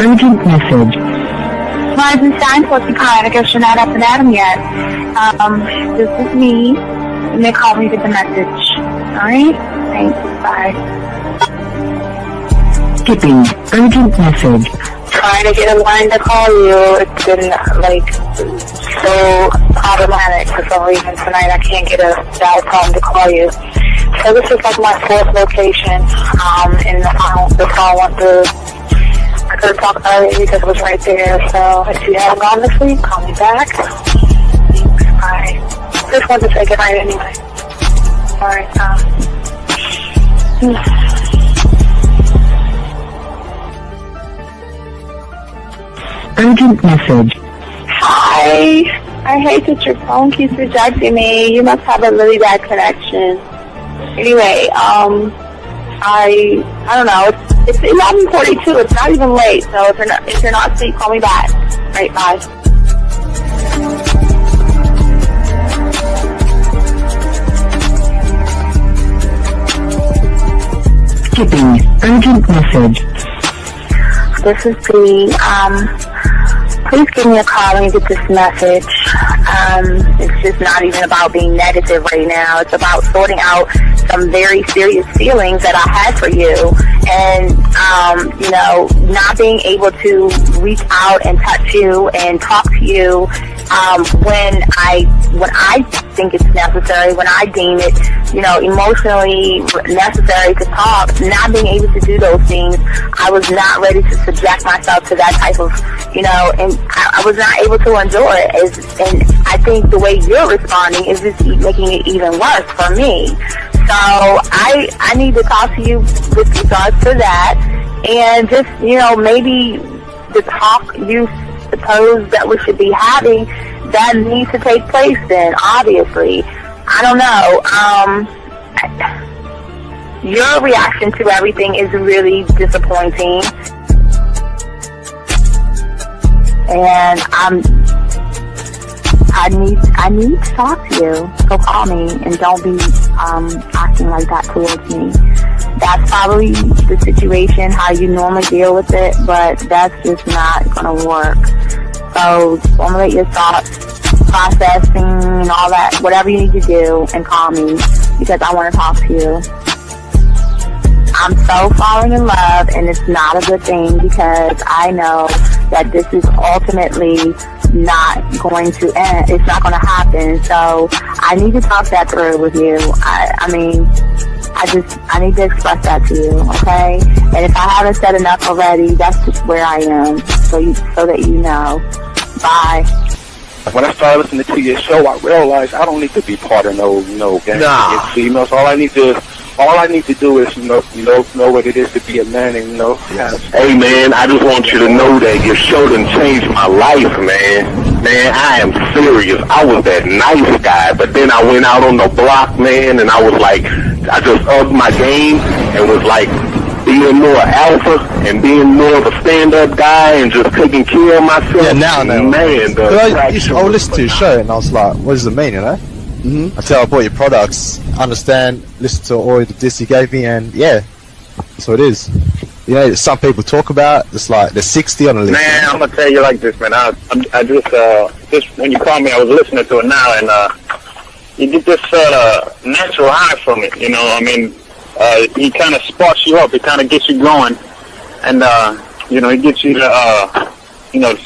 urgent message. Weisenstein, what's the kind? I guess you're not up and at 'em yet. This is me. And they call me with the message. Alright? Thanks. Bye. Skipping urgent message. Trying to get a line to call you. It's been, so problematic for some reason tonight. I can't get a dial tone to call you. So this is my fourth location, and the phone went through. I could have talked earlier because it was right there. So if you haven't gone this week, call me back. Thanks. Bye. Just wanted to say goodnight anyway. Alright, Urgent message. Hi. I hate that your phone keeps rejecting me. You must have a really bad connection. Anyway, I don't know. It's 11:42. It's not even late. So if you're not asleep, call me back. Right, bye. Skipping urgent message. This is the, please give me a call when you get this message. It's just not even about being negative right now. It's about sorting out some very serious feelings that I had for you. And, not being able to reach out and touch you and talk to you, when I think it's necessary, when I deem it, emotionally necessary to talk, not being able to do those things, I was not ready to subject myself to that type of, and I was not able to endure it. And I think the way you're responding is just making it even worse for me. So I need to talk to you with regards to that, and just, maybe the talk you suppose that we should be having, that needs to take place then, obviously. I don't know. Your reaction to everything is really disappointing. And I need to talk to you. So call me and don't be acting like that towards me. That's probably the situation, how you normally deal with it, but that's just not going to work. So formulate your thoughts, processing and all that, whatever you need to do, and call me because I want to talk to you. I'm so falling in love, and it's not a good thing because I know that this is ultimately not going to end. It's not going to happen. So I need to talk that through with you. I need to express that to you, okay? And if I haven't said enough already, that's just where I am, so that you know. Bye. When I started listening to your show, I realized I don't need to be part of no gang against females. All I need to do is know what it is to be a man and Hey man, I just want you to know that your show done changed my life, man. Man, I am serious. I was that nice guy, but then I went out on the block, man, and I was like, I just upped my game and was like being more alpha and being more of a stand-up guy and just taking care of myself. Yeah, now, man. I listened to your show and I was like, what does it mean, Mm-hmm. Until I bought your products, understand, listen to all the diss you gave me, and yeah, that's what it is. Some people talk about, it's like they're 60 on the list. Man, I'm gonna tell you like this, man. I just when you called me, I was listening to it now, and you get this natural high from it. It kind of sparks you up. It kind of gets you going, and it gets you to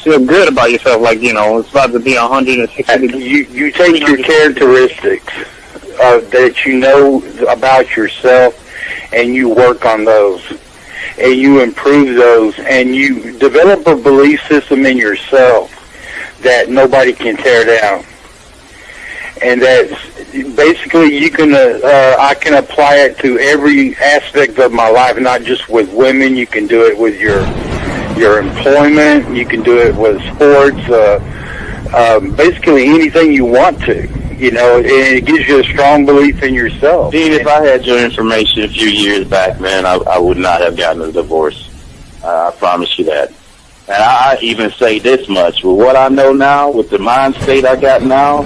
feel good about yourself. Like it's about to be 160 degrees. You take your characteristics that you know about yourself, and you work on those, and you improve those, and you develop a belief system in yourself that nobody can tear down. And that's basically I can apply it to every aspect of my life, not just with women. You can do it with your employment. You can do it with sports. Basically anything you want to. And it gives you a strong belief in yourself. Dean, if I had your information a few years back, man, I would not have gotten a divorce. I promise you that. And I even say this much, with what I know now, with the mind state I got now,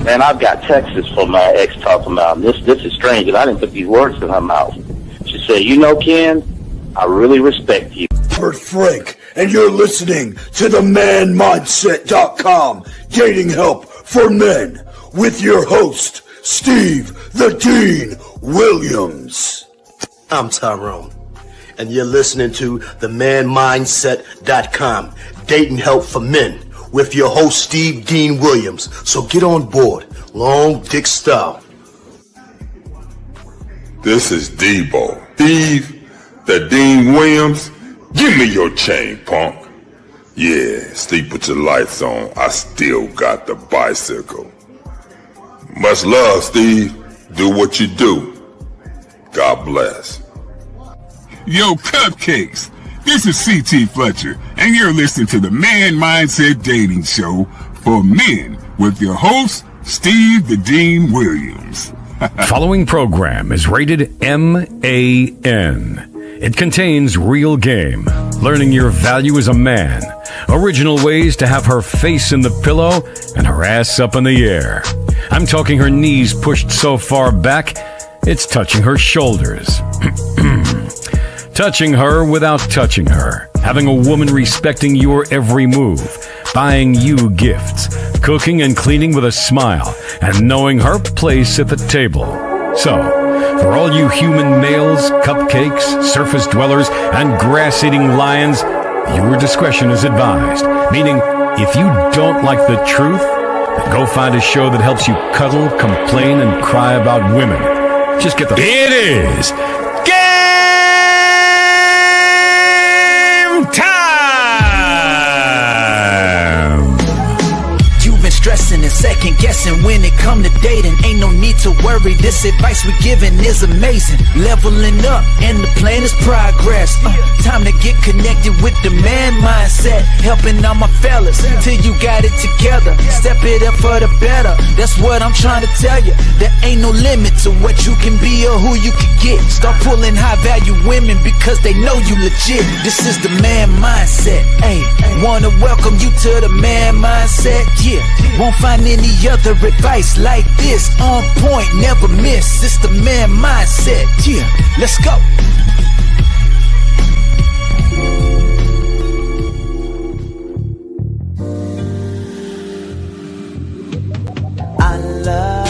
man, I've got texts from my ex talking about, this is strange, and I didn't put these words in her mouth. She said, Ken, I really respect you. Robert Frank, and you're listening to the manmindset.com Dating Help for Men with your host, Steve the Dean Williams. I'm Tyrone, and you're listening to the manmindset.com Dating Help for Men with your host, Steve Dean Williams. So get on board, long dick style. This is Debo. Steve the Dean Williams, give me your chain, punk. Yeah, sleep with your lights on. I still got the bicycle. Much love, Steve. Do what you do. God bless. Yo, cupcakes. This is C.T. Fletcher, and you're listening to the Man Mindset Dating Show for Men with your host, Steve the Dean Williams. Following program is rated MAN. It contains real game, learning your value as a man, original ways to have her face in the pillow and her ass up in the air. I'm talking her knees pushed so far back, it's touching her shoulders. Touching her without touching her. Having a woman respecting your every move. Buying you gifts. Cooking and cleaning with a smile. And knowing her place at the table. So, for all you human males, cupcakes, surface dwellers, and grass-eating lions, your discretion is advised. Meaning, if you don't like the truth, then go find a show that helps you cuddle, complain, and cry about women. Just get the... It is game time! You've been stressing and second guessing when it come to dating. Ain't no need to worry, this advice we giving is amazing. Leveling up and the plan is progress. Time to get connected with the man mindset. Helping all my fellas till you got it together. Step it up for the better, that's what I'm trying to tell you. There ain't no limit to what you can be or who you can get. Start pulling high value women because they know you legit. This is the man mindset. Hey, wanna welcome you to the man mindset. Yeah, won't find any other advice like this. On point, never miss. It's the man mindset. Yeah, let's go. I love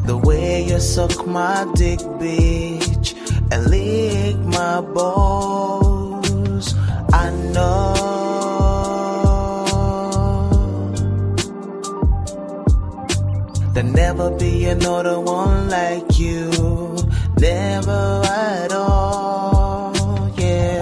the way you suck my dick, bitch, and lick my balls. I know there'll never be another one like you, never at all, yeah.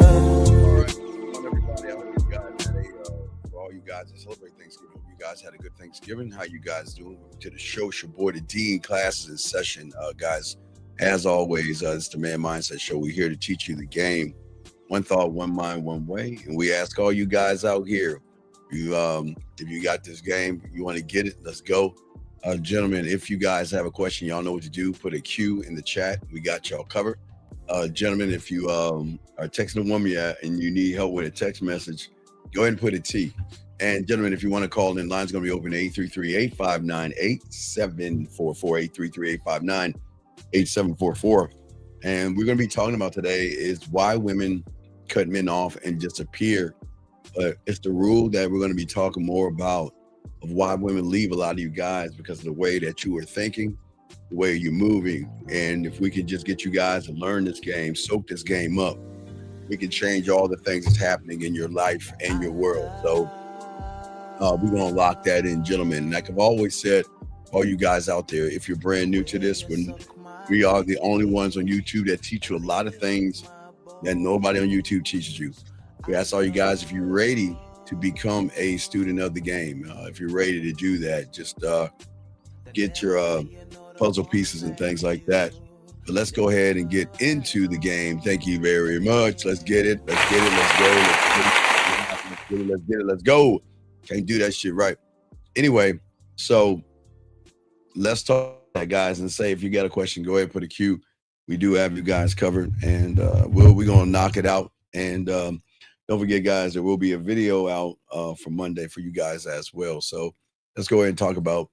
For all you guys that celebrate Thanksgiving, hope you guys had a good Thanksgiving. How you guys doing? Welcome to the show. It's your boy, the Dean. Classes in session. Guys, as always, it's the Man Mindset Show. We're here to teach you the game. One thought, one mind, one way. And we ask all you guys out here, if you got this game, you want to get it, let's go. Gentlemen, if you guys have a question, y'all know what to do. Put a Q in the chat. We got y'all covered. Gentlemen, if you are texting a woman and you need help with a text message, go ahead and put a T. And gentlemen, if you want to call in, line's going to be open 833-859-8744, 833-859-8744. And we're going to be talking about today is why women cut men off and disappear. But it's the rule that we're going to be talking more about of why women leave a lot of you guys because of the way that you are thinking, the way you're moving. And if we can just get you guys to learn this game, soak this game up, we can change all the things that's happening in your life and your world. So we're going to lock that in, gentlemen. Like I've always said, all you guys out there, if you're brand new to this, we are the only ones on YouTube that teach you a lot of things that nobody on YouTube teaches you. We ask all you guys, if you're ready to become a student of the game, if you're ready to do that, just get your puzzle pieces and things like that. But let's go ahead and get into the game. Thank you very much. Let's get it. Let's get it. Let's go. Let's get it. Let's get it. Let's go. Can't do that shit right. Anyway, so let's talk that, guys, and say if you got a question, go ahead and put a Q. We do have you guys covered, and we're gonna knock it out. And don't forget, guys, there will be a video out for Monday for you guys as well. So let's go ahead and talk about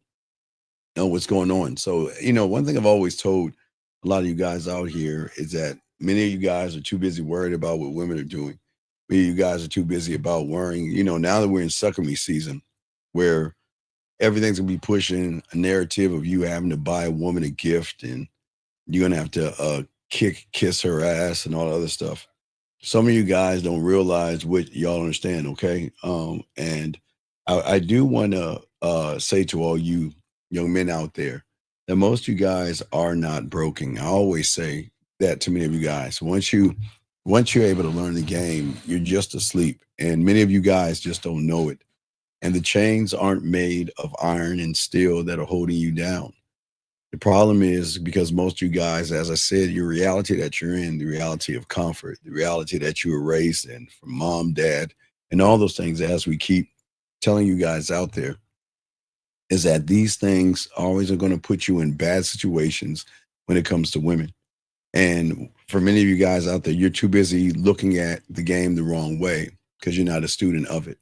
what's going on. So one thing I've always told a lot of you guys out here is that many of you guys are too busy worried about what women are doing. Many of you guys are too busy about worrying. Now that we're in sucker me season, where everything's gonna be pushing a narrative of you having to buy a woman a gift and you're gonna have to kiss her ass and all the other stuff. Some of you guys don't realize what y'all understand, okay? And I do want to say to all you young men out there that most of you guys are not broken. I always say that to many of you guys. Once you're able to learn the game, you're just asleep, and many of you guys just don't know it. And the chains aren't made of iron and steel that are holding you down. The problem is because most of you guys, as I said, your reality that you're in, the reality of comfort, the reality that you were raised in from mom, dad, and all those things, as we keep telling you guys out there, is that these things always are going to put you in bad situations when it comes to women. And for many of you guys out there, you're too busy looking at the game the wrong way because you're not a student of it.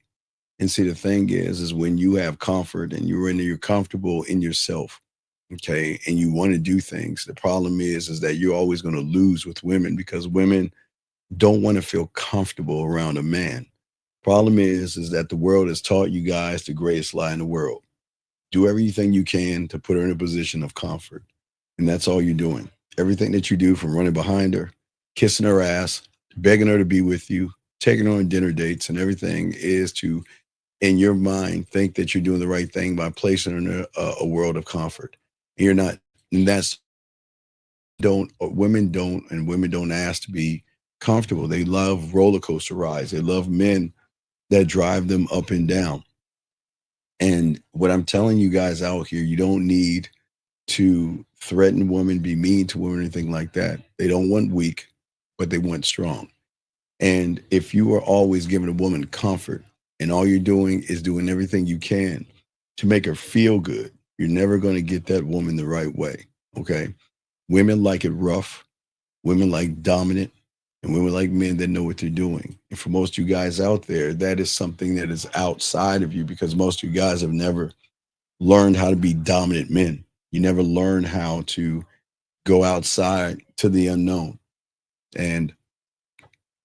And see, the thing is when you have comfort and you're comfortable in yourself, okay, and you want to do things, the problem is that you're always going to lose with women because women don't want to feel comfortable around a man. Problem is that the world has taught you guys the greatest lie in the world. Do everything you can to put her in a position of comfort. And that's all you're doing. Everything that you do, from running behind her, kissing her ass, begging her to be with you, taking her on dinner dates, and everything is to, in your mind, think that you're doing the right thing by placing her in a world of comfort. And you're not. And women don't ask to be comfortable. They love roller coaster rides. They love men that drive them up and down. And what I'm telling you guys out here, you don't need to threaten women, be mean to women, or anything like that. They don't want weak, but they want strong. And if you are always giving a woman comfort and all you're doing is doing everything you can to make her feel good, you're never going to get that woman the right way. Okay. Women like it rough. Women like dominant. And women like men that know what they're doing. And for most of you guys out there, that is something that is outside of you because most of you guys have never learned how to be dominant men. You never learn how to go outside to the unknown. And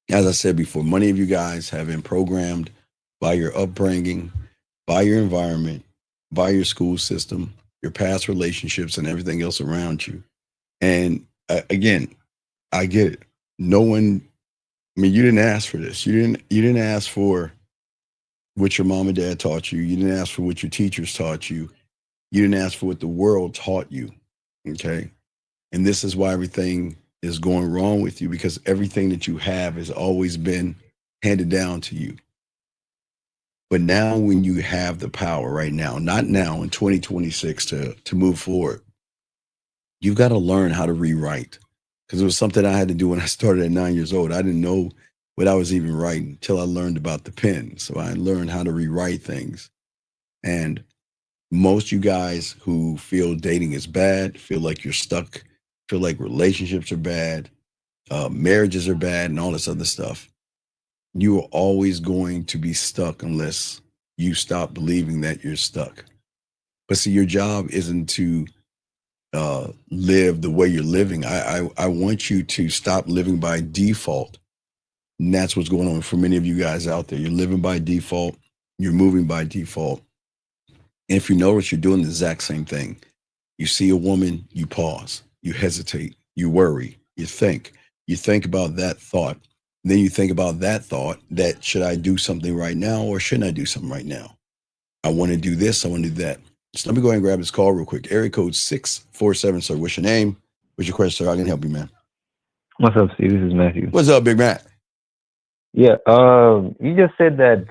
as I said before, many of you guys have been programmed by your upbringing, by your environment, by your school system, your past relationships, and everything else around you. And again, I get it. No one, I mean, you didn't ask for this. You didn't ask for what your mom and dad taught you. You didn't ask for what your teachers taught you. You didn't ask for what the world taught you. Okay. And this is why everything is going wrong with you, because everything that you have has always been handed down to you. But now when you have the power right now, not now in 2026 to move forward, you've got to learn how to rewrite. Because it was something I had to do when I started at 9 years old. I didn't know what I was even writing until I learned about the pen. So I learned how to rewrite things. And most you guys who feel dating is bad, feel like you're stuck, feel like relationships are bad, marriages are bad, and all this other stuff, you are always going to be stuck unless you stop believing that you're stuck. But see, your job isn't to live the way you're living. I want you to stop living by default. And that's what's going on for many of you guys out there. You're living by default. You're moving by default. And if you notice, you're doing the exact same thing. You see a woman, you pause, you hesitate, you worry, you think about that thought. Then you think about that thought that, should I do something right now or shouldn't I do something right now? I want to do this. I want to do that. So let me go ahead and grab this call real quick. Area code 647, sir. What's your name? What's your question, sir? I can help you, man. What's up, Steve? This is Matthew. What's up, Big Matt? Yeah, you just said that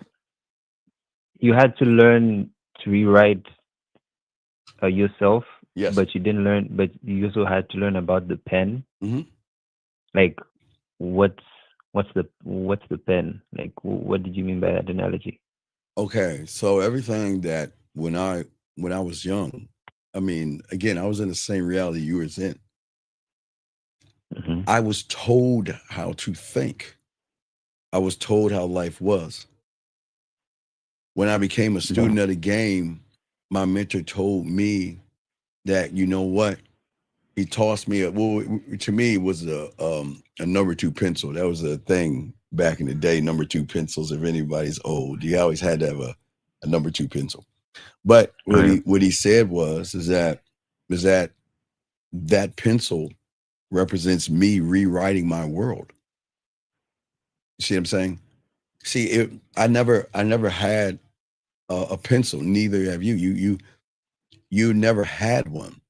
you had to learn to rewrite yourself. Yes. But you didn't learn. But you also had to learn about the pen. Mm-hmm. Like, what's the pen? Like, what did you mean by that analogy? Okay, so everything that when I was young, I mean, again, I was in the same reality you was in. Mm-hmm. I was told how to think. I was told how life was. When I became a student of the game, my mentor told me that, you know what, he tossed me to me it was a number 2 pencil. That was a thing back in the day, number 2 pencils. If anybody's old, you always had to have a number 2 pencil. But what he said is that pencil represents me rewriting my world. You see what I'm saying? See, I never had a pencil. Neither have you. You never had one.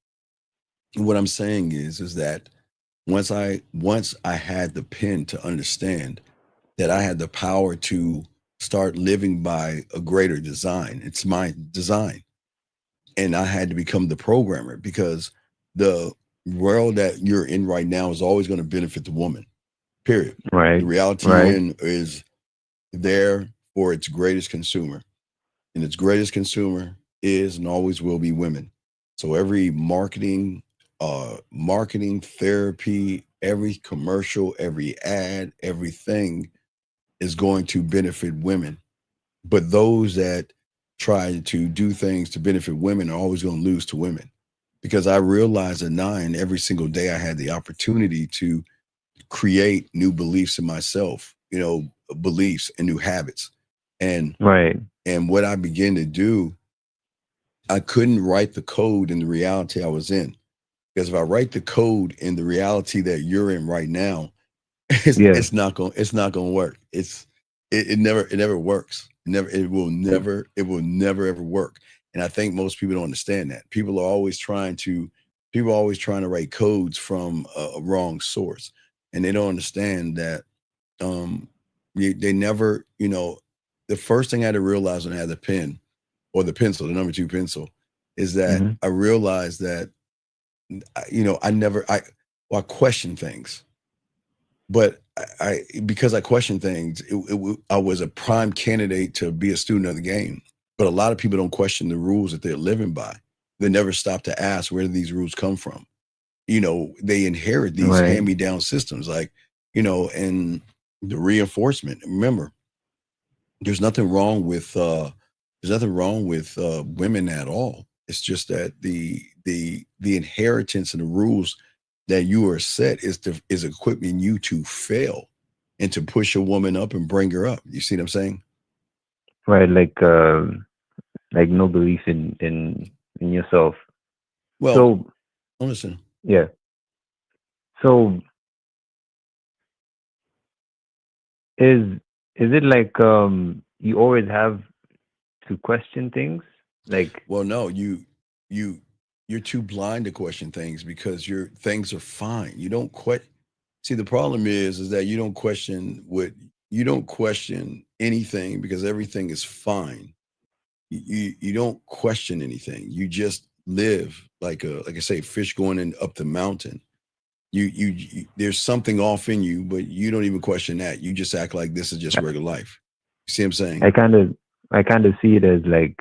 What I'm saying is that once I had the pen to understand that I had the power to start living by a greater design. It's my design. And I had to become the programmer, because the world that you're in right now is always going to benefit the woman. Period. Right. The reality Right. you're in is there for its greatest consumer. And its greatest consumer is and always will be women. So every marketing, therapy, every commercial, every ad, everything is going to benefit women. But those that try to do things to benefit women are always going to lose to women. Because I realized at 9, every single day I had the opportunity to create new beliefs in myself, beliefs and new habits. And what I began to do, I couldn't write the code in the reality I was in. Because if I write the code in the reality that you're in right now, it's not going to work. It never works. It will never ever work. And I think most people don't understand that. People are always trying to write codes from a wrong source. And they don't understand that they never, the first thing I had to realize when I had the pen or the pencil, the number 2 pencil, is that I realized that, I question things, but because I question things, I was a prime candidate to be a student of the game. But a lot of people don't question the rules that they're living by. They never stop to ask, where do these rules come from? They inherit these hand-me-down systems, and the reinforcement. Remember, there's nothing wrong with women at all. It's just that the inheritance and the rules that you are set is equipping you to fail and to push a woman up and bring her up. You see what I'm saying? Right, like no belief in yourself. Well, so listen. Yeah. So is it like you always have to question things? Like, well, no, you're too blind to question things because things are fine. You don't see, the problem is that you don't question anything because everything is fine. You don't question anything. You just live like I say, fish going up the mountain. You there's something off in you, but you don't even question that. You just act like this is just regular life. You see what I'm saying? I kind of see it as like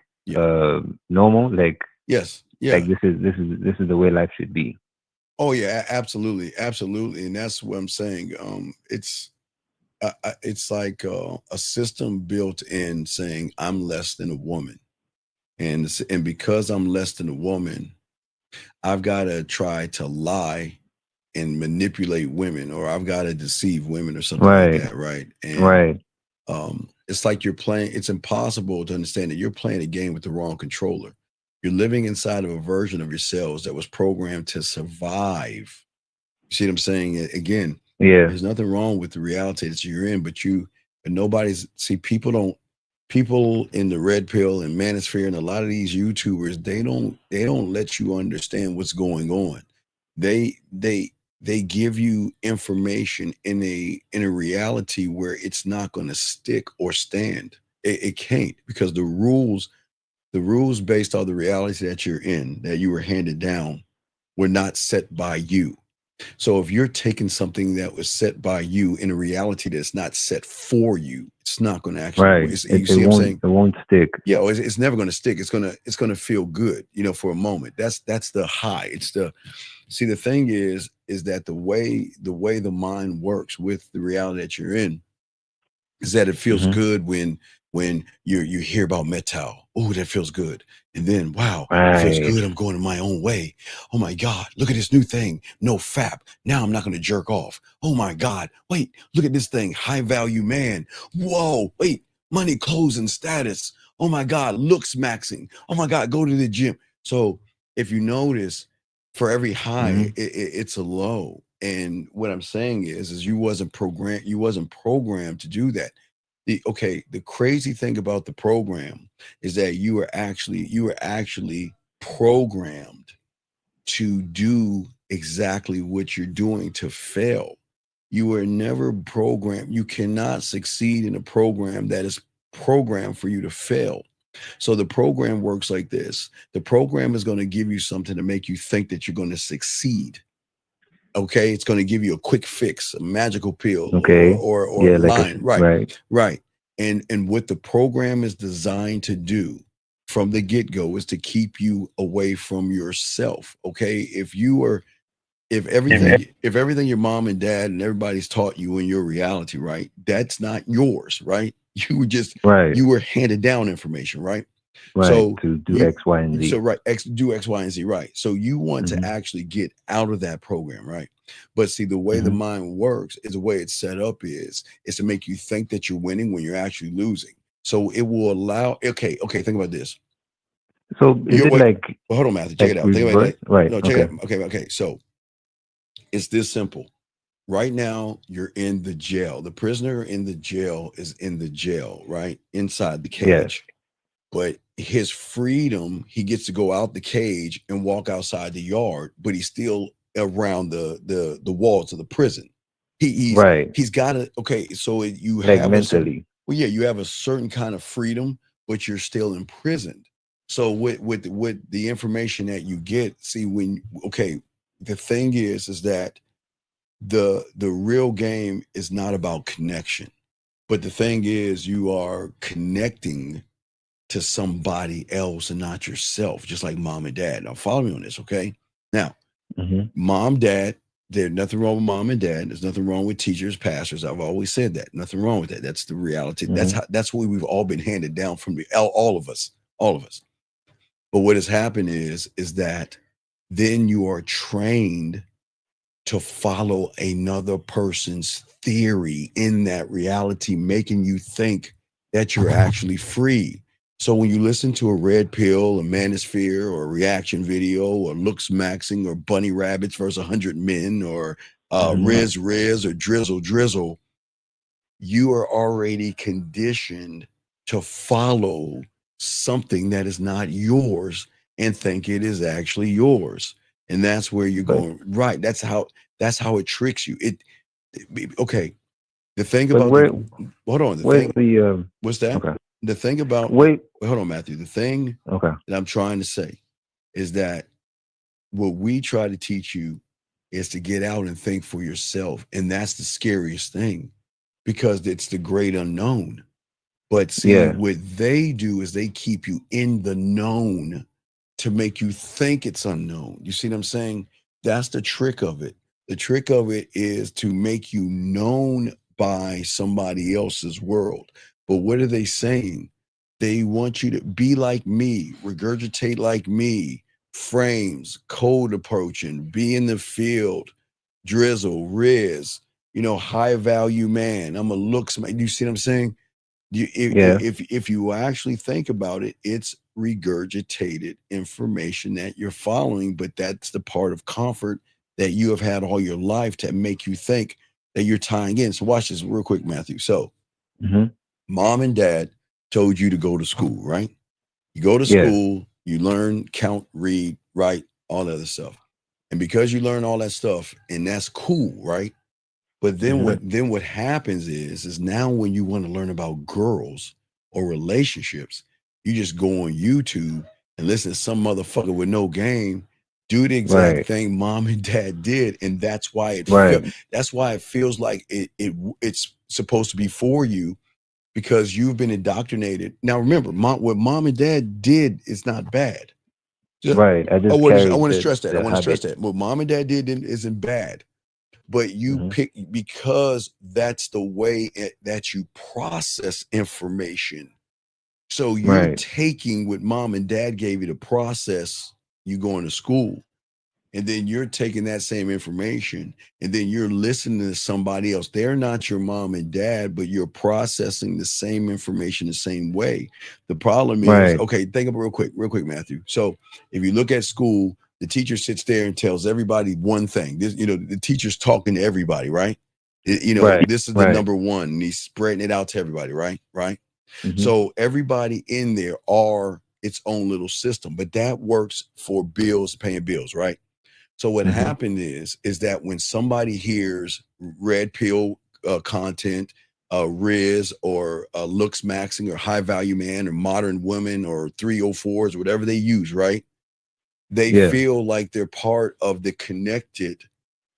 normal, like yes, yeah. Like this is the way life should be. Oh yeah, absolutely, and that's what I'm saying. It's like a system built in saying I'm less than a woman, and because I'm less than a woman, I've got to try to lie and manipulate women, or I've got to deceive women, or something like that, right? And it's like you're playing. It's impossible to understand that you're playing a game with the wrong controller. You're living inside of a version of yourselves that was programmed to survive. You see what I'm saying? Again, there's nothing wrong with the reality that you're in, but people in the red pill and manosphere and a lot of these YouTubers, they don't let you understand what's going on. They give you information in a reality where it's not going to stick or stand. It can't, because the rules based on the reality that you're in, that you were handed down, were not set by you. So if you're taking something that was set by you in a reality that's not set for you, it's not going to actually. You see what I'm saying? It won't stick. Yeah, it's never going to stick. It's going to feel good, for a moment. That's the high. See, the thing is that the way the mind works with the reality that you're in is that it feels good when when you hear about metal. Oh, that feels good. And then, wow, it feels Right. good. I'm going my own way. Oh my God, look at this new thing. No fap. Now I'm not going to jerk off. Oh my God, wait, look at this thing. High value man. Whoa, wait, money, clothes, and status. Oh my God, looks maxing. Oh my God, go to the gym. So if you notice, for every high, it's a low. And what I'm saying is you wasn't programmed to do that. The crazy thing about the program is that you were actually programmed to do exactly what you're doing, to fail. You were never programmed. You cannot succeed in a program that is programmed for you to fail. So the program works like this. The program is going to give you something to make you think that you're going to succeed. Okay, it's going to give you a quick fix, a magical pill, Okay. or a Yeah, like line. right. Right. And what the program is designed to do from the get-go is to keep you away from yourself. Okay. If everything your mom and dad and everybody's taught you in your reality, right, that's not yours, right? Right. You were handed down information, right? Right. So To do X, Y, and Z. so right, do X, Y, and Z, right? So you want to actually get out of that program, right? But see, the way the mind works is the way it's set up is to make you think that you're winning when you're actually losing. So it will allow. Okay, think about this. So is it like? Well, hold on, Matthew. Check it out. Think about it. Right. No, check it out. Okay. So it's this simple. Right now, you're in the jail. The prisoner in the jail is in the jail, right? Inside the cage. Yes. But his freedom, he gets to go out the cage and walk outside the yard, but he's still around the walls of the prison. He's got to, so you like have mentally. you have a certain kind of freedom, but you're still imprisoned. So with the information that you get, see, the thing is that the real game is not about connection, but the thing is you are connecting to somebody else and not yourself, just like mom and dad. Now follow me on this, okay? Now, mom, dad, there's nothing wrong with mom and dad. There's nothing wrong with teachers, pastors. I've always said that. Nothing wrong with that. That's the reality. That's what we've all been handed down from all of us. But what has happened is that then you are trained to follow another person's theory in that reality, making you think that you're actually free. So when you listen to a red pill, a manosphere, or a reaction video, or looks maxing, or bunny rabbits versus 100 men, or Riz or drizzle, you are already conditioned to follow something that is not yours and think it is actually yours. And that's where you're going. Right. That's how it tricks you. Okay. The thing about hold on. What's that? Okay. The thing about hold on, Matthew. The thing that I'm trying to say is that what we try to teach you is to get out and think for yourself. And that's the scariest thing, because it's the great unknown. But see, what they do is they keep you in the known to make you think it's unknown. You see what I'm saying? That's the trick of it. The trick of it is to make you known by somebody else's world. But what are they saying? They want you to be like me, regurgitate like me, frames, code approaching, be in the field, drizzle, Riz, high value man. I'm a looks man. You see what I'm saying? If you actually think about it, it's regurgitated information that you're following, but that's the part of comfort that you have had all your life to make you think that you're tying in. So watch this real quick, Matthew. So mom and dad told you to go to school, right? You go to school, you learn, count, read, write, all that other stuff. And because you learn all that stuff, and that's cool, right? But then what happens is now when you want to learn about girls or relationships, you just go on YouTube and listen to some motherfucker with no game do the exact thing mom and dad did, and that's why it feels like it's supposed to be for you, because you've been indoctrinated. Now remember, what mom and dad did is not bad. I want to stress that. What mom and dad did isn't bad. But you pick, because that's the way that you process information So you're taking what mom and dad gave you to process you going to school. And then you're taking that same information and then you're listening to somebody else. They're not your mom and dad, but you're processing the same information the same way. The problem is, okay, think of it real quick, Matthew. So if you look at school, the teacher sits there and tells everybody one thing. This, the teacher's talking to everybody, right? This is the number one, and he's spreading it out to everybody, right? Mm-hmm. So everybody in there are its own little system, but that works for paying bills, right? So what happened is that when somebody hears red pill content, Riz or looks maxing or high value man or modern woman or 304s, whatever they use, right? They feel like they're part of the connected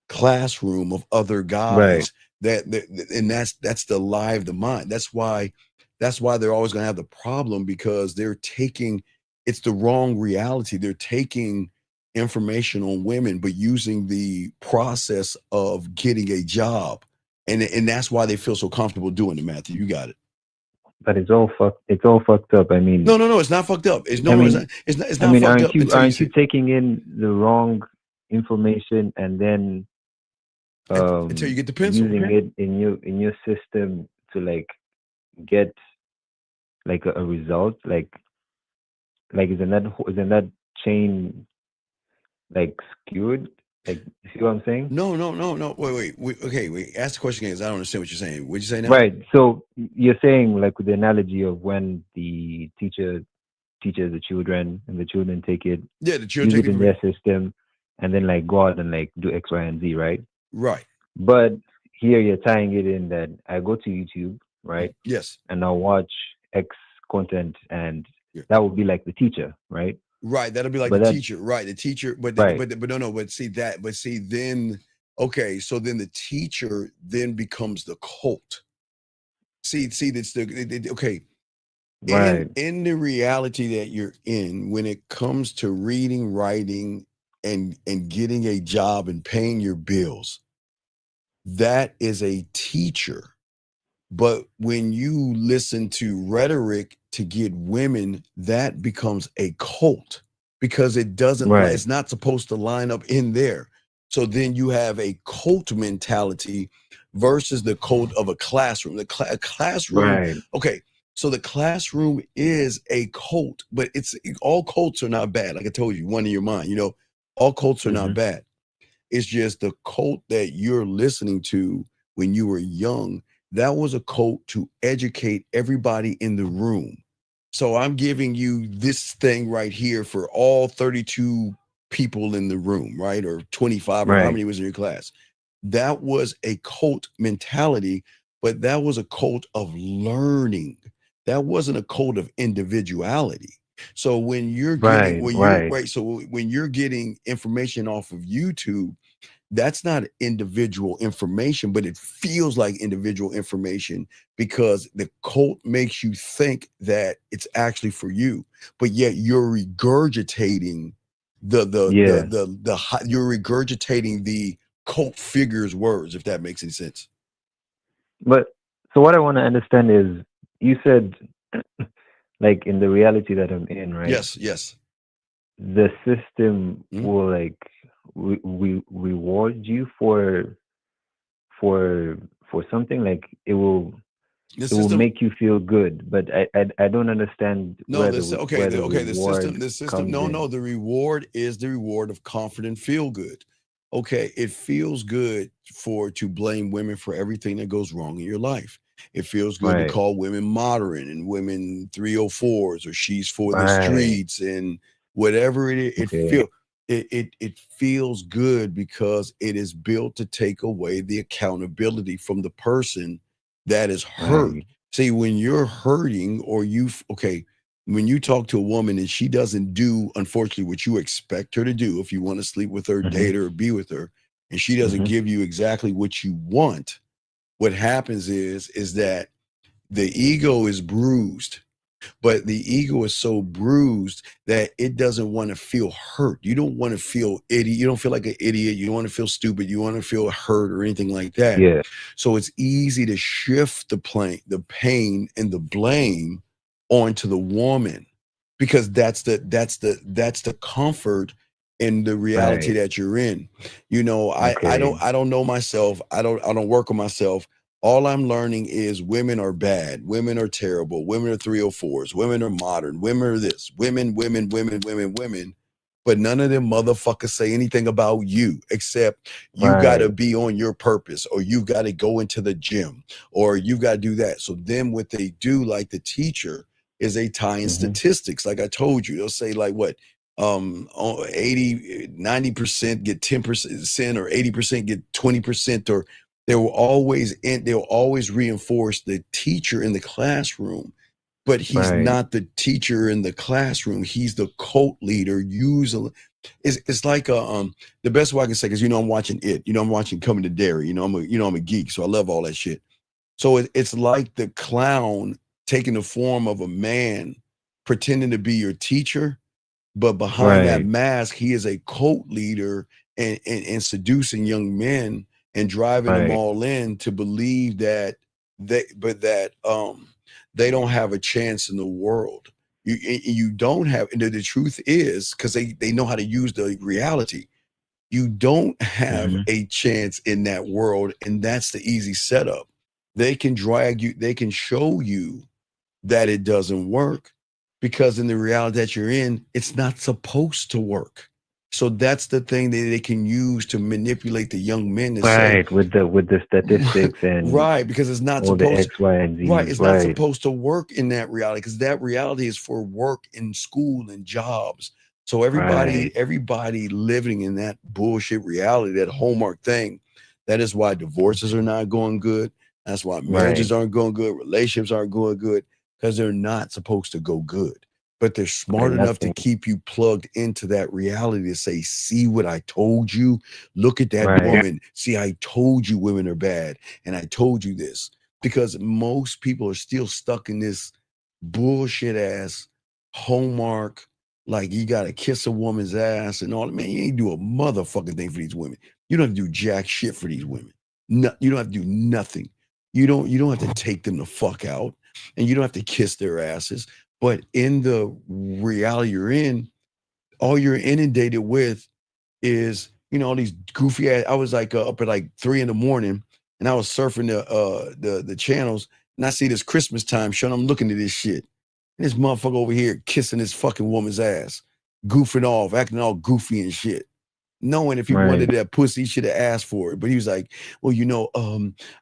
classroom of other guys. And that's the lie of the mind. That's why they're always going to have the problem, because it's the wrong reality. They're taking information on women, but using the process of getting a job. And that's why they feel so comfortable doing it, Matthew. You got it. But it's all fucked up. I mean, no, it's not fucked up. It's not fucked up. Aren't you taking in the wrong information and then until you get the pencil, using it in your system to like get like a result? Like isn't that chain like skewed? Like, you see what I'm saying? No. Wait. Ask the question again, because I don't understand what you're saying. What'd you say now? Right. So you're saying, like, with the analogy of when the teacher teaches the children and the children take it, the children use it in their system, and then like go out and like do X, Y, and Z, right? Right. But here you're tying it in that I go to YouTube, right? Yes. And I'll watch X content, and that would be like the teacher, right? Right, that'll be like the teacher, right? The teacher, but then okay, so then the teacher then becomes the cult. See, that's okay. Right. In the reality that you're in, when it comes to reading, writing, and getting a job and paying your bills, that is a teacher. But when you listen to rhetoric to get women, that becomes a cult, because it doesn't, it's not supposed to line up in there. So then you have a cult mentality versus the cult of a classroom. The classroom, okay, so the classroom is a cult, but all cults are not bad. Like I told you, one in your mind, all cults are not bad. It's just the cult that you're listening to when you were young. That was a cult to educate everybody in the room. So I'm giving you this thing right here for all 32 people in the room, right? Or 25, or how many was in your class. That was a cult mentality, but that was a cult of learning. That wasn't a cult of individuality. So when you're getting, when you're getting information off of YouTube, that's not individual information, but it feels like individual information, because the cult makes you think that it's actually for you, but yet you're regurgitating you're regurgitating the cult figure's words, if that makes any sense. But so what I want to understand is, you said like in the reality that I'm in, right? Yes. The system will like we reward you for something, like it will make you feel good, but I don't understand. The system. The reward is the reward of confident feel good. Okay, it feels good to blame women for everything that goes wrong in your life. It feels good to call women modern and women 304s, or she's for the streets, and whatever it is. It feels good because it is built to take away the accountability from the person that is hurt. See, when you're hurting, or when you talk to a woman and she doesn't do, unfortunately, what you expect her to do, if you want to sleep with her, date her, or be with her, and she doesn't give you exactly what you want, what happens is that the ego is bruised. But the ego is so bruised that it doesn't want to feel hurt. You don't want to feel idiot. You don't feel like an idiot. You don't want to feel stupid. You want to feel hurt or anything like that. Yeah. So it's easy to shift the pain and the blame onto the woman, because that's the comfort in the reality Right. that you're in. You know, I Okay. I don't know myself. I don't work on myself. All I'm learning is women are bad, women are terrible, women are 304s, women are modern, women are this, women. But none of them motherfuckers say anything about you, except you got to Right. be on your purpose, or you got to go into the gym, or you got to do that. So then what they do, like the teacher, is they tie in Mm-hmm. statistics. Like I told you, they'll say like what, 80, 90% get 10% or 80% get 20%, or they'll always reinforce the teacher in the classroom, but he's Right. not the teacher in the classroom. He's the cult leader. Usually, it's like the best way I can say, because I'm watching it. I'm watching Coming to Dairy. I'm a geek, so I love all that shit. So it's like the clown taking the form of a man, pretending to be your teacher, but behind that Right. mask, he is a cult leader, and seducing young men and driving them Right. all in to believe that they don't have a chance in the world. You don't have, and the truth is, because they know how to use the reality. You don't have Mm-hmm. a chance in that world, and that's the easy setup. They can drag you, they can show you that it doesn't work, because in the reality that you're in, it's not supposed to work. So that's the thing that they can use to manipulate the young men to say, Right. With the statistics and right, because it's not all the supposed to, X, Y, and right, Z's. it's not Right. supposed to work in that reality, because that reality is for work in school and jobs. So everybody, Right. everybody living in that bullshit reality, that hallmark thing, that is why divorces are not going good. That's why marriages Right. aren't going good, relationships aren't going good, because they're not supposed to go good. But they're smart And that's enough to keep you plugged into that reality to say, see what I told you? Look at that right. woman. See, I told you women are bad, and I told you this. Because most people are still stuck in this bullshit ass hallmark, like you got to kiss a woman's ass and all that. Man, you ain't do a motherfucking thing for these women. You don't have to do jack shit for these women. No, you don't have to do nothing. You don't have to take them the fuck out, and you don't have to kiss their asses. But in the reality you're in, all you're inundated with is, all these goofy ass. I was like up at like 3 a.m, and I was surfing the channels, and I see this Christmas time show, and I'm looking at this shit. And this motherfucker over here kissing this fucking woman's ass, goofing off, acting all goofy and shit. Knowing if he Right. wanted that pussy, he should have asked for it. But he was like, well,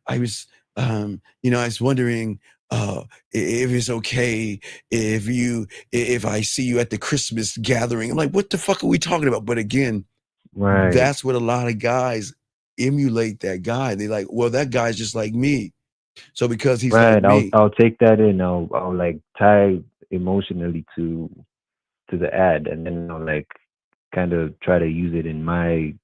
I was I was wondering if it's okay if I see you at the Christmas gathering. I'm like, what the fuck are we talking about? But again, Right. that's what a lot of guys emulate, that guy. They like, well, that guy's just like me. So because he's like Right. I'll me, I'll take that in. I'll like tie emotionally to the ad, and then I'll like kind of try to use it in my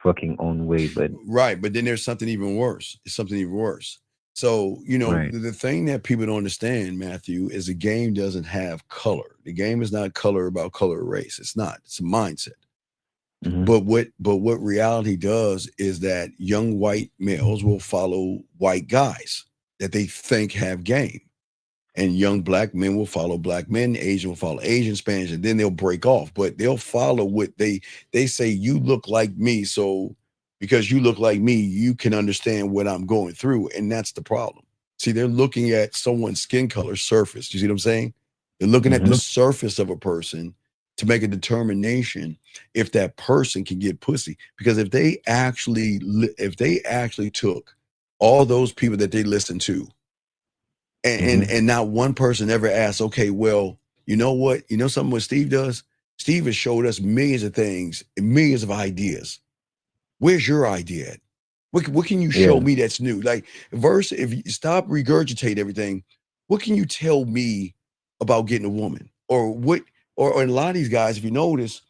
fucking own way. But right. But then there's something even worse. It's something even worse. So, right. the thing that people don't understand, Matthew, is the game doesn't have color. The game is not color about color or race. It's not. It's a mindset. Mm-hmm. But what reality does is that young white males will follow white guys that they think have game. And young black men will follow black men, Asian will follow Asian, Spanish, and then they'll break off. But they'll follow what they say, you look like me, so because you look like me, you can understand what I'm going through. And that's the problem. See, they're looking at someone's skin color surface. You see what I'm saying? They're looking at the Mm-hmm. surface of a person to make a determination if that person can get pussy. Because if they actually took all those people that they listen to, and Mm-hmm. and not one person ever asked, okay, well, you know what? You know something what Steve does? Steve has showed us millions of things and millions of ideas. Where's your idea at? What can you show Yeah. me that's new? Like, verse, if you stop regurgitate everything, what can you tell me about getting a woman? Or what, or a lot of these guys, if you notice,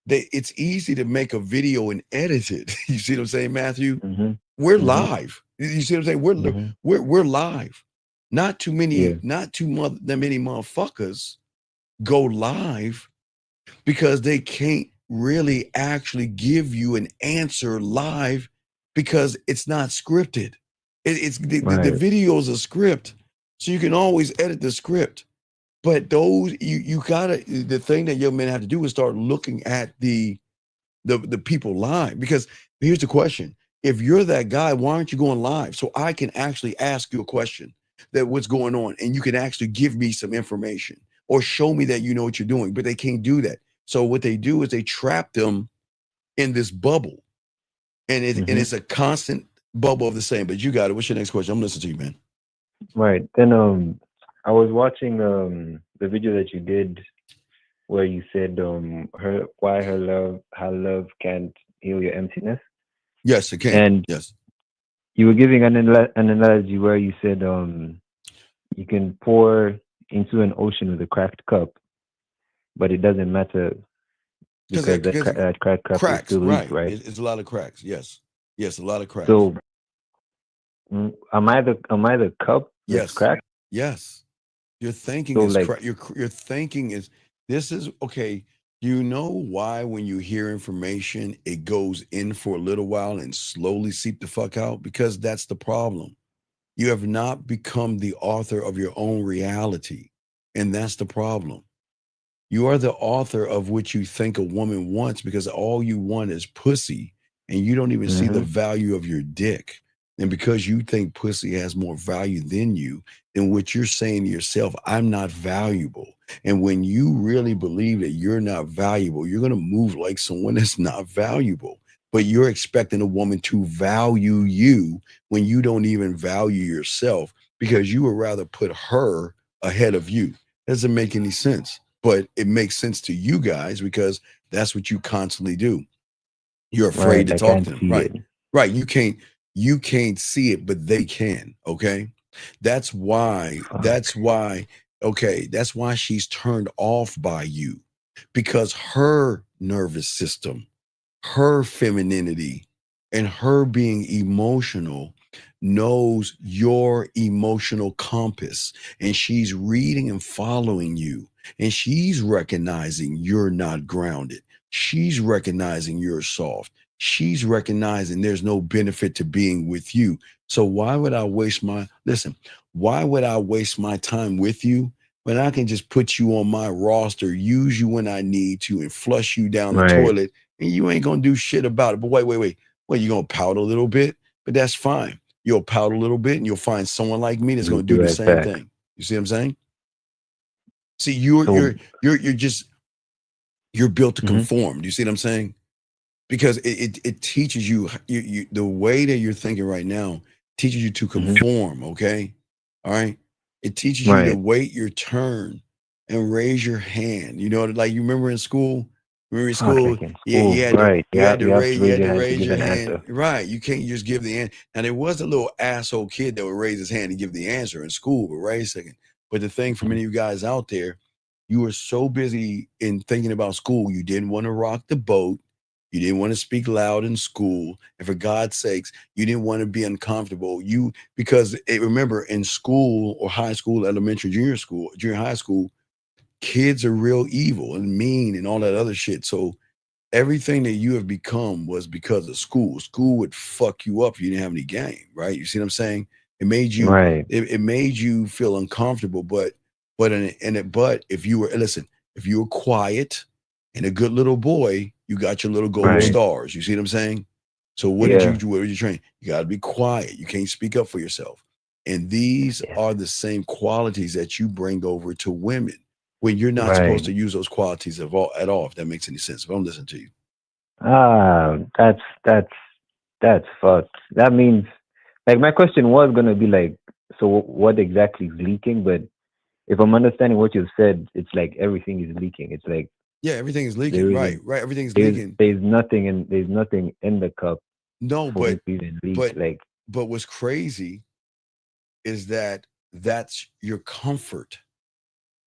it's easy to make a video and edit it. You see what I'm saying, Matthew? Mm-hmm. We're Mm-hmm. live. You see what I'm saying? We're Mm-hmm. we're live. Yeah. Not that many motherfuckers go live because they can't really actually give you an answer live, because it's not scripted. It's the Right. video is a script, so you can always edit the script. But those you gotta, the thing that young men have to do is start looking at the people live. Because here's the question: if you're that guy, why aren't you going live so I can actually ask you a question that what's going on, and you can actually give me some information or show me that you know what you're doing? But they can't do that. So what they do is they trap them in this bubble, and it's a constant bubble of the same. But you got it. What's your next question? I'm listening to you, man. Right. Then I was watching the video that you did where you said her love can't heal your emptiness. Yes, it can. And yes. you were giving an analogy where you said you can pour into an ocean with a cracked cup, but it doesn't matter because that cracked cup is still leak, right? It's a lot of cracks. Yes, a lot of cracks. So am I the cup that's cracked? Yes. Your thinking is your thinking is, this is okay. You know why when you hear information, it goes in for a little while and slowly seep the fuck out? Because that's the problem. You have not become the author of your own reality. And that's the problem. You are the author of what you think a woman wants, because all you want is pussy, and you don't even see the value of your dick. And because you think pussy has more value than you, then what you're saying to yourself, I'm not valuable. And when you really believe that you're not valuable, you're going to move like someone that's not valuable. But you're expecting a woman to value you when you don't even value yourself, because you would rather put her ahead of you. Doesn't make any sense. But it makes sense to you guys because that's what you constantly do. You're afraid to talk to them. Right. You can't see it, but they can. Okay. That's why she's turned off by you, because her nervous system, her femininity, and her being emotional knows your emotional compass, and she's reading and following you, and she's recognizing you're not grounded. She's recognizing you're soft. She's recognizing there's no benefit to being with you. So why would I waste my time with you when I can just put you on my roster, use you when I need to, and flush you down the toilet, and you ain't gonna do shit about it? But wait. Well, you're gonna pout a little bit, but that's fine. You'll pout a little bit and you'll find someone like me that's going to do the same thing. You see what I'm saying? See, you're built to conform. Do you see what I'm saying? Because it teaches you the way that you're thinking right now teaches you to conform. Okay. All right. It teaches you to wait your turn and raise your hand. You know, like you remember in school, you had to raise your hand. Right. You can't just give the answer. Now, there was a little asshole kid that would raise his hand and give the answer in school, but wait a second. But the thing for many of you guys out there, you were so busy in thinking about school, you didn't want to rock the boat. You didn't want to speak loud in school. And for God's sakes, you didn't want to be uncomfortable. Because remember, in school or high school, elementary, junior high school, kids are real evil and mean and all that other shit. So everything that you have become was because of school. School would fuck you up if you didn't have any game, right? You see what I'm saying? It made you it made you feel uncomfortable. But if you were quiet and a good little boy, you got your little gold stars. You see what I'm saying? So what did you do? What did you train? You got to be quiet. You can't speak up for yourself. And these are the same qualities that you bring over to women, when you're not supposed to use those qualities at all, if that makes any sense. If I'm listening to you. That's fucked. That means, like, my question was gonna be like, so what exactly is leaking? But if I'm understanding what you've said, it's like everything is leaking. It's like everything is leaking. Right. Everything's leaking. There's nothing in the cup. No, but what's crazy is that that's your comfort.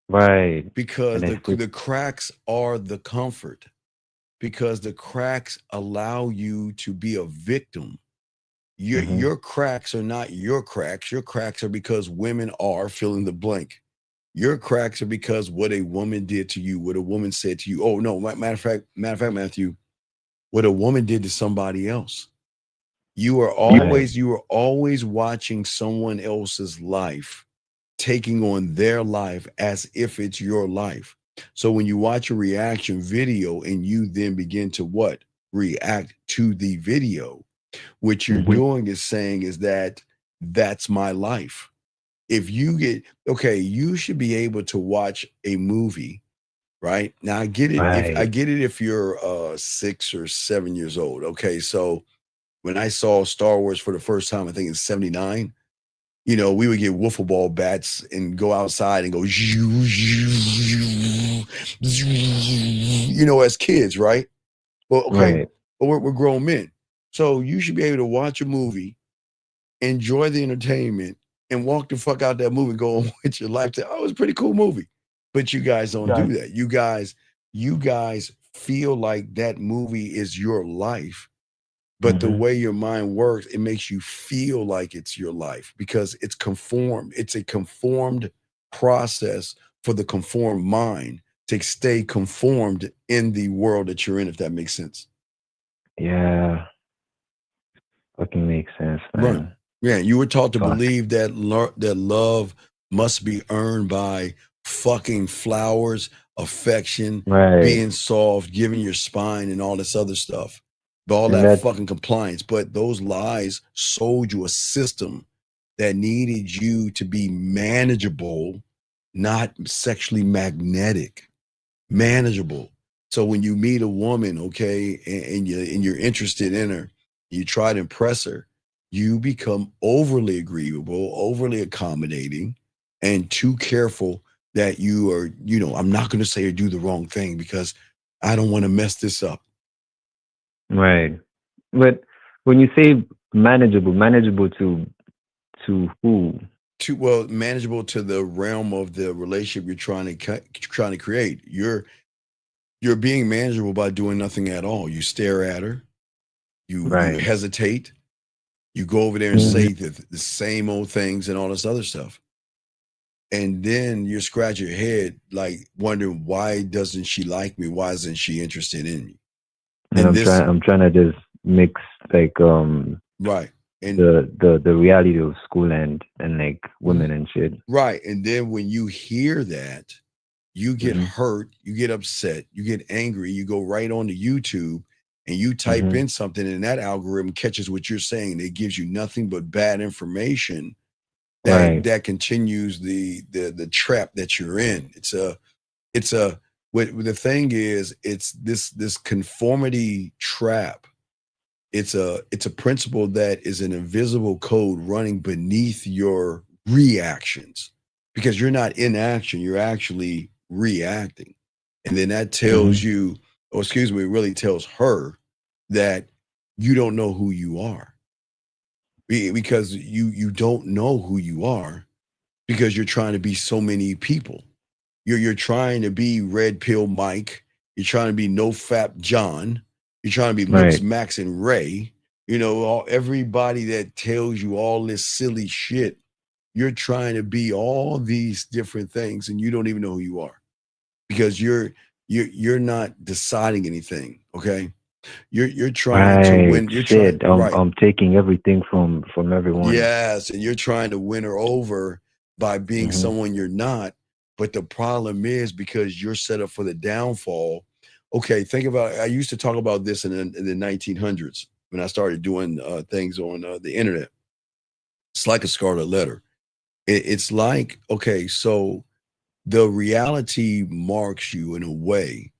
Right. Because the cracks are the comfort. Because the cracks allow you to be a victim. Your cracks are not your cracks. Your cracks are because women are fill in the blank. Your cracks are because what a woman did to you, what a woman said to you. Oh no, matter of fact, Matthew, what a woman did to somebody else. You are always watching someone else's life taking on their life as if it's your life. So when you watch a reaction video and you then begin to what? React to the video, what you're doing is saying is that that's my life. If you get, okay, you should be able to watch a movie, right? Now I get it. If I get it, if you're 6 or 7 years old. Okay. So when I saw Star Wars for the first time, I think in '79, you know, we would get wiffle ball bats and go outside and go, you know, as kids, right? Well, okay, but we're grown men. So you should be able to watch a movie, enjoy the entertainment, and walk the fuck out that movie, go on with your life. Oh, it was a pretty cool movie. But you guys don't do that. You guys feel like that movie is your life. But the way your mind works, it makes you feel like it's your life because it's conformed. It's a conformed process for the conformed mind to stay conformed in the world that you're in, if that makes sense. Yeah. Fucking makes sense, man. Right. Yeah, you were taught to believe that that love must be earned by fucking flowers, affection, being soft, giving your spine, and all this other stuff. All that fucking compliance. But those lies sold you a system that needed you to be manageable, not sexually magnetic. Manageable. So when you meet a woman, okay, and you're interested in her, you try to impress her, you become overly agreeable, overly accommodating, and too careful that you are, you know, I'm not going to say or do the wrong thing because I don't want to mess this up. Right. But when you say manageable to who? Well, manageable to the realm of the relationship you're trying to create. You're being manageable by doing nothing at all. You stare at her, you hesitate, you go over there and say the same old things and all this other stuff. And then you scratch your head, like wondering, why doesn't she like me? Why isn't she interested in me? And I'm trying to just mix like right and the reality of school and like women and shit. Right. And then when you hear that, you get hurt, you get upset, you get angry, you go right on to YouTube and you type in something and that algorithm catches what you're saying. It gives you nothing but bad information that continues the trap that you're in. What the thing is, it's this conformity trap. It's a principle that is an invisible code running beneath your reactions because you're not in action, you're actually reacting. And then that tells you, or excuse me, it really tells her that you don't know who you are. Because you don't know who you are because you're trying to be so many people. You're trying to be Red Pill Mike. You're trying to be No Fap John. You're trying to be Lips, Max, and Ray. You know, everybody that tells you all this silly shit. You're trying to be all these different things, and you don't even know who you are because you're not deciding anything. Okay, you're trying to win. I'm taking everything from everyone. Yes, and you're trying to win her over by being someone you're not. But the problem is because you're set up for the downfall. Okay, think about, I used to talk about this in the 1900s when I started doing things on the internet. It's like a scarlet letter. It's like, okay, so the reality marks you in a way.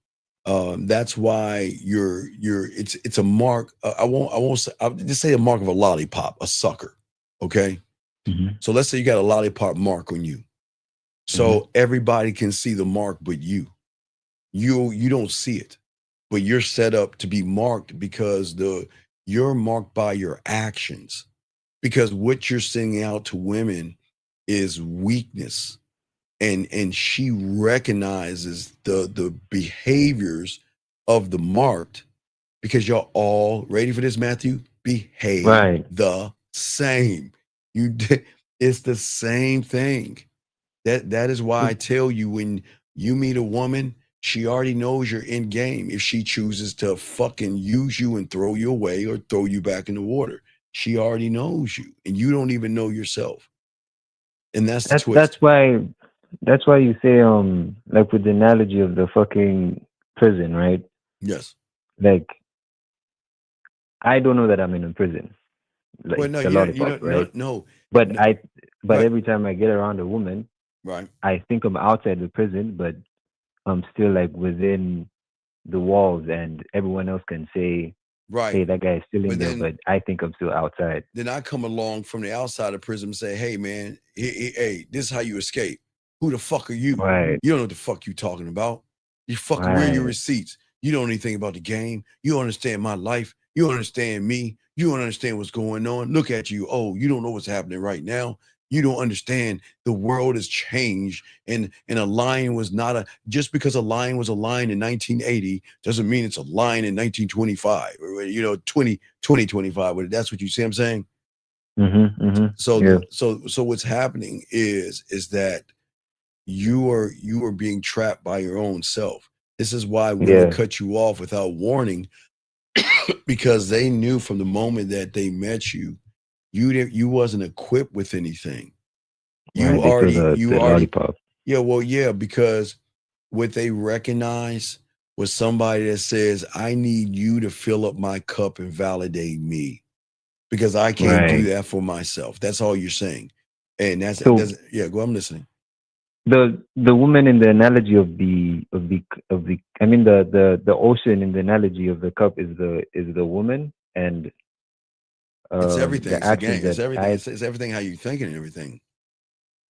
That's why it's a mark. I won't say, I'll just say a mark of a lollipop, a sucker. Okay. So let's say you got a lollipop mark on you. So everybody can see the mark, but you don't see it, but you're set up to be marked because you're marked by your actions, because what you're sending out to women is weakness. And she recognizes the behaviors of the marked because y'all all ready for this, Matthew? Behave the same. It's the same thing. That is why I tell you, when you meet a woman, she already knows you're in game. If she chooses to fucking use you and throw you away or throw you back in the water, she already knows you and you don't even know yourself. And that's the twist. That's why you say like with the analogy of the fucking prison, right? Yes. Like I don't know that I'm in a prison. Like Well, no, the you don't. lollipop, You right? don't. No. But No. but Right. every time I get around a woman, Right. I think I'm outside the prison, but I'm still like within the walls, and everyone else can say, Right. "Hey, that guy is still in But there," then, but I think I'm still outside. then I come along from the outside of prison and say, "Hey, man, hey, this is how you escape. Who the fuck are you? Right. You don't know what the fuck you talking about. You fucking where are your Right. receipts? You don't know anything about the game. You don't understand my life. You don't understand me. You don't understand what's going on. Look at you. Oh, you don't know what's happening right now. You don't understand the world has changed, and a lion was not a just because a lion was a lion in 1980 doesn't mean it's a lion in 1925 or 2025. But that's what you see. I'm saying. So Yeah. so what's happening is that you are being trapped by your own self. This is why women Yeah. cut you off without warning because they knew from the moment that they met you, you wasn't equipped with anything. Right. They feel the You already lollipop. yeah, well, yeah, because what they recognize was somebody that says, I need you to fill up my cup and validate me because I can't do Right. that for myself. That's all you're saying. And that's So yeah, go, I'm listening. the woman in the analogy of the I mean the ocean in the analogy of the cup is the woman, and It's everything. the It's the actions game. It's that everything. I It's everything how you thinking and everything.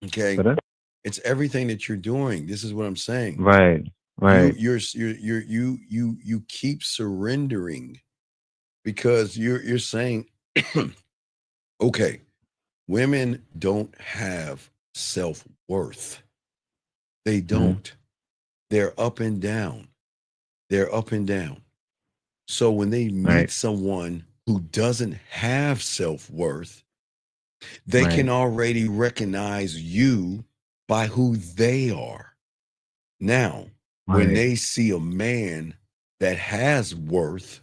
Okay. pardon? It's everything that you're doing. This is what I'm saying. Right. Right. You keep surrendering because you're saying, okay, women don't have self-worth. They don't. They're up and down. They're up and down. So when they meet Right. someone who doesn't have self-worth, they can Right. already recognize you by who they are. Now, when Right. they see a man that has worth,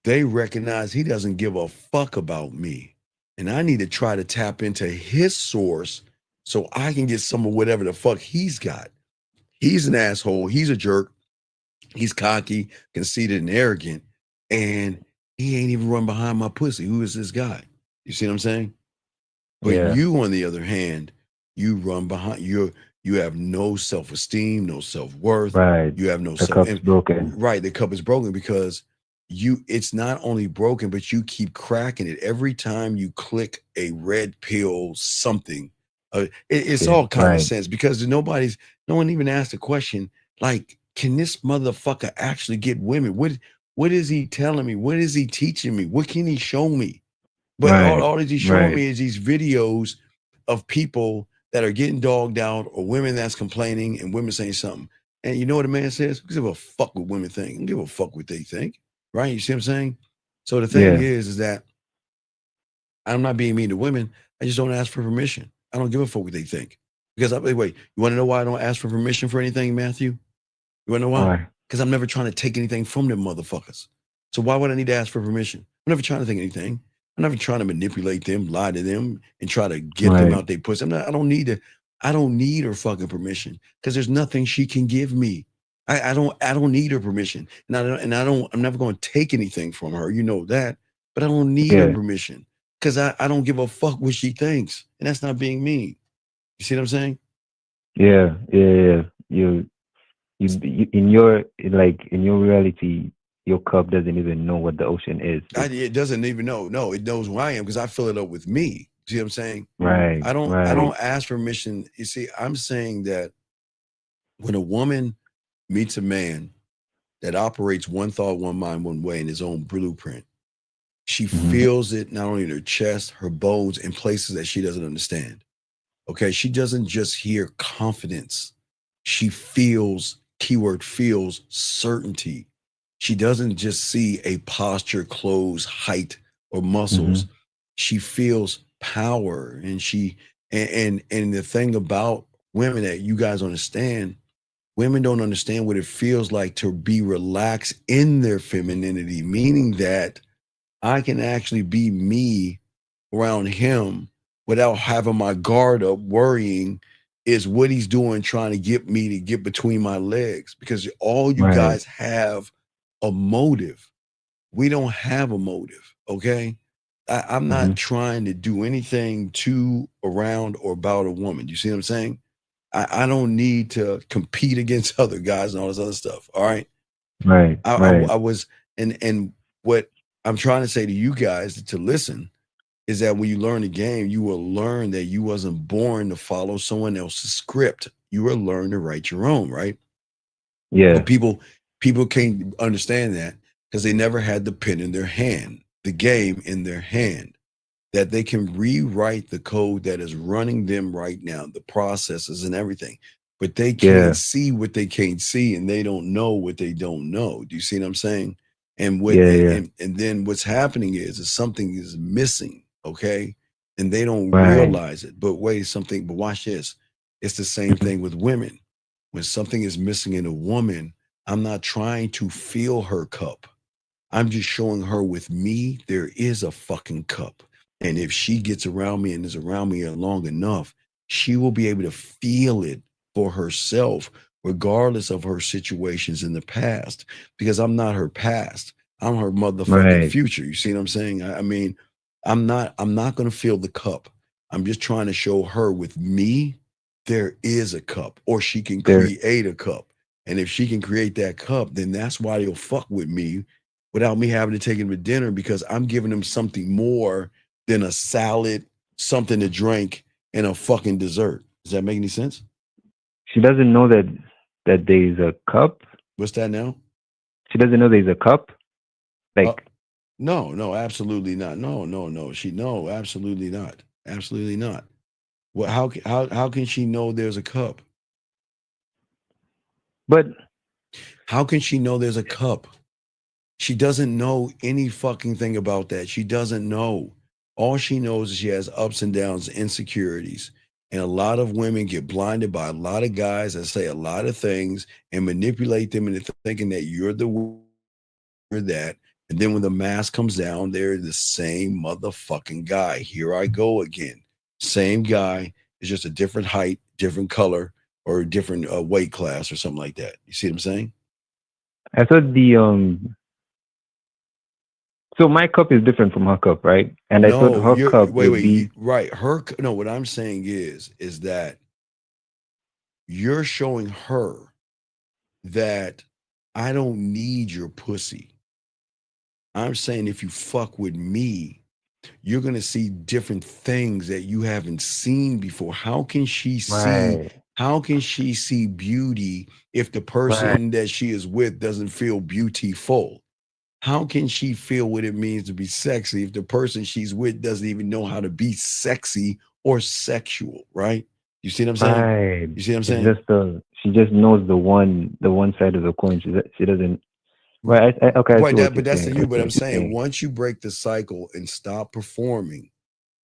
they recognize he doesn't give a fuck about me. And I need to try to tap into his source so I can get some of whatever the fuck he's got. He's an asshole. He's a jerk. He's cocky, conceited, and arrogant. And he ain't even run behind my pussy. Who is this guy? You see what I'm saying? But Yeah. you, on the other hand, you run behind you have no self-esteem, no self-worth. Right. You have no The self cup's broken. right. The cup is broken because it's not only broken, but you keep cracking it. Every time you click a red pill, something, it's all common Right. sense because no one even asked the question, like, can this motherfucker actually get women? What is he telling me? What is he teaching me? What can he show me? But all that he's showing Right. me is these videos of people that are getting dogged out or women that's complaining and women saying something. And you know what a man says? Who give a fuck what women think? I don't give a fuck what they think. Right? You see what I'm saying? So the thing Yeah. is that I'm not being mean to women. I just don't ask for permission. I don't give a fuck what they think. Because wait, you want to know why I don't ask for permission for anything, Matthew? You want to know why? Why? Because I'm never trying to take anything from them motherfuckers. So why would I need to ask for permission? I'm never trying to take anything. I'm never trying to manipulate them, lie to them, and try to get them Right. out they pussy. I don't need her fucking permission because there's nothing she can give me. I don't need her permission. I'm never going to take anything from her. You know that. But I don't need her Yeah. permission because I don't give a fuck what she thinks. And that's not being mean. You see what I'm saying? Yeah. Yeah. You in your reality, your cup doesn't even know what the ocean is. It doesn't even know. No, it knows who I am because I fill it up with me. See what I'm saying? Right. I don't Right. ask permission. You see, I'm saying that when a woman meets a man that operates one thought, one mind, one way in his own blueprint, she feels it not only in her chest, her bones, in places that she doesn't understand. Okay. She doesn't just hear confidence. She feels, keyword feels, certainty. She doesn't just see a posture, clothes, height, or muscles. She feels power. And and the thing about women that you guys understand, women don't understand what it feels like to be relaxed in their femininity, meaning that I can actually be me around him without having my guard up, worrying is what he's doing, trying to get me to get between my legs, because all you Right. guys have a motive. We don't have a motive. Okay. I'm not trying to do anything to, around, or about a woman. You see what I'm saying? I don't need to compete against other guys and all this other stuff. All right. Right. I was, and what I'm trying to say to you guys to listen is that when you learn the game, you will learn that you wasn't born to follow someone else's script. You will learn to write your own, right? Yeah. But people can't understand that because they never had the pen in their hand, the game in their hand, that they can rewrite the code that is running them right now, the processes and everything. But they can't see what they can't see, and they don't know what they don't know. Do you see what I'm saying? And what and then what's happening is something is missing, okay? And they don't realize it. But but watch this. It's the same thing with women. When something is missing in a woman, I'm not trying to fill her cup. I'm just showing her with me, there is a fucking cup. And if she gets around me and is around me long enough, she will be able to feel it for herself, regardless of her situations in the past, because I'm not her past. I'm her motherfucking future. You see what I'm saying? I mean, I'm not going to fill the cup. I'm just trying to show her with me, there is a cup, or she can create a cup. And if she can create that cup, then that's why they'll fuck with me without me having to take him to dinner, because I'm giving them something more than a salad, something to drink, and a fucking dessert. Does that make any sense? She doesn't know that there's a cup. What's that now? She doesn't know there's a cup. Like no, absolutely not. No, absolutely not. Absolutely not. Well, how can she know there's a cup? But how can she know there's a cup? She doesn't know any fucking thing about that. She doesn't know. All she knows is she has ups and downs, insecurities. And a lot of women get blinded by a lot of guys that say a lot of things and manipulate them into thinking that you're that. And then when the mask comes down, they're the same motherfucking guy. Here I go again. Same guy. It's just a different height, different color, or a different weight class or something like that. You see what I'm saying? I thought so my cup is different from her cup, right? And I thought her cup would be right. What I'm saying is that you're showing her that I don't need your pussy. I'm saying if you fuck with me, you're gonna see different things that you haven't seen before. How can she see? How can she see beauty if the person that she is with doesn't feel beautiful? How can she feel what it means to be sexy if the person she's with doesn't even know how to be sexy or sexual, right? You see what I'm saying? Right. You see what I'm saying? It's she just knows the one side of the coin. She doesn't. Right. Okay. But that's you. But I'm saying once you break the cycle and stop performing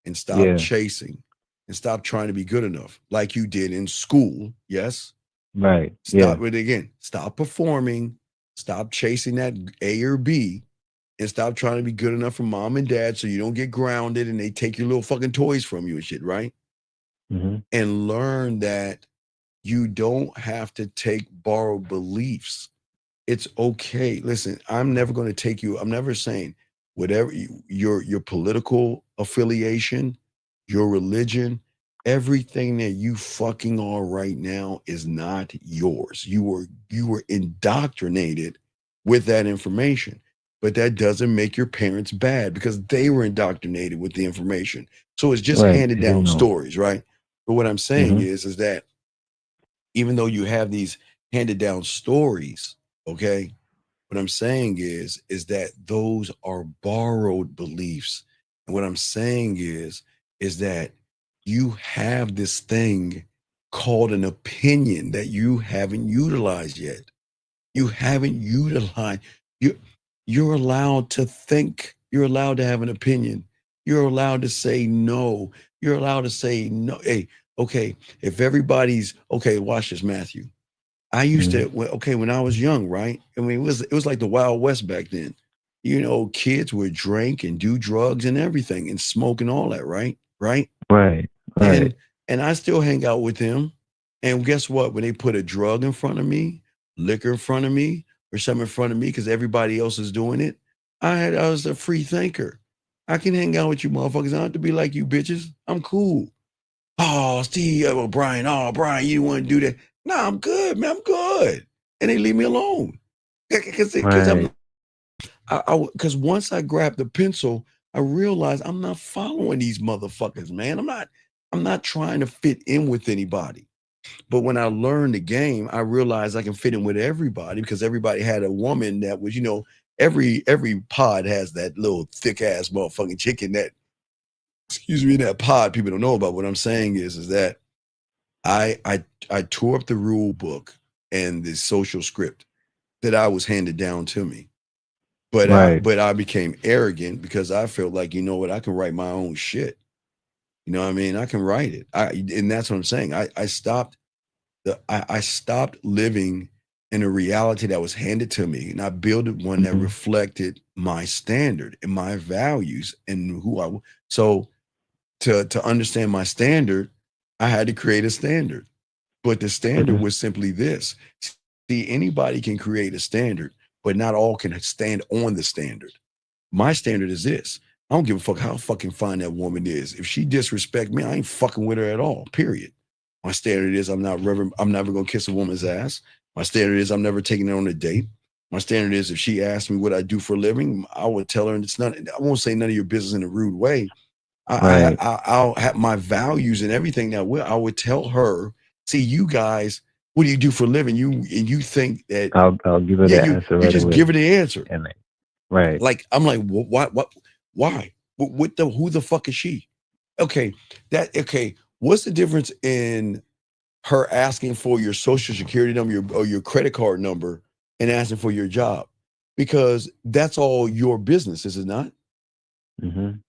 and stop chasing and stop trying to be good enough like you did in school, yes? Right. Stop with it again. Stop performing. Stop chasing that A or B, and stop trying to be good enough for mom and dad so you don't get grounded and they take your little fucking toys from you and shit, right? And learn that you don't have to take borrowed beliefs. It's okay. Listen, I'm never going to take you. I'm never saying whatever your political affiliation, your religion, everything that you fucking are right now is not yours. You were indoctrinated with that information, but that doesn't make your parents bad because they were indoctrinated with the information. So it's just handed down stories, right? But what I'm saying is that even though you have these handed down stories, okay, what I'm saying is that those are borrowed beliefs. And what I'm saying is that you have this thing called an opinion that you haven't utilized yet. You haven't utilized. You're allowed to think. You're allowed to have an opinion. You're allowed to say no. You're allowed to say no. Hey, okay, if everybody's okay, watch this, Matthew. I used to, when I was young, right? I mean, it was like the Wild West back then. You know, kids would drink and do drugs and everything and smoke and all that, right? right? Right. And I still hang out with them. And guess what? When they put a drug in front of me, liquor in front of me, or something in front of me, because everybody else is doing it, I was a free thinker. I can hang out with you motherfuckers. I don't have to be like you bitches. I'm cool. Oh, Steve, oh, Brian, you want to do that? No, I'm good, man. I'm good. And they leave me alone. Because once I grabbed the pencil, I realized I'm not following these motherfuckers, man. I'm not trying to fit in with anybody. But when I learned the game, I realized I can fit in with everybody because everybody had a woman that was, every pod has that little thick ass motherfucking chicken that, in that pod people don't know about. What I'm saying is that I tore up the rule book and the social script that I was handed down to me. But I became arrogant because I felt like, you know what, I can write my own shit. You know what I mean? I can write it. And that's what I'm saying. I stopped living in a reality that was handed to me, and I built one that reflected my standard and my values and who I was. So to understand my standard, I had to create a standard. But the standard was simply this. See, anybody can create a standard, but not all can stand on the standard. My standard is this. I don't give a fuck how fucking fine that woman is. If she disrespect me, I ain't fucking with her at all, period. My standard is I'm never going to kiss a woman's ass. My standard is I'm never taking her on a date. My standard is if she asks me what I do for a living, I would tell her, and I won't say none of your business in a rude way. I'll have my values and everything that I would tell her, see, you guys, what do you do for a living? You think that I'll give her the answer. You just give her the answer. And right. Like, I'm like, what, why? Who the fuck is she? Okay. What's the difference in her asking for your social security number or your credit card number and asking for your job? Because that's all your business, is it not?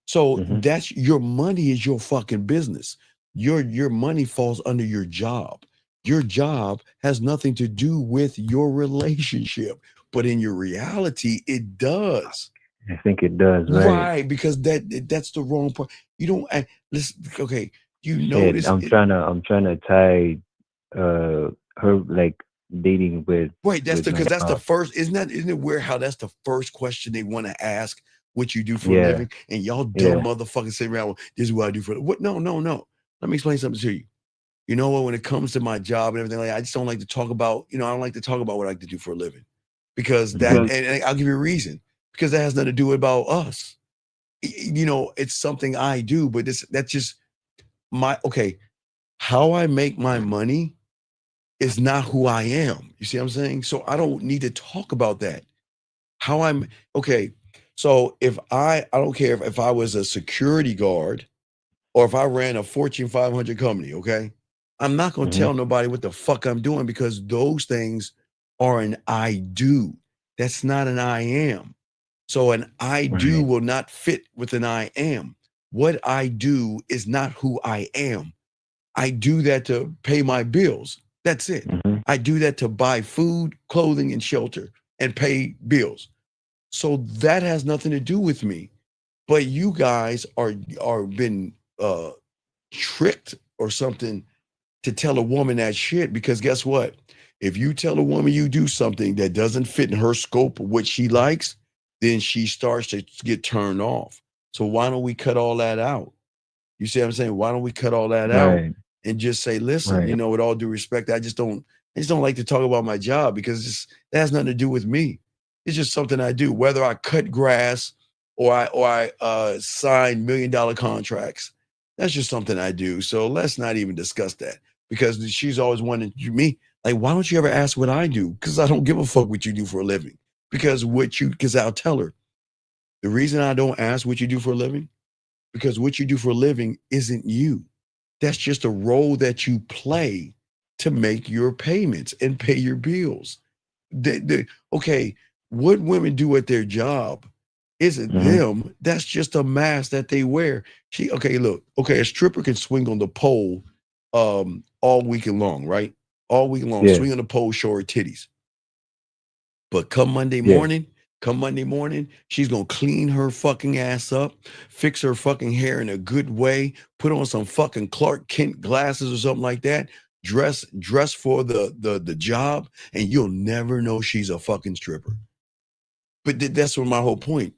So that's your money is your fucking business. Your money falls under your job. Your job has nothing to do with your relationship, but in your reality, it does. I think it does, right? Because that's the wrong part. You don't listen. Okay, you notice. I'm trying to tie her like dating with. Right, that's because that's the first. Isn't it weird how that's the first question they want to ask? What you do for a living, and y'all dumb motherfuckers sit around. This is what I do for what? No. Let me explain something to you. You know what? When it comes to my job and everything, like I just don't like to talk about. I don't like to talk about what I like to do for a living, because and I'll give you a reason. Because that has nothing to do about us. It's something I do, but that's just how I make my money is not who I am. You see what I'm saying? So I don't need to talk about that. So if I don't care if I was a security guard or if I ran a Fortune 500 company, okay? I'm not going to tell nobody what the fuck I'm doing because those things are an I do. That's not an I am. So an I do will not fit with an I am. What I do is not who I am. I do that to pay my bills. That's it. I do that to buy food, clothing, and shelter and pay bills. So that has nothing to do with me. But you guys are been tricked or something to tell a woman that shit, because guess what? If you tell a woman you do something that doesn't fit in her scope of what she likes, then she starts to get turned off. So why don't we cut all that out? You see what I'm saying? Why don't we cut all that out and just say, listen, with all due respect, I just don't like to talk about my job because that has nothing to do with me. It's just something I do, whether I cut grass or I sign $1 million contracts. That's just something I do. So let's not even discuss that, because she's always wanting me. Like, why don't you ever ask what I do? Because I don't give a fuck what you do for a living. Because I'll tell her the reason I don't ask what you do for a living, because what you do for a living isn't you. That's just a role that you play to make your payments and pay your bills. Okay, what women do at their job isn't them. That's just a mask that they wear. A stripper can swing on the pole all weekend long, right? All week long, swing on the pole, show her titties. But come Monday morning, Come Monday morning, she's gonna clean her fucking ass up, fix her fucking hair in a good way, put on some fucking Clark Kent glasses or something like that, dress for the job, and you'll never know she's a fucking stripper. But that's what my whole point.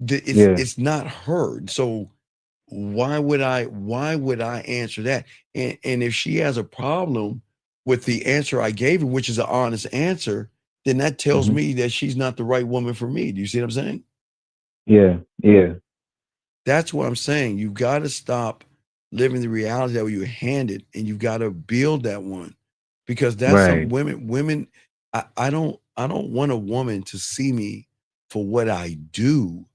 It's not her. So why would I answer that? And if she has a problem with the answer I gave her, which is an honest answer, then that tells me that she's not the right woman for me. Do you see what I'm saying? Yeah. That's what I'm saying. You've got to stop living the reality that you're handed, and you've got to build that one, because that's some women. I don't want a woman to see me for what I do.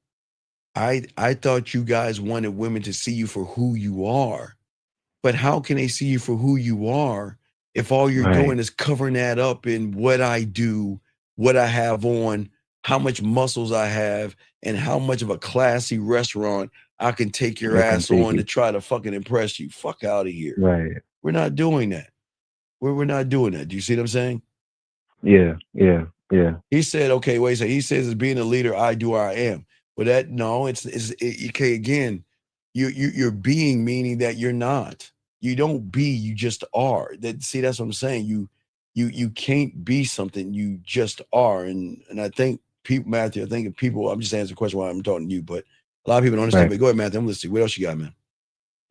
I thought you guys wanted women to see you for who you are. But how can they see you for who you are if all you're doing is covering that up in what I do, what I have on, how much muscles I have, and how much of a classy restaurant I can take your ass on to try to fucking impress you? Fuck out of here. Right. We're not doing that. We're not doing that. Do you see what I'm saying? Yeah. He said, okay, wait a second. He says, as being a leader, I do, I am. But that, no, okay, again, you're being, meaning that you're not. You don't be, you just are. See, that's what I'm saying. You can't be something, you just are. And I think people, Matthew, I'm just answering the question while I'm talking to you, but a lot of people don't understand. But go ahead, Matthew, I'm listening. What else you got, man?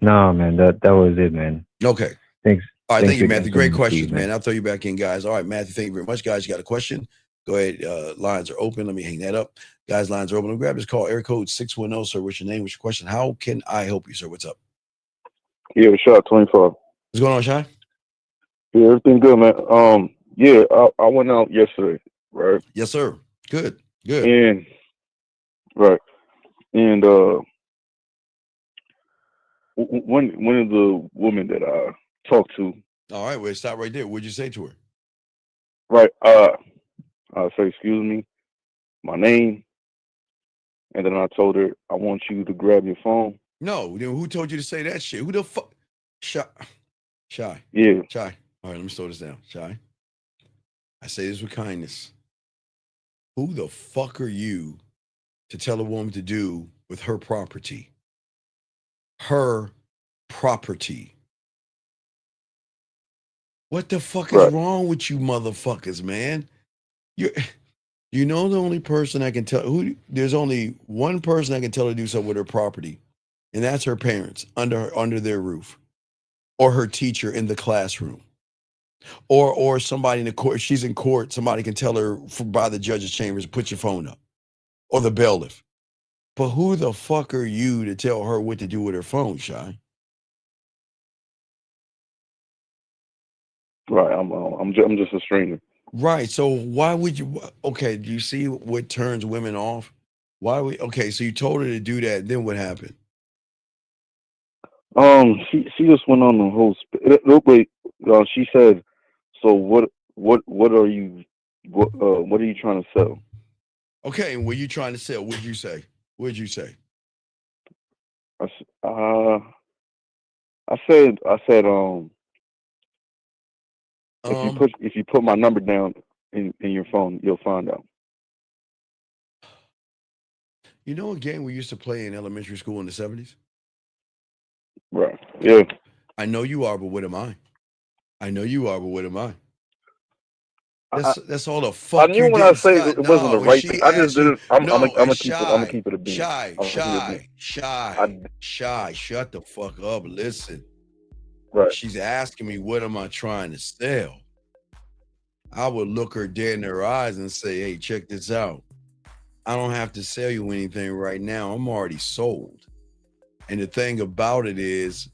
No, man, that was it, man. Okay. Thanks. All right, thank you, Matthew. Great questions, Steve, man. I'll throw you back in, guys. All right, Matthew, thank you very much. Guys, you got a question? Go ahead. Lines are open. Let me hang that up. Guys, lines are open. Grab this call. Area code 610, sir. What's your name? What's your question? How can I help you, sir? What's up? Yeah, Shot 24. What's going on, Shy? Yeah, everything good, man. Yeah, I went out yesterday, right? Yes, sir. Good. And one of the women that I talked to. All right, well, stop right there. What'd you say to her? Right. I say, excuse me, my name, and then I told her I want you to grab your phone. No, then who told you to say that shit? Who the fuck? Shy. Yeah. Shy. All right, let me slow this down. Shy. I say this with kindness. Who the fuck are you to tell a woman to do with her property? Her property. What the fuck is wrong with you motherfuckers, man? You know the only person I can tell there's only one person I can tell to do something with her property, and that's her parents under their roof, or her teacher in the classroom, or somebody in the court. She's in court. Somebody can tell her by the judge's chambers, put your phone up, or the bailiff. But who the fuck are you to tell her what to do with her phone, Shy? Right, I'm just a stranger. Right. So why would you? Okay. Do you see what turns women off? Okay. So you told her to do that. Then what happened? She just went on the whole. Wait. She said, "So what are you trying to sell?" Okay. And what are you trying to sell? What'd you say? I said. If you put my number down in your phone, you'll find out. You know a game we used to play in elementary school in the 70s? Right. Yeah. I know you are, but what am I? That's all the fuck. I knew when I say it wasn't the right thing. I just didn't. I'm gonna keep it a beat. Shy. Shut the fuck up. Listen. Right. She's asking me, what am I trying to sell? I would look her dead in her eyes and say, hey, check this out. I don't have to sell you anything right now. I'm already sold. And the thing about it is,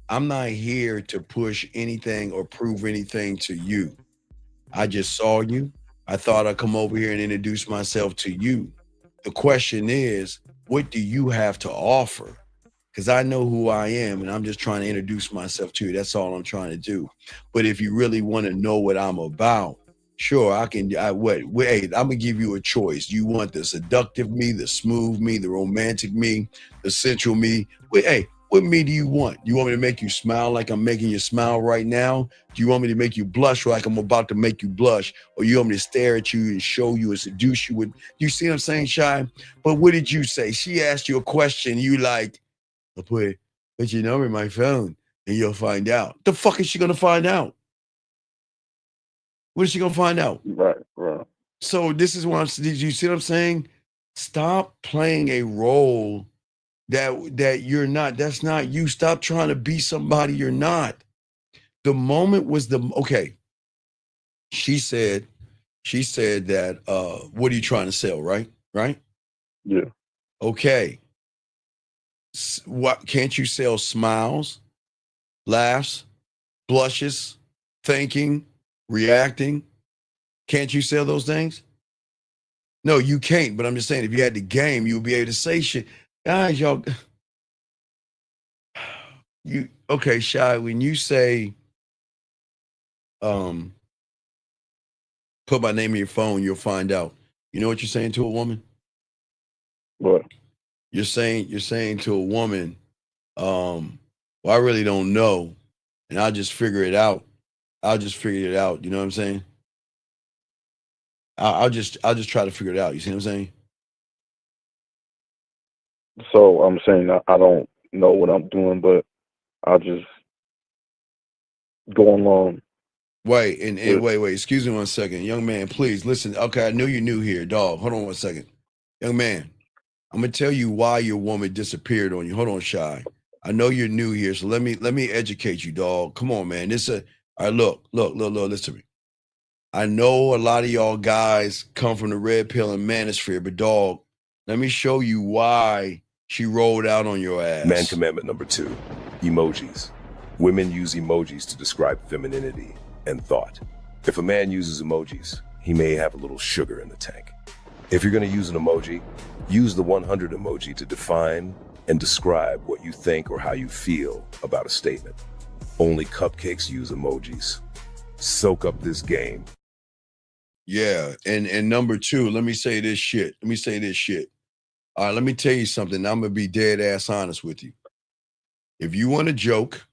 I'm not here to push anything or prove anything to you. I just saw you. I thought I'd come over here and introduce myself to you. The question is, what do you have to offer? Because I know who I am, and I'm just trying to introduce myself to you. That's all I'm trying to do. But if you really want to know what I'm about, sure, I'm gonna give you a choice. You want the seductive me, the smooth me, the romantic me, the sensual me? Hey, What me do you want? You want me to make you smile like I'm making you smile right now? Do you want me to make you blush like I'm about to make you blush? Or you want me to stare at you and show you and seduce you with, you see what I'm saying, Shy? But what did you say? She asked you a question, you like, I'll put your number in my phone and you'll find out. The fuck is she gonna find out? What is she gonna find out? Right. So this is what did you see what I'm saying? Stop playing a role that you're not. That's not you. Stop trying to be somebody you're not. The moment was okay. She said that what are you trying to sell, right? Right? Yeah. Okay. What can't you sell smiles, laughs, blushes, thinking, reacting? Can't you sell those things? No, you can't, but I'm just saying if you had the game, you would be able to say shit. Guys, y'all okay, Shy, when you say put my name in your phone, you'll find out. You know what you're saying to a woman? What? You're saying to a woman, well, I really don't know, and I'll just figure it out. You know what I'm saying? I'll just try to figure it out. You see what I'm saying? So I'm saying I don't know what I'm doing, but I'll just go along. Wait, and wait. Excuse me 1 second. Young man, please listen. Okay, I know you're new here, dog. Hold on 1 second. Young man, I'm gonna tell you why your woman disappeared on you. Hold on, Shy. I know you're new here, so let me educate you, dog. Come on, man. All right, look, listen to me. I know a lot of y'all guys come from the red pill and manosphere, but dog, let me show you why she rolled out on your ass. Man commandment number 2, emojis. Women use emojis to describe femininity and thought. If a man uses emojis, he may have a little sugar in the tank. If you're going to use an emoji, use the 100 emoji to define and describe what you think or how you feel about a statement. Only cupcakes use emojis. Soak up this game. Yeah, and number 2, let me say this shit. All right, let me tell you something. I'm gonna be dead ass honest with you. If you want to joke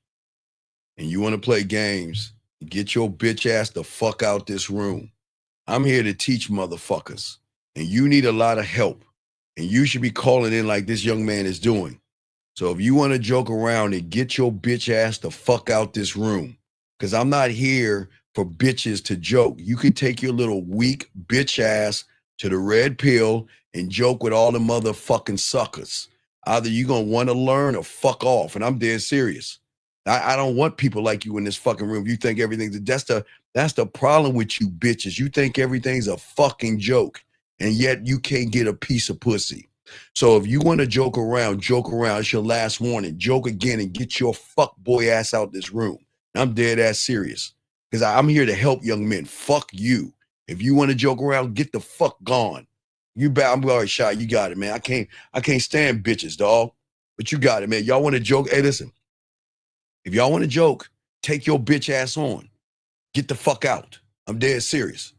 and you want to play games, get your bitch ass the fuck out this room. I'm here to teach motherfuckers, and you need a lot of help, and you should be calling in like this young man is doing. So if you want to joke around and get your bitch ass the fuck out this room, because I'm not here for bitches to joke. You can take your little weak bitch ass to the red pill and joke with all the motherfucking suckers. Either you're going to want to learn or fuck off, and I'm dead serious. I don't want people like you in this fucking room. You think everything's that's the problem with you bitches. You think everything's a fucking joke, and yet you can't get a piece of pussy. So if you want to joke around. It's your last warning. Joke again and get your fuck boy ass out this room. I'm dead ass serious because I'm here to help young men. Fuck you. If you want to joke around, get the fuck gone. You bet. I'm already Shy. You got it, man. I can't stand bitches, dog. But you got it, man. Y'all want to joke? Hey, listen. If y'all want to joke, take your bitch ass on. Get the fuck out. I'm dead serious.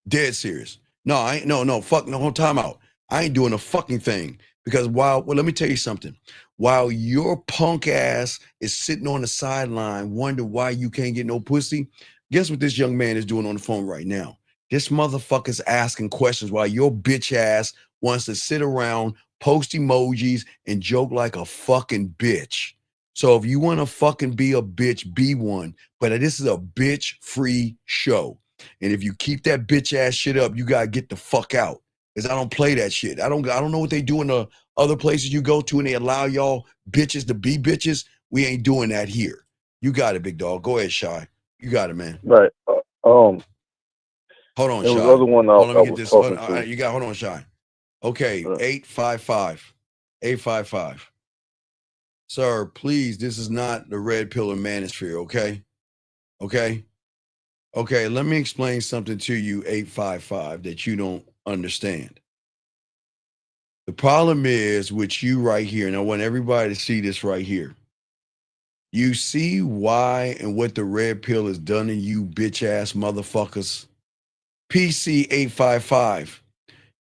Dead serious. No, I ain't. No, fuck. No, whole time out. I ain't doing a fucking thing because well, let me tell you something. While your punk ass is sitting on the sideline, wonder why you can't get no pussy, guess what this young man is doing on the phone right now? This motherfucker's asking questions while your bitch ass wants to sit around, post emojis, and joke like a fucking bitch. So if you want to fucking be a bitch, be one. But this is a bitch-free show. And if you keep that bitch ass shit up, you gotta get the fuck out. Because I don't play that shit. I don't know what they do in the other places you go to and they allow y'all bitches to be bitches. We ain't doing that here. You got it, big dog. Go ahead, Shy. You got it, man. Right. Hold on, there Shy. was the other one I Let me get was this. talking to. You got. Hold on, Shy. Okay, 855. Sir, please. This is not the red pill and manosphere. Okay. Let me explain something to you, 855, that you don't understand. The problem is with you right here, and I want everybody to see this right here. You see why and what the red pill has done to you bitch ass motherfuckers? PC 855.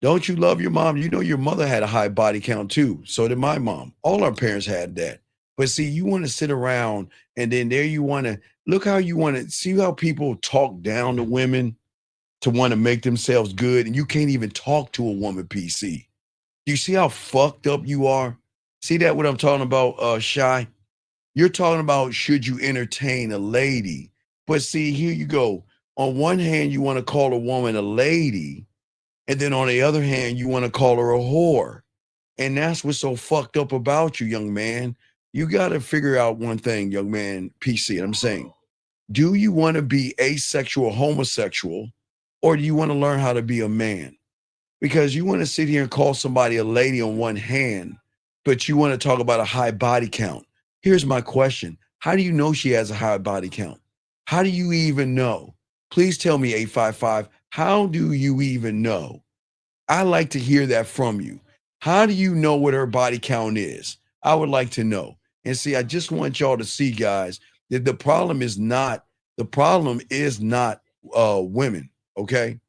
Don't you love your mom? You know your mother had a high body count too. So did my mom. All our parents had that. But see, you want to sit around and then there you want to look how you want to see how people talk down to women to want to make themselves good, and you can't even talk to a woman, PC. Do you see how fucked up you are? See that what I'm talking about, Shy? You're talking about should you entertain a lady? But see, here you go. On one hand, you want to call a woman a lady, and then on the other hand, you want to call her a whore. And that's what's so fucked up about you, young man. You got to figure out one thing, young man, PC. And I'm saying, do you want to be asexual, homosexual, or do you want to learn how to be a man? Because you want to sit here and call somebody a lady on one hand, but you want to talk about a high body count. Here's my question. How do you know she has a high body count? How do you even know? Please tell me, 855, how do you even know? I like to hear that from you. How do you know what her body count is? I would like to know. And see, I just want y'all to see, guys, that the problem is not women, okay?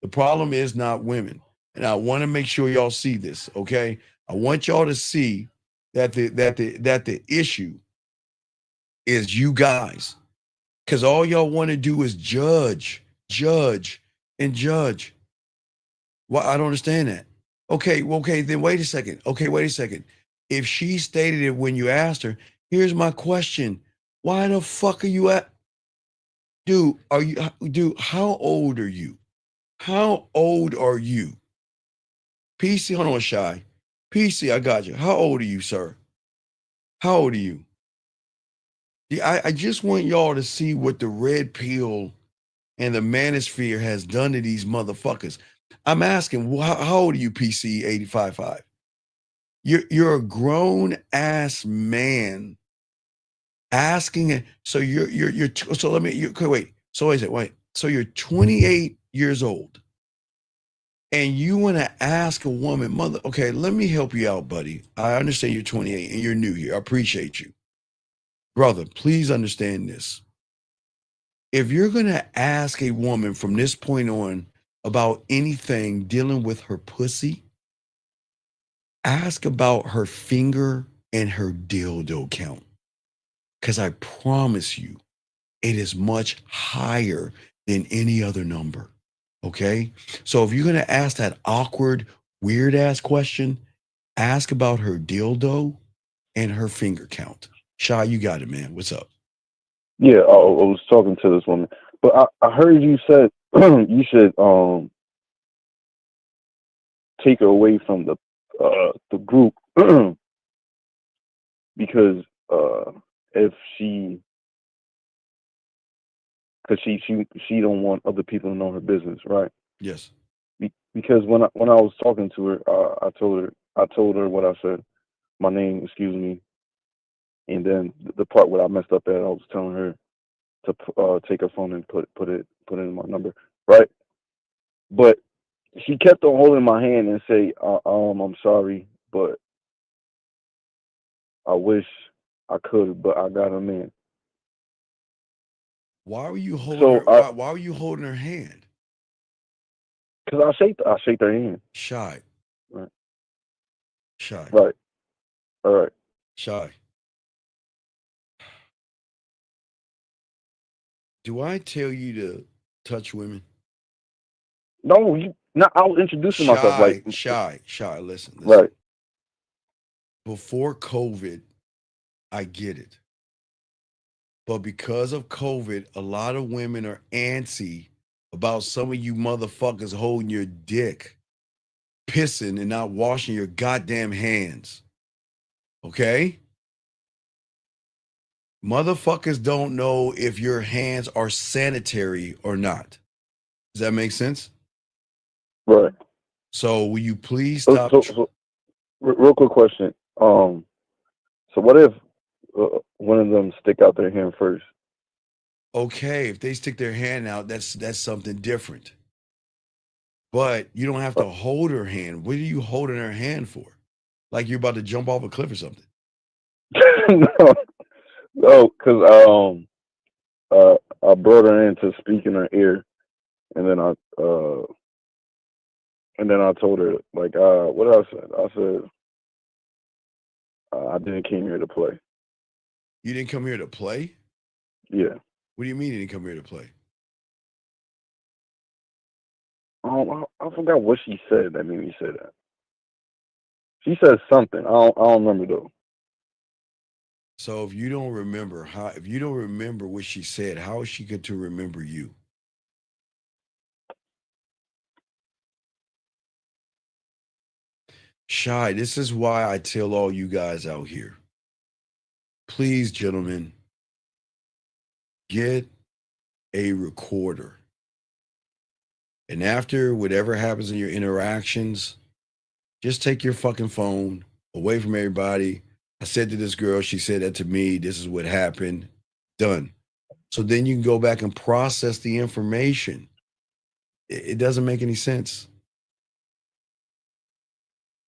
The problem is not women. And I want to make sure y'all see this, okay? I want y'all to see that the issue is you guys. Because all y'all want to do is judge, and judge. Well, I don't understand that. Okay, then wait a second. Okay, wait a second. If she stated it when you asked her, here's my question. Why the fuck are you at? Dude, how old are you? How old are you? PC, hold on, Shy. PC, I got you. How old are you, sir? How old are you? I just want y'all to see what the red pill and the manosphere has done to these motherfuckers. I'm asking, how old are you, PC 855? You're a grown ass man asking it. So so let me wait. So is it wait? So you're 28 years old, and you want to ask a woman, okay, let me help you out, buddy. I understand you're 28 and you're new here. I appreciate you, brother. Please understand this. If you're gonna ask a woman from this point on about anything dealing with her pussy, ask about her finger and her dildo count. Because I promise you, it is much higher than any other number. Okay? So if you're going to ask that awkward, weird ass question, ask about her dildo and her finger count. Shy, you got it, man. What's up? Yeah, I was talking to this woman, but I heard you said you should take her away from the group because if she she don't want other people to know her business, right? Yes. Because when I was talking to her, I told her what I said, my name, excuse me, and then the part where I messed up at, I was telling her to take her phone and put in my number, right? But she kept on holding my hand and say, I'm sorry, but I wish I could, but I got a man. Why were you holding why were you holding her hand? Because I shake her hand. Shy. Right. Shy. Right. All right. Shy. Do I tell you to touch women? No, I was introducing myself like Shy. Listen. Right. Before COVID, I get it. But because of COVID, a lot of women are antsy about some of you motherfuckers holding your dick, pissing and not washing your goddamn hands. Okay? Motherfuckers don't know if your hands are sanitary or not. Does that make sense? Right. So will you please stop? So real quick question. So what if one of them stick out their hand first? Okay, if they stick their hand out, that's something different. But you don't have to hold her hand. What are you holding her hand for? Like you're about to jump off a cliff or something? No, because I brought her in to speak in her ear, and then I told her like what I said. I said I didn't came here to play. You didn't come here to play? Yeah. What do you mean you didn't come here to play? I forgot what she said that made me say that. She said something. I don't remember though. So if you don't remember what she said, how is she going to remember you? Shy, this is why I tell all you guys out here. Please, gentlemen, get a recorder. And after whatever happens in your interactions, just take your fucking phone away from everybody. I said to this girl, she said that to me, this is what happened. Done. So then you can go back and process the information. It doesn't make any sense.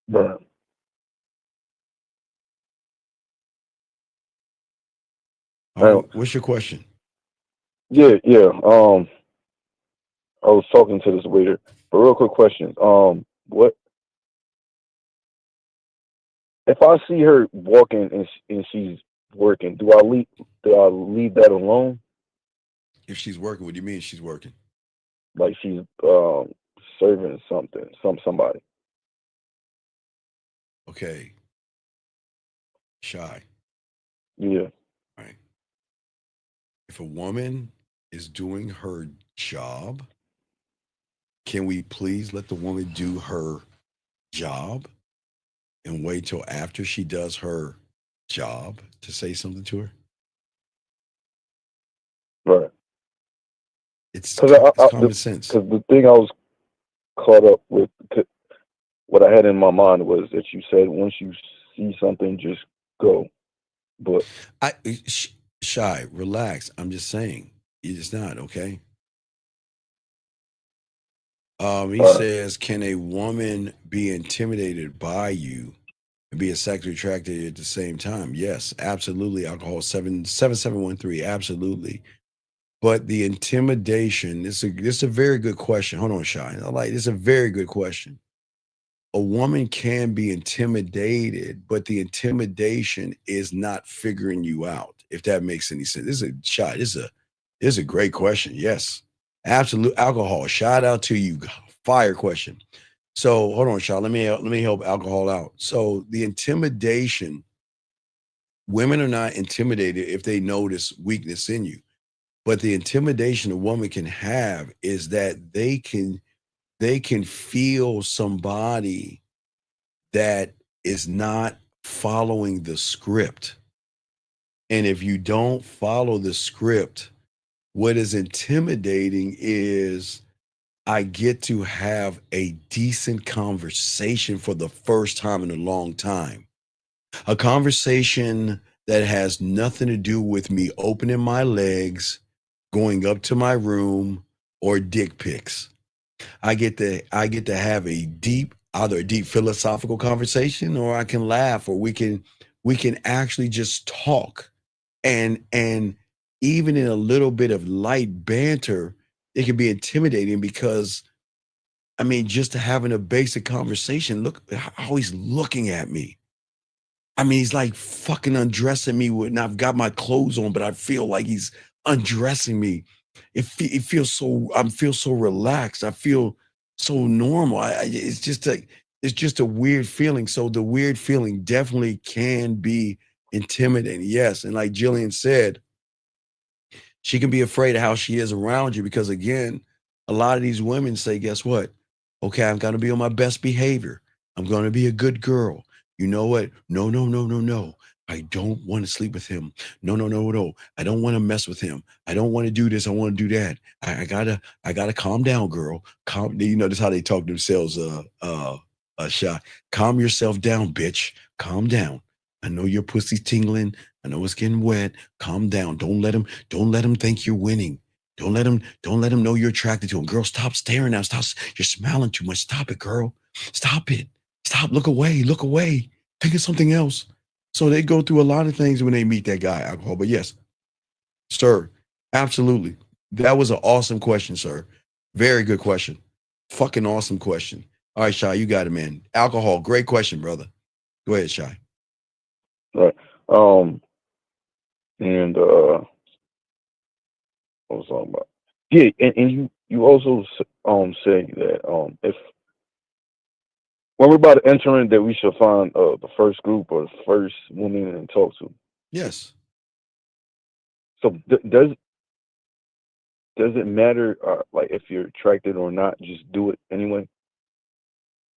But what's your question? Yeah. I was talking to this waiter. But real quick question. What if I see her walking and she's working? Do I leave that alone? If she's working, what do you mean she's working? Like she's serving somebody. Okay. Shy. Yeah. Right. If a woman is doing her job, can we please let the woman do her job and wait till after she does her job to say something to her? Right. It's common sense. Because the thing I was caught up with, what I had in my mind was that you said once you see something, just go. But Shy, relax. I'm just saying, it's not okay. He says, can a woman be intimidated by you and be sexually attracted at the same time? Yes, absolutely. Alcohol 7713, absolutely. But the intimidation, this is a very good question. Hold on, Shy. This is a very good question. A woman can be intimidated, but the intimidation is not figuring you out, if that makes any sense. This is a great question. Yes. Absolute alcohol. Shout out to you. Fire question. So hold on, Shaw. Let me help alcohol out. So the intimidation, women are not intimidated if they notice weakness in you. But the intimidation a woman can have is that they can feel somebody that is not following the script. And if you don't follow the script, what is intimidating is I get to have a decent conversation for the first time in a long time. A conversation that has nothing to do with me opening my legs, going up to my room, or dick pics. I get to have either a deep philosophical conversation, or I can laugh, or we can actually just talk. And even in a little bit of light banter, it can be intimidating because, I mean, just having a basic conversation, look how he's looking at me. I mean, he's like fucking undressing me and I've got my clothes on, but I feel like he's undressing me. It feels so, I feel so relaxed. I feel so normal. It's just a weird feeling. So the weird feeling definitely can be intimidating. Yes. And like Jillian said, she can be afraid of how she is around you because, again, a lot of these women say, guess what? Okay, I'm going to be on my best behavior. I'm going to be a good girl. You know what? No. I don't want to sleep with him. No. I don't want to mess with him. I don't want to do this. I want to do that. I gotta calm down, girl. This is how they talk to themselves, Shy. Calm yourself down, bitch. Calm down. I know your pussy's tingling. I know it's getting wet. Calm down. Don't let him think you're winning. Don't let him know you're attracted to him. Girl, stop staring now. Stop. You're smiling too much. Stop it, girl. Stop it. Stop. Look away. Think of something else. So they go through a lot of things when they meet that guy, alcohol. But yes, sir, absolutely. That was an awesome question, sir. Very good question. Fucking awesome question. All right, Shy, you got it, man. Alcohol, great question, brother. Go ahead, Shy. Right. And what was I talking about? Yeah, and you also say that if when we're about to enter in, that we should find the first group or the first woman and talk to. Yes. So does it matter like if you're attracted or not? Just do it anyway.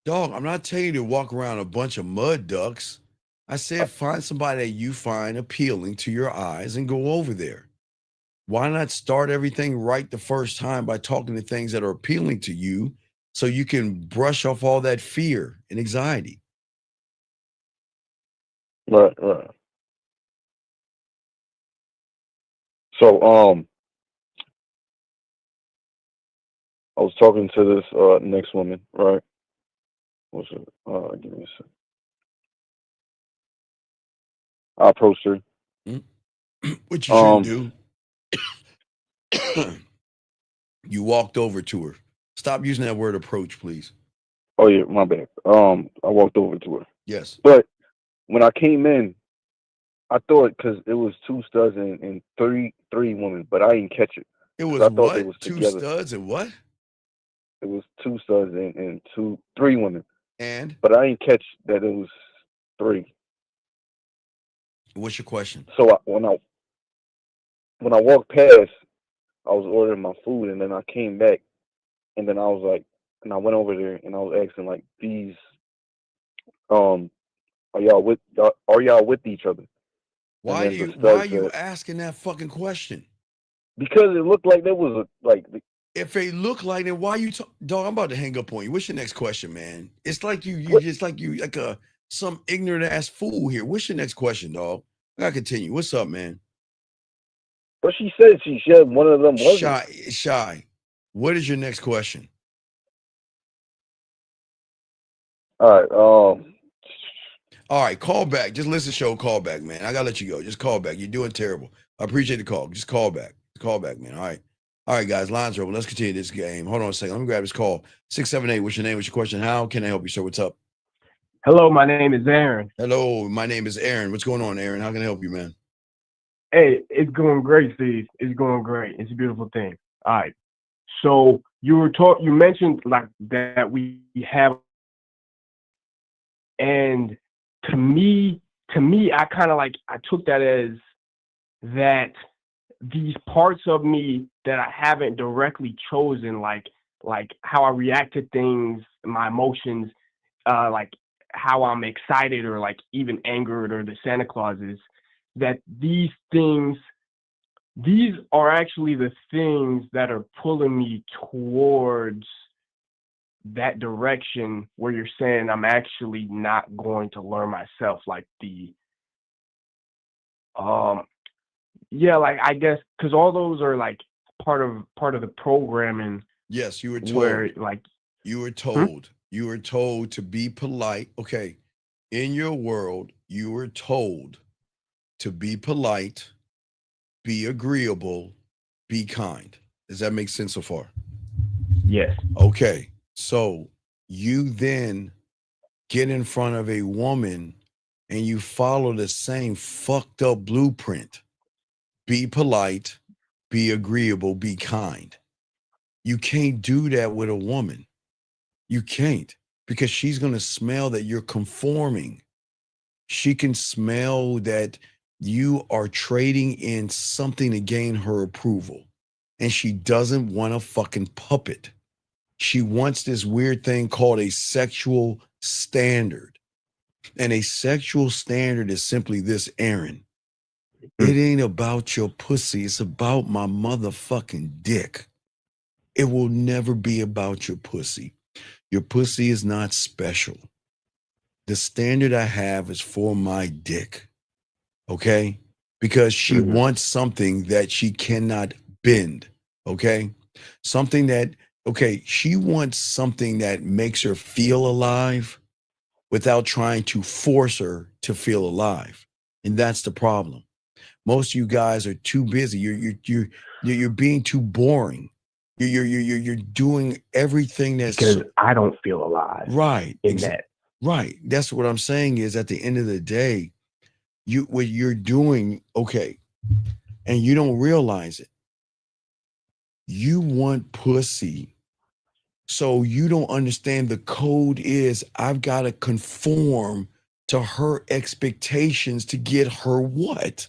Dog, I'm not telling you to walk around a bunch of mud ducks. I said find somebody that you find appealing to your eyes and go over there. Why not start everything right the first time by talking to things that are appealing to you so you can brush off all that fear and anxiety? Right. So I was talking to this next woman, right? What's it? Give me a second. I approached her. Which you shouldn't do. You walked over to her. Stop using that word approach, please. Oh yeah, my bad. I walked over to her. Yes. But when I came in, I thought because it was two studs and three women, but I didn't catch it. It was I thought what? they was Two together. studs and what? It was two studs and three women. And? But I didn't catch that it was three. What's your question? So when I walked past, I was ordering my food, and then I came back, and then I was like, and I went over there, and I was asking like, these, are y'all with each other? Why are you asking that fucking question? Because it looked like there was if they look like it, why you dog? I'm about to hang up on you. What's your next question, man? It's like you just like some ignorant ass fool here. What's your next question, dog? I gotta continue. What's up, man? But she said she said one of them wasn't. Shy. What is your next question? All right, call back. Just listen to the show. Call back, man. I gotta let you go. Just call back. You're doing terrible. I appreciate the call. Just call back. Call back, man. All right, guys. Lines are open. Let's continue this game. Hold on a second. Let me grab this call. 678. What's your name? What's your question? How can I help you, sir? What's up? Hello, my name is Aaron. Hello, my name is Aaron. What's going on, Aaron? How can I help you, man? Hey, it's going great, Steve. It's going great. It's a beautiful thing. All right. So you mentioned like that we have, and to me, I kind of like, I took that as that these parts of me that I haven't directly chosen, like how I react to things, my emotions, like how I'm excited or like even angered or the Santa Clauses, that these are actually the things that are pulling me towards that direction where you're saying I'm actually not going to learn myself, like yeah, like I guess because all those are like part of the programming. Yes, you were told. Where like you were told. You were told to be polite. Okay. In your world, you were told to be polite, be agreeable, be kind. Does that make sense so far? Yes. Okay. So you then get in front of a woman and you follow the same fucked up blueprint. Be polite, be agreeable, be kind. You can't do that with a woman. You can't, because she's going to smell that you're conforming. She can smell that you are trading in something to gain her approval. And she doesn't want a fucking puppet. She wants this weird thing called a sexual standard. And a sexual standard is simply this, Aaron. It ain't about your pussy. It's about my motherfucking dick. It will never be about your pussy. Your pussy is not special. The standard I have is for my dick. Okay? Because she wants something that she cannot bend. Okay? Something that, she wants something that makes her feel alive without trying to force her to feel alive. And that's the problem. Most of you guys are too busy. You're being too boring. You're doing everything that's because I don't feel alive. Right. In that. Right. That's what I'm saying is at the end of the day, what you're doing, and you don't realize it. You want pussy. So you don't understand the code is I've got to conform to her expectations to get her what?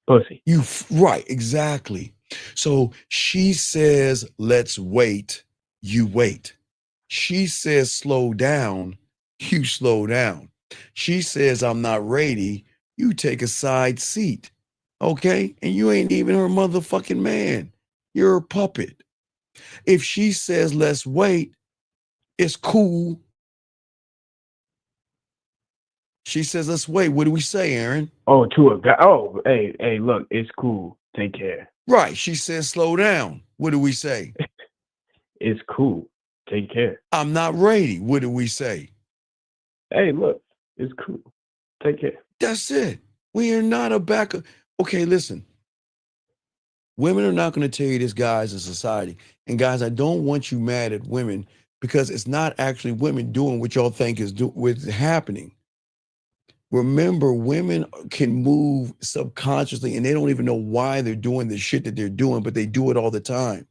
Pussy. Right, exactly. So she says, let's wait. You wait. She says, slow down. You slow down. She says, I'm not ready. You take a side seat. Okay? And you ain't even her motherfucking man. You're a puppet. If she says, let's wait, it's cool. She says, let's wait. What do we say, Aaron? Oh, to a guy. Oh, hey, look, it's cool. Take care. Right. She says, slow down. What do we say? It's cool. Take care. I'm not ready. What do we say? Hey, look, it's cool. Take care. That's it. We are not a backup. Okay, listen. Women are not going to tell you this, guys, in society. And guys, I don't want you mad at women because it's not actually women doing what y'all think is what's happening. Remember, women can move subconsciously and they don't even know why they're doing the shit that they're doing, but they do it all the time.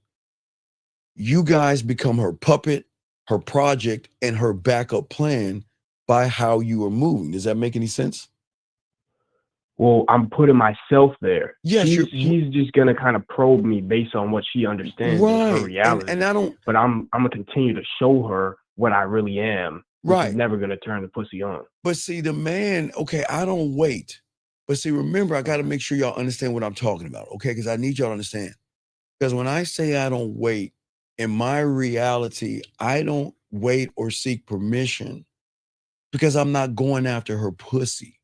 You guys become her puppet, her project, and her backup plan by how you are moving. Does that make any sense? Well, I'm putting myself there. Yes, she's just gonna kind of probe me based on what she understands as her reality. And I don't. But I'm gonna continue to show her what I really am. Which is never gonna turn the pussy on. But see, the man. Okay, I don't wait. But see, remember, I got to make sure y'all understand what I'm talking about. Okay, because I need y'all to understand. Because when I say I don't wait, in my reality, I don't wait or seek permission because I'm not going after her pussy.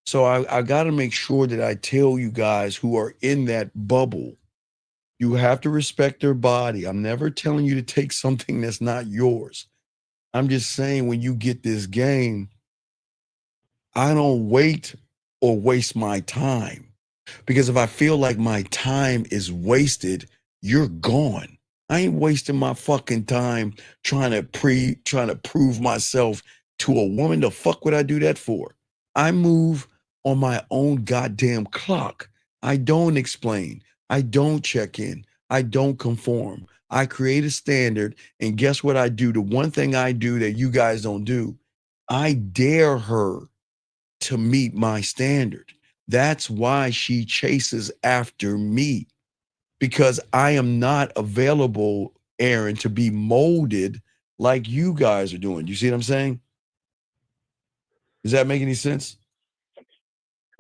So I got to make sure that I tell you guys who are in that bubble, you have to respect their body. I'm never telling you to take something that's not yours. I'm just saying when you get this game, I don't wait or waste my time. Because if I feel like my time is wasted, you're gone. I ain't wasting my fucking time trying to prove myself to a woman. The fuck would I do that for? I move on my own goddamn clock. I don't explain. I don't check in. I don't conform. I create a standard, and guess what I do? The one thing I do that you guys don't do, I dare her to meet my standard. That's why she chases after me, because I am not available, Aaron, to be molded like you guys are doing. You see what I'm saying? Does that make any sense?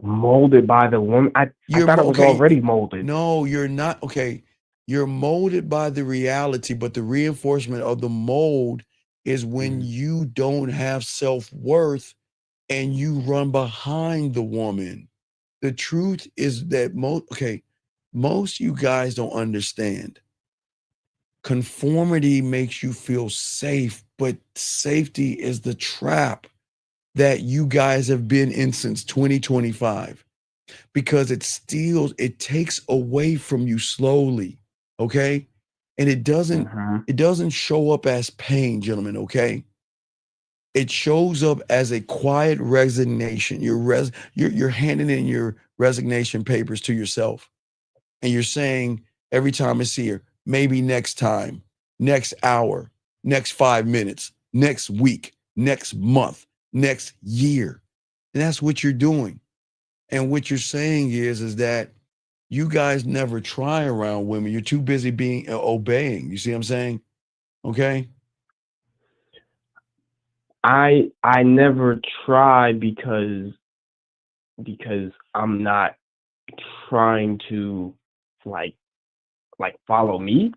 Molded by the woman. I thought it was already molded. No, you're not. Okay. You're molded by the reality, but the reinforcement of the mold is when you don't have self-worth and you run behind the woman. The truth is that most you guys don't understand. Conformity makes you feel safe, but safety is the trap that you guys have been in since 2025, because it takes away from you slowly, okay? And it doesn't show up as pain, gentlemen, okay? It shows up as a quiet resignation. You're handing in your resignation papers to yourself, and you're saying every time I see her, maybe next time, next hour, next 5 minutes, next week, next month, next year. And that's what you're doing. And what you're saying is that you guys never try around women. You're too busy obeying. You see what I'm saying? Okay. I never try because I'm not trying to like follow me.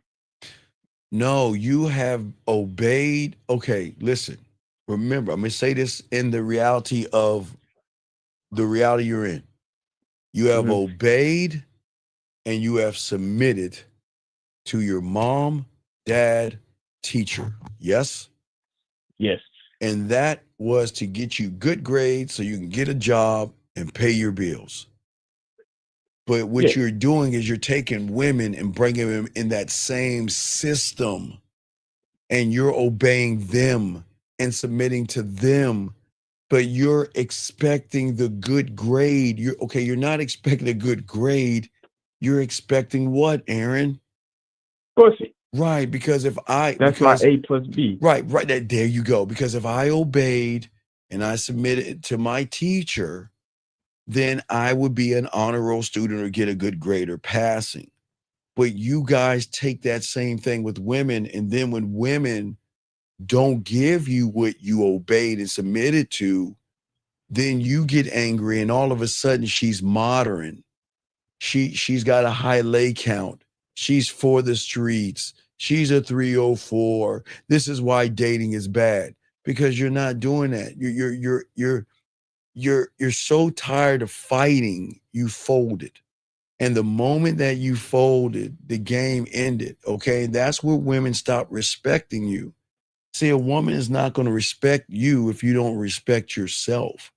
No, you have obeyed. Okay, listen. Remember, I'm gonna say this in the reality you're in. You have obeyed and you have submitted to your mom, dad, teacher. Yes? Yes. And that was to get you good grades so you can get a job and pay your bills. But what you're doing is you're taking women and bringing them in that same system, and you're obeying them and submitting to them. but you're expecting the good grade. You're not expecting a good grade. You're expecting what, Aaron? Pussy. Right, because if that's my A plus B. Right, there you go. Because if I obeyed and I submitted to my teacher, then I would be an honor roll student or get a good grade or passing. But you guys take that same thing with women, and then when women don't give you what you obeyed and submitted to, then you get angry, and all of a sudden she's modern. She's got a high lay count. She's for the streets. She's a 304. This is why dating is bad, because you're not doing that. You're so tired of fighting, you folded. And the moment that you folded, the game ended. Okay, that's where women stop respecting you. See, a woman is not going to respect you if you don't respect yourself.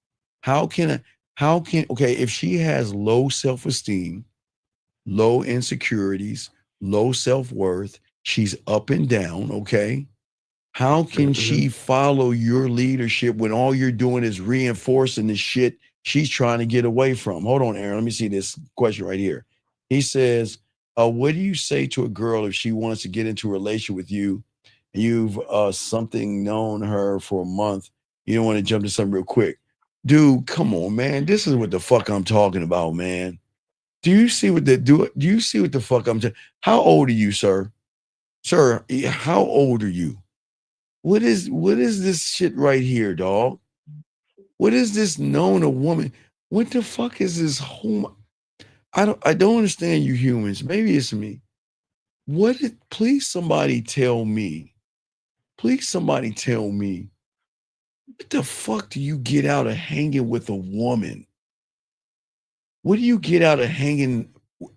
If she has low self-esteem, low insecurities, low self-worth, she's up and down, okay? How can she follow your leadership when all you're doing is reinforcing the shit she's trying to get away from? Hold on, Aaron. Let me see this question right here. He says, what do you say to a girl if she wants to get into a relation with you and you've something known her for a month? You don't want to jump to something real quick. Dude, come on, man. This is what the fuck I'm talking about, man. Do you see what the fuck I'm saying? How old are you, sir? Sir, how old are you? What is this shit right here, dog? What is this known a woman? What the fuck is this home? I don't understand you humans. Maybe it's me. Please somebody tell me. Please somebody tell me. What the fuck do you get out of hanging with a woman? What do you get out of hanging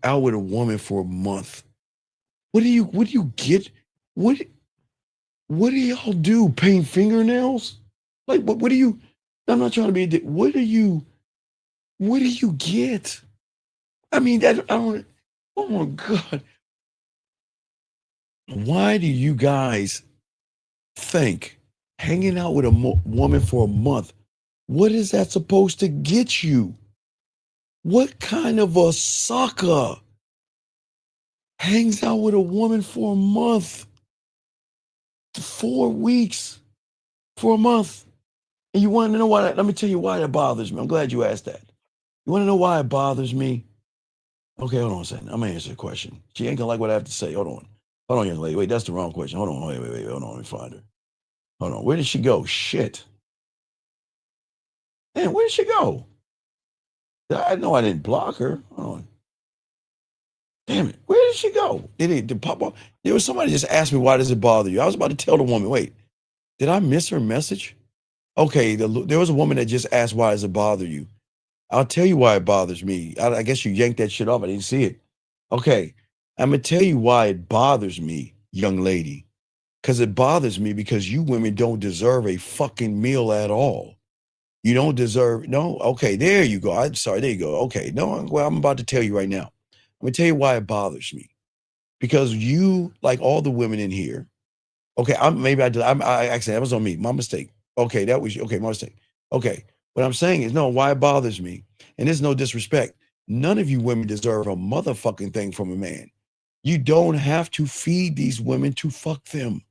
out with a woman for a month? What do you get? What do y'all do? Paint fingernails? Like what do you? I'm not trying to be a dick. What do you get? I mean, I don't. Oh my God! Why do you guys think hanging out with a woman for a month? What is that supposed to get you? What kind of a sucker hangs out with a woman for a month, 4 weeks, for a month? And you want to know why? Let me tell you why that bothers me. I'm glad you asked that. You want to know why it bothers me? Okay, hold on a second. I'm going to answer the question. She ain't going to like what I have to say. Hold on, young lady. Wait, that's the wrong question. Hold on. Wait. Hold on. Let me find her. Hold on. Where did she go? Shit. Man, where did she go? I know I didn't block her. Hold on. Damn it. Where did she go? Did pop up? There was somebody just asked me, why does it bother you? I was about to tell the woman, wait, did I miss her message? Okay, there was a woman that just asked, why does it bother you? I'll tell you why it bothers me. I guess you yanked that shit off. I didn't see it. Okay, I'm going to tell you why it bothers me, young lady. Because it bothers me because you women don't deserve a fucking meal at all. You don't deserve, no? Okay, there you go. I'm sorry, there you go. Okay, no, well, I'm about to tell you right now. I'm going to tell you why it bothers me. Because you, like all the women in here, okay, actually, that was on me. My mistake. Okay, my mistake. Okay, what I'm saying is, no, why it bothers me, and there's no disrespect. None of you women deserve a motherfucking thing from a man. You don't have to feed these women to fuck them.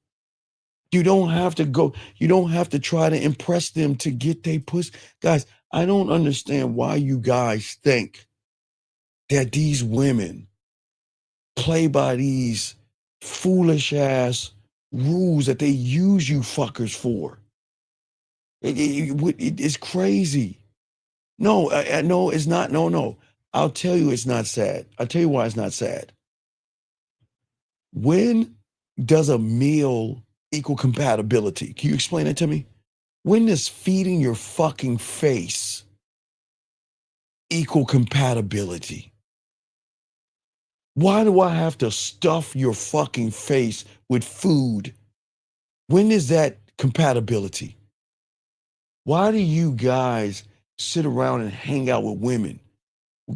You don't have to try to impress them to get their pussy. Guys, I don't understand why you guys think that these women play by these foolish ass rules that they use you fuckers for. It's crazy. No, no, it's not. No. I'll tell you it's not sad. I'll tell you why it's not sad. When does a meal equal compatibility? Can you explain it to me? When does feeding your fucking face equal compatibility? Why do I have to stuff your fucking face with food? When is that compatibility? Why do you guys sit around and hang out with women?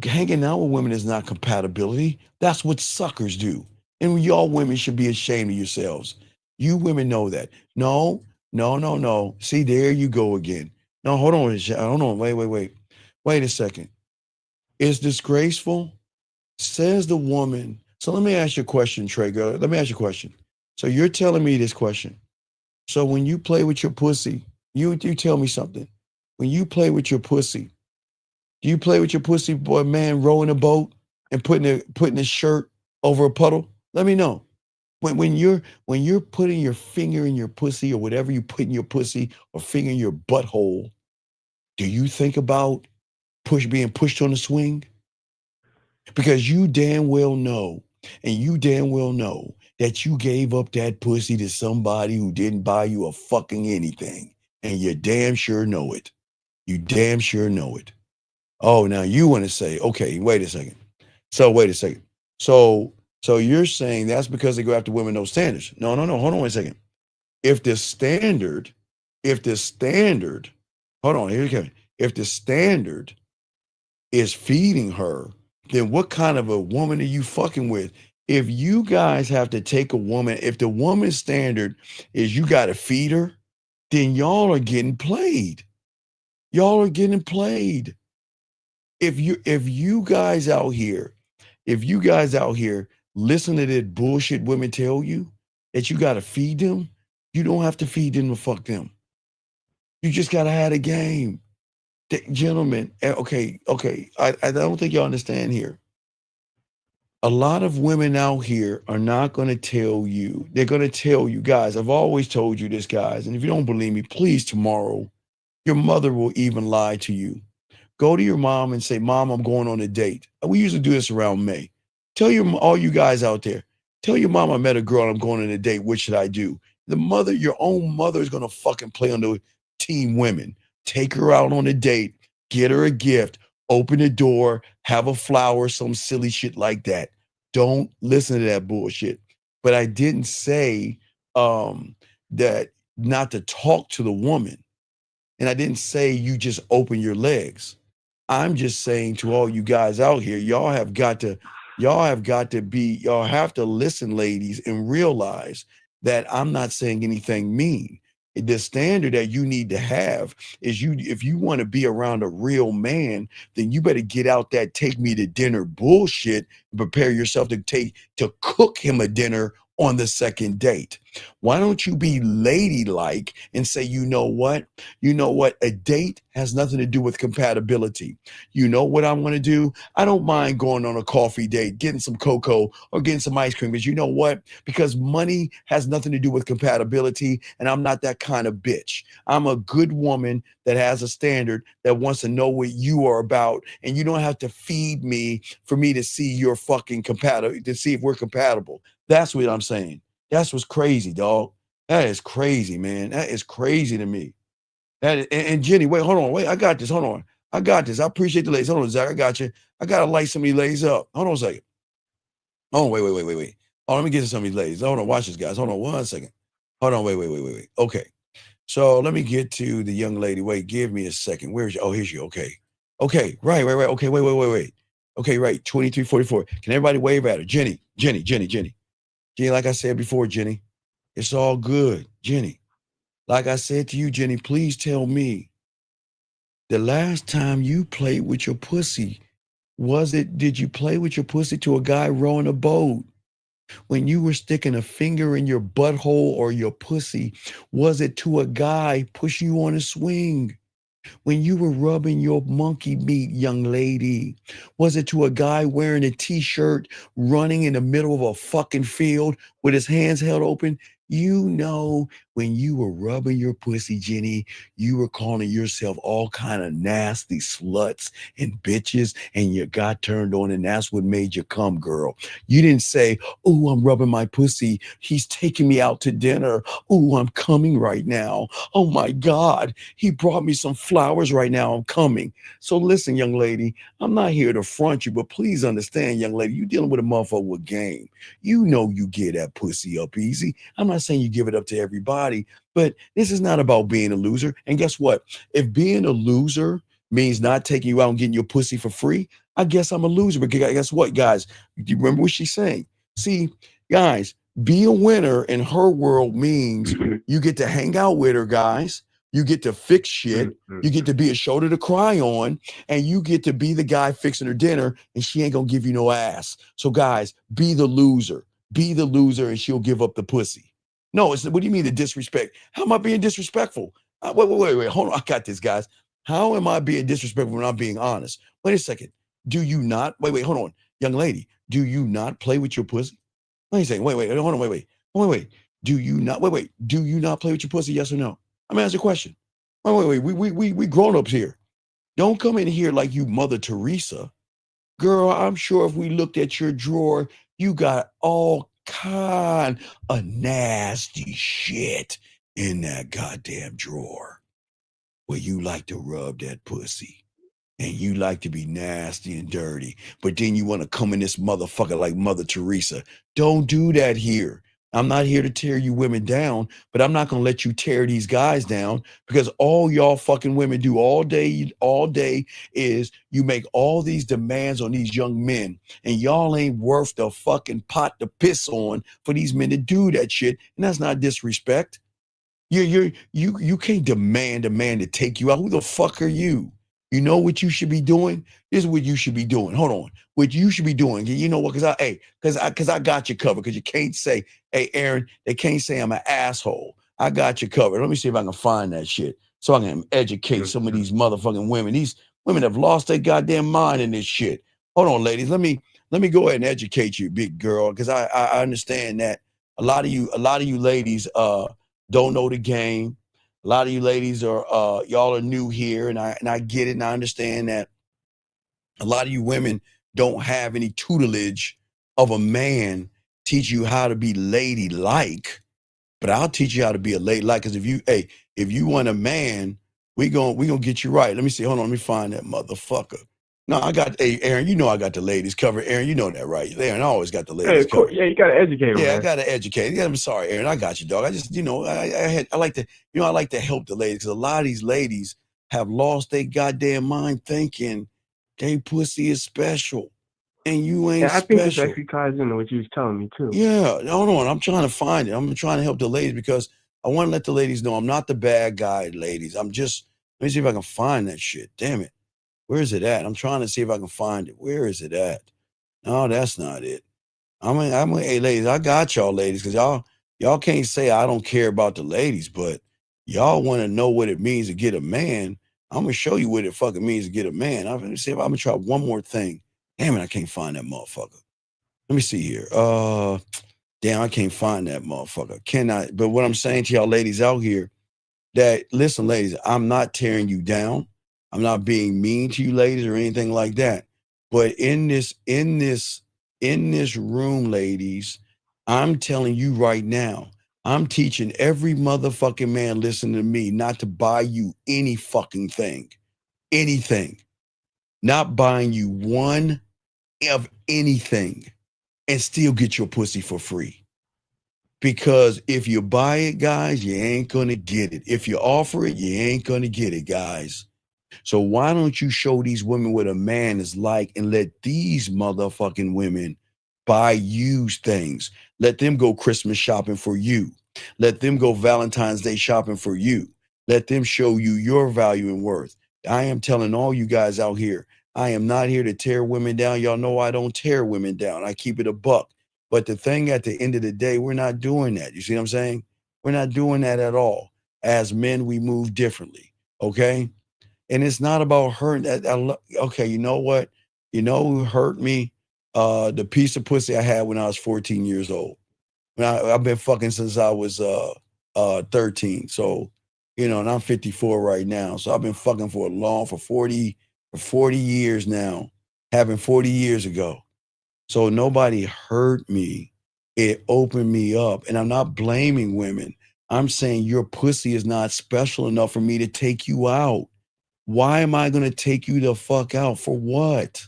Hanging out with women is not compatibility. That's what suckers do. And y'all women should be ashamed of yourselves. You women know that. No. See, there you go again. No, hold on. Hold on. Wait a second. It's disgraceful, says the woman. So let me ask you a question, Trey girl. Let me ask you a question. So you're telling me this question. So when you play with your pussy, you tell me something. When you play with your pussy, do you play with your pussy, boy, man, rowing a boat and putting his shirt over a puddle? Let me know. When you're putting your finger in your pussy or whatever you put in your pussy or finger in your butthole, do you think about being pushed on the swing? Because you damn well know, and you damn well know that you gave up that pussy to somebody who didn't buy you a fucking anything. And you damn sure know it. You damn sure know it. Oh, now you want to say, okay, wait a second. So you're saying that's because they go after women no standards. No, hold on a second. If the standard, hold on, here you go. If the standard is feeding her, then what kind of a woman are you fucking with? If you guys have to take a woman, if the woman's standard is you got to feed her, then y'all are getting played. Y'all are getting played. If you guys out here listen to that bullshit women tell you that you got to feed them, you don't have to feed them to fuck them. You just got to have a game. Gentlemen, okay, I don't think y'all understand here. A lot of women out here are not going to tell you. They're going to tell you, guys, I've always told you this, guys, and if you don't believe me, please tomorrow, your mother will even lie to you. Go to your mom and say, Mom, I'm going on a date. We usually do this around May. All you guys out there, tell your mom I met a girl and I'm going on a date. What should I do? Your own mother is going to fucking play on the team women. Take her out on a date, get her a gift, open the door, have a flower, some silly shit like that. Don't listen to that bullshit. But I didn't say that not to talk to the woman. And I didn't say you just open your legs. I'm just saying to all you guys out here, y'all have to listen, ladies, and realize that I'm not saying anything mean. The standard that you need to have is if you want to be around a real man, then you better get out that take me to dinner bullshit and prepare yourself to cook him a dinner on the second date. Why don't you be ladylike and say, you know what? A date has nothing to do with compatibility. You know what I want to do? I don't mind going on a coffee date, getting some cocoa or getting some ice cream. But you know what? Because money has nothing to do with compatibility, and I'm not that kind of bitch. I'm a good woman that has a standard that wants to know what you are about, and you don't have to feed me for me to see you're fucking compatible, to see if we're compatible. That's what I'm saying. That's what's crazy, dog. That is crazy, man. That is crazy to me. And Jenny, wait, hold on. Wait, I got this. Hold on. I got this. I appreciate the ladies. Hold on, Zach. I got you. I got to light some of these ladies up. Hold on a second. Oh, wait. Oh, let me get to some of these ladies. Hold on. Watch this, guys. Hold on 1 second. Hold on. Wait. Okay. So let me get to the young lady. Wait, give me a second. Where's you? Oh, here's you. Okay. Right. Okay, wait. Okay, right. 2344. Can everybody wave at her? Jenny. Jenny, like I said before, Jenny, it's all good. Jenny, like I said to you, Jenny, please tell me the last time you played with your pussy, did you play with your pussy to a guy rowing a boat? When you were sticking a finger in your butthole or your pussy, was it to a guy pushing you on a swing? When you were rubbing your monkey meat, young lady, was it to a guy wearing a t-shirt running in the middle of a fucking field with his hands held open? You know, when you were rubbing your pussy, Jenny, you were calling yourself all kind of nasty sluts and bitches, and you got turned on, and that's what made you come, girl. You didn't say, oh, I'm rubbing my pussy. He's taking me out to dinner. Oh, I'm coming right now. Oh my God, he brought me some flowers right now. I'm coming. So listen, young lady, I'm not here to front you, but please understand, young lady, you're dealing with a motherfucker with game. You know you get that pussy up easy. I'm not saying you give it up to everybody, but this is not about being a loser. And guess what? If being a loser means not taking you out and getting your pussy for free, I guess I'm a loser. But guess what, guys? Do you remember what she's saying? See, guys, be a winner in her world means you get to hang out with her, guys. You get to fix shit. You get to be a shoulder to cry on, and you get to be the guy fixing her dinner, and she ain't gonna give you no ass. So guys, be the loser. Be the loser, and she'll give up the pussy. No, it's what do you mean the disrespect? How am I being disrespectful? Wait. Hold on. I got this, guys. How am I being disrespectful when I'm being honest? Wait a second. Do you not? Wait. Hold on, young lady. Do you not play with your pussy? Wait a second. Wait. Hold on. Wait. Do you not? Wait. Do you not play with your pussy? Yes or no? I'm asking a question. Wait. We grown ups here. Don't come in here like you Mother Teresa. Girl, I'm sure if we looked at your drawer, you got all kind of nasty shit in that goddamn drawer where you like to rub that pussy. And you like to be nasty and dirty, but then you want to come in this motherfucker like Mother Teresa. Don't do that here. I'm not here to tear you women down, but I'm not going to let you tear these guys down, because all y'all fucking women do all day is you make all these demands on these young men, and y'all ain't worth the fucking pot to piss on for these men to do that shit. And that's not disrespect. You can't demand a man to take you out. Who the fuck are you? You know what you should be doing? This is what you should be doing. Hold on. What you should be doing. You know what? Because I got you covered. Because you can't say, hey, Aaron, they can't say I'm an asshole. I got you covered. Let me see if I can find that shit so I can educate some of these motherfucking women. These women have lost their goddamn mind in this shit. Hold on, ladies. Let me go ahead and educate you, big girl, because I understand that a lot of you ladies don't know the game. A lot of you ladies are y'all are new here, and I get it, and I understand that a lot of you women don't have any tutelage of a man teach you how to be ladylike. But I'll teach you how to be a ladylike, because if you want a man, we gonna get you right. Let me see. Hold on, let me find that motherfucker. No, Aaron, you know I got the ladies covered. Aaron, you know that, right? Aaron, I always got the ladies covered. Yeah, you gotta educate them. Yeah, I gotta educate. Yeah, I'm sorry, Aaron. I got you, dog. I just, I like to help the ladies, because a lot of these ladies have lost their goddamn mind thinking they pussy is special, and you ain't I think this special. actually ties into what you was telling me too. Yeah, hold on. I'm trying to find it. I'm trying to help the ladies, because I want to let the ladies know I'm not the bad guy, ladies. Let me see if I can find that shit. Damn it. Where is it at? I'm trying to see if I can find it. Where is it at? No, that's not it. Hey, ladies, I got y'all, ladies, because y'all can't say I don't care about the ladies, but y'all want to know what it means to get a man. I'm gonna show you what it fucking means to get a man. Let me see if I'm gonna try one more thing. Damn it, I can't find that motherfucker. Let me see here. Damn, I can't find that motherfucker. Cannot. But what I'm saying to y'all ladies out here, that listen, ladies, I'm not tearing you down. I'm not being mean to you ladies or anything like that. But in this room, ladies, I'm telling you right now, I'm teaching every motherfucking man listening to me not to buy you any fucking thing. Anything. Not buying you one of anything and still get your pussy for free. Because if you buy it, guys, you ain't gonna get it. If you offer it, you ain't gonna get it, guys. So why don't you show these women what a man is like, and let these motherfucking women buy you things. Let them go Christmas shopping for you. Let them go Valentine's Day shopping for you. Let them show you your value and worth. I am telling all you guys out here, I am not here to tear women down. Y'all know I don't tear women down. I keep it a buck. But the thing at the end of the day, we're not doing that. You see what I'm saying? We're not doing that at all. As men, we move differently. Okay? And it's not about hurting. Okay, you know what? You know who hurt me? The piece of pussy I had when I was 14 years old. I've been fucking since I was 13. So, and I'm 54 right now. So I've been fucking for 40 years now. Having 40 years ago. So nobody hurt me. It opened me up. And I'm not blaming women. I'm saying your pussy is not special enough for me to take you out. Why am I going to take you the fuck out? For what?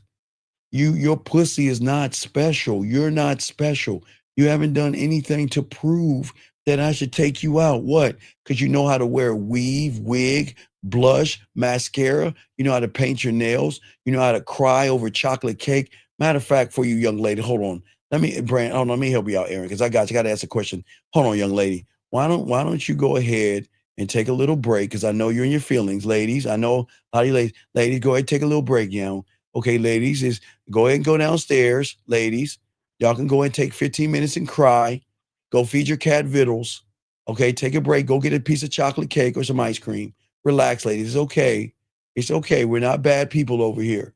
Your pussy is not special. You're not special. You haven't done anything to prove that I should take you out. What? Because you know how to wear a weave, wig, blush, mascara. You know how to paint your nails. You know how to cry over chocolate cake. Matter of fact, for you young lady, hold on. Let me help you out, Aaron, because I got to ask a question. Hold on, young lady. Why don't you go ahead and take a little break because I know you're in your feelings, ladies. I know a lot of you ladies, go ahead and take a little break, Okay, ladies, is go ahead and go downstairs, ladies. Y'all can go ahead and take 15 minutes and cry. Go feed your cat vittles. Okay, take a break. Go get a piece of chocolate cake or some ice cream. Relax, ladies. It's okay. It's okay. We're not bad people over here.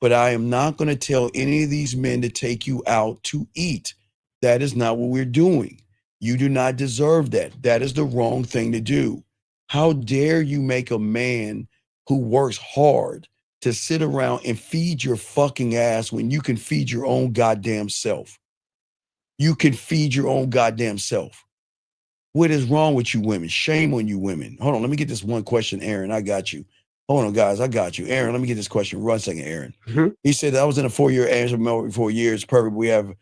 But I am not going to tell any of these men to take you out to eat. That is not what we're doing. You do not deserve that. That is the wrong thing to do. How dare you make a man who works hard to sit around and feed your fucking ass when you can feed your own goddamn self? You can feed your own goddamn self. What is wrong with you women? Shame on you women. Hold on, let me get this one question, Aaron. I got you. Hold on, guys. I got you. Aaron, let me get this question. One second, Aaron. He said, I was in a 4-year answer for 4 years. Perfect. We have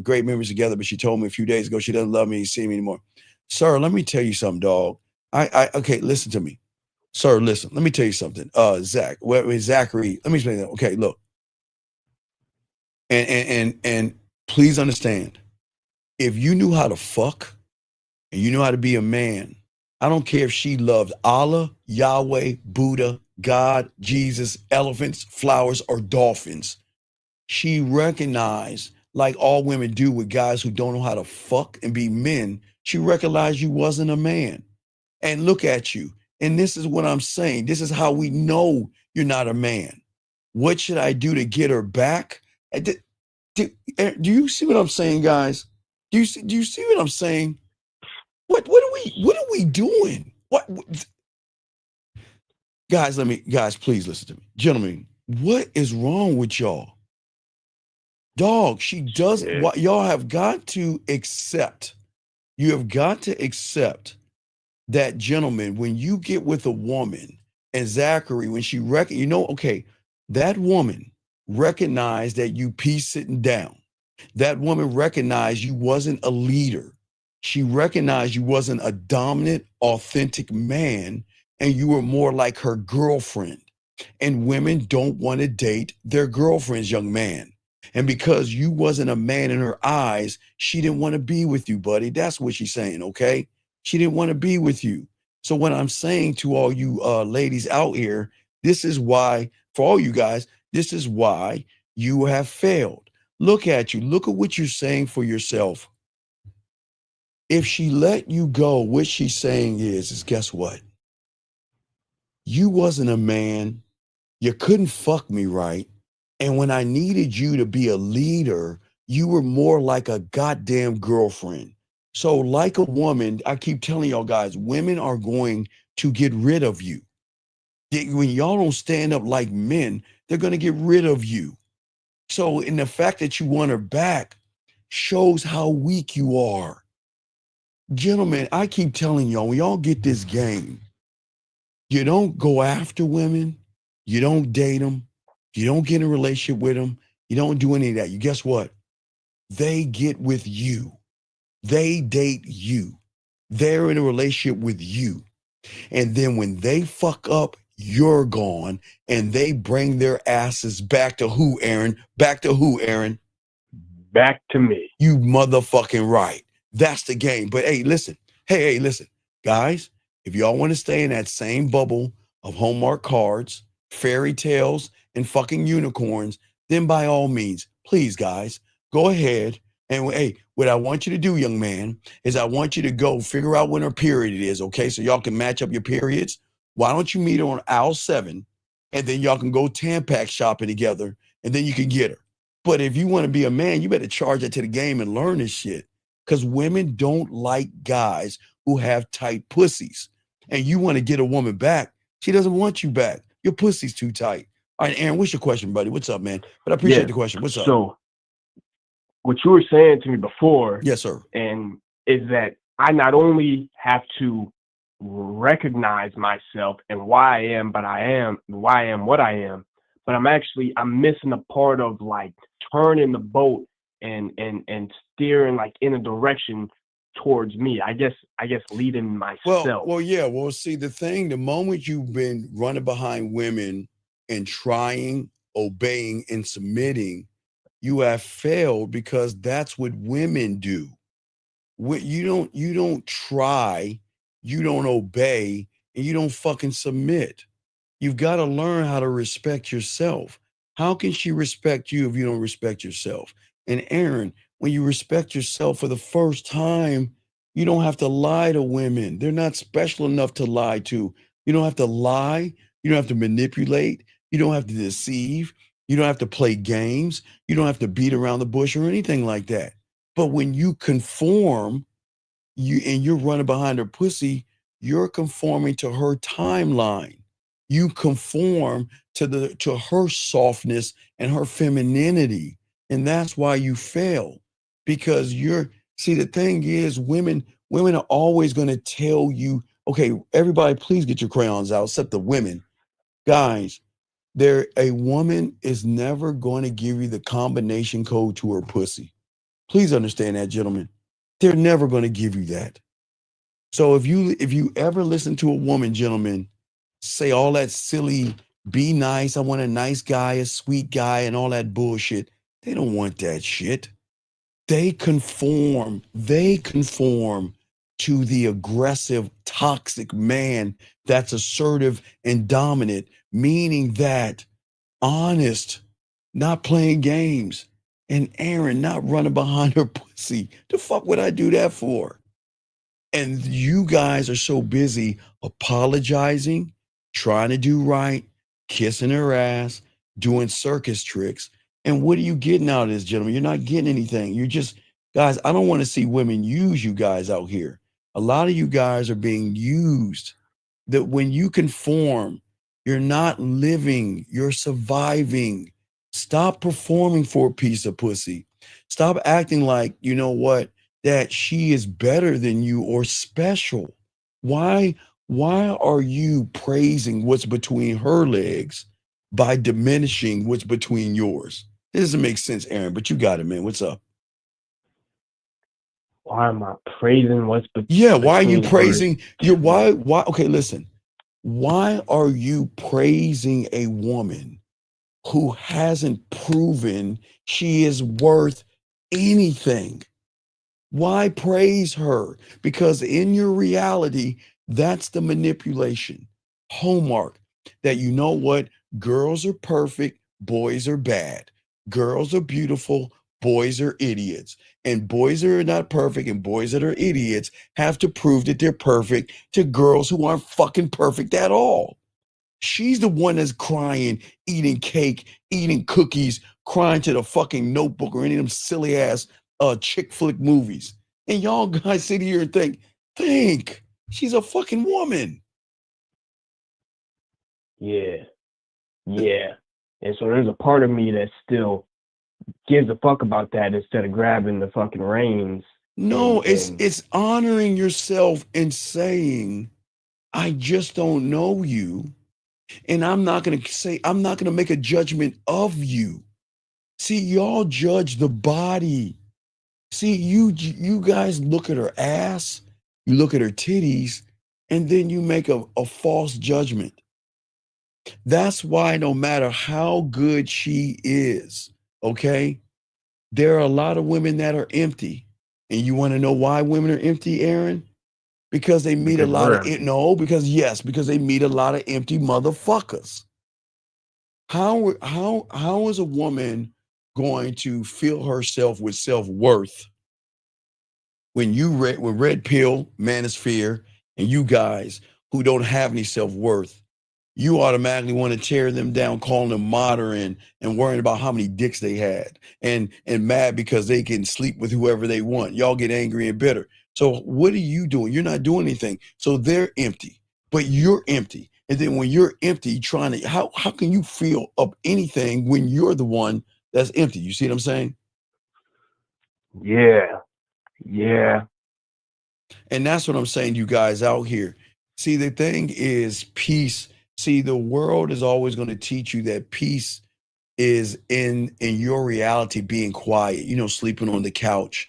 great memories together, but she told me a few days ago she doesn't love me and see me anymore. Sir, let me tell you something, dog. Okay, listen to me. Sir, listen. Let me tell you something. Zachary, let me explain that. Okay, look. And please understand, if you knew how to fuck and you know how to be a man, I don't care if she loved Allah, Yahweh, Buddha, God, Jesus, elephants, flowers, or dolphins. She recognized, like all women do with guys who don't know how to fuck and be men, she recognized you wasn't a man. And look at you. And this is what I'm saying. This is how we know you're not a man. What should I do to get her back? Do you see what I'm saying, guys? Do you see what I'm saying? What are we doing? What guys, please listen to me. Gentlemen, what is wrong with y'all? Dog, she does what y'all have got to accept. You have got to accept that, gentlemen, when you get with a woman, and Zachary, when she that woman recognized that you peace sitting down. That woman recognized you wasn't a leader. She recognized you wasn't a dominant, authentic man, and you were more like her girlfriend. And women don't want to date their girlfriends, young man. And because you wasn't a man in her eyes, she didn't want to be with you, buddy. That's what she's saying, okay? She didn't want to be with you. So what I'm saying to all you ladies out here, this is why, for all you guys, this is why you have failed. Look at you. Look at what you're saying for yourself. If she let you go, what she's saying is guess what? You wasn't a man. You couldn't fuck me right. And when I needed you to be a leader, you were more like a goddamn girlfriend. So like a woman, I keep telling y'all guys, women are going to get rid of you. When y'all don't stand up like men, they're going to get rid of you. So in the fact that you want her back shows how weak you are. Gentlemen, I keep telling y'all, when y'all get this game, you don't go after women. You don't date them. You don't get in a relationship with them. You don't do any of that. You guess what? They get with you. They date you. They're in a relationship with you. And then when they fuck up, you're gone. And they bring their asses back to who, Aaron? Back to who, Aaron? Back to me. You motherfucking right. That's the game. But hey, listen. Hey, listen. Guys, if y'all want to stay in that same bubble of Hallmark cards, fairy tales, and fucking unicorns, then by all means, please, guys, go ahead. And hey, what I want you to do, young man, is I want you to go figure out when her period is, okay? So y'all can match up your periods. Why don't you meet her on aisle 7, and then y'all can go Tampax shopping together, and then you can get her. But if you want to be a man, you better charge it to the game and learn this shit. Because women don't like guys who have tight pussies. And you want to get a woman back, she doesn't want you back. Your pussy's too tight. All right, Aaron, what's your question, buddy? What's up, man? But I appreciate the question. What's up? So what you were saying to me before, yes, sir, and is that I not only have to recognize myself and why I am what I am, but I'm missing a part of like turning the boat and steering like in a direction towards me. I guess leading myself. Well, see, the moment you've been running behind women and trying, obeying, and submitting, you have failed, because that's what women do. You don't try, you don't obey, and you don't fucking submit. You've got to learn how to respect yourself. How can she respect you if you don't respect yourself? And Aaron, when you respect yourself for the first time, you don't have to lie to women. They're not special enough to lie to. You don't have to lie. You don't have to manipulate. You don't have to deceive. You don't have to play games. You don't have to beat around the bush or anything like that. But when you conform, you're running behind her pussy, you're conforming to her timeline. You conform to her softness and her femininity. And that's why you fail. Because the thing is, women are always going to tell you, okay, everybody, please get your crayons out, except the women. Guys, a woman is never going to give you the combination code to her pussy. Please understand that, gentlemen. They're never going to give you that. So if you ever listen to a woman, gentlemen, say all that silly, be nice, I want a nice guy, a sweet guy, and all that bullshit, they don't want that shit. They conform to the aggressive, toxic man that's assertive and dominant, meaning that honest, not playing games, and Aaron not running behind her pussy. The fuck would I do that for? And you guys are so busy apologizing, trying to do right, kissing her ass, doing circus tricks. And what are you getting out of this, gentlemen? You're not getting anything. You're just, guys, I don't want to see women use you guys out here. A lot of you guys are being used. That when you conform, you're not living, you're surviving. Stop performing for a piece of pussy. Stop acting like, you know what, that she is better than you or special. Why are you praising what's between her legs by diminishing what's between yours? It doesn't make sense, Aaron, but you got it, man. What's up? Why am I praising what's between? Yeah, why are you praising? Why? Okay, listen. Why are you praising a woman who hasn't proven she is worth anything? Why praise her? Because in your reality, that's the manipulation. Hallmark that you know what? Girls are perfect, boys are bad. Girls are beautiful, boys are idiots. And boys that are not perfect and boys that are idiots have to prove that they're perfect to girls who aren't fucking perfect at all. She's the one that's crying, eating cake, eating cookies, crying to the fucking Notebook or any of them silly ass chick flick movies. And y'all guys sit here and think she's a fucking woman. Yeah. And so there's a part of me that still gives a fuck about that instead of grabbing the fucking reins. No, it's honoring yourself and saying, I just don't know you. And I'm not going to make a judgment of you. See, y'all judge the body. See, you guys look at her ass, you look at her titties, and then you make a false judgment. That's why no matter how good she is, okay, there are a lot of women that are empty. And you want to know why women are empty, Aaron? Because they meet because they meet a lot of empty motherfuckers. How is a woman going to fill herself with self-worth when Red Pill, Manosphere, and you guys who don't have any self-worth, you automatically want to tear them down, calling them modern and worrying about how many dicks they had and mad because they can sleep with whoever they want. Y'all get angry and bitter. So what are you doing? You're not doing anything. So they're empty, but you're empty. And then when you're empty, how can you feel up anything when you're the one that's empty? You see what I'm saying? Yeah. And that's what I'm saying to you guys out here. See, the thing is peace. See, the world is always going to teach you that peace is in your reality being quiet, sleeping on the couch.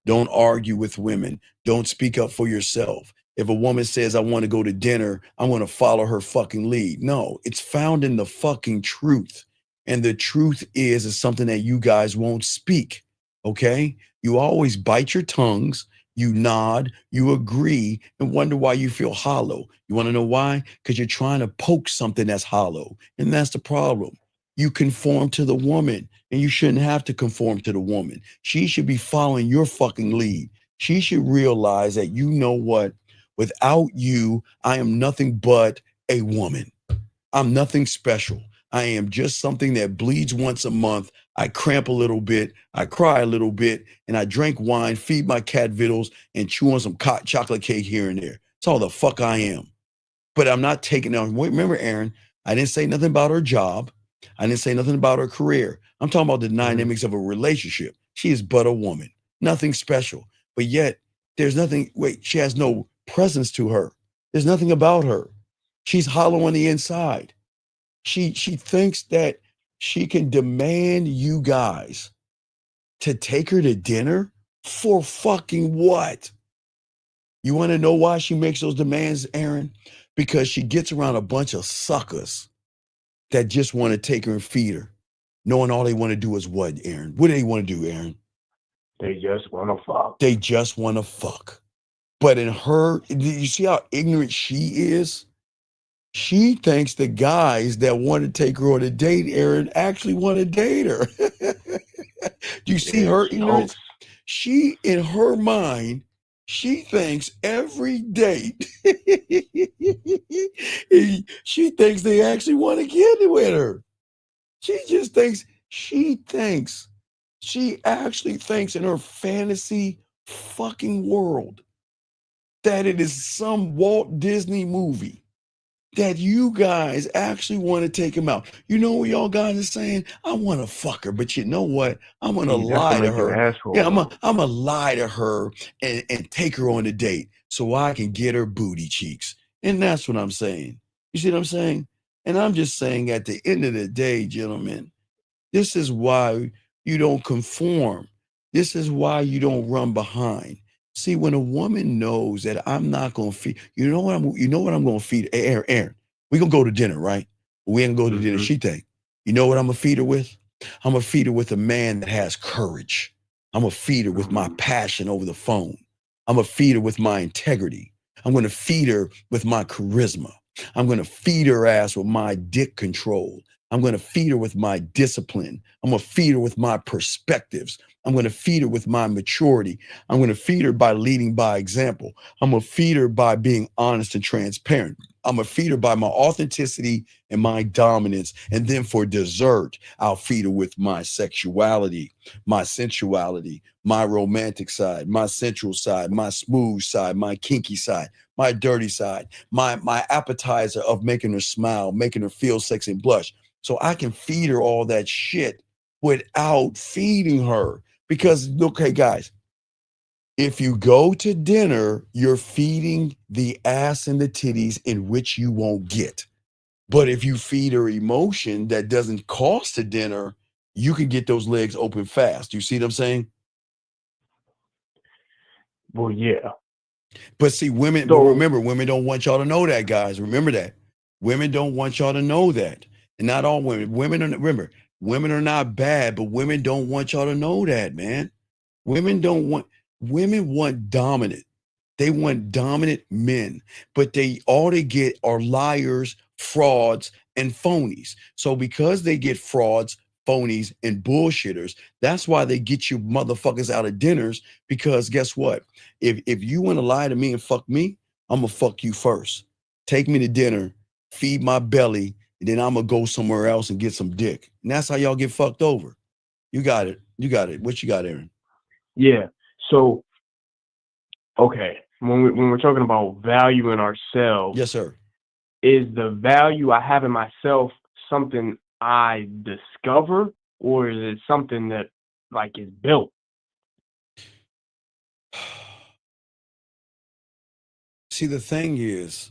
Don't argue with women. Don't speak up for yourself. If a woman says, I want to go to dinner, I want to follow her fucking lead. No, it's found in the fucking truth. And the truth is something that you guys won't speak, okay? You always bite your tongues You nod, you agree, and wonder why you feel hollow. You want to know why? Because you're trying to poke something that's hollow. And that's the problem. You conform to the woman, and you shouldn't have to conform to the woman. She should be following your fucking lead. She should realize that, you know what? Without you, I am nothing but a woman. I'm nothing special. I am just something that bleeds once a month. I cramp a little bit, I cry a little bit, and I drink wine, feed my cat vittles, and chew on some chocolate cake here and there. That's all the fuck I am. But I'm not taking out. Remember, Aaron, I didn't say nothing about her job. I didn't say nothing about her career. I'm talking about the dynamics of a relationship. She is but a woman, nothing special. But yet, there's nothing, wait, she has no presence to her. There's nothing about her. She's hollow on the inside. She thinks that she can demand you guys to take her to dinner for fucking what? You want to know why she makes those demands, Aaron? Because she gets around a bunch of suckers that just want to take her and feed her, knowing all they want to do is what, Aaron? What do they want to do, Aaron? They just want to fuck. They just want to fuck. But in her, you see how ignorant she is? She thinks the guys that want to take her on a date, Aaron, actually want to date her. Do you see her ignorance? She, in her mind, she thinks every date, she thinks they actually want to get with her. She actually thinks in her fantasy fucking world that it is some Walt Disney movie, that you guys actually want to take him out. You know what y'all guys are saying? I want to fuck her, but you know what? I'm going to lie to her. Yeah, I'm going to lie to her and take her on a date so I can get her booty cheeks. And that's what I'm saying. You see what I'm saying? And I'm just saying, at the end of the day, gentlemen, this is why you don't conform. This is why you don't run behind. See, when a woman knows that I'm not going to feed, you know what I'm going to feed? Aaron, we're going to go to dinner, right? We ain't going to go to dinner. She think, you know what I'm going to feed her with? I'm going to feed her with a man that has courage. I'm going to feed her with my passion over the phone. I'm going to feed her with my integrity. I'm going to feed her with my charisma. I'm going to feed her ass with my dick control. I'm going to feed her with my discipline. I'm going to feed her with my perspectives. I'm going to feed her with my maturity. I'm going to feed her by leading by example. I'm going to feed her by being honest and transparent. I'm going to feed her by my authenticity and my dominance. And then for dessert, I'll feed her with my sexuality, my sensuality, my romantic side, my sensual side, my smooth side, my kinky side, my dirty side, my appetizer of making her smile, making her feel sexy and blush. So I can feed her all that shit without feeding her. Because, okay, guys, if you go to dinner, you're feeding the ass and the titties in which you won't get. But if you feed her emotion that doesn't cost a dinner, you can get those legs open fast. You see what I'm saying? Well, yeah. But see, women, but remember, women don't want y'all to know that, guys. Remember that. Women don't want y'all to know that. And not all women. Remember, women are not bad, but women don't want y'all to know that, man. Women want dominant. They want dominant men, but all they get are liars, frauds, and phonies. So because they get frauds, phonies, and bullshitters, that's why they get you motherfuckers out of dinners. Because guess what? If you want to lie to me and fuck me, I'm gonna fuck you first. Take me to dinner, feed my belly, and then I'm gonna go somewhere else and get some dick. And that's how y'all get fucked over. You got it. You got it. What you got, Aaron? Yeah. So, okay, when we're talking about value in ourselves, yes, sir, is the value I have in myself something I discover, or is it something that like is built? See, the thing is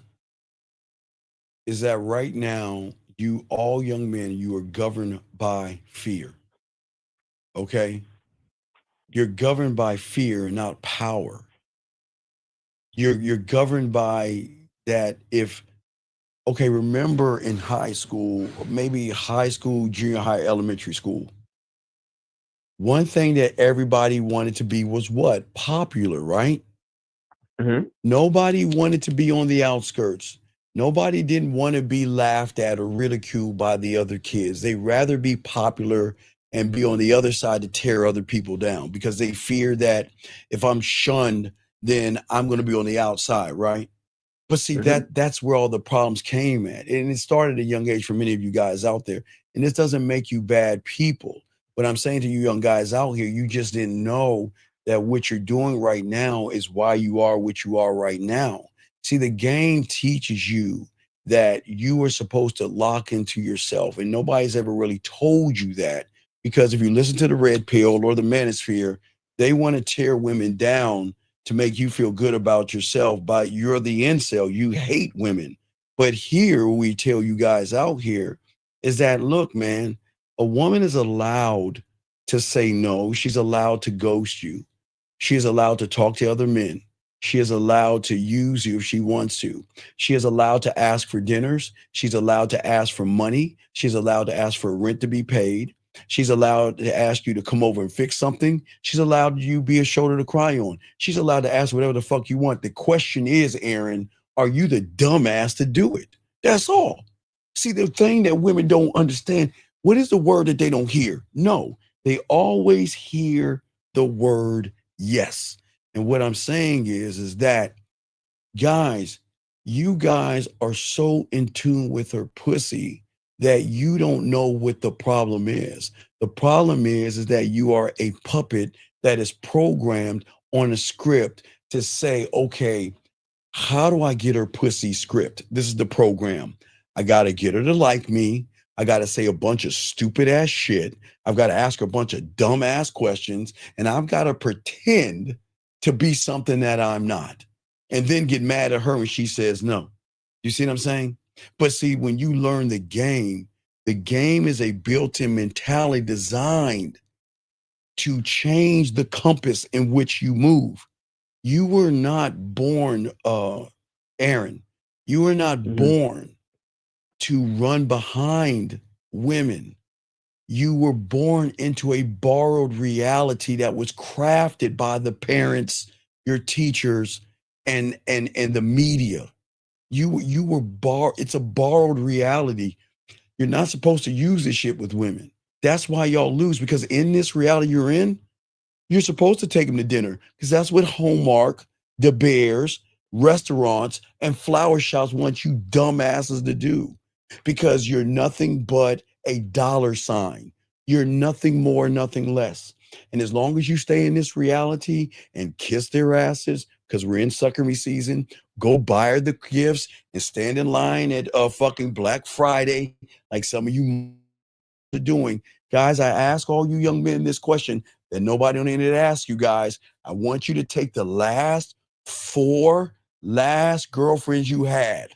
that right now, you all young men, you are governed by fear. Okay? You're governed by fear, not power. You're governed by that. Okay, remember in high school, maybe high school, junior high, elementary school, one thing that everybody wanted to be was what? Popular, right? Nobody wanted to be on the outskirts. Nobody didn't want to be laughed at or ridiculed by the other kids. They'd rather be popular and be on the other side to tear other people down because they fear that if I'm shunned, then I'm going to be on the outside, right? But see, that's where all the problems came at. And it started at a young age for many of you guys out there. And this doesn't make you bad people. But I'm saying to you young guys out here, you just didn't know that what you're doing right now is why you are what you are right now. See, the game teaches you that you are supposed to lock into yourself. And nobody's ever really told you that. Because if you listen to the red pill or the manosphere, they want to tear women down to make you feel good about yourself, but you're the incel. You hate women. But here, we tell you guys out here is that, look, man, a woman is allowed to say no. She's allowed to ghost you. She is allowed to talk to other men. She is allowed to use you if she wants to. She is allowed to ask for dinners. She's allowed to ask for money. She's allowed to ask for rent to be paid. She's allowed to ask you to come over and fix something. She's allowed you to be a shoulder to cry on. She's allowed to ask whatever the fuck you want. The question is, Aaron, are you the dumbass to do it? That's all. See, the thing that women don't understand, what is the word that they don't hear? No, they always hear the word yes. And what I'm saying is that, guys, you guys are so in tune with her pussy that you don't know what the problem is. The problem is that you are a puppet that is programmed on a script to say, okay, how do I get her pussy script? This is the program. I got to get her to like me. I got to say a bunch of stupid ass shit. I've got to ask her a bunch of dumb ass questions. And I've got to pretend to be something that I'm not. And then get mad at her when she says no. You see what I'm saying? But see, when you learn the game is a built-in mentality designed to change the compass in which you move. You were not born, Aaron, you were not born to run behind women. You were born into a borrowed reality that was crafted by the parents, your teachers, and the media. You were it's a borrowed reality. You're not supposed to use this shit with women. That's why y'all lose, because in this reality you're in, you're supposed to take them to dinner because that's what Hallmark, the Bears, restaurants, and flower shops want you dumbasses to do, because you're nothing but a dollar sign. You're nothing more, nothing less. And as long as you stay in this reality and kiss their asses, because we're in suckery season, go buy her the gifts and stand in line at fucking Black Friday, like some of you are doing. Guys, I ask all you young men this question that nobody on the internet asks you guys. I want you to take the last 4 girlfriends you had,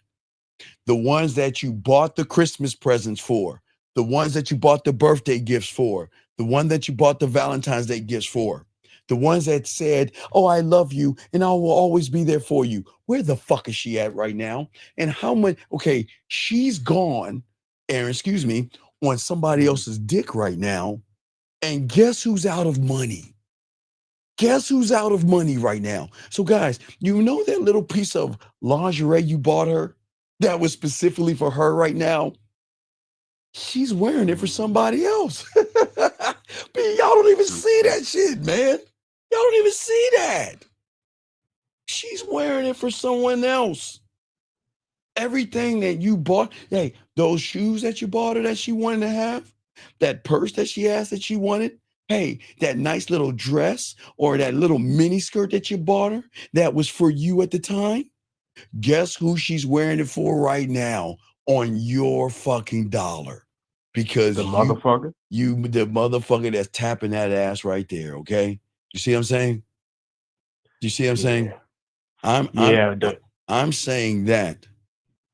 the ones that you bought the Christmas presents for, the ones that you bought the birthday gifts for, the one that you bought the Valentine's Day gifts for, the ones that said, oh, I love you and I will always be there for you. Where the fuck is she at right now? And how much? Okay, she's gone, Aaron, excuse me, on somebody else's dick right now. And guess who's out of money? Guess who's out of money right now? So guys, you know that little piece of lingerie you bought her that was specifically for her right now? She's wearing it for somebody else. Man, y'all don't even see that shit, man. Y'all don't even see that. She's wearing it for someone else. Everything that you bought, hey, those shoes that you bought her that she wanted to have, that purse that she asked that she wanted, hey, that nice little dress or that little mini skirt that you bought her that was for you at the time, guess who she's wearing it for right now on your fucking dollar? Because the motherfucker that's tapping that ass right there, okay? You see what I'm saying? You see what I'm saying? I'm saying that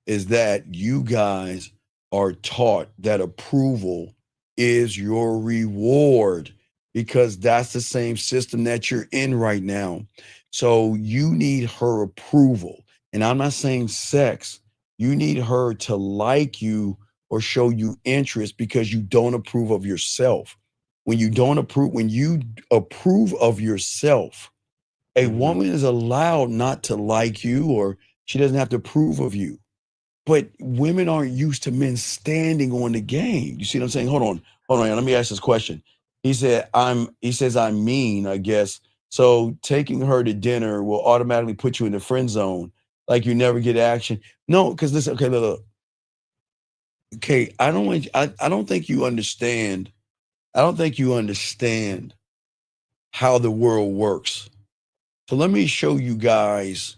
is that you guys are taught that approval is your reward, because that's the same system that you're in right now. So you need her approval. And I'm not saying sex. You need her to like you or show you interest because you don't approve of yourself. When you approve of yourself, A woman is allowed not to like you, or she doesn't have to approve of you. But women aren't used to men standing on the game. You see what I'm saying? Hold on. Let me ask this question. He says I'm mean, I guess. So taking her to dinner will automatically put you in the friend zone, like you never get action. No, because listen, okay, look. Okay, I don't think you understand. I don't think you understand how the world works. So let me show you guys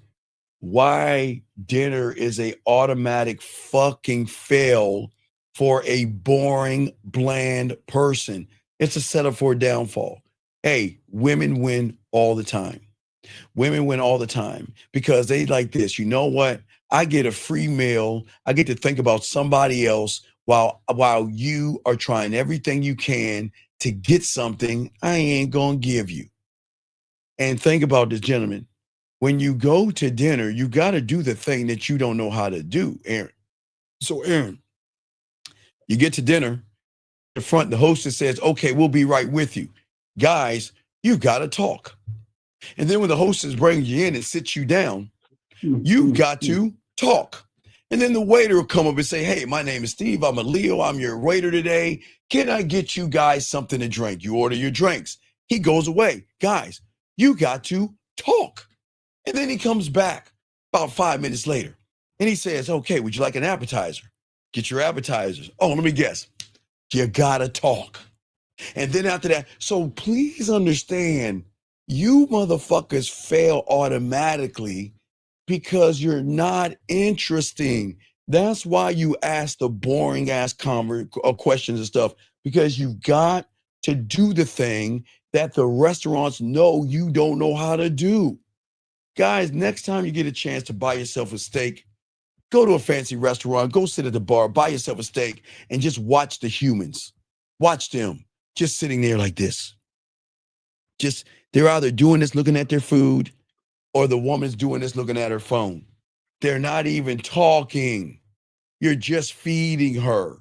why dinner is a automatic fucking fail for a boring, bland person. It's a setup for a downfall. Hey, women win all the time. Women win all the time because they like this. You know what? I get a free meal. I get to think about somebody else while you are trying everything you can to get something I ain't gonna give you. And think about this, gentlemen. When you go to dinner, you got to do the thing that you don't know how to do, Aaron. So, Aaron, you get to dinner, the hostess says, okay, we'll be right with you. Guys, you got to talk. And then when the hostess brings you in and sits you down, you've got to talk. And then the waiter will come up and say, hey, my name is Steve. I'm a Leo. I'm your waiter today. Can I get you guys something to drink? You order your drinks. He goes away. Guys, you got to talk. And then he comes back about 5 minutes later and he says, okay, would you like an appetizer? Get your appetizers. Oh, let me guess. You gotta talk. And then after that, so please understand, you motherfuckers fail automatically because you're not interesting. That's why you ask the boring ass questions and stuff, because you've got to do the thing that the restaurants know you don't know how to do. Guys, next time you get a chance to buy yourself a steak, go to a fancy restaurant, go sit at the bar, buy yourself a steak, and just watch the humans. Watch them just sitting there like this. Just, they're either doing this looking at their food, or the woman's doing this looking at her phone. They're not even talking. You're just feeding her.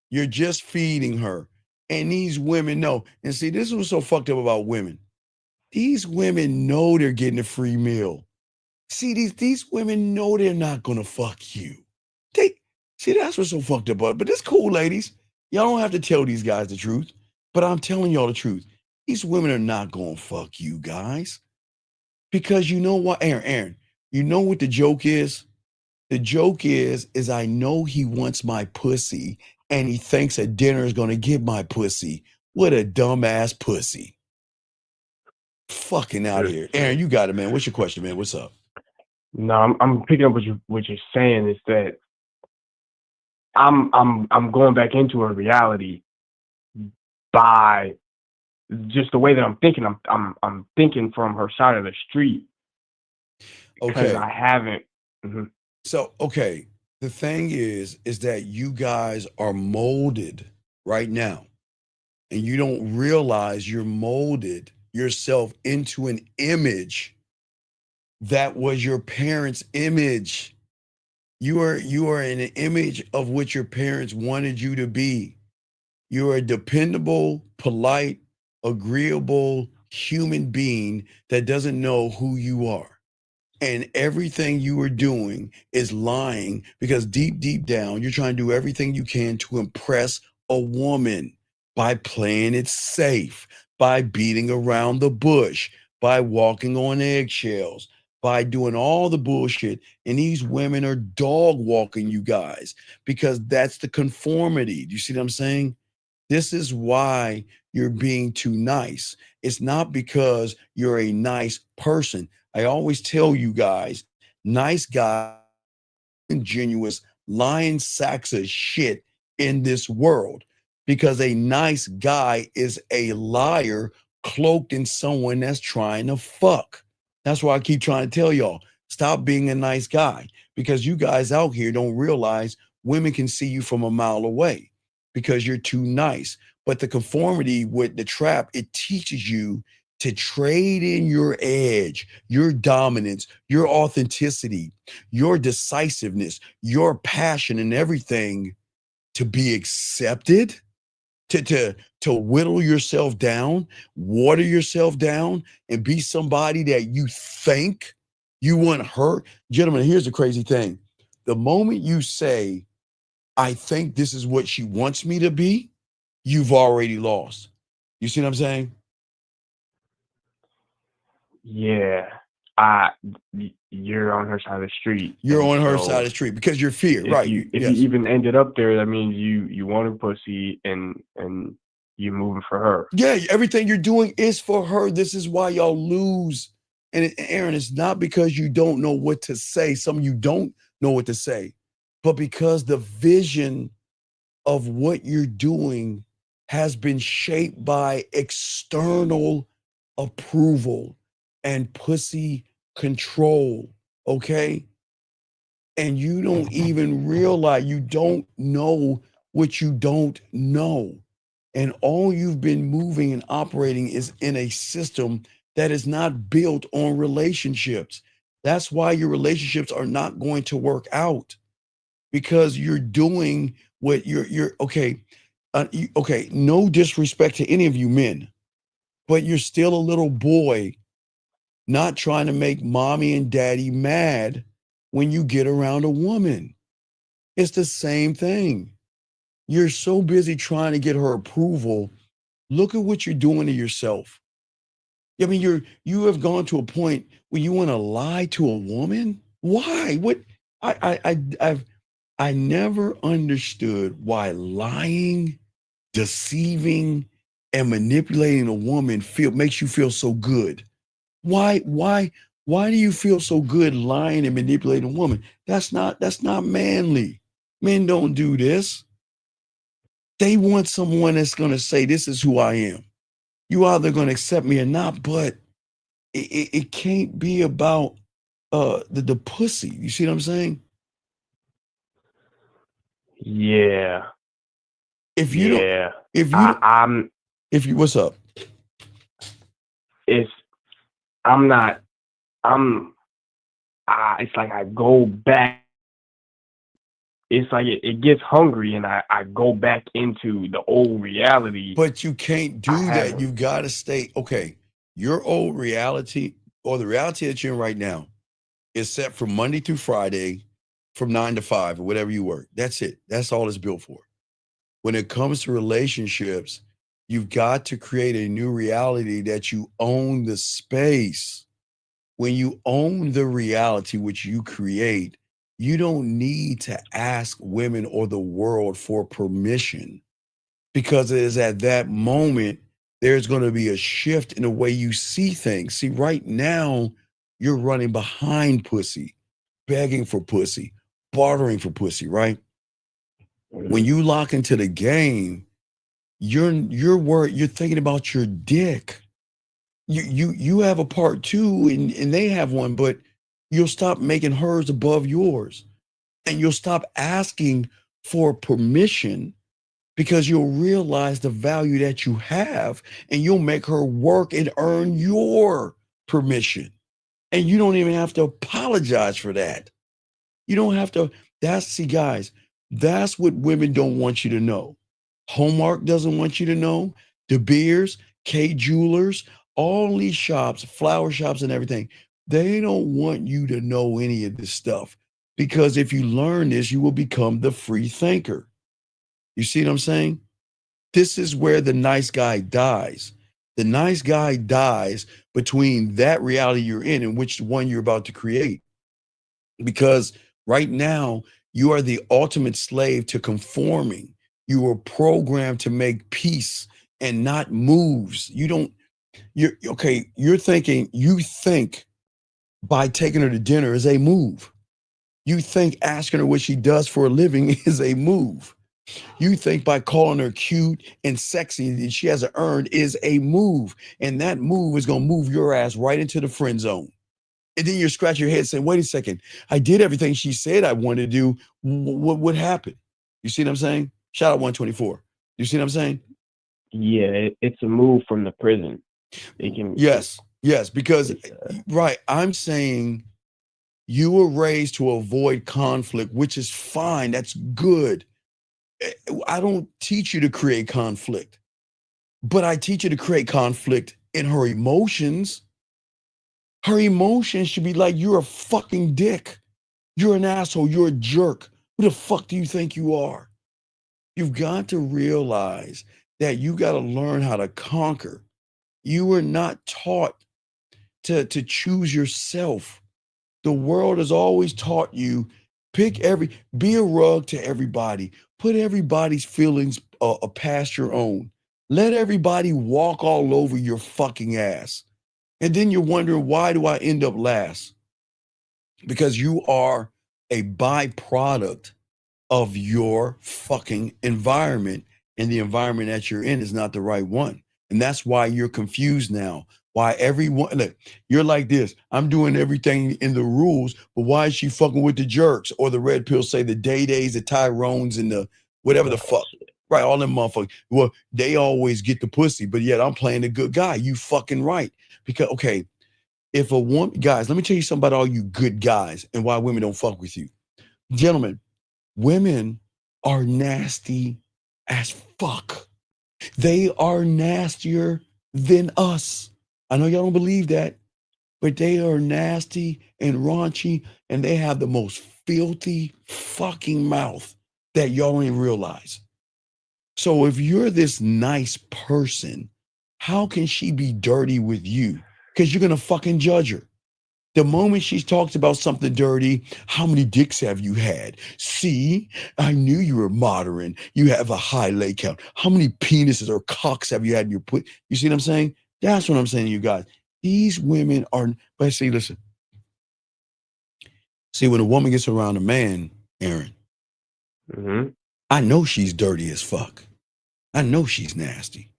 You're just feeding her. And these women know. And see, this is what's so fucked up about women. These women know they're getting a free meal. See, these women know they're not gonna fuck you. See, that's what's so fucked up. But it's cool, ladies. Y'all don't have to tell these guys the truth. But I'm telling y'all the truth. These women are not gonna fuck you guys. Because you know what, Aaron, you know what the joke is? The joke is I know he wants my pussy and he thinks a dinner is gonna get my pussy. What a dumbass pussy. Fucking out of here. Aaron, you got it, man. What's your question, man? What's up? No, I'm picking up what you're saying is that I'm going back into a reality by just the way that I'm thinking. I'm thinking from her side of the street. Because I haven't. Mm-hmm. So, okay, the thing is that you guys are molded right now, and you don't realize you're molded yourself into an image that was your parents' image. You are in an image of what your parents wanted you to be. You're a dependable, polite, agreeable human being that doesn't know who you are. And everything you are doing is lying, because deep down, you're trying to do everything you can to impress a woman by playing it safe, by beating around the bush, by walking on eggshells, by doing all the bullshit. And these women are dog walking you guys because that's the conformity. Do you see what I'm saying? This is why you're being too nice. It's not because you're a nice person. I always tell you guys, nice guys, ingenuous, lying sacks of shit in this world, because a nice guy is a liar cloaked in someone that's trying to fuck. That's why I keep trying to tell y'all, stop being a nice guy, because you guys out here don't realize women can see you from a mile away because you're too nice. But the conformity with the trap, it teaches you to trade in your edge, your dominance, your authenticity, your decisiveness, your passion and everything to be accepted. to whittle yourself down, water yourself down, and be somebody that you think you want her. Gentlemen, here's the crazy thing. The moment you say, I think this is what she wants me to be, you've already lost. You see what I'm saying? Yeah. You're on her side of the street. You're on her so side of the street because you're fear, if right? you Yes. even ended up there, that means you wanted pussy and you moving for her. Yeah, everything you're doing is for her. This is why y'all lose. And Aaron, it's not because you don't know what to say. Some of you don't know what to say, but because the vision of what you're doing has been shaped by external approval and pussy control. Okay. And you don't even realize, you don't know what you don't know. And all you've been moving and operating is in a system that is not built on relationships. That's why your relationships are not going to work out, because you're doing what you're okay. Okay, no disrespect to any of you men, but you're still a little boy not trying to make mommy and daddy mad when you get around a woman. It's the same thing. You're so busy trying to get her approval. Look at what you're doing to yourself. I mean, you have gone to a point where you want to lie to a woman. Why? What? I never understood why lying, deceiving, and manipulating a woman makes you feel so good. Why do you feel so good lying and manipulating a woman? That's not manly. Men don't do this. They want someone that's going to say, this is who I am. You either going to accept me or not, but it can't be about the pussy. You see what I'm saying? Yeah. If you yeah. don't, if you what's up? It's like I go back. It's like it gets hungry and I go back into the old reality. But you can't do that. You've got to stay. Okay, your old reality, or the reality that you're in right now, is set from Monday through Friday from 9 to 5 or whatever you work. That's it. That's all it's built for. When it comes to relationships, you've got to create a new reality that you own the space. When you own the reality which you create, you don't need to ask women or the world for permission, because it is at that moment there's going to be a shift in the way you see things. See, right now, you're running behind pussy, begging for pussy, bartering for pussy, right? When you lock into the game, you're worried, you're thinking about your dick. You have a part too, and they have one, but you'll stop making hers above yours. And you'll stop asking for permission, because you'll realize the value that you have, and you'll make her work and earn your permission. And you don't even have to apologize for that. You don't have to. See, guys, that's what women don't want you to know. Hallmark doesn't want you to know. De Beers, K Jewelers, all these shops, flower shops and everything, they don't want you to know any of this stuff, because if you learn this, you will become the free thinker. You see what I'm saying? This is where the nice guy dies. The nice guy dies between that reality you're in and which one you're about to create. Because right now, you are the ultimate slave to conforming. You are programmed to make peace and not moves. You think by taking her to dinner is a move. You think asking her what she does for a living is a move. You think by calling her cute and sexy that she hasn't earned is a move. And that move is going to move your ass right into the friend zone. And then you scratch your head saying, wait a second, I did everything she said I wanted to do. What happened? You see what I'm saying? Shout out 124. You see what I'm saying? Yeah, it's a move from the prison. It can. Yes, because, right, I'm saying you were raised to avoid conflict, which is fine. That's good. I don't teach you to create conflict, but I teach you to create conflict in her emotions. Her emotions should be like, you're a fucking dick. You're an asshole. You're a jerk. Who the fuck do you think you are? You've got to realize that you got to learn how to conquer. You were not taught to choose yourself. The world has always taught you be a rug to everybody. Put everybody's feelings past your own. Let everybody walk all over your fucking ass. And then you're wondering, why do I end up last? Because you are a byproduct of your fucking environment, and the environment that you're in is not the right one. And that's why you're confused now. Why everyone, look, you're like this. I'm doing everything in the rules, but why is she fucking with the jerks or the red pill, say the Day-Days, the Tyrones, and the whatever the fuck. Right, all them motherfuckers. Well, they always get the pussy, but yet I'm playing the good guy. You fucking right. Because, okay, if a woman, guys, let me tell you something about all you good guys and why women don't fuck with you. Gentlemen, women are nasty as fuck. They are nastier than us. I know y'all don't believe that, but they are nasty and raunchy, and they have the most filthy fucking mouth that y'all don't even realize. So if you're this nice person, how can she be dirty with you? Because you're going to fucking judge her. The moment she talks about something dirty, how many dicks have you had? See, I knew you were modern. You have a high lay count. How many penises or cocks have you had in your put? You see what I'm saying? That's what I'm saying to you guys. These women are, but see, listen. See, when a woman gets around a man, Aaron, I know she's dirty as fuck. I know she's nasty.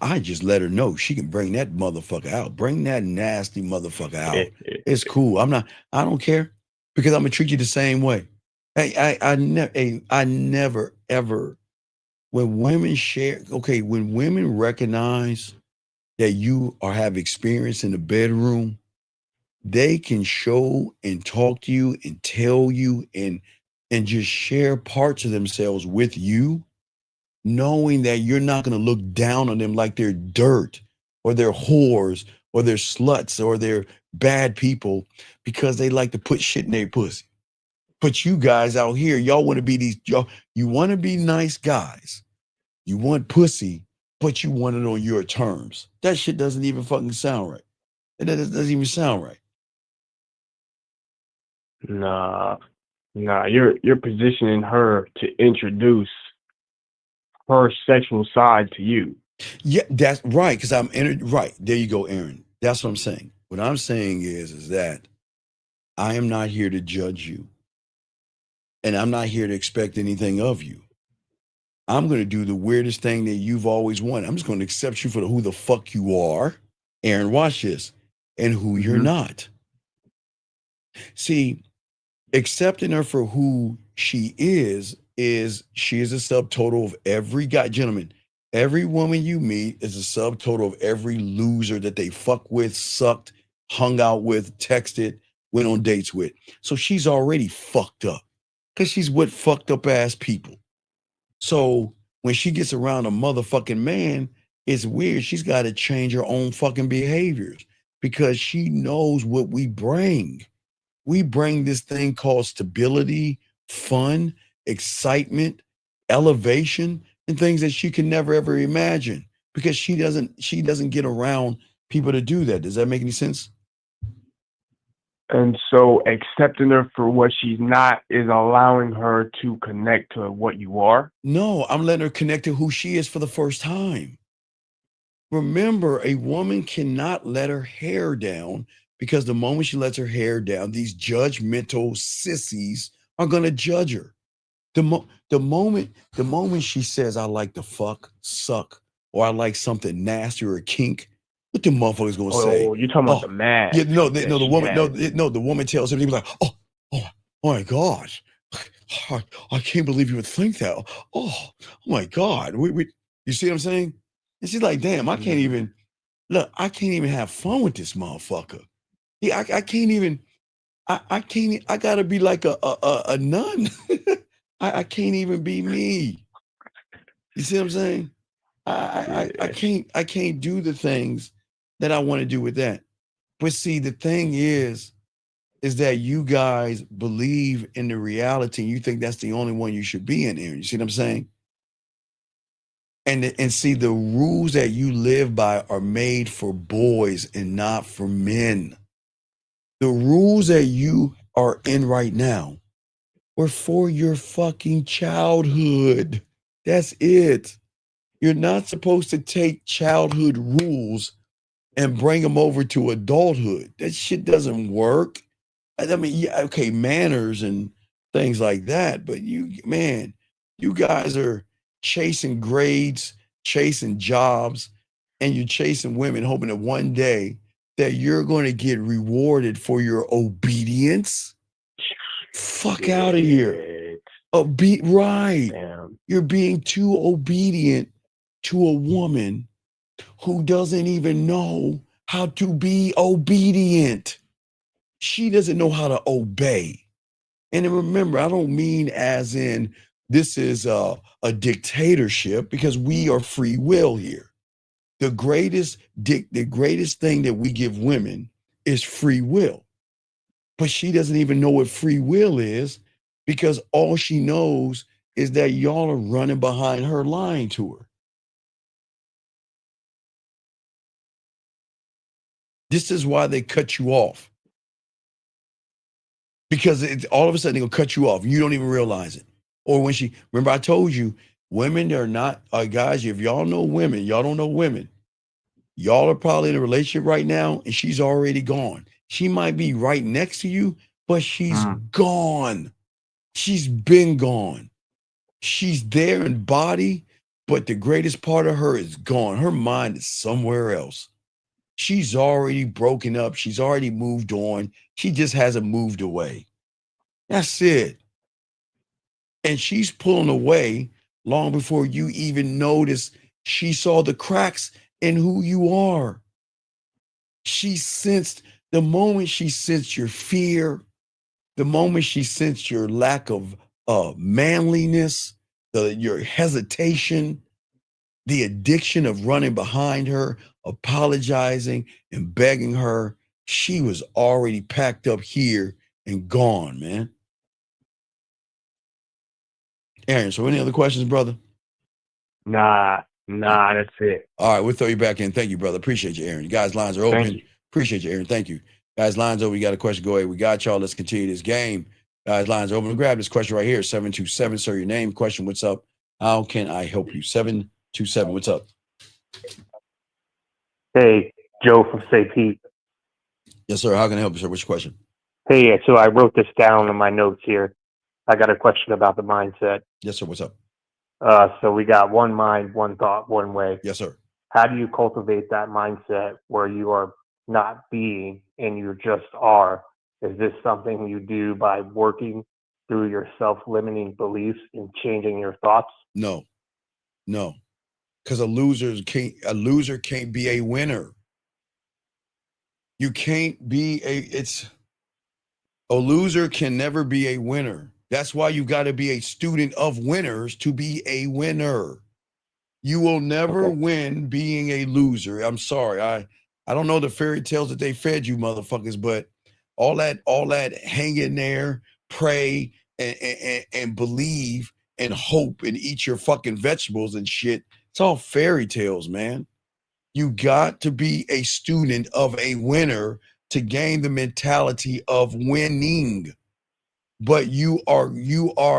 I just let her know she can bring that motherfucker out. Bring that nasty motherfucker out. It's cool. I don't care, because I'm gonna treat you the same way. I never ever, when women share, okay, when women recognize that you have experience in the bedroom, they can show and talk to you and tell you and just share parts of themselves with you, knowing that you're not going to look down on them like they're dirt or they're whores or they're sluts or they're bad people because they like to put shit in their pussy. But you guys out here, y'all want to be you want to be nice guys. You want pussy, but you want it on your terms. That shit doesn't even fucking sound right. It doesn't even sound right. Nah, you're positioning her to introduce her sexual side to you. Yeah, that's right. Because right. There you go, Aaron. That's what I'm saying. What I'm saying is that I am not here to judge you. And I'm not here to expect anything of you. I'm going to do the weirdest thing that you've always wanted. I'm just going to accept you for who the fuck you are, Aaron, watch this, and who you're not. See, accepting her for who she is she is a subtotal of every guy. Gentlemen, every woman you meet is a subtotal of every loser that they fuck with, sucked, hung out with, texted, went on dates with. So she's already fucked up because she's with fucked up ass people. So when she gets around a motherfucking man, it's weird. She's got to change her own fucking behaviors because she knows what we bring. We bring this thing called stability, fun, excitement, elevation, and things that she can never ever imagine because she doesn't get around people to do that. Does that make any sense? And so accepting her for what she's not is allowing her to connect to what you are? No, I'm letting her connect to who she is for the first time. Remember, a woman cannot let her hair down because the moment she lets her hair down, these judgmental sissies are going to judge her. The moment she says, I like to fuck, suck, or I like something nasty or a kink, what the motherfucker's going to say? Oh, you're talking about the man. Yeah, the woman tells him, he's like, oh my God. I can't believe you would think that. Oh my God. You see what I'm saying? And she's like, damn, I can't even have fun with this motherfucker. Yeah, I can't even, I gotta be like a nun. I can't even be me. You see what I'm saying? I can't do the things that I want to do with that. But see, the thing is that you guys believe in the reality. You think that's the only one you should be in here. You see what I'm saying? And see, the rules that you live by are made for boys and not for men. The rules that you are in right now were for your fucking childhood. That's it. You're not supposed to take childhood rules and bring them over to adulthood. That shit doesn't work. I mean, yeah, okay, manners and things like that, but you guys are chasing grades, chasing jobs, and you're chasing women, hoping that one day that you're going to get rewarded for your obedience. Fuck out of here. Right. Damn. You're being too obedient to a woman who doesn't even know how to be obedient. She doesn't know how to obey. And then remember, I don't mean as in this is a dictatorship, because we are free will here. The greatest thing that we give women is free will. But she doesn't even know what free will is, because all she knows is that y'all are running behind her, lying to her. This is why they cut you off. Because all of a sudden they're gonna cut you off. You don't even realize it. Or when remember I told you, women are not, guys, if y'all know women, y'all don't know women. Y'all are probably in a relationship right now and she's already gone. She might be right next to you, but she's gone. She's been gone. She's there in body, but the greatest part of her is gone. Her mind is somewhere else. She's already broken up. She's already moved on. She just hasn't moved away. That's it. And she's pulling away long before you even notice. She saw the cracks in who you are. She sensed, the moment she sensed your fear, the moment she sensed your lack of manliness, your hesitation, the addiction of running behind her, apologizing and begging her, she was already packed up here and gone, man. Aaron, so any other questions, brother? Nah, that's it. All right, we'll throw you back in. Thank you, brother. Appreciate you, Aaron. You guys, lines are open. Appreciate you, Aaron. Thank you. Guys, lines open. You got a question? Go ahead. We got y'all. Let's continue this game. Guys, lines open. Grab this question right here. 727. Sir, your name, question. What's up? How can I help you? 727. What's up? Hey, Joe from St. Pete. Yes, sir. How can I help you, sir? What's your question? Hey, so I wrote this down in my notes here. I got a question about the mindset. Yes, sir. What's up? So we got one mind, one thought, one way. Yes, sir. How do you cultivate that mindset where you are not being and you just are? Is this something you do by working through your self-limiting beliefs and changing your thoughts? No. Because a loser can't be a winner. You can't be a loser can never be a winner. That's why you got to be a student of winners to be a winner. You will never win being a loser. I'm sorry. I don't know the fairy tales that they fed you motherfuckers, but all that hang in there, pray and believe and hope and eat your fucking vegetables and shit. It's all fairy tales, man. You got to be a student of a winner to gain the mentality of winning. But you are,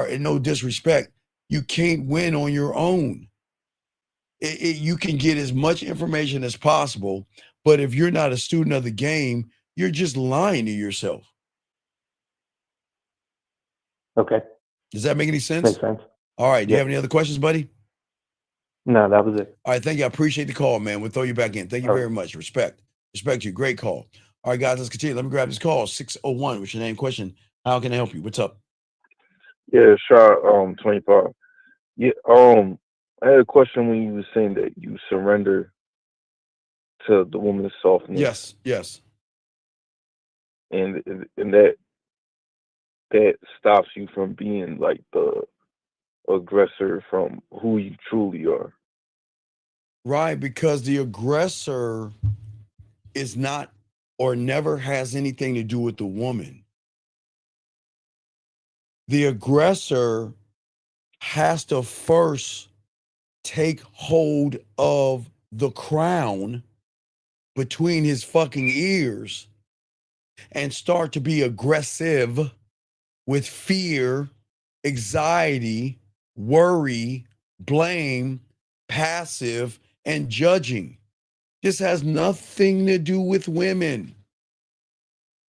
and no disrespect, you can't win on your own. You can get as much information as possible, but if you're not a student of the game, you're just lying to yourself. Okay. Does that make any sense? Makes sense. All right. Do you have any other questions, buddy? No, that was it. All right. Thank you. I appreciate the call, man. We'll throw you back in. Thank you very much. Respect you. Great call. All right, guys, let's continue. Let me grab this call. 601. What's your name? Question. How can I help you? What's up? Yeah, shot 25. Yeah, I had a question when you were saying that you surrender to the woman's softness. Yes. And that stops you from being like the aggressor from who you truly are. Right, because the aggressor is not or never has anything to do with the woman. The aggressor has to first take hold of the crown between his fucking ears and start to be aggressive with fear, anxiety, worry, blame, passive, and judging. This has nothing to do with women.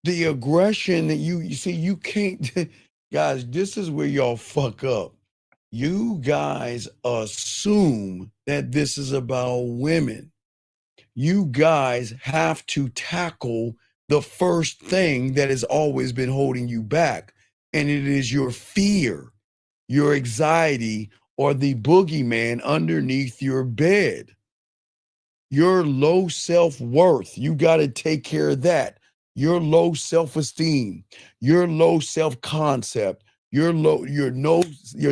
The aggression that you see, you can't, guys, this is where y'all fuck up. You guys assume that this is about women. You guys have to tackle the first thing that has always been holding you back, and it is your fear, your anxiety, or the boogeyman underneath your bed. Your low self-worth, you got to take care of that. Your low self-esteem, your low self-concept, your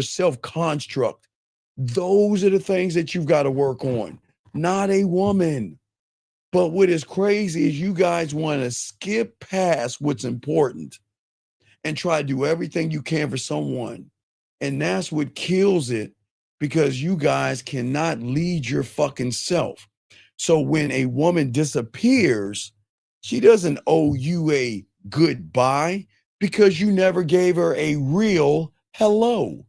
self-construct. Those are the things that you've got to work on, not a woman. But what is crazy is you guys want to skip past what's important and try to do everything you can for someone. And that's what kills it, because you guys cannot lead your fucking self. So when a woman disappears, she doesn't owe you a goodbye because you never gave her a real hello.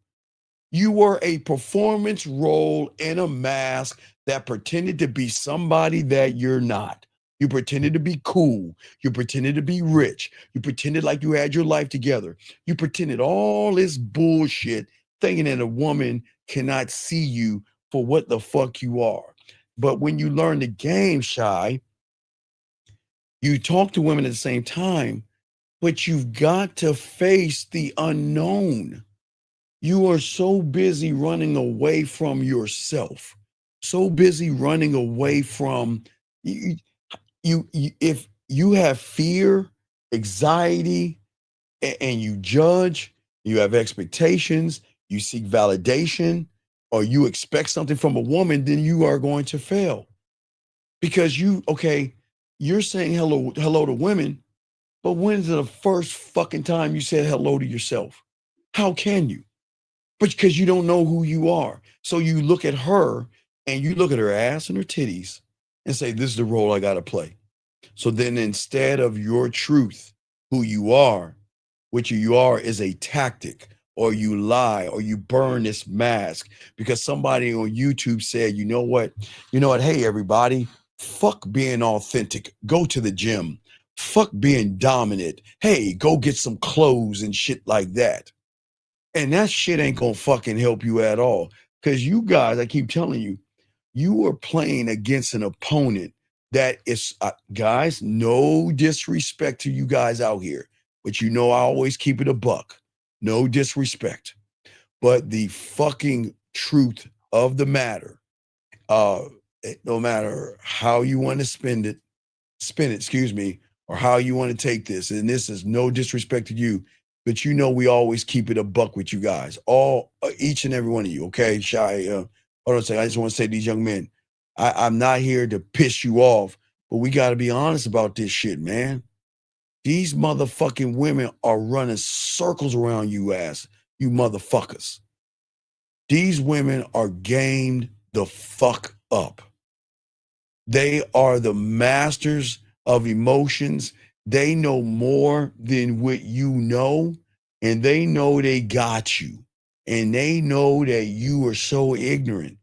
You were a performance role in a mask that pretended to be somebody that you're not. You pretended to be cool. You pretended to be rich. You pretended like you had your life together. You pretended all this bullshit, thinking that a woman cannot see you for what the fuck you are. But when you learn the game, Shy, you talk to women at the same time, but you've got to face the unknown. You are so busy running away from yourself, so busy running away from you. If you have fear, anxiety, and you judge, you have expectations, you seek validation, or you expect something from a woman, then you are going to fail. Because you're saying hello to women, but when's the first fucking time you said hello to yourself? How can you? But because you don't know who you are. So you look at her and you look at her ass and her titties and say, this is the role I got to play. So then instead of your truth, who you are, what you are is a tactic, or you lie, or you burn this mask because somebody on YouTube said, you know what? Hey, everybody, fuck being authentic. Go to the gym. Fuck being dominant. Hey, go get some clothes and shit like that. And that shit ain't gonna fucking help you at all. Because you guys, I keep telling you, you are playing against an opponent that is, guys, no disrespect to you guys out here, but I always keep it a buck. No disrespect. But the fucking truth of the matter, no matter how you want to spin it, or how you want to take this, and this is no disrespect to you, but we always keep it a buck with you guys, each and every one of you, okay? Shy, hold on a second, I just want to say to these young men, I'm not here to piss you off, but we got to be honest about this shit, man. These motherfucking women are running circles around you motherfuckers. These women are gamed the fuck up. They are the masters of emotions. They know more than what you know, and they know they got you. And they know that you are so ignorant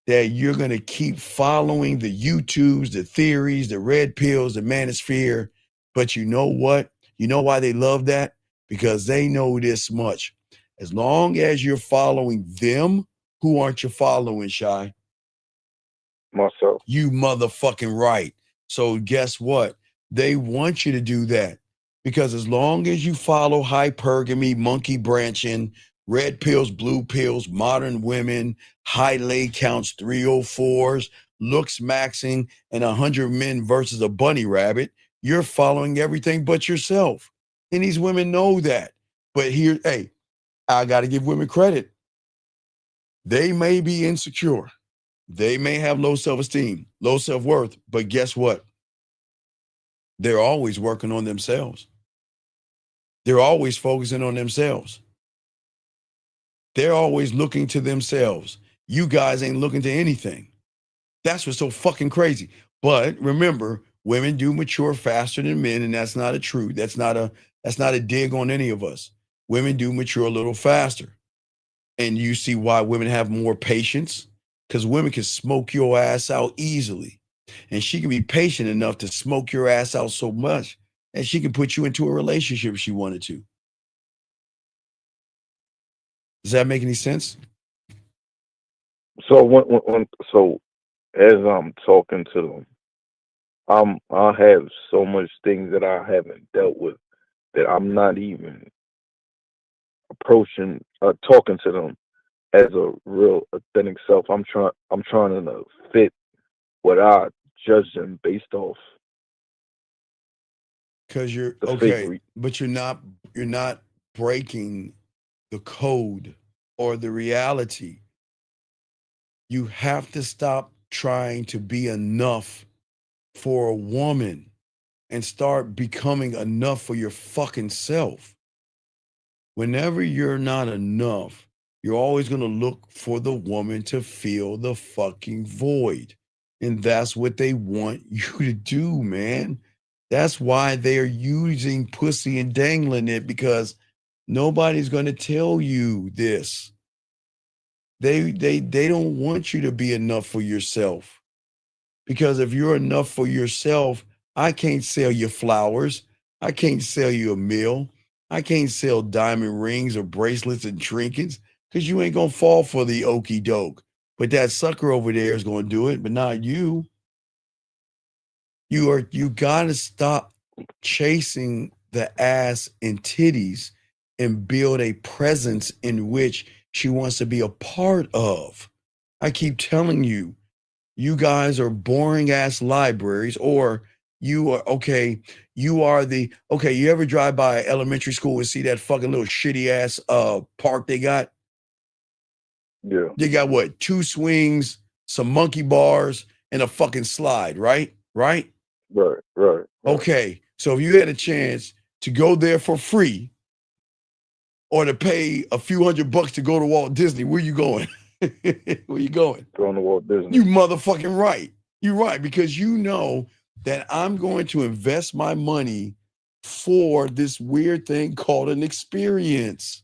that you're going to keep following the YouTubes, the theories, the red pills, the manosphere. But you know what? You know why they love that? Because they know this much. As long as you're following them, who aren't you following, Shy? Myself. You motherfucking right. So guess what? They want you to do that, because as long as you follow hypergamy, monkey branching, red pills, blue pills, modern women, high lay counts, 304s, looks maxing, and 100 men versus a bunny rabbit, you're following everything but yourself. And these women know that. But here, hey, I got to give women credit. They may be insecure. They may have low self-esteem, low self-worth, but guess what? They're always working on themselves. They're always focusing on themselves. They're always looking to themselves. You guys ain't looking to anything. That's what's so fucking crazy. But remember, women do mature faster than men, and that's not a truth. That's not a dig on any of us. Women do mature a little faster. And you see why women have more patience, because women can smoke your ass out easily. And she can be patient enough to smoke your ass out so much that she can put you into a relationship if she wanted to. Does that make any sense? So so as I'm talking to them, I have so much things that I haven't dealt with that I'm not even approaching, talking to them as a real authentic self. I'm trying to fit what I judge them based off. Because you're The okay, but you're not breaking the code or the reality. You have to stop trying to be enough for a woman and start becoming enough for your fucking self. Whenever you're not enough, you're always going to look for the woman to fill the fucking void. And that's what they want you to do, man. That's why they're using pussy and dangling it, because nobody's going to tell you this. They don't want you to be enough for yourself. Because if you're enough for yourself, I can't sell you flowers. I can't sell you a meal. I can't sell diamond rings or bracelets and trinkets, because you ain't going to fall for the okey doke. But that sucker over there is going to do it, but not you. You got to stop chasing the ass and titties and build a presence in which she wants to be a part of. I keep telling you, you guys are boring ass libraries, or you are you ever drive by elementary school and see that fucking little shitty ass park they got? Yeah. They got what? 2 swings, some monkey bars, and a fucking slide, right? Right? Right. Okay. So if you had a chance to go there for free or to pay a few $100 to go to Walt Disney, where you going? Where you going? Going to Walt Disney. You motherfucking right. You're right, because you know that I'm going to invest my money for this weird thing called an experience.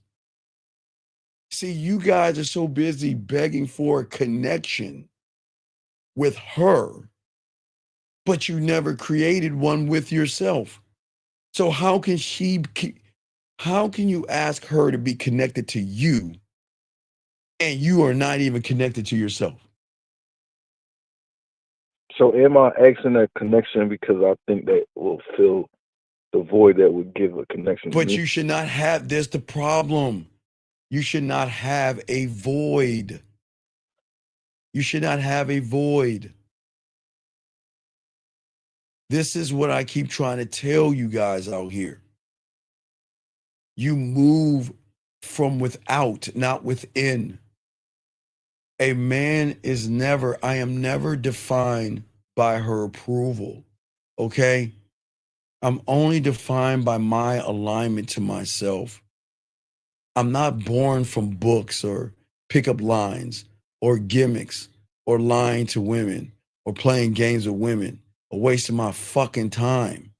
See, you guys are so busy begging for a connection with her, but you never created one with yourself. So how can you ask her to be connected to you and you are not even connected to yourself? So am I asking a connection because I think that will fill the void that would give a connection to But me? you should not have, there's the problem. You should not have a void. You should not have a void. This is what I keep trying to tell you guys out here. You move from without, not within. A man is never, I am never defined by her approval, okay? I'm only defined by my alignment to myself. I'm not born from books or pickup lines or gimmicks or lying to women or playing games with women or wasting my fucking time.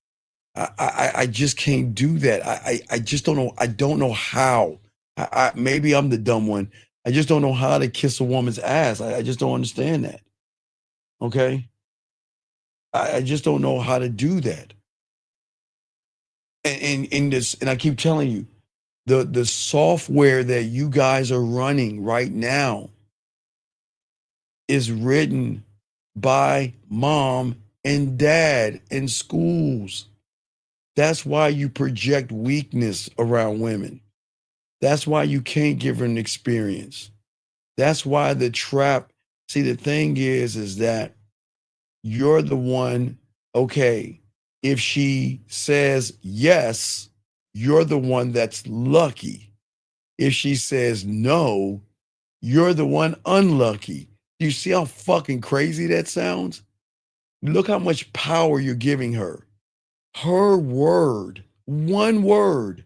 I just can't do that. I just don't know. I don't know how. Maybe I'm the dumb one. I just don't know how to kiss a woman's ass. I just don't understand that. Okay? I just don't know how to do that. And in this, and I keep telling you, the software that you guys are running right now is written by mom and dad in schools. That's why you project weakness around women. That's why you can't give her an experience. That's why the trap, see, the thing is that you're the one, okay, if she says yes, you're the one that's lucky. If she says no, You're the one unlucky. You see how fucking crazy that sounds? Look how much power you're giving her. Her word, one word,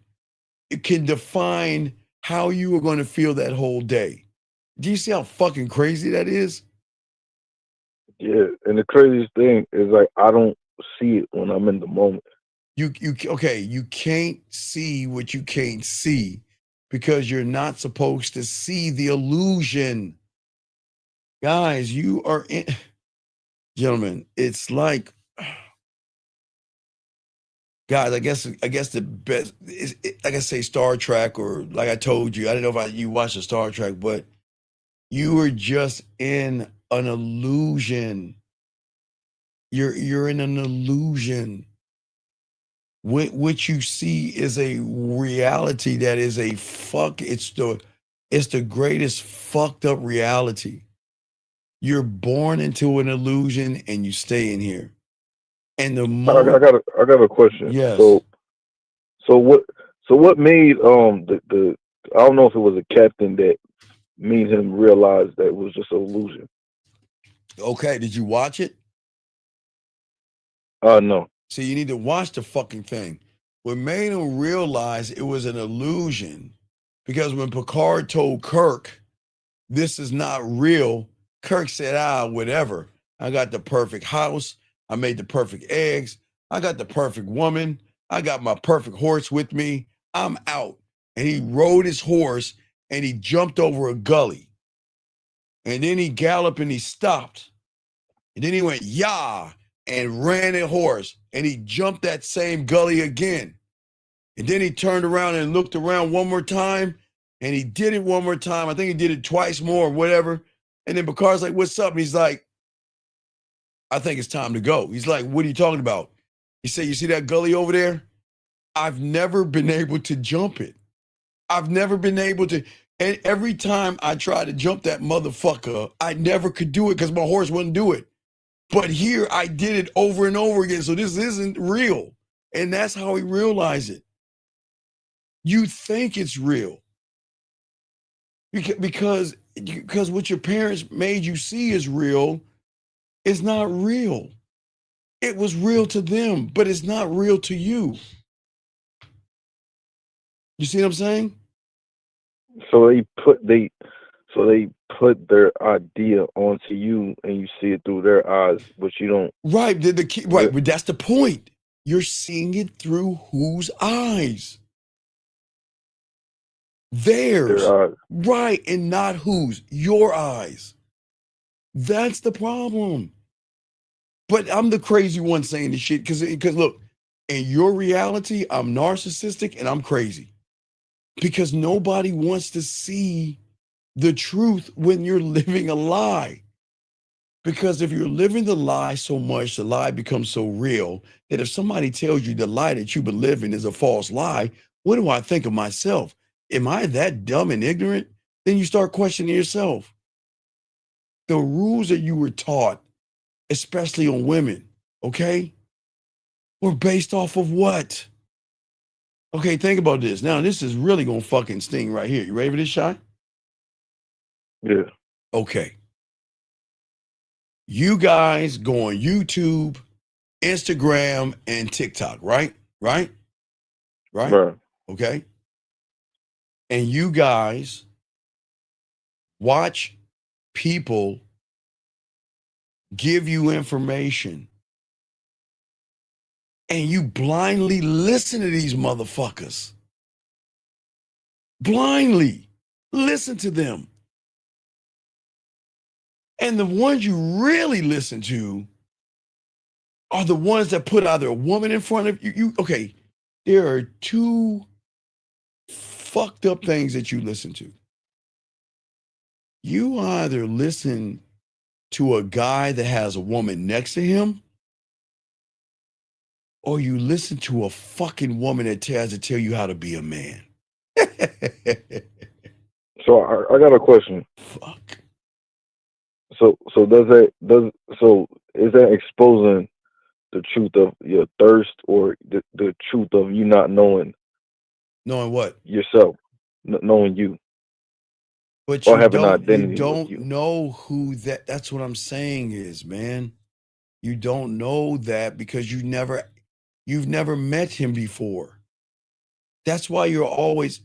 it can define how you are going to feel that whole day. Do you see how fucking crazy that is? Yeah, and the craziest thing is like I don't see it when I'm in the moment. You can't see what you can't see because you're not supposed to see the illusion. Guys, you are in gentlemen, it's like guys, I guess the best is like I say Star Trek, or like I told you, I don't know if you watched the Star Trek, but you were just in an illusion. You're in an illusion. What you see is a reality that is it's the greatest fucked up reality. You're born into an illusion and you stay in here. And the more I got a question. Yes. So what made the I don't know if it was a captain that made him realize that it was just an illusion. Okay, did you watch it? No. See, you need to watch the fucking thing. What made him realize it was an illusion, because when Picard told Kirk, this is not real, Kirk said, whatever. I got the perfect house. I made the perfect eggs. I got the perfect woman. I got my perfect horse with me. I'm out. And he rode his horse and he jumped over a gully. And then he galloped and he stopped. And then he went, yah, and ran a horse. And he jumped that same gully again. And then he turned around and looked around one more time. And he did it one more time. I think he did it twice more or whatever. And then Picard's like, what's up? And he's like, I think it's time to go. He's like, what are you talking about? He said, you see that gully over there? I've never been able to jump it. I've never been able to. And every time I try to jump that motherfucker, I never could do it because my horse wouldn't do it. But here I did it over and over again. So this isn't real. And that's how he realized it. You think it's real. Because what your parents made you see is real, it's not real. It was real to them, but it's not real to you. You see what I'm saying? So they put their idea onto you, and you see it through their eyes, but you don't. Right, right, but that's the point. You're seeing it through whose eyes? Theirs. Their eyes. Right, and not whose? Your eyes. That's the problem. But I'm the crazy one saying this shit because look, in your reality, I'm narcissistic and I'm crazy. Because nobody wants to see the truth when you're living a lie. Because if you're living the lie so much, the lie becomes so real that if somebody tells you the lie that you've been living is a false lie, what do I think of myself? Am I that dumb and ignorant? Then you start questioning yourself. The rules that you were taught, especially on women, okay, were based off of what? Okay, think about this. Now, this is really going to fucking sting right here. You ready for this shot? Yeah. Okay. You guys go on YouTube, Instagram, and TikTok, right? Right? Okay. And you guys watch people give you information and you blindly listen to these motherfuckers. Blindly listen to them. And the ones you really listen to are the ones that put either a woman in front of you. Okay, there are two fucked up things that you listen to. You either listen to a guy that has a woman next to him, or you listen to a fucking woman that tries to tell you how to be a man. So I got a question. Fuck. So is that exposing the truth of your thirst, or the truth of you not knowing? Knowing what? Yourself, knowing you. But or you have an don't identity with you. know who that's what I'm saying is, man. You don't know that because you've never met him before. That's why you're always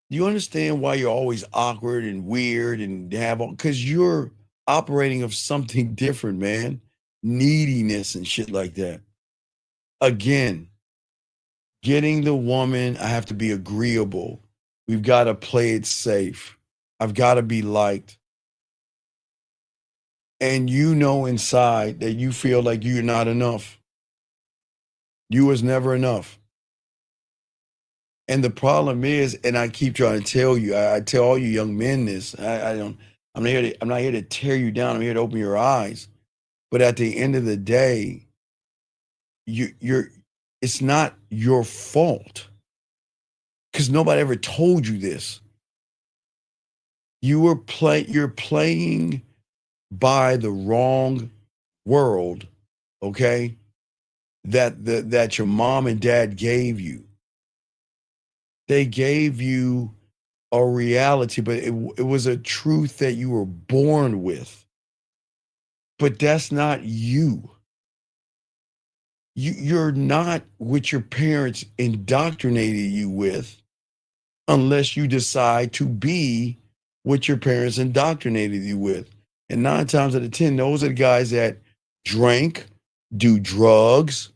you understand why you're always awkward and weird and have all because you're operating of something different, man. Neediness and shit like that. Again, getting the woman, I have to be agreeable. We've got to play it safe. I've got to be liked. And you know inside that you feel like you're not enough. You was never enough. And the problem is, and I keep trying to tell you, I tell all you young men this. I don't. I'm not here to tear you down. I'm here to open your eyes. But at the end of the day, you're. It's not your fault because nobody ever told you this. You're playing by the wrong world, okay? That your mom and dad gave you. They gave you a reality, but it was a truth that you were born with. But that's not you. You're not what your parents indoctrinated you with unless you decide to be what your parents indoctrinated you with. And 9 times out of 10, those are the guys that drank, do drugs,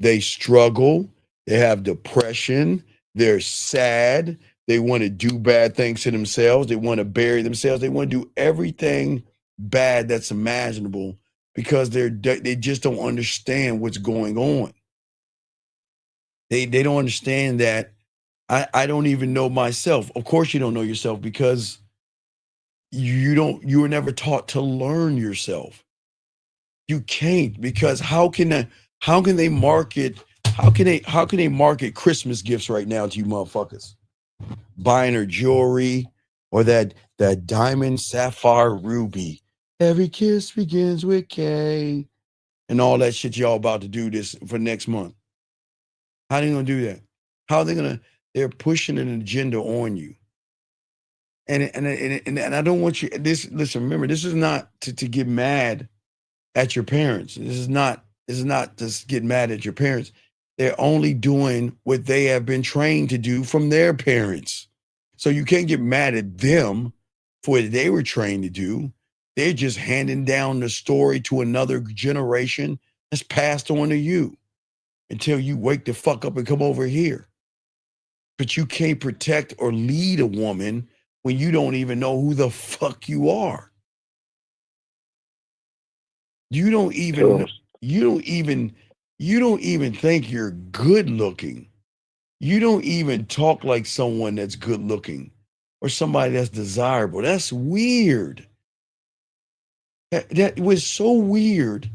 they struggle, they have depression, they're sad, they want to do bad things to themselves, they want to bury themselves, they want to do everything bad that's imaginable because they just don't understand what's going on. They don't understand that I don't even know myself. Of course you don't know yourself because you were never taught to learn yourself. You can't because how can they market Christmas gifts right now to you motherfuckers? Buying her jewelry or that diamond sapphire ruby. Every kiss begins with K and all that shit y'all about to do this for next month. How are they gonna do that? How are they gonna? They're pushing an agenda on you. And I don't want you this listen, remember, this is not to get mad at your parents. This is not to get mad at your parents. They're only doing what they have been trained to do from their parents. So you can't get mad at them for what they were trained to do. They're just handing down the story to another generation that's passed on to you until you wake the fuck up and come over here. But you can't protect or lead a woman when you don't even know who the fuck you are. You don't even think you're good looking. You don't even talk like someone that's good looking or somebody that's desirable. That's weird. That was so weird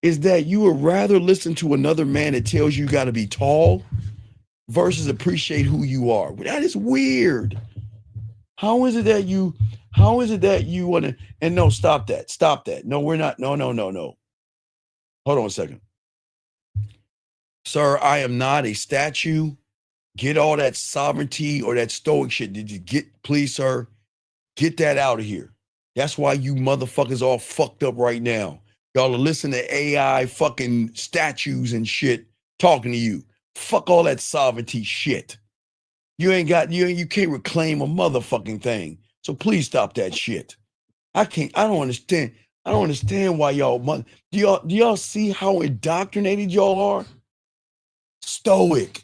is that you would rather listen to another man that tells you got to be tall versus appreciate who you are. That is weird. How is it that you want to, and no, stop that. No, we're not. No. Hold on a second. Sir, I am not a statue. Get all that sovereignty or that stoic shit. Did you please, sir, get that out of here. That's why you motherfuckers all fucked up right now. Y'all are listening to AI fucking statues and shit talking to you. Fuck all that sovereignty shit. You can't reclaim a motherfucking thing. So please stop that shit. I don't understand why y'all do y'all see how indoctrinated y'all are? Stoic.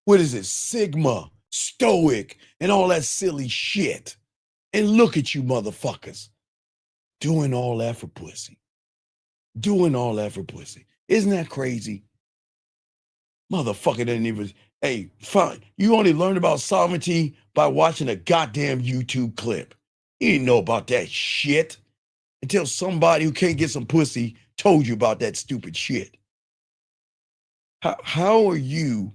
What is it? Sigma, stoic, and all that silly shit. And look at you motherfuckers doing all that for pussy. Isn't that crazy? Motherfucker didn't even, hey, fine. You only learned about sovereignty by watching a goddamn YouTube clip. You didn't know about that shit until somebody who can't get some pussy told you about that stupid shit. How are you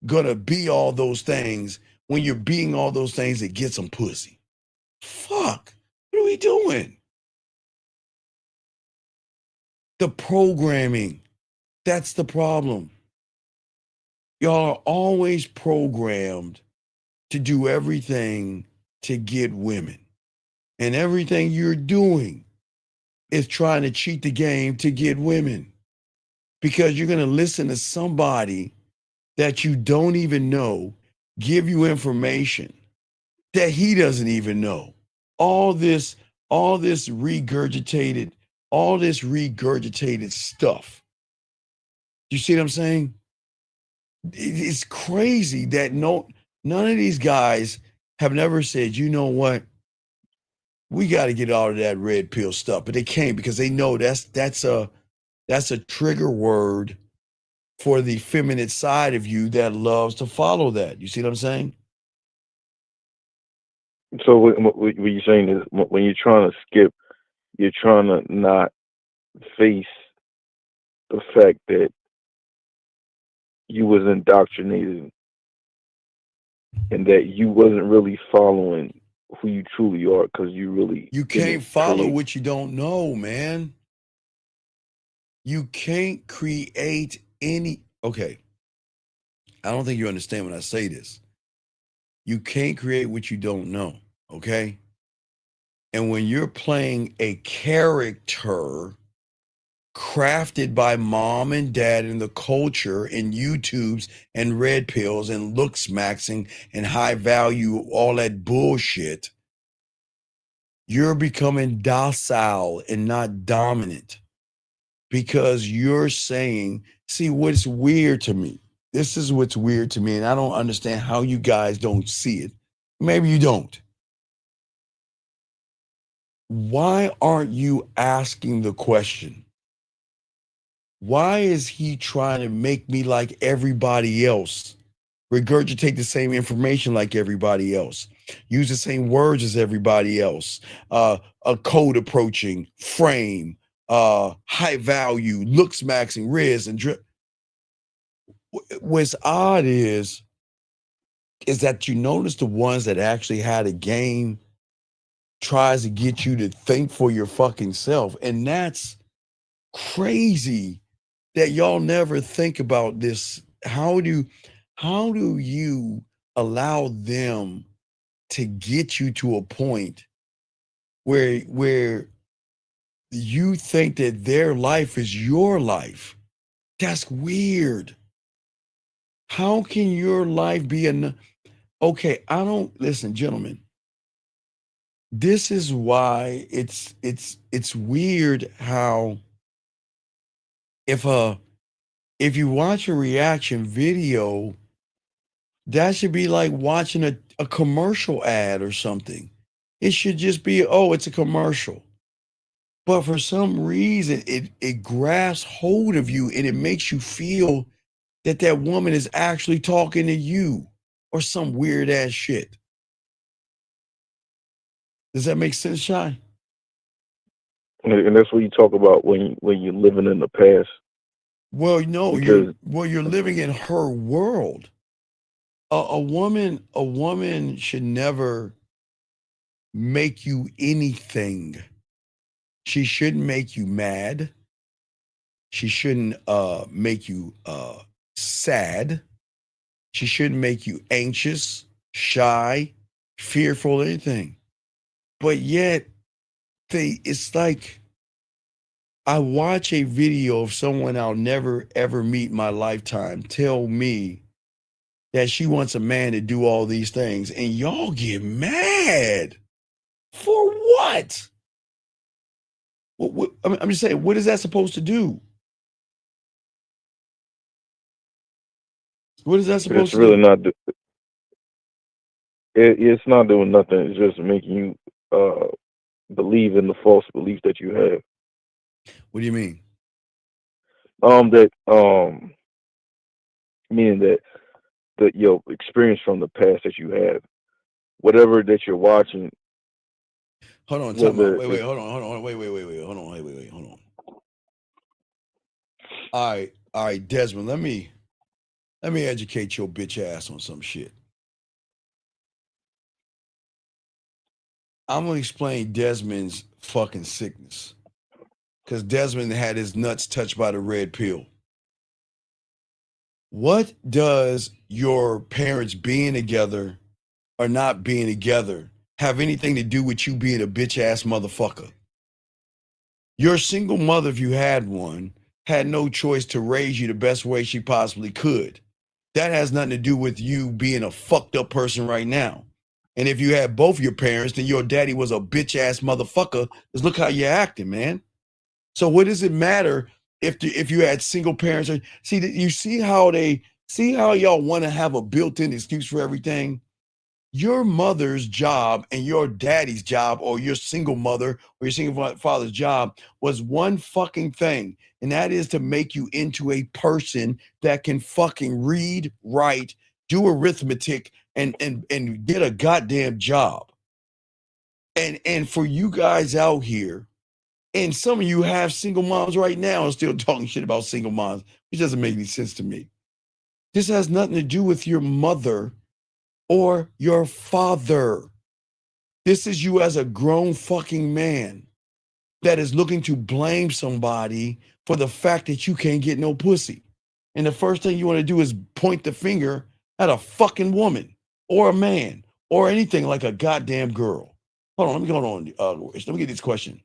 gonna be all those things when you're being all those things that get some pussy? Fuck. What are we doing? The programming. That's the problem. Y'all are always programmed to do everything to get women. And everything you're doing is trying to cheat the game to get women. Because you're going to listen to somebody that you don't even know give you information that he doesn't even know. All this regurgitated stuff. You see what I'm saying? It's crazy that none of these guys have never said, you know what? We got to get out of that red pill stuff, but they can't because they know that's a trigger word for the feminine side of you that loves to follow that. You see what I'm saying? So what you're saying is when you're trying to skip, you're trying to not face the fact that you was indoctrinated and that you wasn't really following who you truly are because you can't follow what you don't know, man. You can't create any. Okay. I don't think you understand when I say this. You can't create what you don't know. Okay. And when you're playing a character crafted by mom and dad in the culture and YouTubes and red pills and looks maxing and high value, all that bullshit, you're becoming docile and not dominant because you're saying, see, what's weird to me, this is what's weird to me, and I don't understand how you guys don't see it. Maybe you don't. Why aren't you asking the question? Why is he trying to make me like everybody else? Regurgitate the same information like everybody else. Use the same words as everybody else. A code approaching, frame, high value, looks maxing, riz, and drip. What's odd is that you notice the ones that actually had a game tries to get you to think for your fucking self. And that's crazy that y'all never think about this. How do you allow them to get you to a point where you think that their life is your life? That's weird. How can your life be okay? I don't listen, gentlemen. This is why it's weird how if you watch a reaction video, that should be like watching a commercial ad or something. It should just be, oh, it's a commercial. But for some reason, it grasps hold of you and it makes you feel that that woman is actually talking to you or some weird ass shit. Does that make sense, Shy? And that's what you talk about when you're living in the past. Well, no, you're living in her world. A woman should never make you anything. She shouldn't make you mad. She shouldn't make you sad. She shouldn't make you anxious, shy, fearful, anything. But yet, it's like I watch a video of someone I'll never ever meet in my lifetime tell me that she wants a man to do all these things, and y'all get mad. For what? I'm just saying, what is that supposed to do? What is that supposed to do? It's really not. It's not doing nothing. It's just making you believe in the false belief that you have. What do you mean? Meaning that your experience from the past that you have, whatever that you're watching. Hold on, hold on, wait, hold on. All right, Desmond, let me educate your bitch ass on some shit. I'm gonna explain Desmond's fucking sickness. Because Desmond had his nuts touched by the red pill. What does your parents being together or not being together have anything to do with you being a bitch ass motherfucker. Your single mother, if you had one, had no choice to raise you the best way she possibly could. That has nothing to do with you being a fucked up person right now. And if you had both your parents, then your daddy was a bitch ass motherfucker. Because look how you're acting, man. So what does it matter if you had single parents? You see how y'all want to have a built-in excuse for everything? Your mother's job and your daddy's job, or your single mother or your single father's job, was one fucking thing, and that is to make you into a person that can fucking read, write, do arithmetic, and get a goddamn job. And for you guys out here, and some of you have single moms right now and still talking shit about single moms, which doesn't make any sense to me. This has nothing to do with your mother or your father. This is you as a grown fucking man that is looking to blame somebody for the fact that you can't get no pussy. And the first thing you want to do is point the finger at a fucking woman or a man or anything like a goddamn girl. Hold on, let me go on. Let me get this question.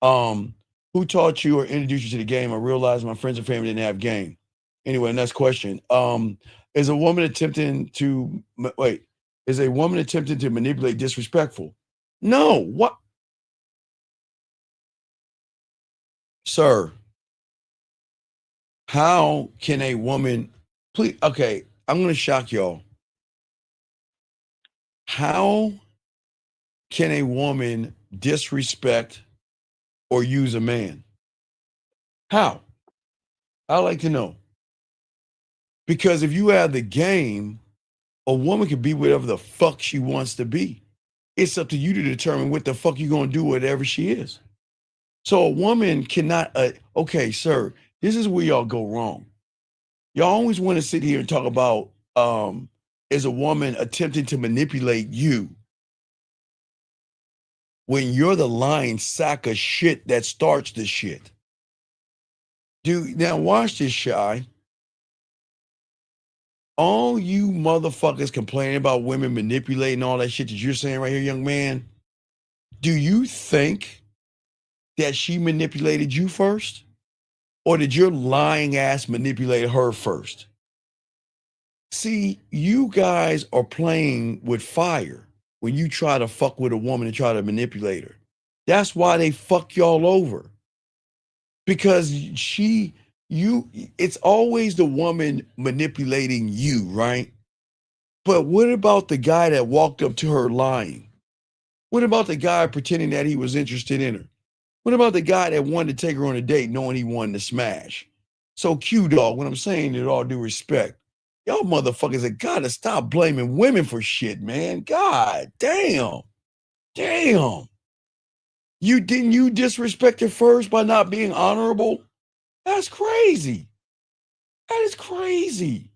Who taught you or introduced you to the game? I realized my friends and family didn't have game. Anyway, next question. Is a woman attempting to manipulate disrespectful? No. What? Sir, how can a woman, please, okay, I'm going to shock y'all. How can a woman disrespect or use a man? How? I'd like to know. Because if you have the game, a woman can be whatever the fuck she wants to be. It's up to you to determine what the fuck you're going to do, whatever she is. So a woman cannot, okay, sir, this is where y'all go wrong. Y'all always want to sit here and talk about, is a woman attempting to manipulate you when you're the lying sack of shit that starts the shit. Dude, now watch this, Shy. All you motherfuckers complaining about women manipulating all that shit that you're saying right here, young man, do you think that she manipulated you first? Or did your lying ass manipulate her first? See, you guys are playing with fire when you try to fuck with a woman and try to manipulate her. That's why they fuck y'all over. Because it's always the woman manipulating you, right? But what about the guy that walked up to her lying? What about the guy pretending that he was interested in her? What about the guy that wanted to take her on a date knowing he wanted to smash? So Q-Dog, what I'm saying in all due respect, y'all motherfuckers have got to stop blaming women for shit, man. God damn. Damn. Didn't you disrespect her first by not being honorable? That's crazy. That is crazy.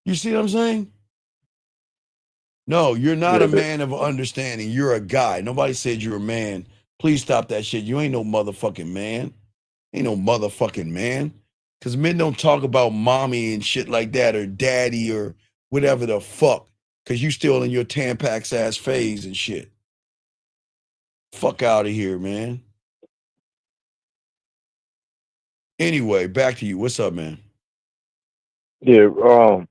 You see what I'm saying? No, you're not a man of understanding. You're a guy. Nobody said you're a man. Please stop that shit. You ain't no motherfucking man. Ain't no motherfucking man. Because men don't talk about mommy and shit like that, or daddy, or whatever the fuck. Because you still in your Tampax ass phase and shit. Fuck out of here, man. Anyway, back to you. What's up, man? Yeah, I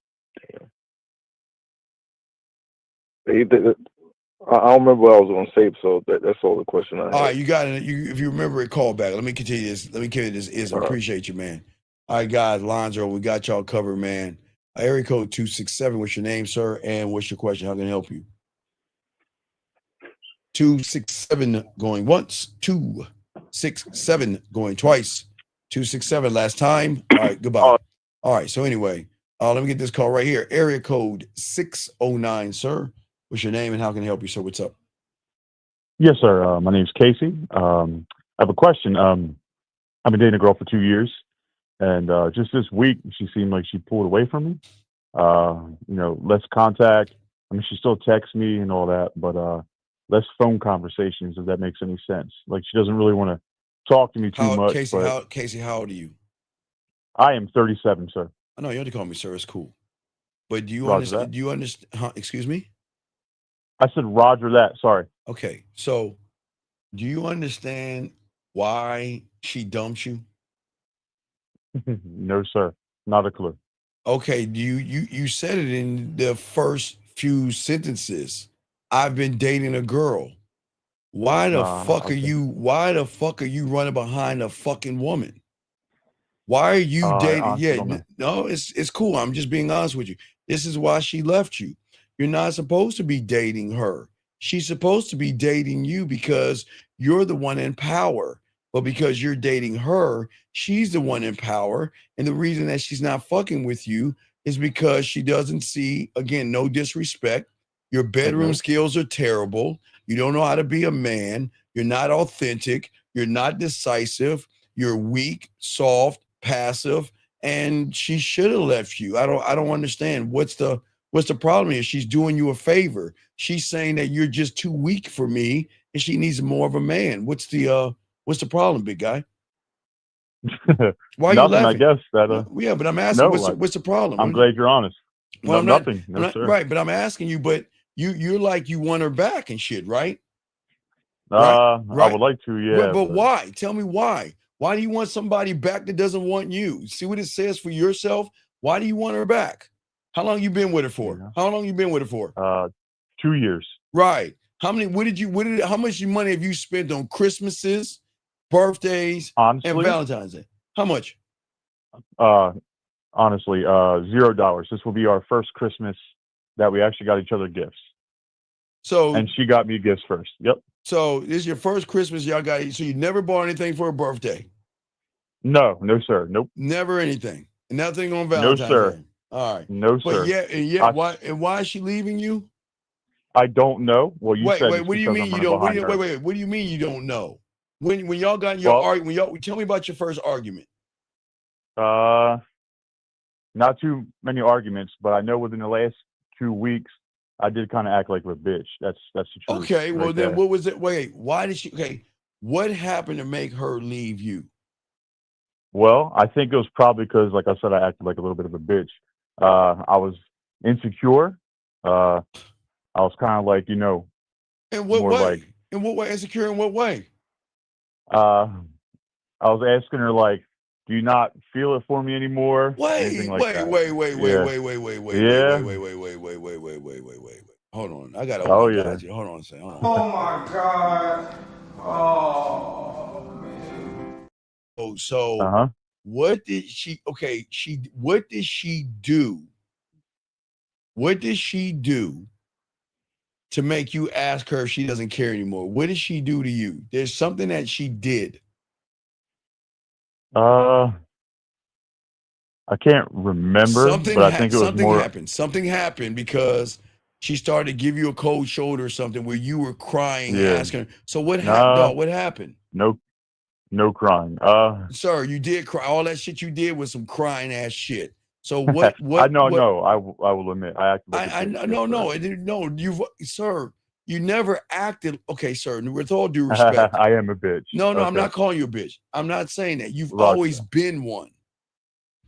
don't remember what I was going to say, so that's all the question I had. All right, you got it. If you remember it, call back. Let me continue this. Let me carry this. I appreciate you, man. All right, guys, Lonzo, we got y'all covered, man. Area code 267. What's your name, sir? And what's your question? How can I help you? 267 going once. 267 going twice. 267 last time. All right, goodbye. All right, so anyway, let me get this call right here. Area code 609, sir. What's your name and how can I help you, sir? What's up? Yes, sir. My name's Casey. I have a question. I've been dating a girl for 2 years, and just this week, she seemed like she pulled away from me. Less contact. I mean, she still texts me and all that, but less phone conversations, if that makes any sense. Like, she doesn't really want to talk to me too much. Casey, how old are you? I am 37, sir. I know you have to call me sir. It's cool. But do you understand? Excuse me? I said Roger that. Sorry. Okay, so do you understand why she dumps you? No, sir. Not a clue. Okay, you said it in the first few sentences. I've been dating a girl. Why the fuck are Okay. you running behind a fucking woman? Why are you I dating? honestly Yeah, don't know. no, it's cool. I'm just being honest with you. This is why she left you. You're not supposed to be dating her. She's supposed to be dating you because you're the one in power. But because you're dating her, she's the one in power. And the reason that she's not fucking with you is because she doesn't see, again, no disrespect. Your bedroom Okay. skills are terrible. You don't know how to be a man. You're not authentic. You're not decisive. You're weak, soft, passive, and she should have left you. I don't understand what's the problem here. She's doing you a favor. She's saying that you're just too weak for me and she needs more of a man. What's the problem, big guy? Why are you Nothing. I laughing? guess that. Yeah, but I'm asking No. what's the problem? I'm glad you're honest. Well, No, I'm not, nothing. No, sir. right, but I'm asking you, but you're like you want her back and shit, right? Right. I would like to, yeah. But why? Tell me why. Why do you want somebody back that doesn't want you? See what it says for yourself? Why do you want her back? How long you been with her for? Yeah. How long you been with her for? 2 years. Right. How much money have you spent on Christmases, birthdays, Honestly, and Valentine's Day? How much? Honestly, $0. This will be our first Christmas that we actually got each other gifts. And she got me gifts first. Yep. So this is your first Christmas y'all got. So you never bought anything for her birthday? No, sir. Nope. Never anything. Nothing on Valentine's No, sir. Day. All right. No, But sir. why is she leaving you? I don't know. Well, you said Wait, it's what do you because mean I'm you running don't? behind her. Wait. What do you mean you don't know? When y'all got in your argument, tell me about your first argument. Not too many arguments, but I know within the last 2 weeks I did kind of act like a bitch. That's the truth. Okay, well right then there. what was it? Wait, why did she? Okay, what happened to make her leave you? Well, I think it was probably because, like I said, I acted like a little bit of a bitch. I was insecure. I was kind of like, In what more way? like, In what way? Insecure in what way? I was asking her like, do you not feel it for me anymore? Anything like that. Wait. Hold on. I gotta Oh, yeah. Hold on a second. Hold on. Oh my God. Oh man. Oh, so what did she what did she do? What did she do to make you ask her if she doesn't care anymore? What did she do to you? There's something that she did. I can't remember, but I think it was more. Something happened because she started to give you a cold shoulder or something where you were crying, asking her. So what happened? No, what happened? No crying. Sir, you did cry. All that shit you did was some crying ass shit. So what? No. I will admit, I acted like a bitch. No. Sir, you never acted. Okay, sir. With all due respect, I am a bitch. No, Okay. I'm not calling you a bitch. I'm not saying that. You've always been one.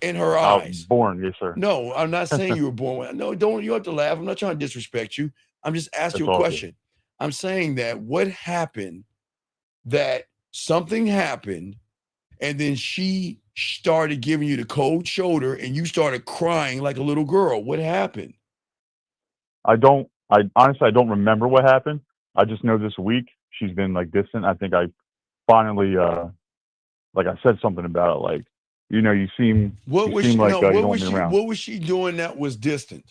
In her eyes. I was born, yes, sir. No, I'm not saying you were born with. No, don't. You have to laugh. I'm not trying to disrespect you. I'm just asking you a question. I'm saying that what happened, that something happened, and then she started giving you the cold shoulder and you started crying like a little girl. What happened? I honestly, I don't remember what happened. I just know this week she's been like distant. I think I finally, like I said something about it, like, you seem like you don't want me around. What was she doing that was distant?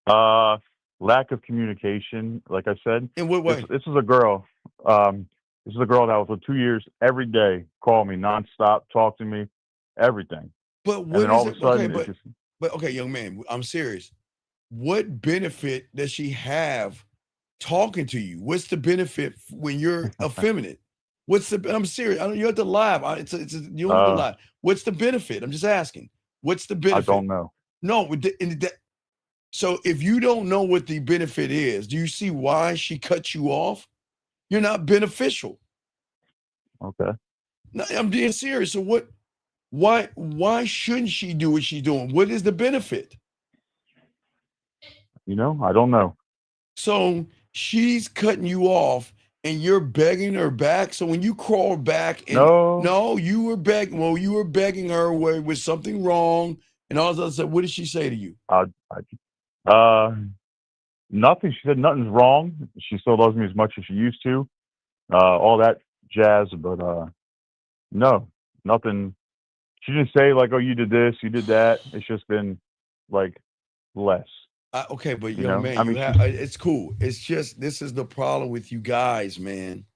Lack of communication, like I said. In what way? This is a girl. This is a girl that was for 2 years every day, call me nonstop, talk to me, everything. But what and then all of a sudden, okay, young man, I'm serious. What benefit does she have talking to you? What's the benefit when you're effeminate? I'm serious. You have to lie. You don't have to lie. What's the benefit? I'm just asking. What's the benefit? I don't know. No. So if you don't know what the benefit is, do you see why she cut you off? You're not beneficial. Okay. No, I'm being serious. So why shouldn't she do what she's doing? What is the benefit? I don't know. So she's cutting you off and you're begging her back. So when you crawl back and no, you were begging. Well, you were begging her where was something wrong, and all of a sudden, said, what did she say to you? Nothing. She said nothing's wrong. She still loves me as much as she used to. All that jazz, but no, nothing. She didn't say like, "Oh, you did this, you did that." It's just been like less. Okay, but You young know, man, I you mean, have it's cool. It's just this is the problem with you guys, man.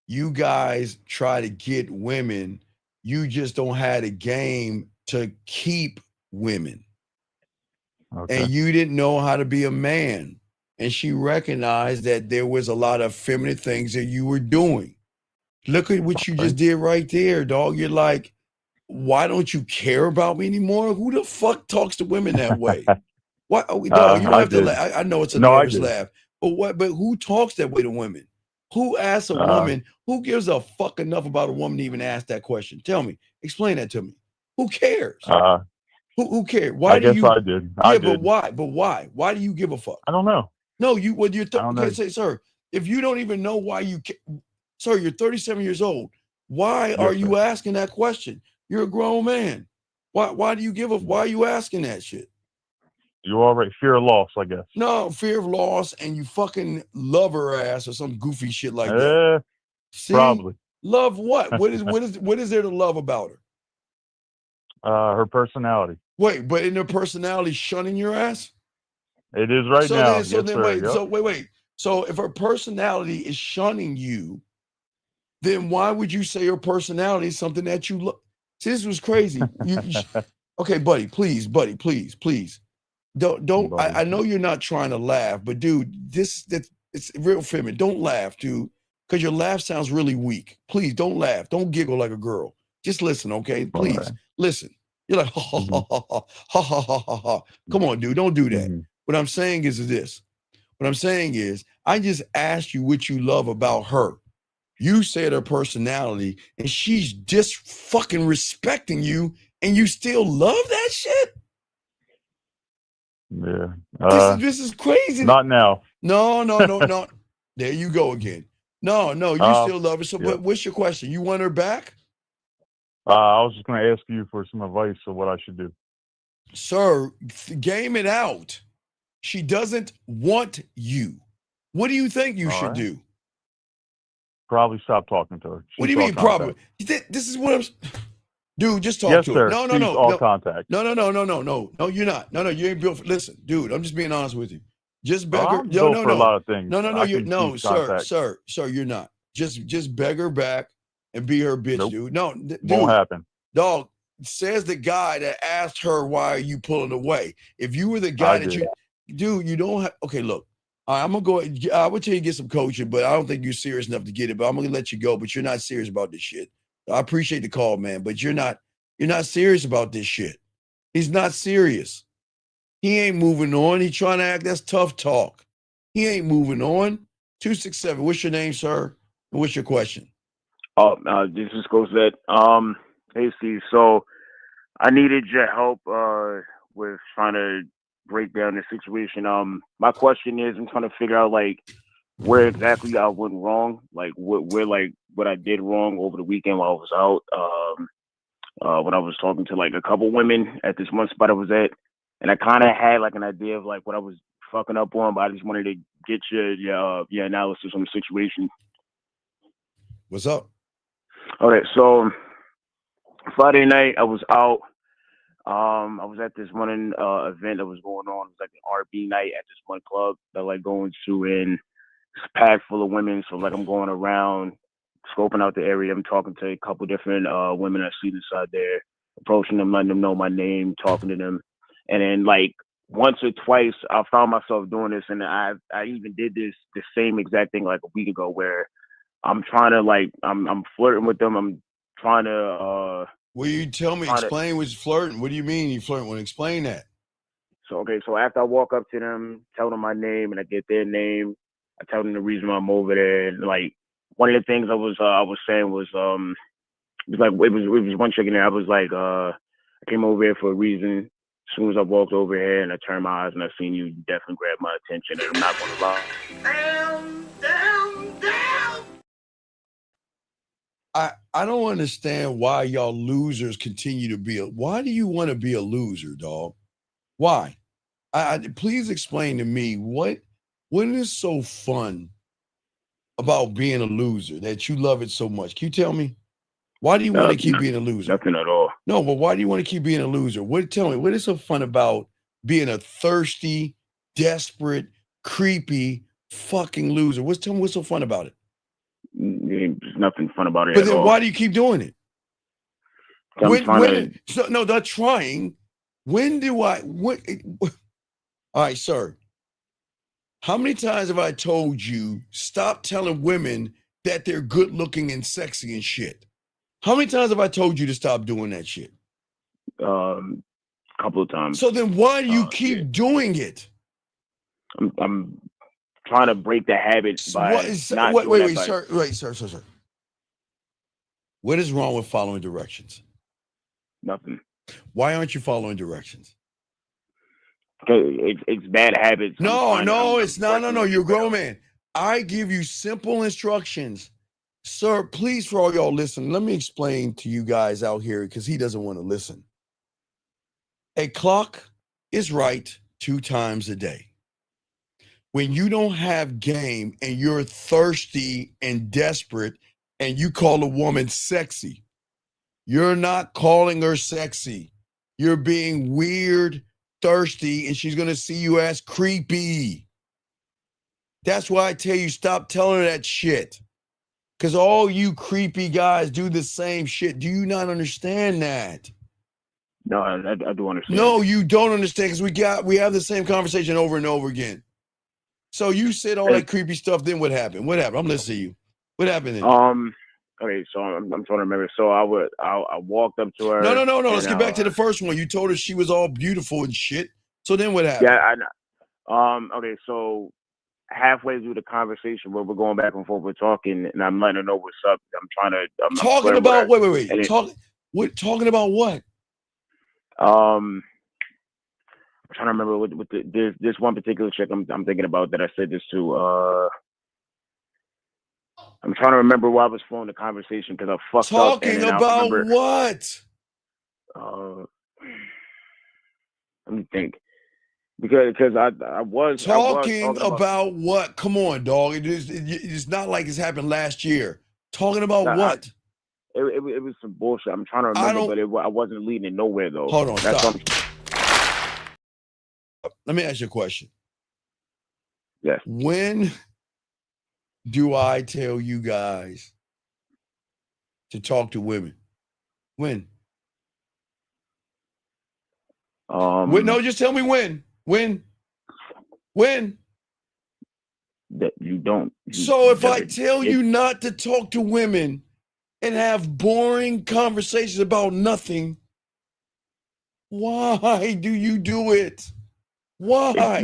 You guys try to get women. You just don't have a game to keep women. okay. And you didn't know how to be a man. And she recognized that there was a lot of feminine things that you were doing. Look at what you just did right there, dog. You're like, why don't you care about me anymore? Who the fuck talks to women that way? Why? Oh, dog, you don't I have to did. laugh. I know it's a No, I nervous did. laugh, but what? But who talks that way to women? Who asks a woman? Who gives a fuck enough about a woman to even ask that question? Tell me. Explain that to me. Who cares? Who cares? Why I do guess you? I did. Yeah, I but did. why? But why? Why do you give a fuck? I don't know. No, you. Well, you're. I don't know. Okay, say, sir. If you don't even know why you, sir, you're 37 years old. Why are you asking that question? You're a grown man. Why do you give a? Why are you asking that shit? You already fear of loss, I guess. No, fear of loss, and you fucking love her ass or some goofy shit like that. See? Probably. Love what? What is there to love about her? Her personality. Wait, but in her personality shunning your ass? It is right So now. then, so yes, then sir. wait, Yep. so wait. So if her personality is shunning you, then why would you say her personality is something that you look? See, this was crazy. Okay, buddy, please. Don't. I know you're not trying to laugh, but dude, it's real feminine. Don't laugh, dude, because your laugh sounds really weak. Please don't laugh. Don't giggle like a girl. Just listen, okay? Please listen. You're like ha ha ha ha ha ha ha ha ha. Come on, dude, don't do that. What I'm saying is this. What I'm saying is, I just asked you what you love about her. You said her personality, and she's just fucking respecting you, and you still love that shit? Yeah. This is crazy. Not now. No. There you go again. No, you still love her. So, but what's your question? You want her back? I was just going to ask you for some advice on what I should do. Sir, game it out. She doesn't want you. What do you think you should do? Probably stop talking to her. What do you mean probably? This is what I'm... Dude, just talk to her. No. All contact. No, you're not. No, you ain't built for... Listen, dude, I'm just being honest with you. Just beg her. I'm built for a lot of things. Sir, you're not. Just beg her back and be her bitch, Nope. dude. No, dude, Won't happen. Dog, says the guy that asked her, why are you pulling away? If you were the guy you don't have... Okay, look. I'm gonna go. I would tell you to get some coaching, but I don't think you're serious enough to get it. But I'm gonna let you go. But you're not serious about this shit. I appreciate the call, man, but you're not serious about this shit. He's not serious. He ain't moving on. He trying to act. That's tough talk. He ain't moving on. 267. What's your name, sir? And what's your question? This is Cosette. Hey Steve. So I needed your help with trying to break down the situation. My question is, I'm trying to figure out like where exactly I went wrong, like what I did wrong over the weekend while I was out. When I was talking to like a couple women at this one spot I was at, and I kind of had like an idea of like what I was fucking up on, but I just wanted to get your analysis on the situation. What's up? Okay, so Friday night I was out. I was at this one event that was going on. It was like an R&B night at this one club that I like going to, and it's packed full of women. So like I'm going around, scoping out the area. I'm talking to a couple different women I see inside there, approaching them, letting them know my name, talking to them. And then like once or twice, I found myself doing this, and I even did the same exact thing like a week ago, where I'm trying to like I'm flirting with them. I'm trying to. Will you tell me? Explain what's flirting. What do you mean you flirting? Well, explain that. So so after I walk up to them, tell them my name, and I get their name, I tell them the reason why I'm over there. And like one of the things I was saying was it was one chick in there. I was like I came over here for a reason. As soon as I walked over here and I turned my eyes and I seen you, you definitely grabbed my attention. And I'm not gonna lie. I don't understand why y'all losers continue to be why do you want to be a loser, dog? Why? Please explain to me what is so fun about being a loser that you love it so much? Can you tell me? Why do you want to keep being a loser? Nothing at all. No, but why do you want to keep being a loser? Tell me, what is so fun about being a thirsty, desperate, creepy, fucking loser? Tell me what's so fun about it? There's nothing fun about it But at then all. why do you keep doing it? I'm not trying. When do I? All right, sir. How many times have I told you stop telling women that they're good looking and sexy and shit? How many times have I told you to stop doing that shit? A couple of times. So then why do you keep doing it? I'm trying to break the habit by Wait, sir. What is wrong with following directions? Nothing. Why aren't you following directions? It's bad habits. No, it's not. No, you're a grown man. I give you simple instructions. Sir, please, for all y'all listening, let me explain to you guys out here because he doesn't want to listen. A clock is right 2 times a day. When you don't have game and you're thirsty and desperate and you call a woman sexy, you're not calling her sexy. You're being weird, thirsty, and she's going to see you as creepy. That's why I tell you, stop telling her that shit. Because all you creepy guys do the same shit. Do you not understand that? No, I do understand. No, you don't understand because we have the same conversation over and over again. So you said all that creepy stuff, then what happened? What happened? I'm listening to you. What happened then? Okay, so I'm trying to remember. So I walked up to her. No. Let's get back to the first one. You told her she was all beautiful and shit. So then what happened? Yeah, I know. Okay, so halfway through the conversation where we're going back and forth, we're talking, and I'm letting her know what's up. Talking about wait. Talking about what? I'm trying to remember what this one particular chick I'm thinking about that I said this to. I'm trying to remember why I was flowing the conversation because I fucked up. Talking about what? Let me think. Because I was talking about what? Come on, dog. It's not like it's happened last year. Talking about what? It was some bullshit. I'm trying to remember, but I wasn't leading it nowhere though. Hold on, stop. Let me ask you a question. Yes. When do I tell you guys to talk to women? When? No, just tell me when. When? That you don't. So if I tell you not to talk to women and have boring conversations about nothing, why do you do it? Why?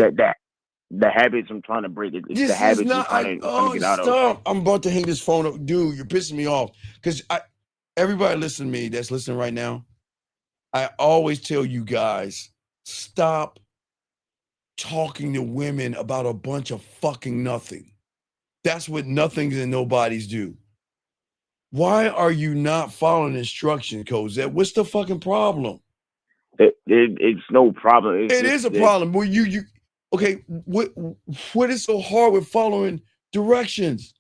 The habits I'm trying to break. It's the habits I'm trying to get out of. I'm about to hang this phone up. Dude, you're pissing me off. Because everybody listen to me that's listening right now. I always tell you guys, stop talking to women about a bunch of fucking nothing. That's what nothings and nobodies do. Why are you not following instruction, Cosette? What's the fucking problem? It's no problem. It is a problem. Well, okay, what is so hard with following directions?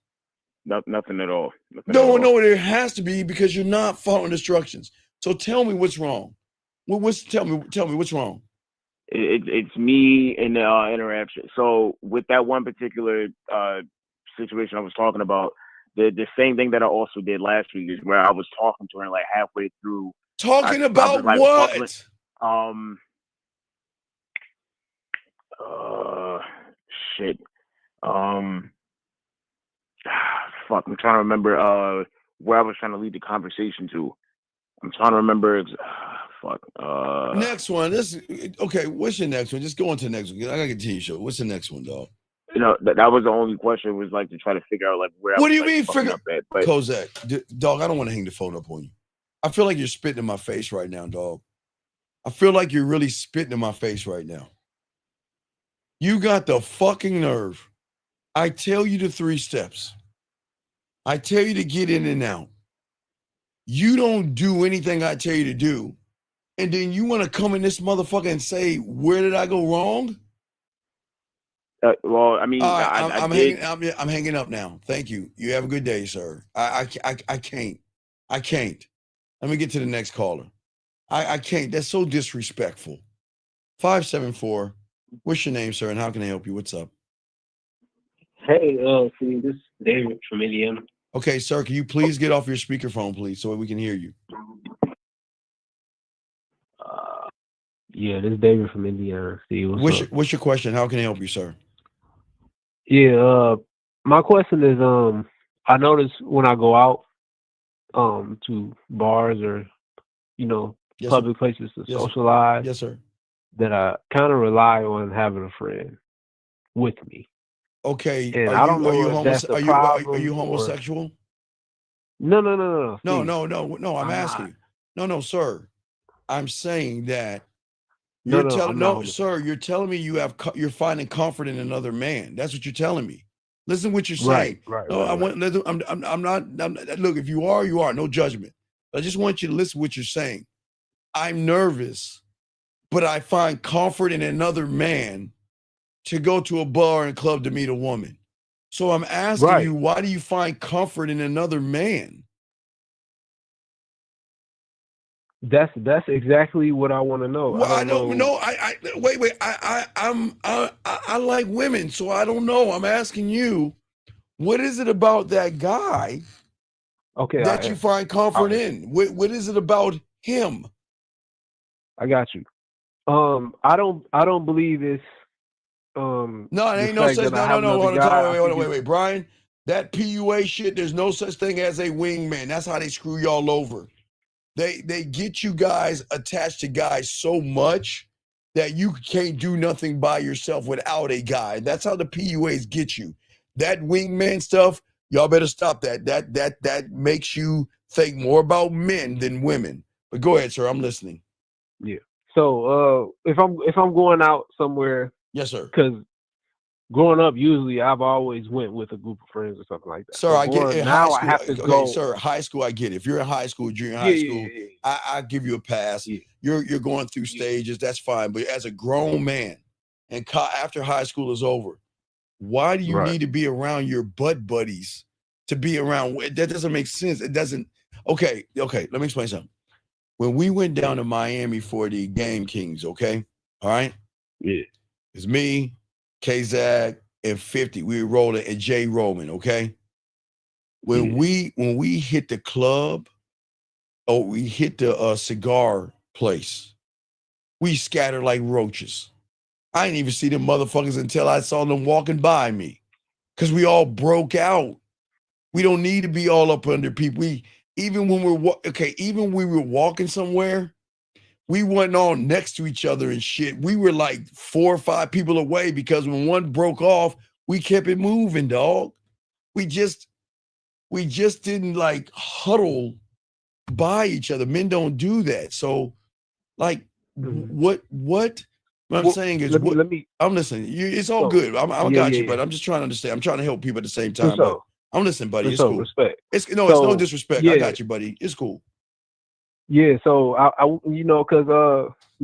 Nothing at all. No, there has to be because you're not following instructions. So tell me what's wrong. Tell me what's wrong. It's me in the interaction. So with that one particular situation I was talking about, the same thing that I also did last week is where I was talking to her like halfway through. Talking about what? Shit. Fuck. I'm trying to remember where I was trying to lead the conversation to. I'm trying to remember. Fuck. Next one. Okay. What's your next one? Just go on to the next one. I gotta get to your show. What's the next one, dog? You know, that was the only question, was like to try to figure out like where. What do you mean figure? Cosette, dog, I don't want to hang the phone up on you. I feel like you're spitting in my face right now, dog. I feel like you're really spitting in my face right now. You got the fucking nerve. I tell you the 3 steps. I tell you to get in and out. You don't do anything I tell you to do. And then you want to come in this motherfucker and say, where did I go wrong? Well, I mean, All right, I I'm did. I'm hanging up now. Thank you. You have a good day, sir. I can't. I can't. Let me get to the next caller. I can't. That's so disrespectful. 574. What's your name, sir? And how can I help you? What's up? Hey, see, this is David from Indiana. Okay, sir, can you please get off your speakerphone, please, so we can hear you? Yeah, this is David from Indiana. See, What's your question? How can I help you, sir? Yeah, my question is, I notice when I go out, to bars or, Yes, public sir. places to Yes, sir. socialize, Yes, sir. that I kind of rely on having a friend with me. Okay, And are I don't you are know you if that's the are problem you or homosexual? no. No, Steve, no. I'm I'm asking you. No, sir. I'm saying that no, you're no, telling I'm not sir. You're telling me you're finding comfort in another man. That's what you're telling me. Listen to what you're right, saying. right, No, right, I right. want. I'm not. Look, if you are, you are. No judgment. I just want you to listen to what you're saying. I'm nervous, but I find comfort in another man to go to a bar and club to meet a woman. So I'm asking Right. you, why do you find comfort in another man? That's exactly what I want to know. Well, I I don't don't know. know. Wait. I like women, so I don't know. I'm asking you, what is it about that guy Okay, that you find comfort in? What is it about him? I got you. I don't believe it's No, it the ain't no fact such. that I No, no, have no. another Hold on, guy. I think wait, Brian. That PUA shit. There's no such thing as a wingman. That's how they screw y'all over. They get you guys attached to guys so much that you can't do nothing by yourself without a guy. That's how the PUAs get you. That wingman stuff, y'all better stop that. That makes you think more about men than women. But go ahead, sir. I'm listening. yeah. So if I'm going out somewhere, yes, sir. Because growing up, usually I've always went with a group of friends or something like that. Sir, So I get in high now I school. have to Okay, go. sir, high school, I get it. If you're in high school, junior high Yeah, school, I give you a pass. You're going through stages. That's fine. But as a grown man, and after high school is over, why do you Right. need to be around your butt buddies to be around? That doesn't make sense. It doesn't. Okay. Let me explain something. When we went down to Miami for the Game Kings, okay, all right. Yeah. It's me, K-Zag, and 50. We were rolling, and Jay Roman, okay. When we hit the club, or we hit the cigar place, we scattered like roaches. I didn't even see them motherfuckers until I saw them walking by me, because we all broke out. We don't need to be all up under people. Even when even when we were walking somewhere, we weren't all next to each other and shit. We were like 4 or 5 people away, because when one broke off, we kept it moving, dog. We just didn't like huddle by each other. Men don't do that. So, like, what I'm saying is, let me. I'm listening. It's all So, good. I yeah, got yeah, you, but yeah. I'm just trying to understand. I'm trying to help people at the same For time. But sure. I'm listening, buddy. For It's sure. cool. Respect. It's no So, disrespect. yeah. I got you, buddy. It's cool. Yeah, so I because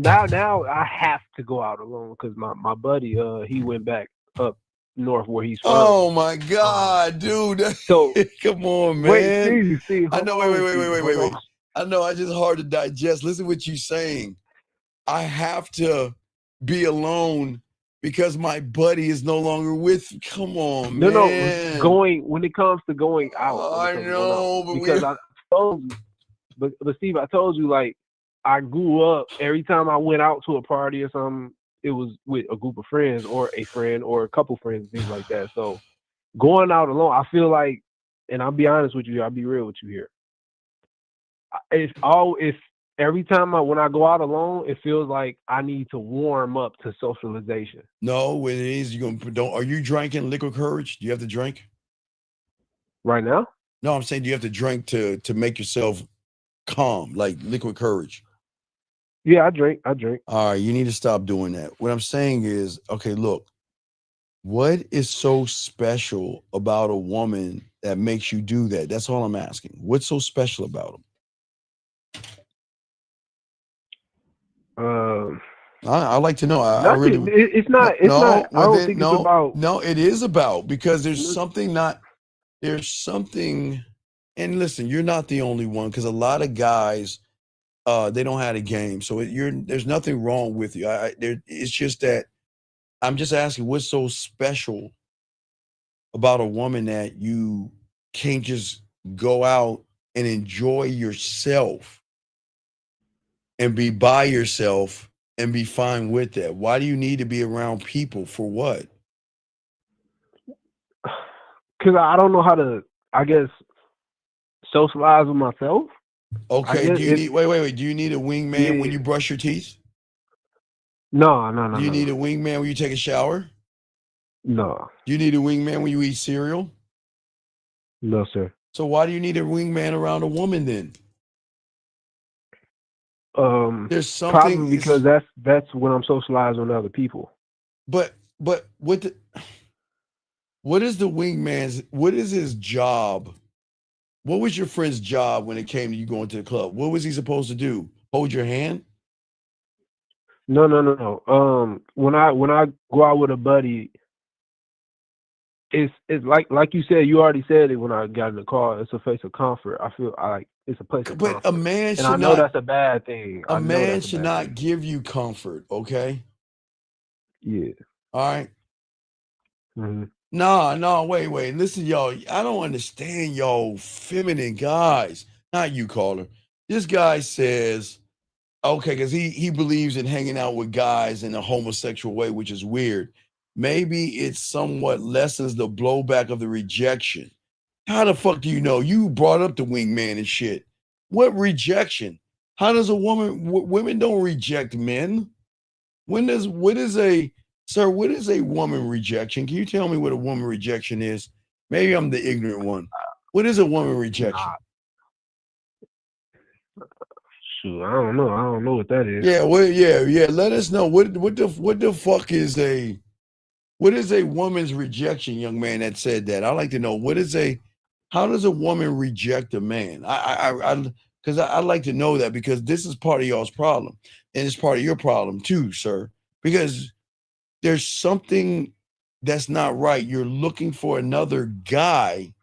now I have to go out alone because my buddy he went back up north where he's from. Oh my God, dude! So come on, wait, man. Steve, I hold know. on, Steve, hold Wait. on. I know. I just hard to digest. Listen to what you're saying. I have to be alone because my buddy is no longer with. Come on, No, man. when it comes to going out, I know, but because I told you, but Steve, I told you like I grew up. Every time I went out to a party or something, it was with a group of friends or a friend or a couple friends, things like that. So going out alone, I feel like, and I'll be honest with you, I'll be real with you here. It's every time when I go out alone, it feels like I need to warm up to socialization. No, when it is, are you drinking liquid courage? Do you have to drink? Right now? No, I'm saying, do you have to drink to make yourself calm, like liquid courage? Yeah, I drink. All right, you need to stop doing that. What I'm saying is, okay, look, what is so special about a woman that makes you do that? That's all I'm asking. What's so special about them? I like to know. I Nothing. really. It's not. It's not. I Well don't then, think it's about. no. It is about because there's something not. There's something, and listen, you're not the only one because a lot of guys, they don't have a game. So there's nothing wrong with you. It's just that I'm just asking, what's so special about a woman that you can't just go out and enjoy yourself and be by yourself and be fine with that? Why do you need to be around people for what? Because I don't know how to, I guess, socialize with myself. Okay, do you need wait. Do you need a wingman when you brush your teeth? No. Do you need a wingman when you take a shower? No. Do you need a wingman when you eat cereal? No, sir. So why do you need a wingman around a woman then? There's something probably because that's when I'm socializing with other people. But what is the wingman's? What is his job? What was your friend's job when it came to you going to the club? What was he supposed to do? Hold your hand? No. When I go out with a buddy, it's like you said. You already said it when I got in the car. It's a place of comfort. I feel like it's a place of comfort. But a man should and I know that's a bad thing. A man should not give you comfort. Okay. Yeah. All right. Mm-hmm. No, wait. Listen, y'all. I don't understand y'all feminine guys. Not you, caller. This guy says, okay, because he believes in hanging out with guys in a homosexual way, which is weird. Maybe it somewhat lessens the blowback of the rejection. How the fuck do you know? You brought up the wingman and shit. What rejection? How does a woman? Women don't reject men. What is a woman rejection? Can you tell me what a woman rejection is? Maybe I'm the ignorant one. What is a woman rejection? Shoot, I don't know. I don't know what that is. Yeah, Let us know what the fuck is a woman's rejection, young man that said that. I'd like to know how does a woman reject a man? Because I'd like to know that because this is part of y'all's problem and it's part of your problem too, sir. Because there's something that's not right. You're looking for another guy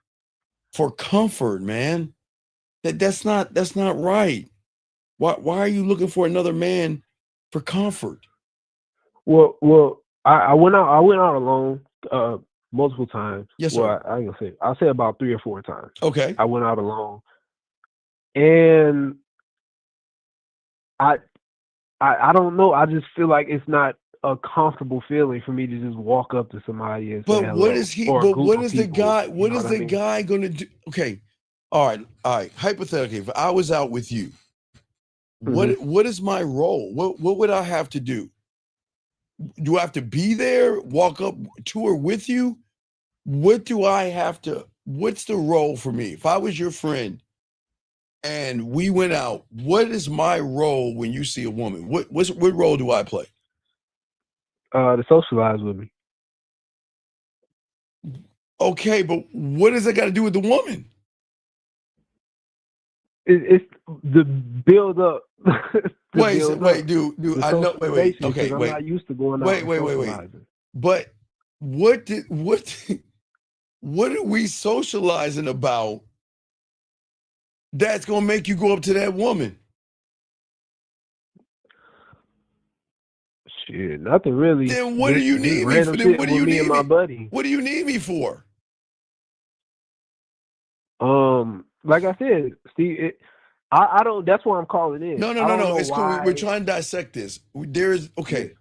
for comfort, man. That's not right. Why are you looking for another man for comfort? Well, I went out alone multiple times. Yes, sir. Well, I ain't gonna say. I'll say about 3 or 4 times. Okay. I went out alone, and I don't know. I just feel like it's not a comfortable feeling for me to just walk up to somebody and say hello. But what is he? But what is the guy? What is the guy going to do? Okay, all right. Hypothetically, if I was out with you, what is my role? What would I have to do? Do I have to be there? Walk up to her with you? What do I have to? What's the role for me? If I was your friend and we went out, what is my role when you see a woman? What role do I play? To socialize with me. Okay, but what does that got to do with the woman? It's the build up. Wait, dude. I know. Wait. Okay, I'm wait. not used to going out. Wait. But what are we socializing about that's gonna make you go up to that woman? Shit, nothing really. Then what do you need me for? Then what do you need my buddy? What do you need me for? Like I said, Steve, I don't. That's why I'm calling in. No. It's cool. We're trying to dissect this. Okay.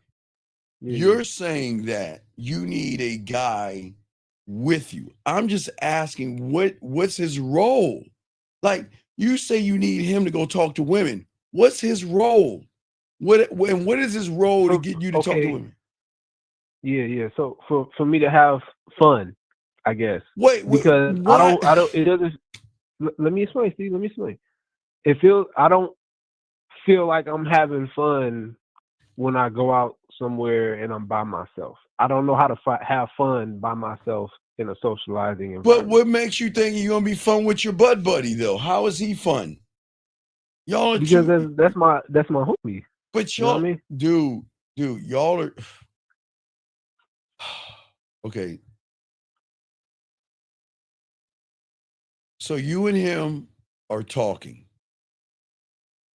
Yeah. You're saying that you need a guy with you. I'm just asking what's his role? Like you say you need him to go talk to women. What's his role? What is his role to get you to talk to women? Yeah. So for me to have fun, I guess. Because I don't. It doesn't. Let me explain, Steve. Let me explain. It feels I don't feel like I'm having fun when I go out somewhere and I'm by myself. I don't know how to have fun by myself in a socializing environment. But what makes you think you're gonna be fun with your bud buddy though? How is he fun? Y'all are because that's my homie. But You know y'all, what I mean? dude, y'all are okay. So you and him are talking,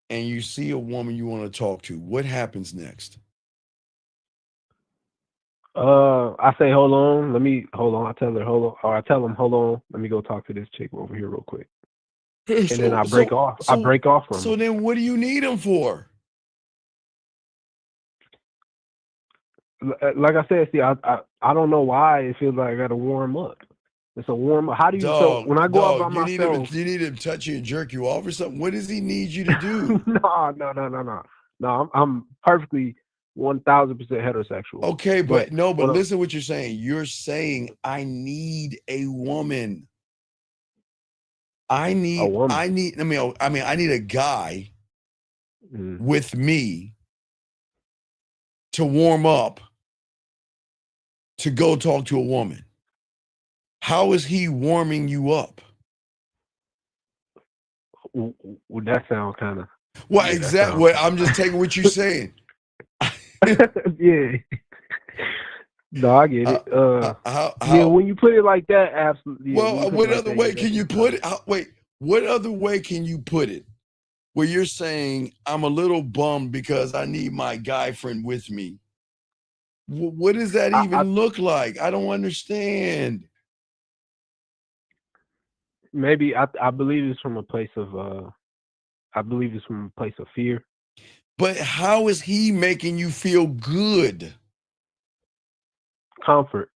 and you see a woman you want to talk to. What happens next? I say, hold on. I tell her, hold on. Or I tell him, hold on. Let me go talk to this chick over here real quick. And then I break off. I break off from So him. then what do you need him for? Like I said, see, I don't know why it feels like I got to warm up. It's a warm up. How do you? Dog, so when I go out by you myself, need him to touch you and jerk you off or something. What does he need you to do? No. I'm perfectly 1,000% heterosexual. Okay, but listen what you're saying. You're saying I need a woman. I need a guy with me to warm up to go talk to a woman. How is he warming you up? Would that sound kind of? Well, exactly. Well, I'm just taking what you're saying. Yeah. No, I get it. Yeah, when you put it like that, absolutely. Well, what other way can you put it? What other way can you put it? Where you're saying I'm a little bummed because I need my guy friend with me. What does that even look like? I don't understand. Maybe I believe it's from a place of fear. But how is he making you feel good? Comfort.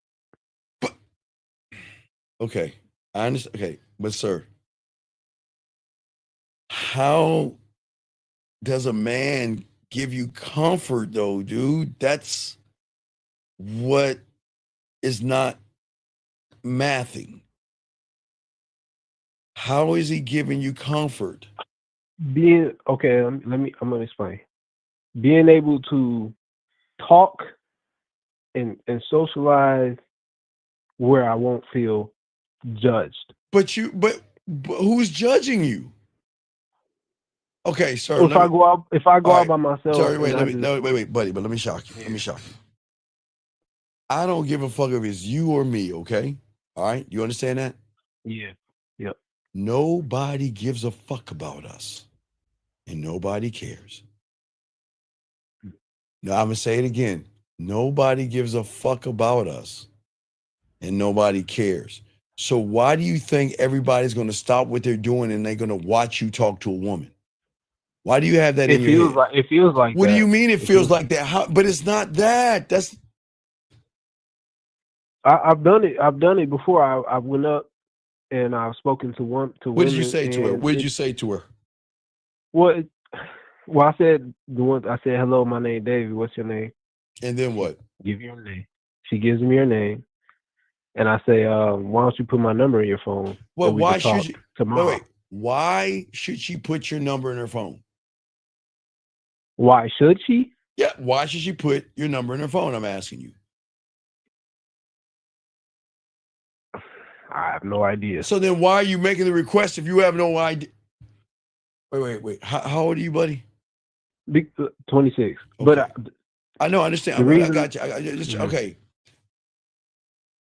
Okay, I understand. Okay, but sir, how does a man give you comfort though, dude? That's what is not mathing. How is he giving you comfort? I'm gonna explain. Being able to talk and socialize where I won't feel judged. But who's judging you? Okay, sir. So if I go out by myself. Sorry, wait, buddy, but let me shock you. I don't give a fuck if it's you or me, okay? All right, you understand that? Yeah. Yep. Nobody gives a fuck about us, and nobody cares. Now I'm gonna say it again. Nobody gives a fuck about us, and nobody cares. So why do you think everybody's gonna stop what they're doing and they're gonna watch you talk to a woman? Why do you have that in your head? It feels like What that. do you mean it feels like that? But it's not that. That's I've done it. I've done it before. I went up and I've spoken to women. What did you say to her? What did you say to her? Well, I said hello. My name David. What's your name? And then what? Give your name. She gives me her name, and I say, why don't you put my number in your phone? Well, why should she? Tomorrow. Wait. Why should she put your number in her phone? Why should she? Yeah. Why should she put your number in her phone? I'm asking you. I have no idea. So then why are you making the request if you have no idea? Wait. How old are you, buddy? 26. Okay. But I know, I understand. I got you. Okay.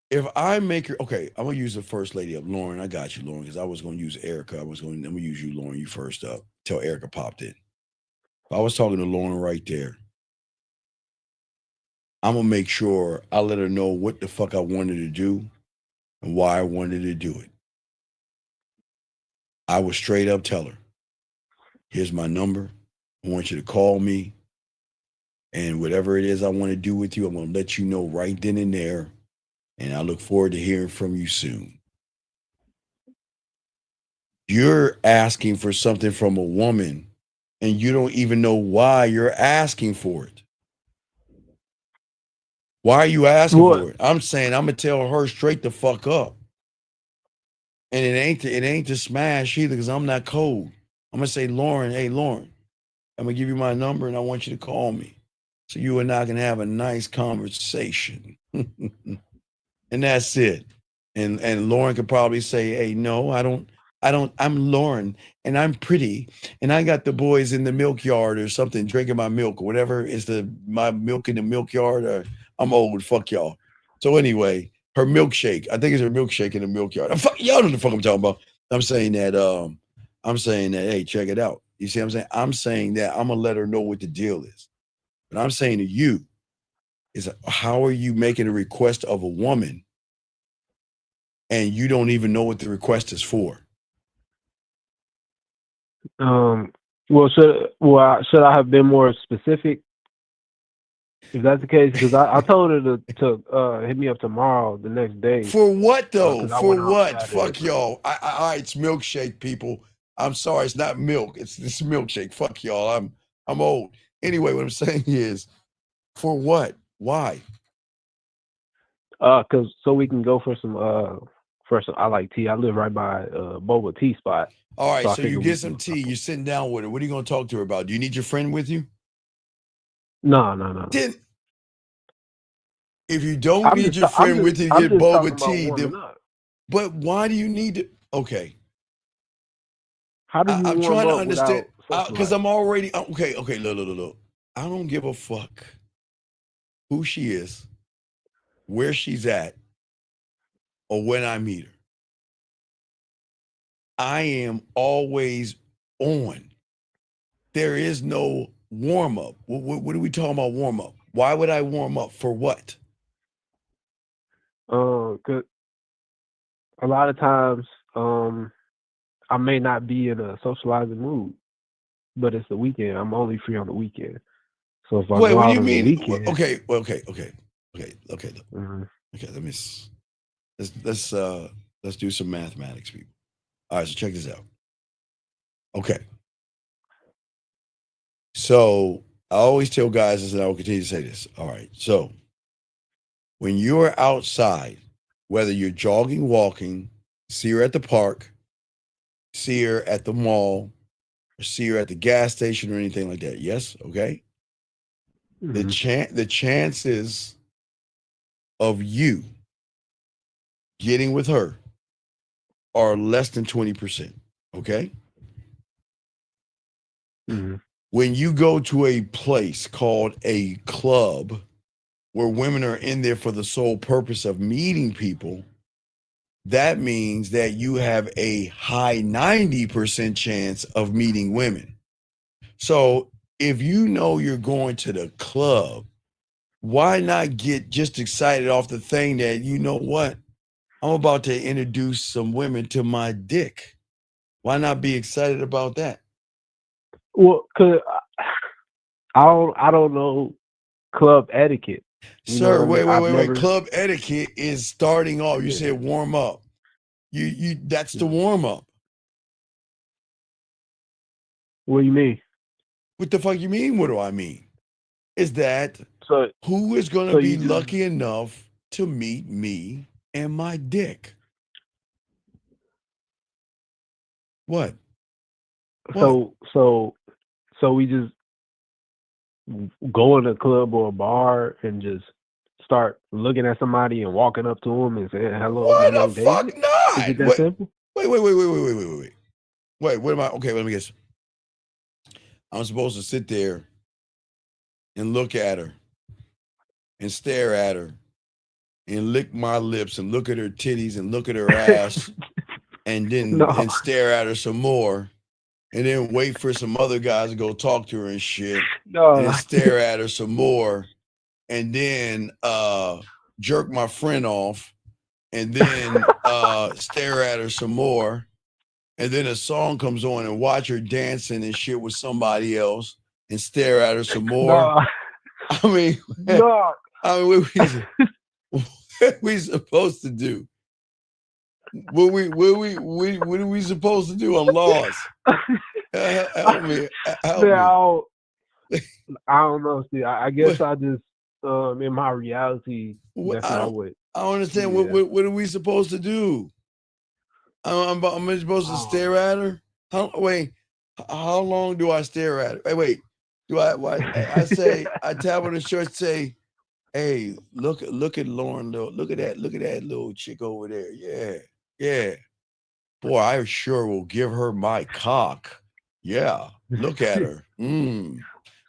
If I make her, okay, I'm going to use the first lady up. Lauren, I got you, Lauren, because I was going to use Erica. I'm going to use you, Lauren, you first up. Till Erica popped in. If I was talking to Lauren right there, I'm going to make sure I let her know what the fuck I wanted to do and why I wanted to do it. I would straight up tell her, here's my number. I want you to call me. And whatever it is I want to do with you, I'm going to let you know right then and there. And I look forward to hearing from you soon. You're asking for something from a woman, and you don't even know why you're asking for it. Why are you asking for it? I'm saying I'm going to tell her straight the fuck up. And it ain't to smash either, because I'm not cold. I'm going to say, Lauren, hey, Lauren, I'm gonna give you my number, and I want you to call me, so you and I can have a nice conversation. And that's it. And Lauren could probably say, hey, no, I don't, I'm Lauren and I'm pretty and I got the boys in the milk yard or something drinking my milk or whatever is my milk in the milk yard, or I'm old, fuck y'all. So anyway, her milkshake, I think it's her milkshake in the milk yard. Y'all know what the fuck I'm talking about. I'm saying that, hey, check it out. You see what I'm saying? I'm saying that I'm gonna let her know what the deal is. But I'm saying to you is, how are you making a request of a woman and you don't even know what the request is for? Well, should I have been more specific? If that's the case, because I told her to hit me up tomorrow, the next day. For what though? 'cause I For went out what? Saturday. Fuck y'all. All right, it's milkshake, people. I'm sorry, it's not milk. It's milkshake. Fuck y'all. I'm old. Anyway, what I'm saying is, for what? Why? Cause so we can go for some I like tea. I live right by boba tea spot. All right, so I you figured get some tea. You're sitting down with her. What are you going to talk to her about? Do you need your friend with you? No. Then, if you don't need your friend with you to get boba tea, then, but why do you need to? Okay. How do you I'm warm trying to up understand, without because I'm already okay. Look. I don't give a fuck who she is, where she's at, or when I meet her. I am always on. There is no warm up. What are we talking about? Warm up? Why would I warm up for what? 'Cause a lot of times, I may not be in a socializing mood, but it's the weekend. I'm only free on the weekend. So if I Wait, go what do out you on mean? the weekend, Okay. Mhm. Okay. Let's do some mathematics, people. All right, so check this out. Okay. So I always tell guys this, and I will continue to say this. All right. So when you're outside, whether you're jogging, walking, see her at the park, see her at the mall, or see her at the gas station or anything like that. Yes? Okay. The chances of you getting with her are less than 20%. Okay. When you go to a place called a club where women are in there for the sole purpose of meeting people, that means that you have a high 90% chance of meeting women. So if you know you're going to the club, why not get just excited off the thing that, you know what, I'm about to introduce some women to my dick. Why not be excited about that? Well, cause I don't know club etiquette. Sir, wait. Never... Club etiquette is starting off. You said warm up. You that's the warm up. What do you mean? What the fuck you mean? What do I mean? Is that who is going to be lucky enough to meet me and my dick? What? So we just go in a club or a bar and just start looking at somebody and walking up to them and saying, hello, why my the name fuck David? not? Is it that simple? Wait. Wait, what am I? Okay, let me guess. I'm supposed to sit there and look at her and stare at her and lick my lips and look at her titties and look at her ass and then and stare at her some more and then wait for some other guys to go talk to her and shit and then stare at her some more and then jerk my friend off and then stare at her some more and then a song comes on and watch her dancing and shit with somebody else and stare at her some more. I mean, what are we supposed to do? What are we supposed to do? I'm lost. Help me. Help me. I don't know. See, I guess I just in my reality, that's not what. I don't understand. Yeah. What are we supposed to do? I'm supposed to stare at her? How long do I stare at her? Wait. Do I say I tap on the shirt, say, hey, look at Lauren, look at that little chick over there. Yeah. Boy, I sure will give her my cock. Yeah, look at her.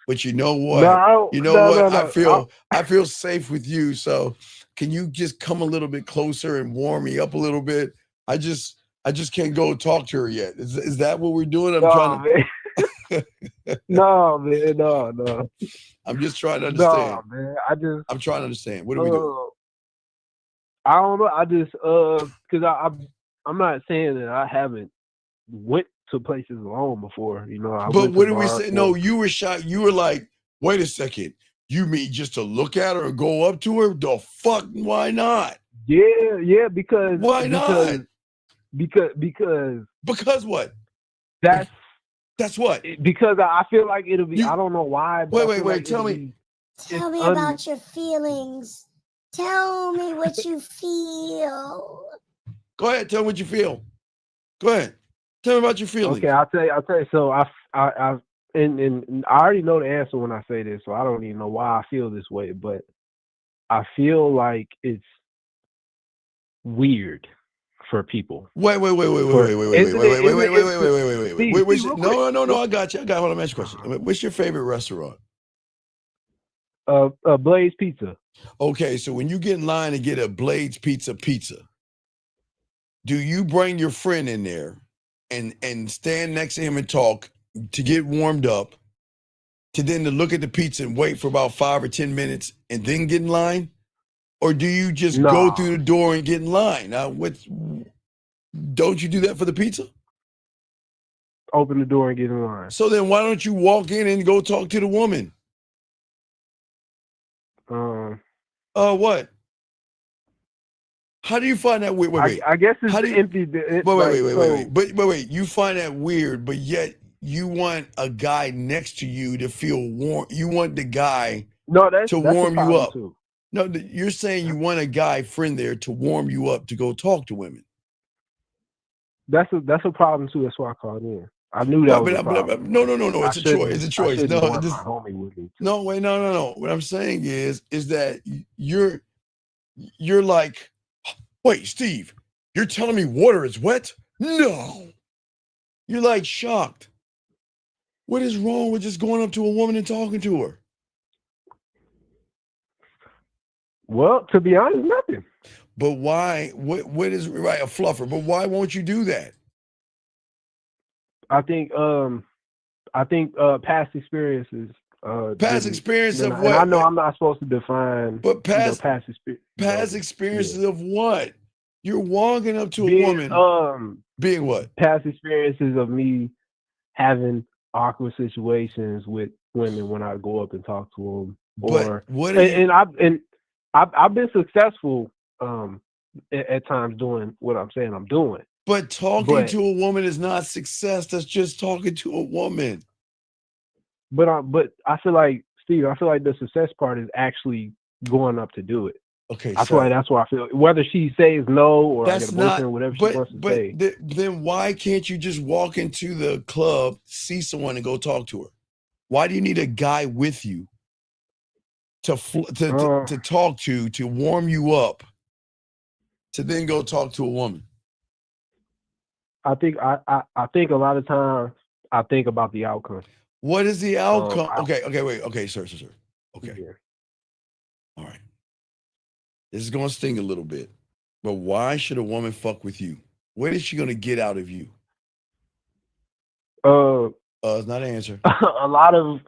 But you know what? I feel safe with you. So can you just come a little bit closer and warm me up a little bit? I just can't go talk to her yet. Is that what we're doing? I'm trying to. No, man, no. I'm just trying to understand. No, man. I'm trying to understand. What are we doing? I don't know. I just because I'm not saying that I haven't went to places alone before. You know, But what did we say? No, you were shocked. You were like, wait a second. You mean just to look at her and go up to her? The fuck? Why not? Yeah, because why not? Because what? That's what? Because I feel like it'll be. I don't know why. Wait. Tell me. Tell me about your feelings. Tell me what you feel. Go ahead. Tell me what you feel. Go ahead. Tell me about your feelings. Okay, I'll tell you. So I already know the answer when I say this, so I don't even know why I feel this way, but I feel like it's weird for people. Wait. No, I got you. I got one. Let me ask you a question. What's your favorite restaurant? Blaze Pizza. Okay, so when you get in line to get a Blaze pizza, do you bring your friend in there and stand next to him and talk to get warmed up, to then to look at the pizza and wait for about 5 or 10 minutes and then get in line? Or do you just go through the door and get in line? Now, don't you do that for the pizza? Open the door and get in line. So then why don't you walk in and go talk to the woman? What? How do you find that weird? Wait. I guess it's empty. Wait. You find that weird, but yet you want a guy next to you to feel warm. You want the guy to warm you up. Too. No, you're saying you want a guy friend there to warm you up to go talk to women. That's a problem too. That's why I called in. I knew that was a problem. No. It's a choice. It's a choice. No. Wait, no. What I'm saying is that you're like, wait, Steve, you're telling me water is wet? No. You're like shocked. What is wrong with just going up to a woman and talking to her? Well, to be honest, nothing. But why? What is right? A fluffer. But why won't you do that? I think past experiences. Past experience of what? And I know I'm not supposed to define. But past past experiences of what? You're walking up to a woman. Being what? Past experiences of me having awkward situations with women when I go up and talk to them. I've been successful at times doing what I'm saying I'm doing. But talking to a woman is not success. That's just talking to a woman. But I feel like, Steve, the success part is actually going up to do it. Okay, that's why I feel whether she says no or I get a boyfriend, whatever she wants to say. Then why can't you just walk into the club, see someone, and go talk to her? Why do you need a guy with you to talk to warm you up, to then go talk to a woman? I think a lot of times I think about the outcome. What is the outcome? Okay, sir. Okay. Yeah. All right. This is going to sting a little bit, but why should a woman fuck with you? What is she going to get out of you? It's not an answer. a lot of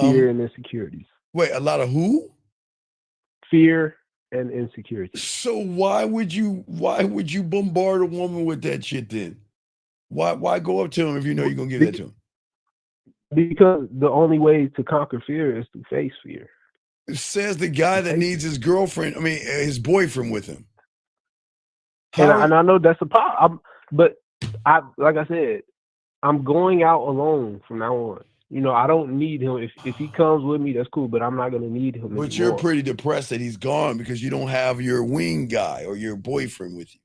fear and insecurities. Wait, a lot of who? Fear and insecurity. So why would you bombard a woman with that shit then? Why go up to him if you know you're gonna give that to him? Because the only way to conquer fear is to face fear. It says the guy that needs his his boyfriend with him. And I know that's a problem, but like I said, I'm going out alone from now on. You know, I don't need him. If he comes with me, that's cool, but I'm not going to need him anymore. But you're pretty depressed that he's gone because you don't have your wing guy or your boyfriend with you.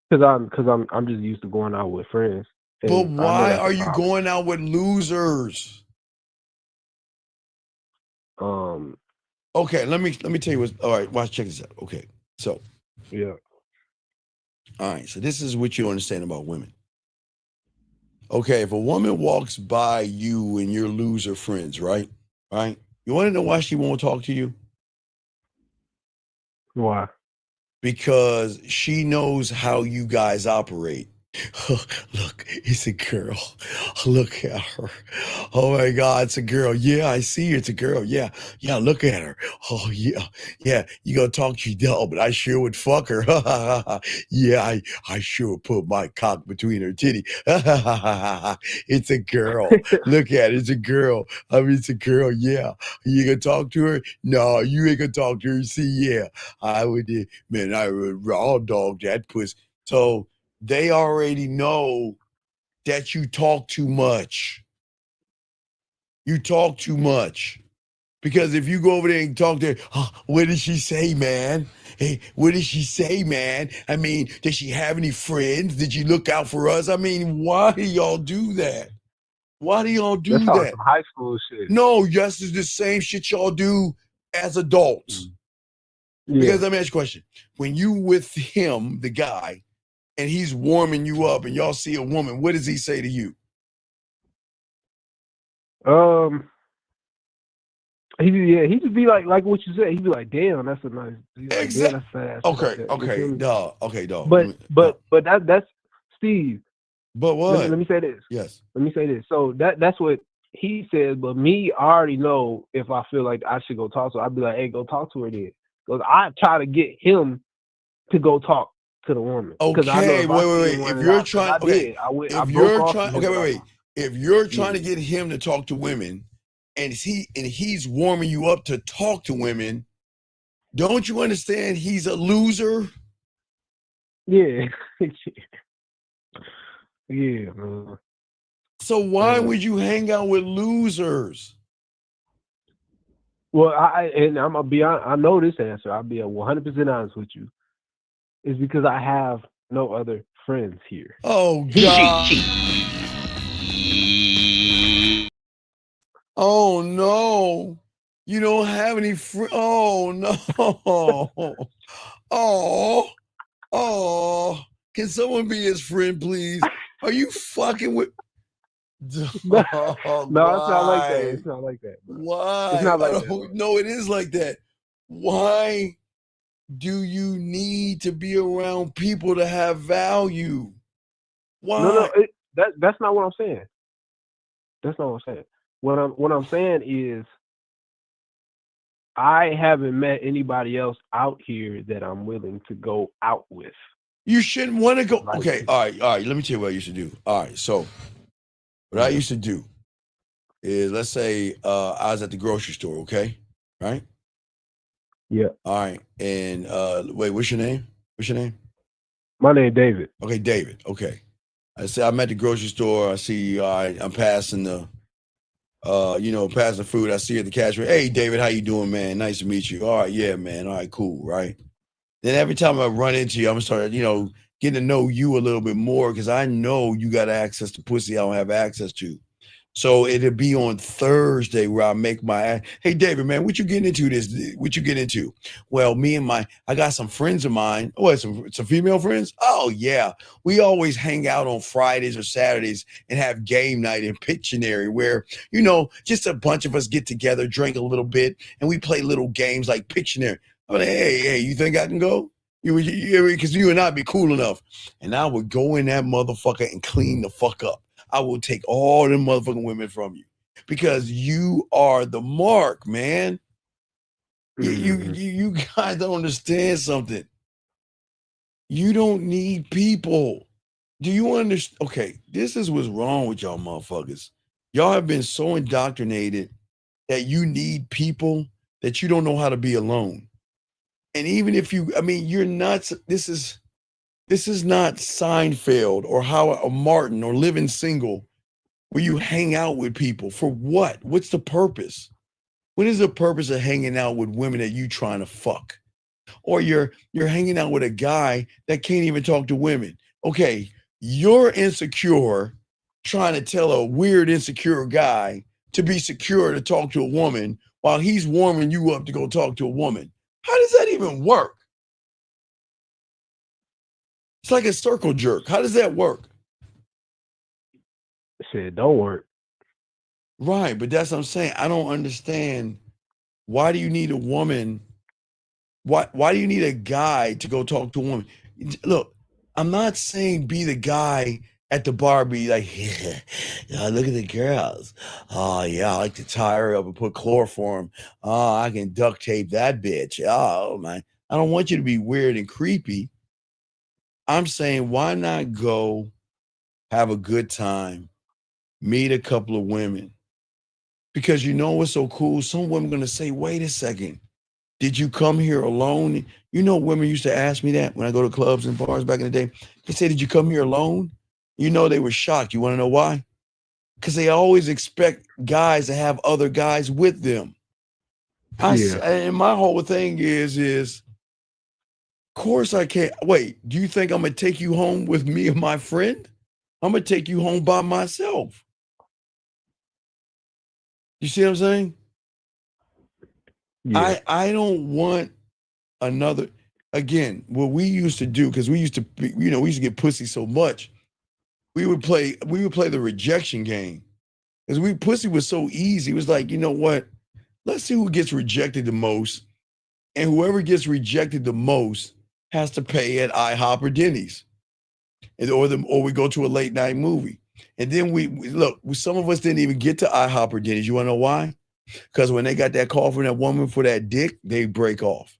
Because I'm just used to going out with friends. But And I know why that's a are you problem. going out with losers? Okay, let me tell you what's all right. Watch, check this out. Okay, so Yeah. all right, so this is what you understand about women. Okay, if a woman walks by you and your loser friends, right? Right? You want to know why she won't talk to you? Why? Because she knows how you guys operate. Look, it's a girl. Look at her. Oh my God, it's a girl. Yeah, I see it's a girl. Yeah, yeah, look at her. Oh yeah, yeah. You gonna talk to you, but I sure would fuck her. Yeah, I sure would put my cock between her titty. It's a girl. Look at it. It's a girl. I mean, it's a girl. Yeah. You gonna talk to her? No, you ain't gonna talk to her. See, yeah, I would. Man, I would raw dog that puss. So they already know that you talk too much. You talk too much. Because if you go over there and talk to her, oh, what did she say, man? Hey, what did she say, man? I mean, did she have any friends? Did she look out for us? I mean, why do y'all do that? Why do y'all That do sounds like that? some high school shit. No, yes, it's the same shit y'all do as adults. Yeah. Because let me ask you a question. When you with him, the guy, and he's warming you up and y'all see a woman, what does he say to you? He just be like what you said. He'd be like, "Damn, that's a nice." He's like, "Damn, that's fast." Okay, dog. Okay, dog. But that's Steve. But what? Let me say this. Yes. Let me say this. So that's what he said. But me, I already know if I feel like I should go talk to her. I'd be like, "Hey, go talk to her then." Because I try to get him to go talk to the woman. Because I know Okay, if I see wait. him If running you're out, 'cause trying, I okay, did. I if broke you're off trying, from him. okay, wait. If you're trying to Yeah. get him to talk to women, and he's warming you up to talk to women, don't you understand he's a loser? Yeah. Yeah, man. So why would you hang out with losers? Well, I'm gonna be honest. I know this answer. I'll be 100% honest with you. It's because I have no other friends here. Oh God! Oh no! You don't have any friends. Oh no! Oh! Can someone be his friend, please? Are you fucking with? No, it's not like that. Why? It's not like that, bro. Why? It's not I like that, bro. don't know. It is like that. Why do you need to be around people to have value? Why? No, that's not what I'm saying. That's not what I'm saying. What I'm saying is I haven't met anybody else out here that I'm willing to go out with. You shouldn't want to go. Okay, all right. Let me tell you what I used to do. All right, so what I used to do is, let's say I was at the grocery store, okay? Right? Yeah. All right. And wait, what's your name? What's your name? My name David. Okay, David. Okay. I say I'm at the grocery store. I see I'm passing the passing food. I see at the cash register. Hey, David, how you doing, man? Nice to meet you. All right, yeah, man. All right, cool, right? Then every time I run into you, I'm gonna start, getting to know you a little bit more because I know you got access to pussy I don't have access to. So it'll be on Thursday where I make my, hey, David, man, what you getting into this? What you getting into? Well, I got some friends of mine. Oh, some female friends? Oh, yeah. We always hang out on Fridays or Saturdays and have game night in Pictionary where, just a bunch of us get together, drink a little bit, and we play little games like Pictionary. I'm like, hey, you think I can go? Because you and I be cool enough. And I would go in that motherfucker and clean the fuck up. I will take all them motherfucking women from you because you are the mark, man. You guys don't understand something. You don't need people. Do you understand? Okay, this is what's wrong with y'all motherfuckers. Y'all have been so indoctrinated that you need people that you don't know how to be alone. And even if you're not, this is not Seinfeld or How a Martin or Living Single where you hang out with people. For what? What's the purpose? What is the purpose of hanging out with women that you trying to fuck? Or you're hanging out with a guy that can't even talk to women. Okay, you're insecure trying to tell a weird, insecure guy to be secure to talk to a woman while he's warming you up to go talk to a woman. How does that even work? It's like a circle jerk. How does that work? Shit, don't work. Right, but that's what I'm saying. I don't understand. Why do you need a woman? Why do you need a guy to go talk to a woman? Look, I'm not saying be the guy at the bar, be like, yeah, look at the girls. Oh yeah, I like to tie her up and put chloroform. Oh, I can duct tape that bitch. Oh man, I don't want you to be weird and creepy. I'm saying, why not go have a good time, meet a couple of women? Because you know what's so cool? Some women are going to say, wait a second, did you come here alone? You know, women used to ask me that when I go to clubs and bars back in the day. They say, did you come here alone? You know, they were shocked. You want to know why? Because they always expect guys to have other guys with them. And my whole thing is, of course I can't. Wait, do you think I'm going to take you home with me and my friend? I'm going to take you home by myself. You see what I'm saying? Yeah. I don't want another. Again, what we used to do, because we used to, we used to get pussy so much, we would play the rejection game. Because pussy was so easy. It was like, you know what? Let's see who gets rejected the most. And whoever gets rejected the most has to pay at IHOP or Denny's. Or we go to a late night movie. And then we look, some of us didn't even get to IHOP or Denny's. You want to know why? Because when they got that call from that woman for that dick, they break off.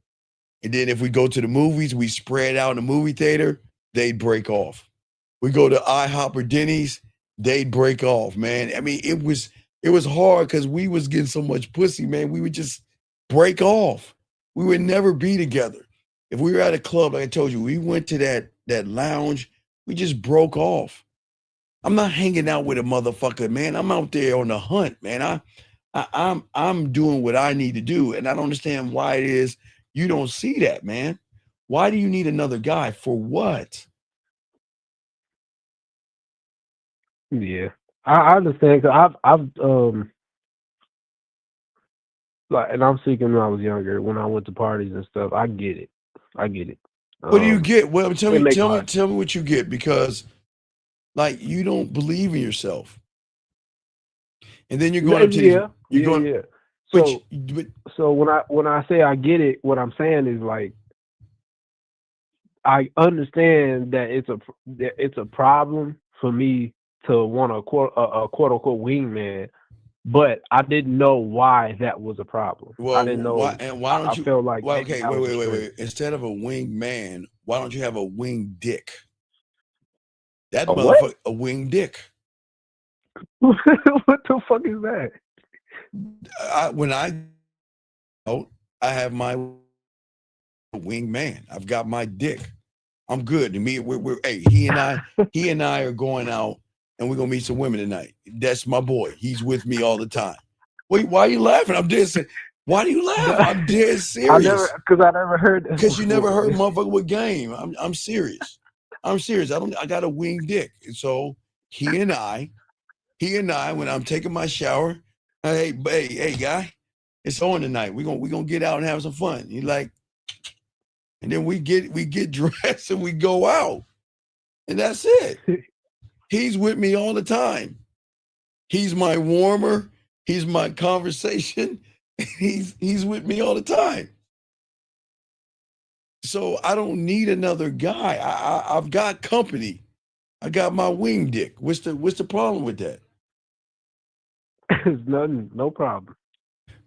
And then if we go to the movies, we spread out in the movie theater, they'd break off. We go to IHOP or Denny's, they'd break off, man. I mean, it was hard because we was getting so much pussy, man. We would just break off. We would never be together. If we were at a club, like I told you, we went to that lounge, we just broke off. I'm not hanging out with a motherfucker, man. I'm out there on the hunt, man. I'm doing what I need to do, and I don't understand why it is you don't see that, man. Why do you need another guy for what? Yeah, I understand. Cause I've like, and I'm speaking when I was younger, when I went to parties and stuff. I get it. What do you get? Well, tell me sense. what you get, because like you don't believe in yourself, and then you're going up to these. So when I say I get it, what I'm saying is like I understand that it's a problem for me to want a quote unquote wingman, but I didn't know why that was a problem. Well, I didn't know. why don't you? I felt like Okay, wait. Instead of a wing man, why don't you have a wing dick? That motherfucker, a wing dick. What the fuck is that? I have my wing man. I've got my dick. I'm good. To me, he and I are going out and we're gonna meet some women tonight. That's my boy. He's with me all the time. Wait, why are you laughing? I'm dead serious. Why do you laugh? I'm dead serious. I never heard. Because you never heard motherfucker with game. I'm serious. I'm serious. I got a wing dick. And so he and I, when I'm taking my shower, hey, guy, it's on tonight. We're gonna get out and have some fun. He's like, and then we get dressed and we go out. And that's it. He's with me all the time. He's my warmer. He's my conversation. He's with me all the time. So I don't need another guy. I've got company. I got my wing dick. What's the problem with that? It's nothing. No problem.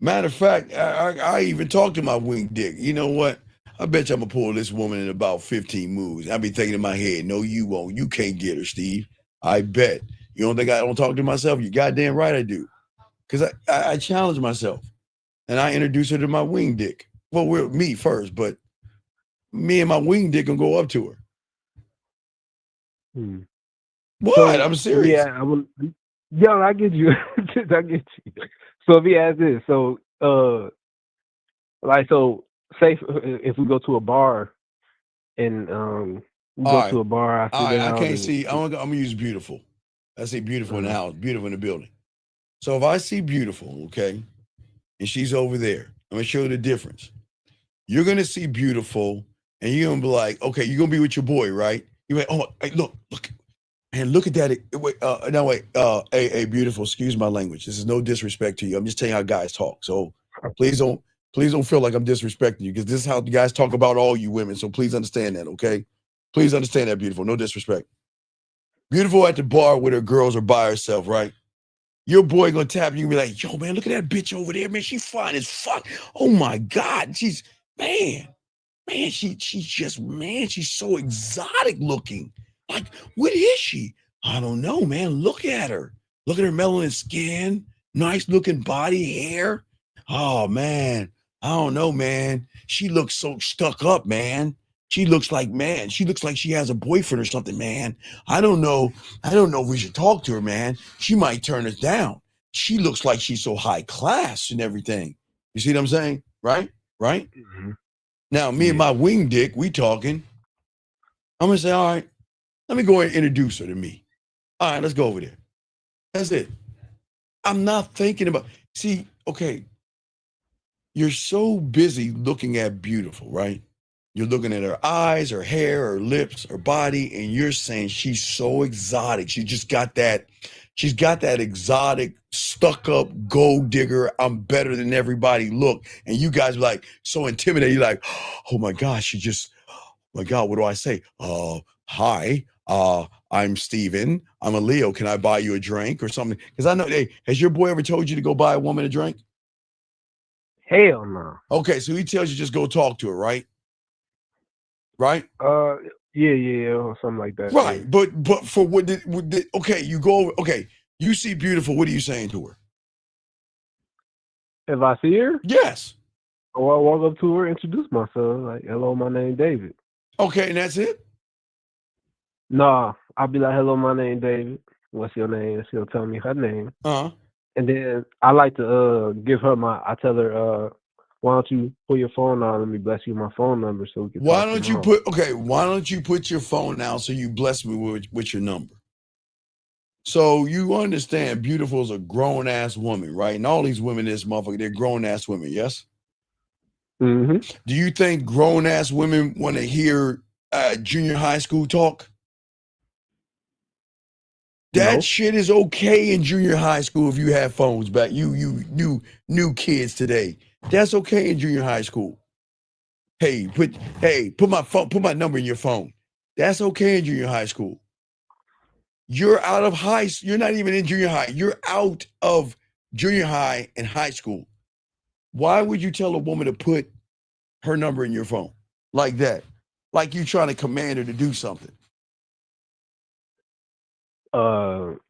Matter of fact, I even talked to my wing dick. You know what? I bet you I'm gonna pull this woman in about 15 moves. I'll be thinking in my head, no, you won't. You can't get her, Steve. I bet. You don't think I don't talk to myself? You goddamn right I do. Because I challenge myself. And I introduce her to my wing dick. Well, we're me first, but me and my wing dick can go up to her. What? So, I'm serious. Yeah, I get you. I get you. So let me ask this. So, say if we go to a bar and I sit down. I can't see. I'm gonna use beautiful. I see beautiful in the house, beautiful in the building. So if I see beautiful, okay, and she's over there, I'm gonna show you the difference. You're gonna see beautiful, and you're gonna be like, okay, you're gonna be with your boy, right? You're like, oh, hey, look, and look at that. Wait, hey, beautiful. Excuse my language. This is no disrespect to you. I'm just telling you how guys talk. So please don't feel like I'm disrespecting you, because this is how the guys talk about all you women. So please understand that, okay? Please understand that, beautiful. No disrespect. Beautiful at the bar with her girls or by herself, right? Your boy gonna tap you and be like, yo, man, look at that bitch over there, man. She fine as fuck. Oh my God. She's she's so exotic looking. Like, what is she? I don't know, man. Look at her. Look at her melanin skin, nice looking body, hair. Oh man, I don't know, man. She looks so stuck up, man. She looks like she has a boyfriend or something, man. I don't know if we should talk to her, man. She might turn us down. She looks like she's so high class and everything. You see what I'm saying? Right? Mm-hmm. Now, me and my wing dick, we talking. I'm gonna say, all right, let me go ahead and introduce her to me. All right, let's go over there. That's it. I'm not thinking about, see, okay, you're so busy looking at beautiful, right? You're looking at her eyes, her hair, her lips, her body, and you're saying she's so exotic. She's got that exotic, stuck up gold digger, I'm better than everybody look. And you guys are like so intimidated. You're like, oh my gosh, my God, what do I say? Hi, I'm Steven. I'm a Leo. Can I buy you a drink or something? Because I know, hey, has your boy ever told you to go buy a woman a drink? Hell no. Okay, so he tells you just go talk to her, right? Right? Yeah, or something like that. Right, Yeah. but for okay, you go over, okay, you see beautiful, what are you saying to her? If I see her? Yes. Or I walk up to her, introduce myself, like, hello, my name David. Okay, and that's it? Nah, I'll be like, hello, my name David. What's your name? She'll tell me her name. Uh-huh. And then I like to give her I tell her, why don't you put your phone on? Let me bless you my phone number so we can Why talk don't you tomorrow. why don't you put your phone down so you bless me with your number? So you understand beautiful is a grown ass woman, right? And all these women in this motherfucker, they're grown ass women, yes? Mm-hmm. Do you think grown ass women want to hear junior high school talk? That shit is okay in junior high school if you have phones back. You new kids today. That's okay in junior high school. Hey, put my number in your phone. That's okay in junior high school. You're out of you're not even in junior high. You're out of junior high and high school. Why would you tell a woman to put her number in your phone like that? Like you trying to command her to do something.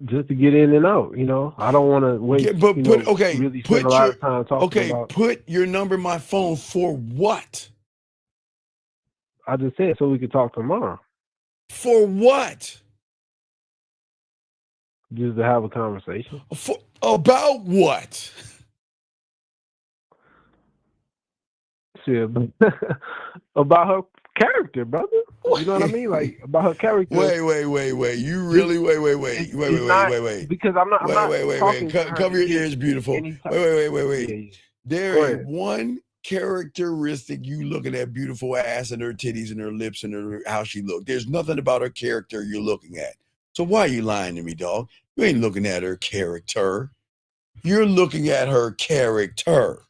Just to get in and out, I don't want to wait. Really spend a lot of time talking about. Put your number in my phone for what? I just said so we could talk tomorrow. For what? Just to have a conversation. About what? Shit, about her character, brother. You know what I mean? Like about her character. Wait. You really wait. Because I'm not talking. Cover your ears, beautiful. Wait. Yeah. There is one characteristic you looking at beautiful ass and her titties and her lips and how she look. There's nothing about her character you're looking at. So why are you lying to me, dog? You ain't looking at her character. You're looking at her character.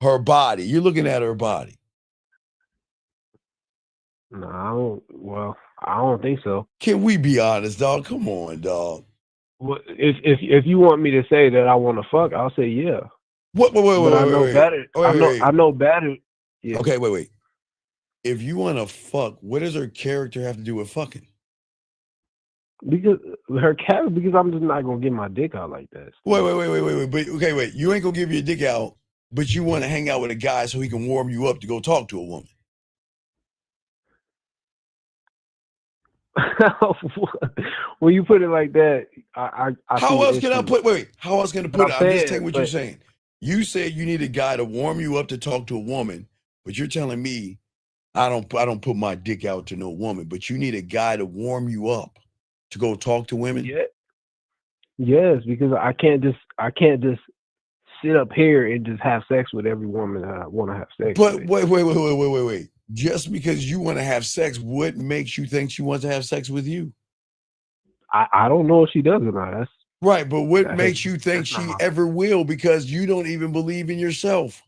Her body. You're looking at her body. No, I don't think so. Can we be honest, dog? Come on, dog. Well, if you want me to say that I want to fuck, I'll say yeah. Wait. I know better. I know better. Yeah. Okay, wait. If you want to fuck, what does her character have to do with fucking? Because I'm just not gonna get my dick out like that. Wait. But okay, wait. You ain't gonna give your dick out, but you want to hang out with a guy so he can warm you up to go talk to a woman. When you put it like that, how else can I put? Wait. How else can I put it? I'm just saying what you're saying. You said you need a guy to warm you up to talk to a woman, but you're telling me I don't put my dick out to no woman, but you need a guy to warm you up to go talk to women. Yeah. Yes, because I can't just sit up here and just have sex with every woman that I want to have sex But with. wait. Just because you want to have sex, what makes you think she wants to have sex with you? I don't know if she does or not. That's right. But what that- makes you think that's not she my- ever will? Because you don't even believe in yourself.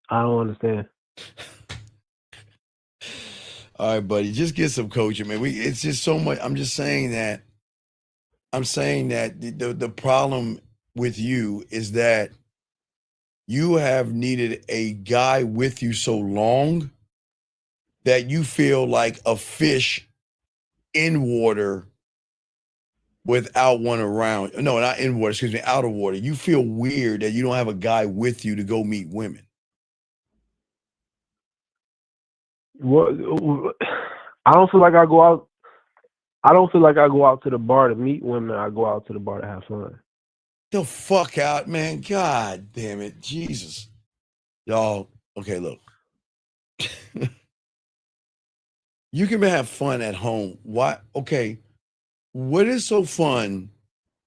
I don't understand. All right, buddy, just get some coaching, man. It's just so much. I'm saying that the problem with you is that you have needed a guy with you so long that you feel like a fish in water without one around. No, not in water, excuse me, out of water. You feel weird that you don't have a guy with you to go meet women. What? I don't feel like I go out. I don't feel like I go out to the bar to meet women. I go out to the bar to have fun. The fuck out, man. God damn it. Jesus. Y'all, okay, look. You can have fun at home. Why? Okay. What is so fun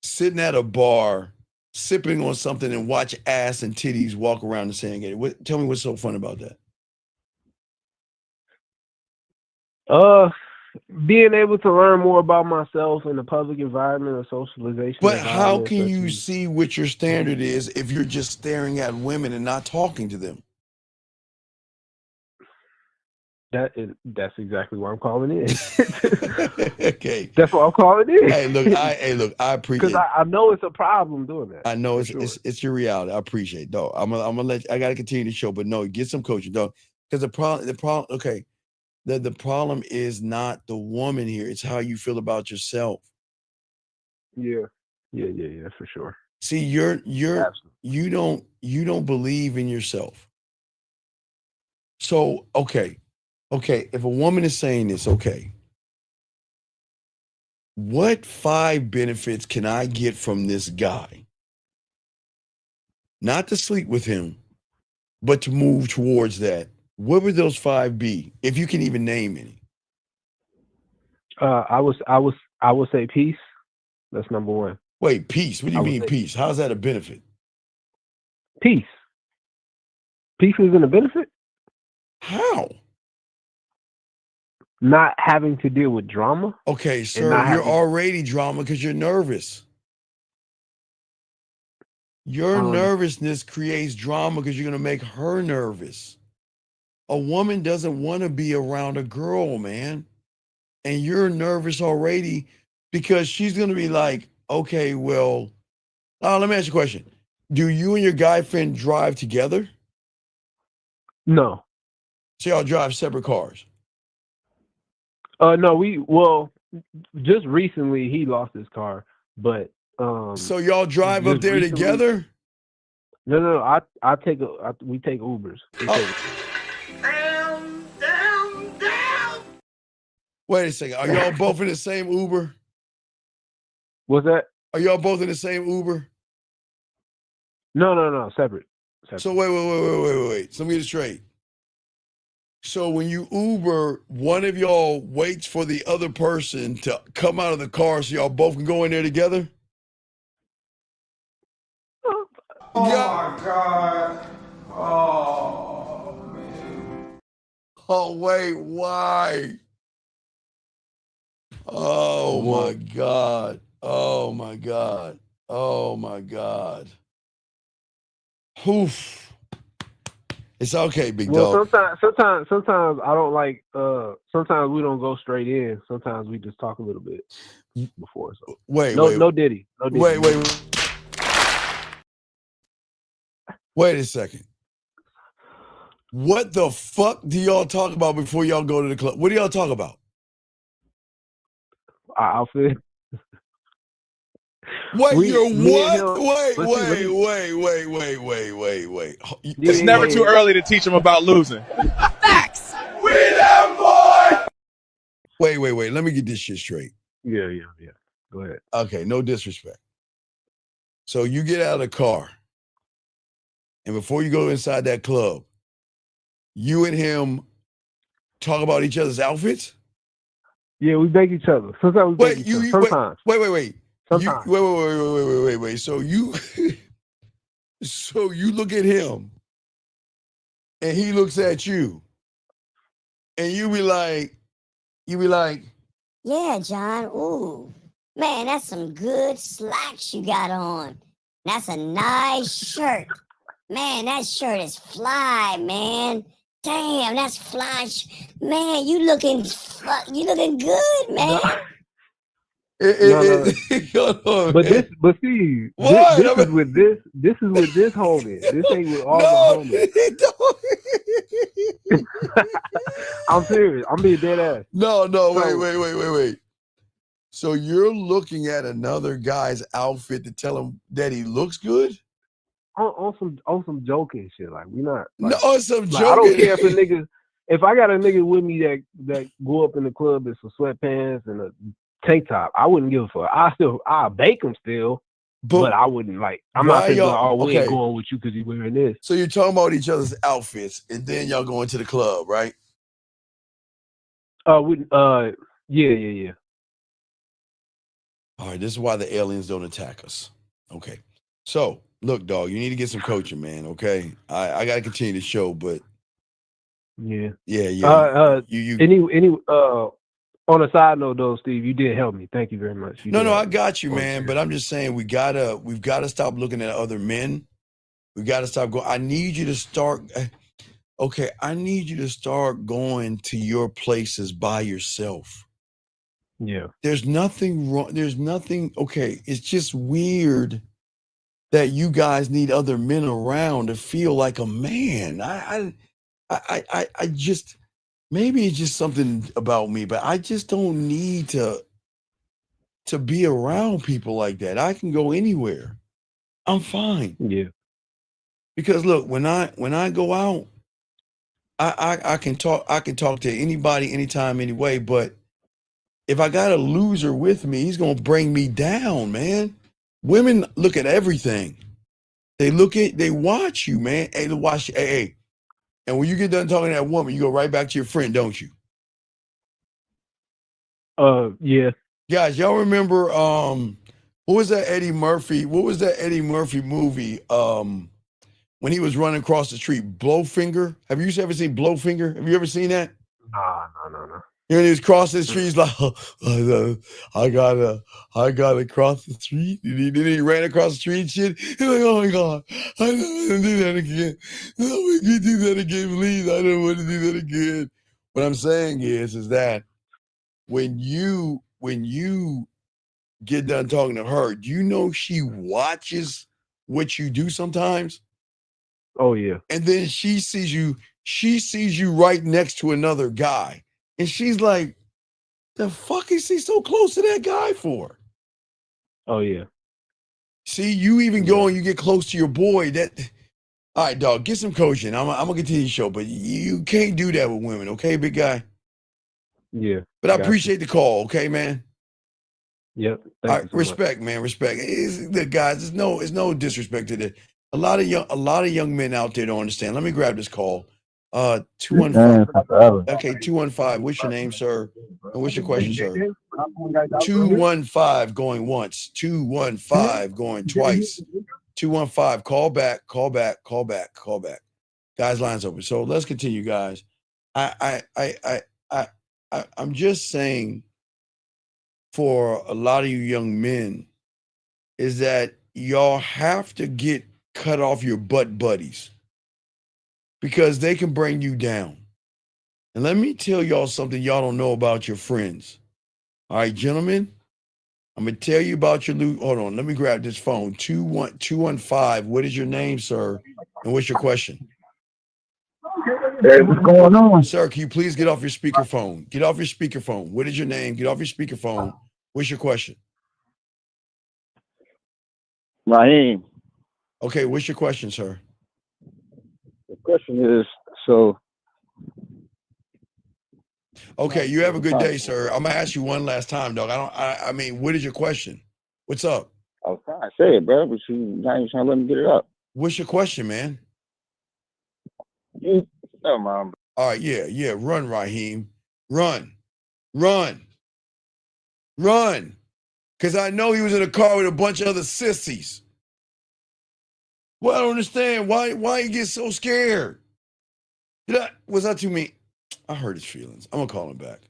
sitting at a bar, sipping on something and watch ass and titties walk around the sand? Tell me what's so fun about that. Being able to learn more about myself in a public environment or socialization. But how environment, can such you as- see what your standard is if you're just staring at women and not talking to them? That's exactly why I'm calling in. Okay. That's what I'm calling in. Hey, look, I appreciate because I know it's a problem doing that. I know for it's your reality. I appreciate it, dog. I'm gonna let you, I gotta continue the show, but no, get some coaching, dog. Because the problem, okay, the problem is not the woman here, it's how you feel about yourself. Yeah, for sure. See, you don't believe in yourself. So okay, if a woman is saying this, okay, what 5 benefits can I get from this guy? Not to sleep with him, but to move towards that. What would those 5 be, if you can even name any? I would say peace. That's number one. Wait, peace? What do you mean peace? How's that a benefit? Peace. Peace isn't a benefit. How? Not having to deal with drama. Okay, sir, you're already drama because you're nervous. Your nervousness creates drama because you're going to make her nervous. A woman doesn't want to be around a girl, man. And you're nervous already because she's going to be like, okay, well, let me ask you a question. Do you and your guy friend drive together? No. So y'all drive separate cars? No, just recently he lost his car, but so y'all drive up there together? No, we take Ubers. Wait a second. Are y'all both in the same Uber? What's that? Are y'all both in the same Uber? No, separate. So wait. So let me get it straight. So when you Uber, one of y'all waits for the other person to come out of the car so y'all both can go in there together? Oh my God. Oh man. Oh wait, why? Oh my God. Oh my God. Oh my God. Oof. It's okay, big dog. Sometimes I don't like. Sometimes we don't go straight in. Sometimes we just talk a little bit before. So no Diddy. Wait a second. What the fuck do y'all talk about before y'all go to the club? What do y'all talk about? Our outfit. Wait, Wait. It's never too early to teach them about losing. Facts. We them boy. Wait. Let me get this shit straight. Yeah. Go ahead. Okay, no disrespect. So you get out of the car, and before you go inside that club, you and him talk about each other's outfits? Yeah, we beg each other. Sometimes we beg each other. Sometimes. Wait. Sometimes. Wait. So you look at him, and he looks at you, and you be like, Yeah, John. Ooh, man, that's some good slacks you got on. That's a nice shirt. Man, that shirt is fly, man. Damn, that's fly. Man, you looking good, man. No. Hold on, But man. see, What? this is with this homie. This ain't with all the homies. I'm serious. I'm being dead ass. No, So- wait. So you're looking at another guy's outfit to tell him that he looks good? On some joking shit. Like we not No, on some like, I don't joking. care if I got a nigga with me that go up in the club in some sweatpants and a tank top, I wouldn't give a fuck. I'll bake him still, but I wouldn't like. I'm not saying, oh, we ain't going with you because you wearing this. So you're talking about each other's outfits, and then y'all going to the club, right? Yeah. All right, this is why the aliens don't attack us. Okay. So, look, dog, you need to get some coaching, man, okay? I got to continue the show, but... Yeah. Yeah. On a side note, though, Steve, you did help me. Thank you very much. No, I got you, man, but I'm just saying we've got to stop looking at other men. We got to stop going. I need you to start... Okay, I need you to start going to your places by yourself. Yeah. There's nothing wrong. There's nothing. Okay, it's just weird that you guys need other men around to feel like a man. I just, maybe it's just something about me, but I just don't need to be around people like that. I can go anywhere. I'm fine. Yeah. Because look, when I go out, I can talk to anybody, anytime, anyway, but if I got a loser with me, he's gonna bring me down, man. Women look at everything. They watch you, man. Hey, they watch you. Hey. And when you get done talking to that woman, you go right back to your friend, don't you? Yeah. Guys, y'all remember what was that Eddie Murphy movie? When he was running across the street, Blowfinger. Have you ever seen Blowfinger? Have you ever seen that? No. You know, he was crossing the street, he's like, I gotta cross the street. And then he ran across the street and shit. He's like, oh my God, I don't want to do that again. No, we can do that again, please. I don't want to do that again. What I'm saying is that when you get done talking to her, do you know she watches what you do sometimes? Oh yeah. And then she sees you right next to another guy. And she's like, the fuck is he so close to that guy for? Oh yeah. See, you even go and you get close to your boy. All right, dog, get some coaching. I'm gonna continue the show, but you can't do that with women, okay, big guy? Yeah. But I appreciate the call, okay, man? Yep. All right, respect, man, respect. Look, guys, it's no disrespect to that. A lot of young men out there don't understand. Let me grab this call. 215. Okay, 215. What's your name, sir? And what's your question, sir? 215 going once. 215 going twice. 215. Call back. Guys, lines open. So let's continue, guys. I'm just saying, for a lot of you young men, is that y'all have to get cut off your butt buddies because they can bring you down. And let me tell y'all something y'all don't know about your friends. All right, gentlemen, I'm going to tell you about your hold on, let me grab this phone. 215. What is your name, sir? And what's your question? Hey, what's going on? Sir, can you please get off your speakerphone? Get off your speakerphone. What is your name? Get off your speakerphone. What's your question? Raheem. Okay, what's your question, sir? The question is, so... Okay, you have a good day, sir. I'm gonna ask you one last time, dog. I mean, what is your question? What's up? I was trying to say it, bro, but you now you're trying to let me get it up. What's your question, man? You, oh, man. All right, yeah. Run, Raheem. Run. Run. Because I know he was in a car with a bunch of other sissies. Well, I don't understand. Why you get so scared? Was that too mean? I hurt his feelings. I'm gonna call him back.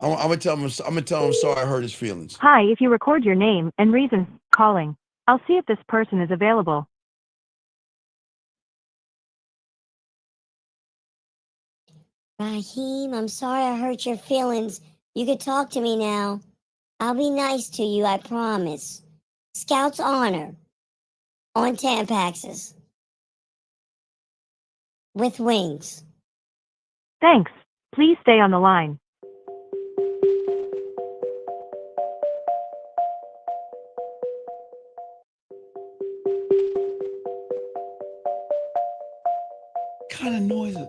I'm gonna tell him I'm sorry I hurt his feelings. Hi, if you record your name and reason for calling, I'll see if this person is available. Raheem, I'm sorry I hurt your feelings. You can talk to me now. I'll be nice to you, I promise. Scout's honor. On Tampaxes. With wings. Thanks. Please stay on the line. What kind of noise is it?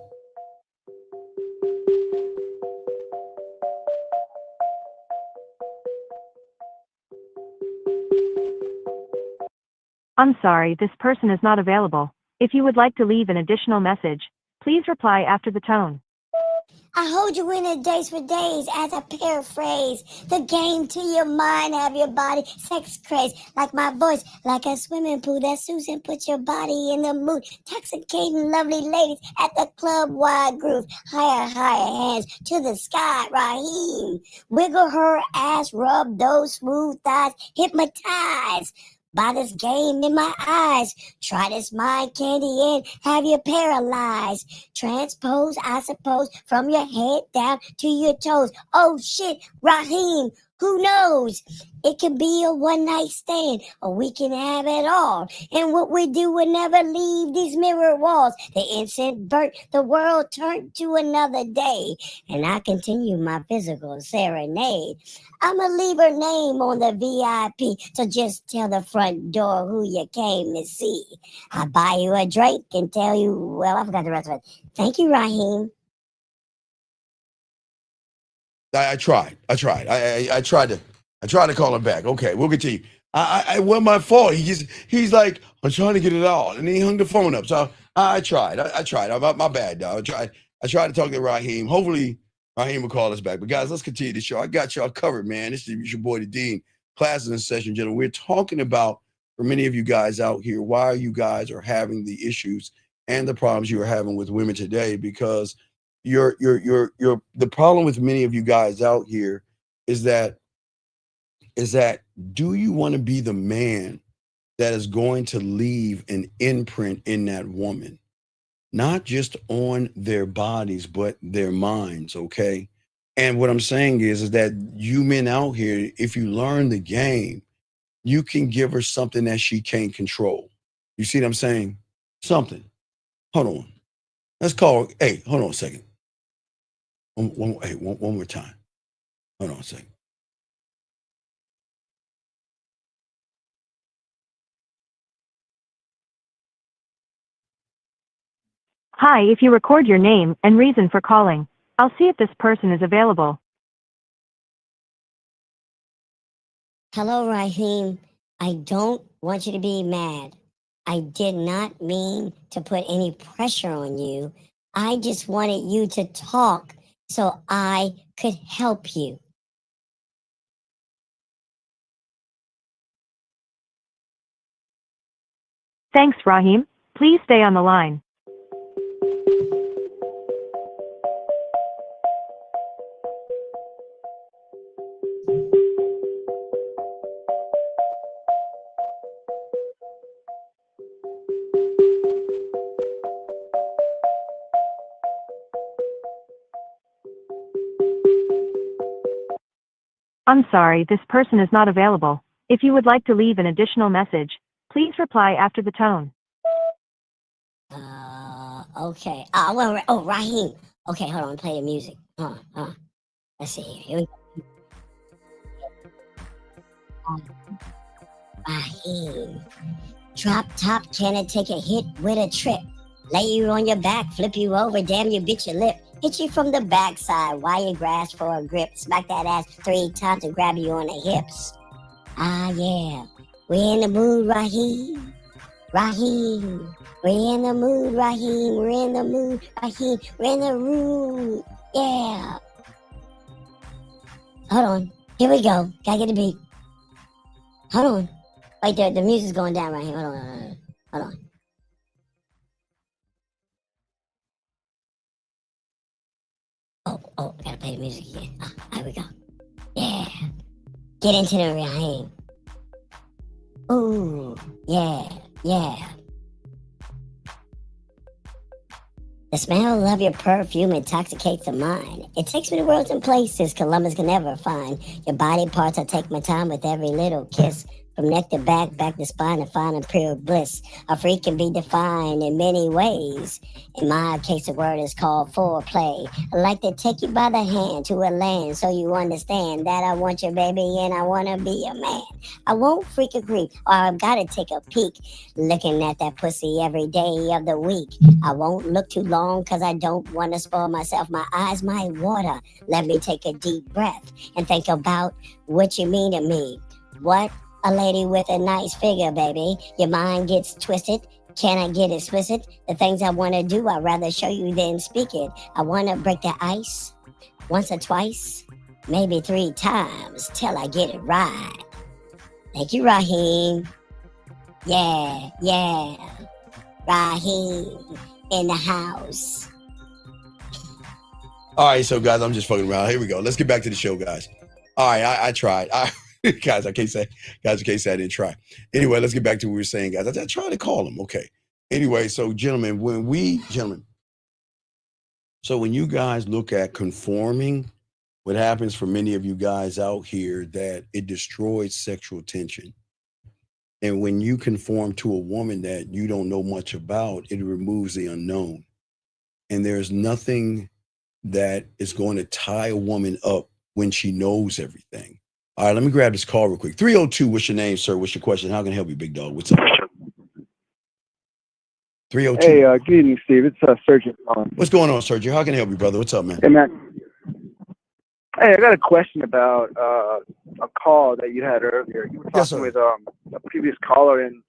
I'm sorry, this person is not available. If you would like to leave an additional message, please reply after the tone. I hold you in a days for days as I paraphrase the game to your mind, have your body sex craze, like my voice, like a swimming pool that Susan put your body in the mood, intoxicating lovely ladies at the club wide groove, higher hands to the sky, Raheem, wiggle her ass, rub those smooth thighs, hypnotize by this game in my eyes. Try this mind candy and have you paralyzed. Transpose, I suppose, from your head down to your toes. Oh shit, Raheem, who knows? It can be a one night stand, or we can have it all. And what we do will never leave these mirror walls. The instant burnt, the world turned to another day. And I continue my physical serenade. I'ma leave her name on the VIP, so just tell the front door who you came to see. I'll buy you a drink and tell you, well, I forgot the rest of it. Thank you, Raheem. I tried. I tried to call him back. Okay, we'll continue. It wasn't my fault. He's like, I'm trying to get it out, and he hung the phone up. So I tried. My bad, dog. I tried to talk to Raheem. Hopefully, Raheem will call us back. But guys, let's continue the show. I got y'all covered, man. This is your boy, the Dean. Classes in session, gentlemen. We're talking about, for many of you guys out here, why you guys are having the issues and the problems you are having with women today, because the problem with many of you guys out here is that do you want to be the man that is going to leave an imprint in that woman, not just on their bodies but their minds? Okay. And what I'm saying is that you men out here, if you learn the game, you can give her something that she can't control. You see what I'm saying? Something. Hold on. Let's call. Hey, hold on a second. One more time. Hold on a second. Hi, if you record your name and reason for calling, I'll see if this person is available. Hello, Raheem. I don't want you to be mad. I did not mean to put any pressure on you. I just wanted you to talk so I could help you. Thanks, Raheem. Please stay on the line. I'm sorry, this person is not available. If you would like to leave an additional message, please reply after the tone. Okay. Raheem. Okay, hold on. Play the music. Let's see here. Here we go. Raheem. Drop top, can it take a hit with a trip? Lay you on your back, flip you over, damn you bit your lip. Hit you from the backside while you grasp for a grip. Smack that ass 3 times and grab you on the hips. Ah, yeah. We're in the mood, Raheem. Raheem. We're in the mood, Raheem. We're in the mood, Raheem. We're in the room. Yeah. Hold on. Here we go. Gotta get a beat. Hold on. Wait, the music's going down right here. Hold on. Hold on. Oh, gotta play the music again. Here we go. Yeah. Get into the Raheem. Ooh, yeah. The smell of your perfume intoxicates the mind. It takes me to worlds and places Columbus can never find. Your body parts, I take my time with every little kiss. From neck to back to spine, to find imperial bliss. A freak can be defined in many ways. In my case, the word is called foreplay. I like to take you by the hand to a land so you understand that I want you, baby, and I want to be a man. I won't freak or creep, or I've got to take a peek. Looking at that pussy every day of the week. I won't look too long because I don't want to spoil myself. My eyes might water. Let me take a deep breath and think about what you mean to me. What? A lady with a nice figure, baby. Your mind gets twisted. Can I get explicit? The things I want to do, I'd rather show you than speak it. I want to break the ice once or twice, maybe 3 times till I get it right. Thank you, Raheem. Yeah. Raheem in the house. All right, so guys, I'm just fucking around. Here we go. Let's get back to the show, guys. All right, I tried. Guys, I can't say I didn't try. Anyway, let's get back to what we were saying, guys. I tried to call him. Okay. Anyway, so gentlemen, so when you guys look at conforming, what happens for many of you guys out here that it destroys sexual tension. And when you conform to a woman that you don't know much about, it removes the unknown. And there's nothing that is going to tie a woman up when she knows everything. All right, let me grab this call real quick. 302, what's your name, sir? What's your question? How can I help you, big dog? What's up? 302. Hey, good evening, Steve. It's Sergeant. What's going on, Sergeant? How can I help you, brother? What's up, man? Hey, man. Hey, I got a question about a call that you had earlier. You were talking with a previous caller, and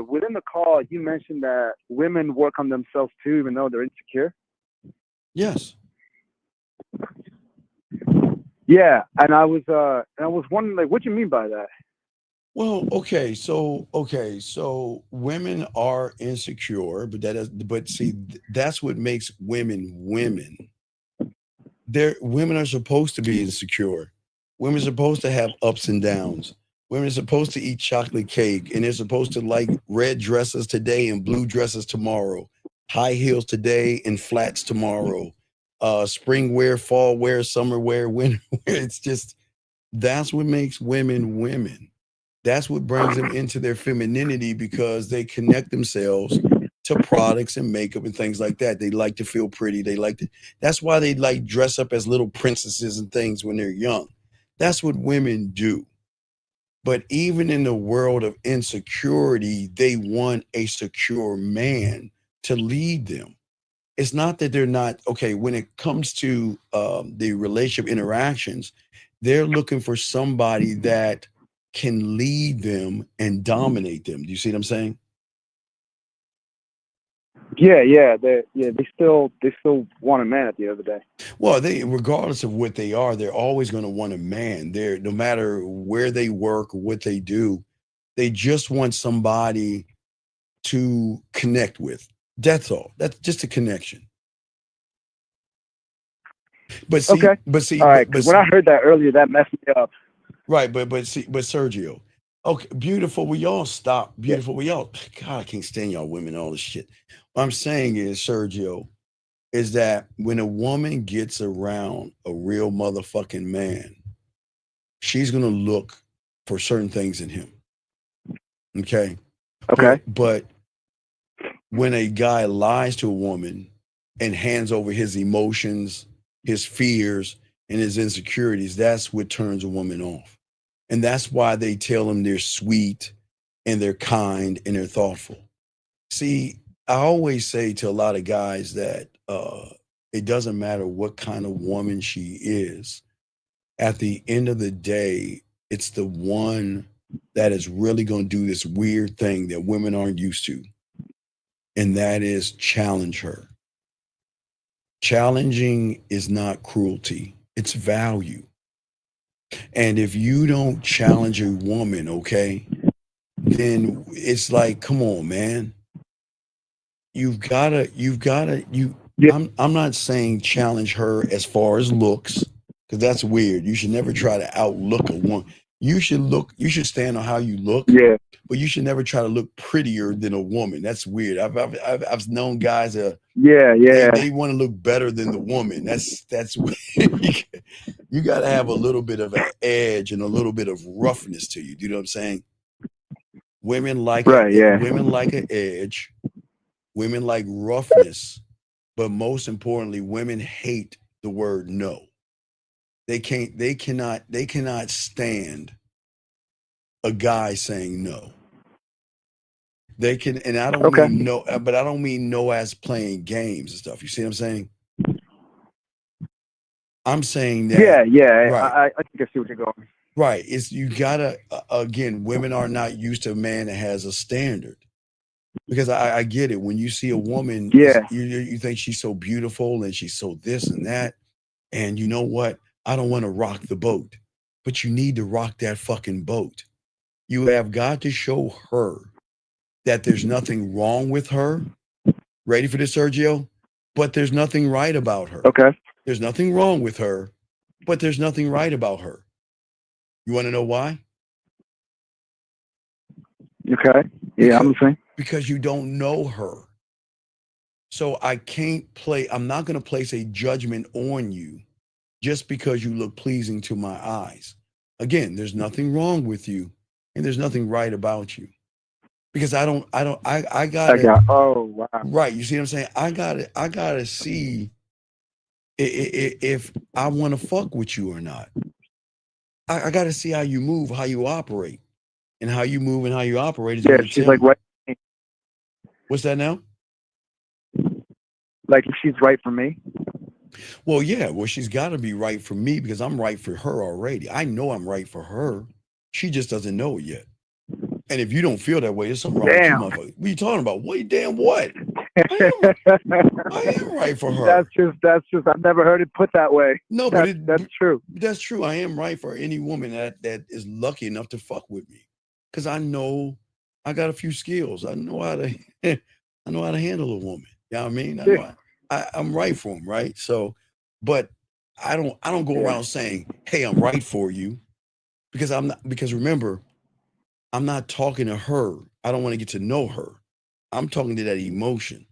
within the call, you mentioned that women work on themselves too, even though they're insecure. Yes. Yeah, and I was wondering, like, what you mean by that? Well, okay, so women are insecure, but see, that's what makes women women. Women are supposed to be insecure. Women are supposed to have ups and downs. Women are supposed to eat chocolate cake, and they're supposed to like red dresses today and blue dresses tomorrow, high heels today and flats tomorrow. Spring wear, fall wear, summer wear, winter wear. It's just, that's what makes women women. That's what brings them into their femininity, because they connect themselves to products and makeup and things like that. They like to feel pretty. That's why they like dress up as little princesses and things when they're young. That's what women do. But even in the world of insecurity, they want a secure man to lead them. It's not that they're not, okay, when it comes to the relationship interactions, they're looking for somebody that can lead them and dominate them. Do you see what I'm saying? Yeah. They still want a man at the end of the day. Well, regardless of what they are, they're always going to want a man. No matter where they work or what they do, they just want somebody to connect with. That's all. That's just a connection. But see, okay. All right. Because when I heard that earlier, that messed me up. Right, but Sergio, okay, beautiful. We all stop. Beautiful. We all. God, I can't stand y'all women. All this shit. What I'm saying is, Sergio, is that when a woman gets around a real motherfucking man, she's gonna look for certain things in him. Okay. Okay. But when a guy lies to a woman and hands over his emotions, his fears, and his insecurities, that's what turns a woman off. And that's why they tell them they're sweet and they're kind and they're thoughtful. See, I always say to a lot of guys that it doesn't matter what kind of woman she is. At the end of the day, it's the one that is really going to do this weird thing that women aren't used to. And that is challenge her. Challenging is not cruelty. It's value. And if you don't challenge a woman, okay, then it's like, come on, man. You Yeah. I'm not saying challenge her as far as looks, because that's weird. You should never try to outlook a woman. You should stand on how you look, Yeah. but you should never try to look prettier than a woman. That's weird. I've known guys Yeah. they want to look better than the woman. That's weird. You got to have a little bit of an edge and a little bit of roughness to you. Do you know what I'm saying? Women like Right. Yeah. women like an edge. Women like roughness, but most importantly, women hate the word no. They cannot stand a guy saying no. They can, and I don't Okay. mean no, but I don't mean no as playing games and stuff. You see what I'm saying? I'm saying that. Yeah. Right. I think I see what you're going. Right. It's you gotta again. Women are not used to a man that has a standard. Because I get it. When you see a woman, Yeah. you think she's so beautiful and she's so this and that. And you know what? I don't want to rock the boat, but you need to rock that fucking boat. You have got to show her that there's nothing wrong with her. Ready for this, Sergio? But there's nothing right about her. Okay. There's nothing wrong with her, but there's nothing right about her. You want to know why? Okay. Yeah, I'm listening. Because you don't know her. So I'm not going to place a judgment on you just because you look pleasing to my eyes. Again, there's nothing wrong with you and there's nothing right about you. Because I got oh wow. Right. You see what I'm saying? I gotta see if I want to fuck with you or not. I gotta see how you move, how you operate. And how you move and how you operate is Yeah, she's like right. What's that now? Like if she's right for me. Well, yeah. Well, she's got to be right for me because I'm right for her already. I know I'm right for her. She just doesn't know it yet. And if you don't feel that way, there's something wrong with you, motherfucker. What are you talking about? Wait, damn what? I am right for her. That's just. I've never heard it put that way. No, but that's true. That's true. I am right for any woman that is lucky enough to fuck with me, because I know I got a few skills. I know how to handle a woman. You know what I mean? I'm right for them, right? So, but I don't go around saying, "Hey, I'm right for you," because I'm not. Because remember, I'm not talking to her. I don't want to get to know her. I'm talking to that emotion.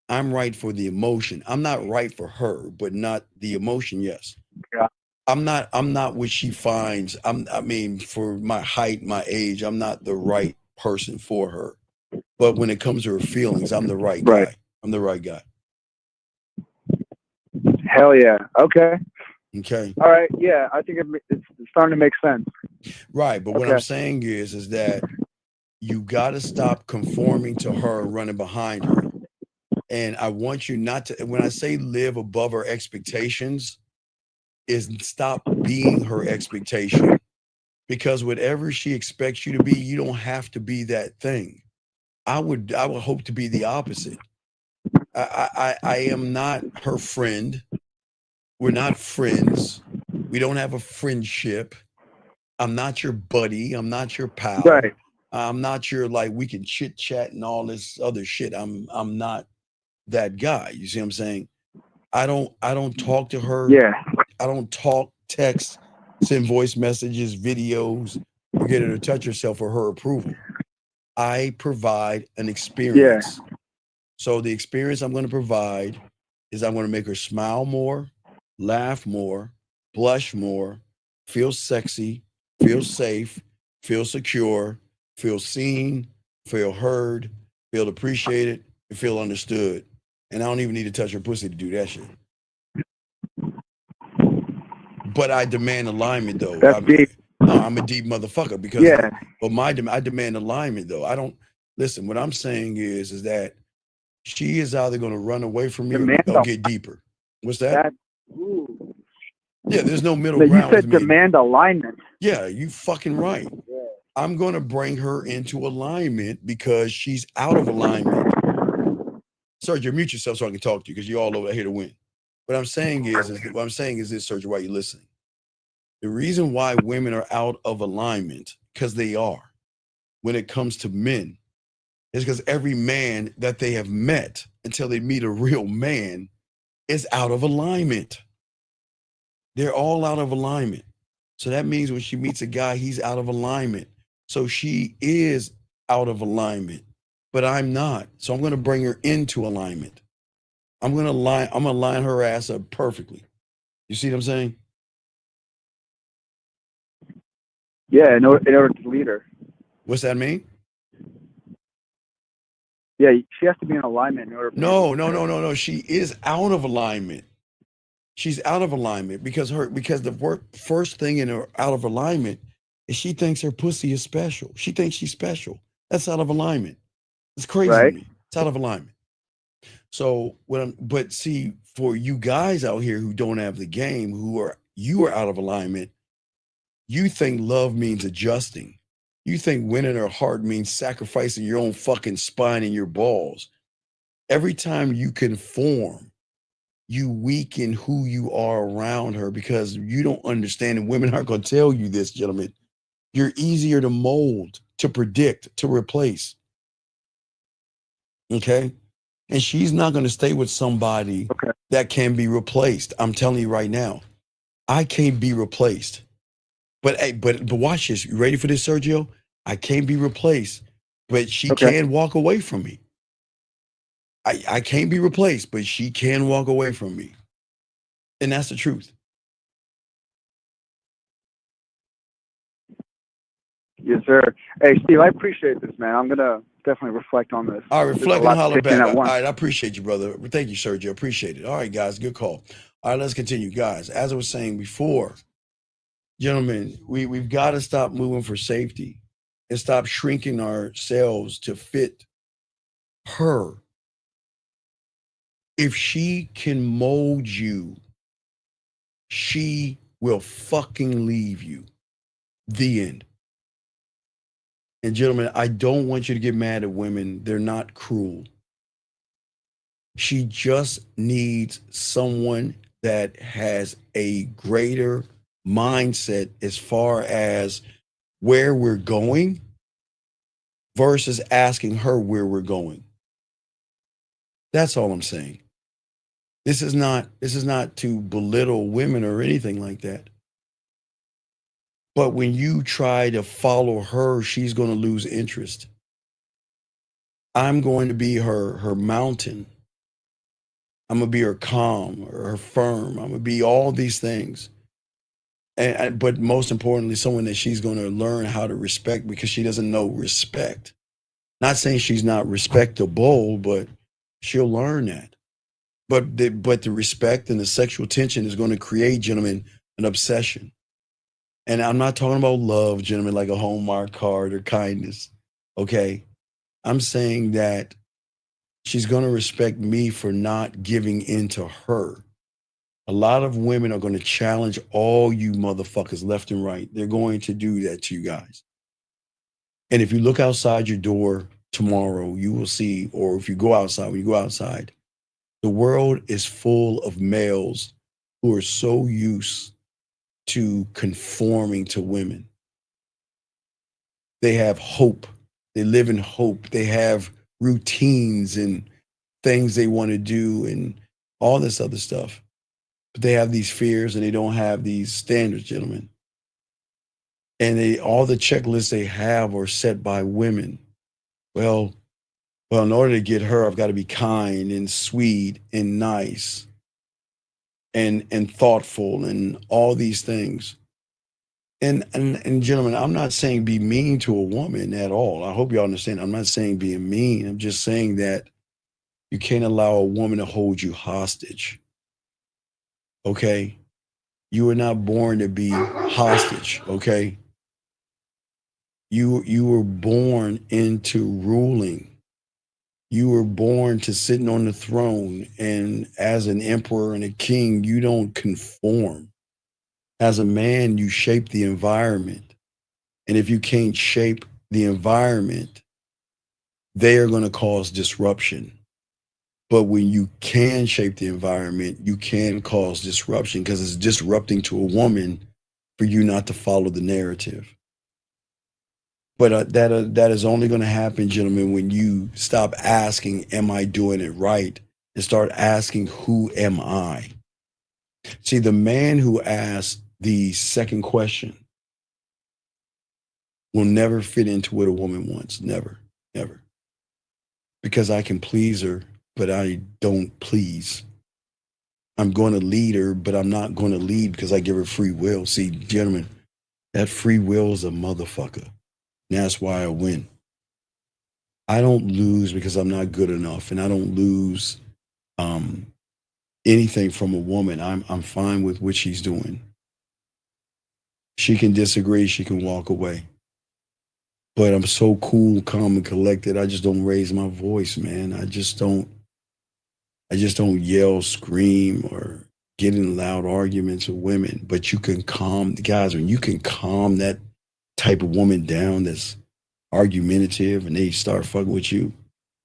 I'm right for the emotion. I'm not right for her, but not the emotion. Yes. Yeah. I'm not what she finds. I mean, for my height, my age, I'm not the right person for her. But when it comes to her feelings, I'm the right guy. I'm the right guy. Hell yeah. Okay. Okay. All right. Yeah, I think it's starting to make sense. Right. But what I'm saying is that you got to stop conforming to her and running behind her. And I want you not to, when I say live above her expectations, is stop being her expectation. Because whatever she expects you to be, you don't have to be that thing. I would hope to be the opposite. I am not her friend. We're not friends. We don't have a friendship. I'm not your buddy. I'm not your pal. Right. I'm not your, like, we can chit chat and all this other shit. I'm not that guy. You see what I'm saying? I don't talk to her. Yeah. I don't talk, text, send voice messages, videos, or get her to touch herself for her approval. I provide an experience. Yeah. So the experience I'm going to provide is I'm going to make her smile more, laugh more, blush more, feel sexy, feel safe, feel secure, feel seen, feel heard, feel appreciated, and feel understood. And I don't even need to touch her pussy to do that shit. But I demand alignment, though. That's deep. No, I'm a deep motherfucker because, I demand alignment, though. I don't listen. What I'm saying is that she is either going to run away from me or get deeper. What's that? Yeah, there's no middle ground. You said demand alignment. Yeah, you fucking right. Yeah. I'm going to bring her into alignment because she's out of alignment. Sergio, mute yourself so I can talk to you because you're all over here to win. What I'm saying is this, Sergio, why are you listening? The reason why women are out of alignment, because they are, when it comes to men, is because every man that they have met until they meet a real man is out of alignment. They're all out of alignment. So that means when she meets a guy, he's out of alignment. So she is out of alignment, but I'm not. So I'm going to bring her into alignment. I'm going to line her ass up perfectly. You see what I'm saying? Yeah, in order to lead her. What's that mean? Yeah, she has to be in alignment in order. No. She is out of alignment. She's out of alignment because the first thing in her out of alignment is she thinks her pussy is special. She thinks she's special. That's out of alignment. It's crazy to me. It's out of alignment. So but see, for you guys out here who don't have the game, you are out of alignment. You think love means adjusting. You think winning her heart means sacrificing your own fucking spine and your balls. Every time you conform, you weaken who you are around her because you don't understand, and women aren't going to tell you this, gentlemen. You're easier to mold, to predict, to replace. Okay? And she's not going to stay with somebody that can be replaced. I'm telling you right now, I can't be replaced. But watch this. You ready for this, Sergio? I can't be replaced, but she can walk away from me. I can't be replaced, but she can walk away from me. And that's the truth. Yes, sir. Hey, Steve, I appreciate this, man. I'm going to definitely reflect on this. All right, reflect and holler back. At All once. right, I appreciate you, brother. Thank you, Sergio. Appreciate it. All right, guys, good call. All right, let's continue. Guys, as I was saying before, gentlemen, we've got to stop moving for safety and stop shrinking ourselves to fit her. If she can mold you, she will fucking leave you. The end. And gentlemen, I don't want you to get mad at women. They're not cruel. She just needs someone that has a greater mindset as far as where we're going versus asking her where we're going. That's all I'm saying. This is not to belittle women or anything like that. But when you try to follow her, she's going to lose interest. I'm going to be her mountain. I'm going to be her calm or her firm. I'm going to be all these things. But most importantly, someone that she's going to learn how to respect because she doesn't know respect. Not saying she's not respectable, but she'll learn that. But the respect and the sexual tension is going to create, gentlemen, an obsession. And I'm not talking about love, gentlemen, like a Hallmark card or kindness. Okay. I'm saying that she's going to respect me for not giving in to her. A lot of women are going to challenge all you motherfuckers left and right. They're going to do that to you guys. And if you look outside your door tomorrow, you will see, or if you go outside, when you go outside, the world is full of males who are so used to conforming to women. They have hope. They live in hope. They have routines and things they want to do and all this other stuff. But they have these fears and they don't have these standards, gentlemen. And all the checklists they have are set by women. Well, in order to get her, I've got to be kind and sweet and nice and thoughtful and all these things. And gentlemen, I'm not saying be mean to a woman at all. I hope you all understand. I'm not saying being mean. I'm just saying that you can't allow a woman to hold you hostage. Okay? You were not born to be hostage, okay? You were born into ruling. You were born to sitting on the throne, and as an emperor and a king, you don't conform. As a man, you shape the environment. And if you can't shape the environment, they are going to cause disruption. But when you can shape the environment, you can cause disruption because it's disrupting to a woman for you not to follow the narrative. But that is only going to happen, gentlemen, when you stop asking, am I doing it right? And start asking, who am I? See, the man who asks the second question will never fit into what a woman wants. Never, never. Because I can please her, but I don't please. I'm going to lead her, but I'm not going to lead because I give her free will. See, gentlemen, that free will is a motherfucker. And that's why I win. I don't lose because I'm not good enough, and I don't lose anything from a woman. I'm fine with what she's doing. She can disagree, she can walk away. But I'm so cool, calm, and collected. I just don't raise my voice, man. I just don't yell, scream, or get in loud arguments with women. But you can calm, guys, when you can calm that type of woman down that's argumentative and they start fucking with you,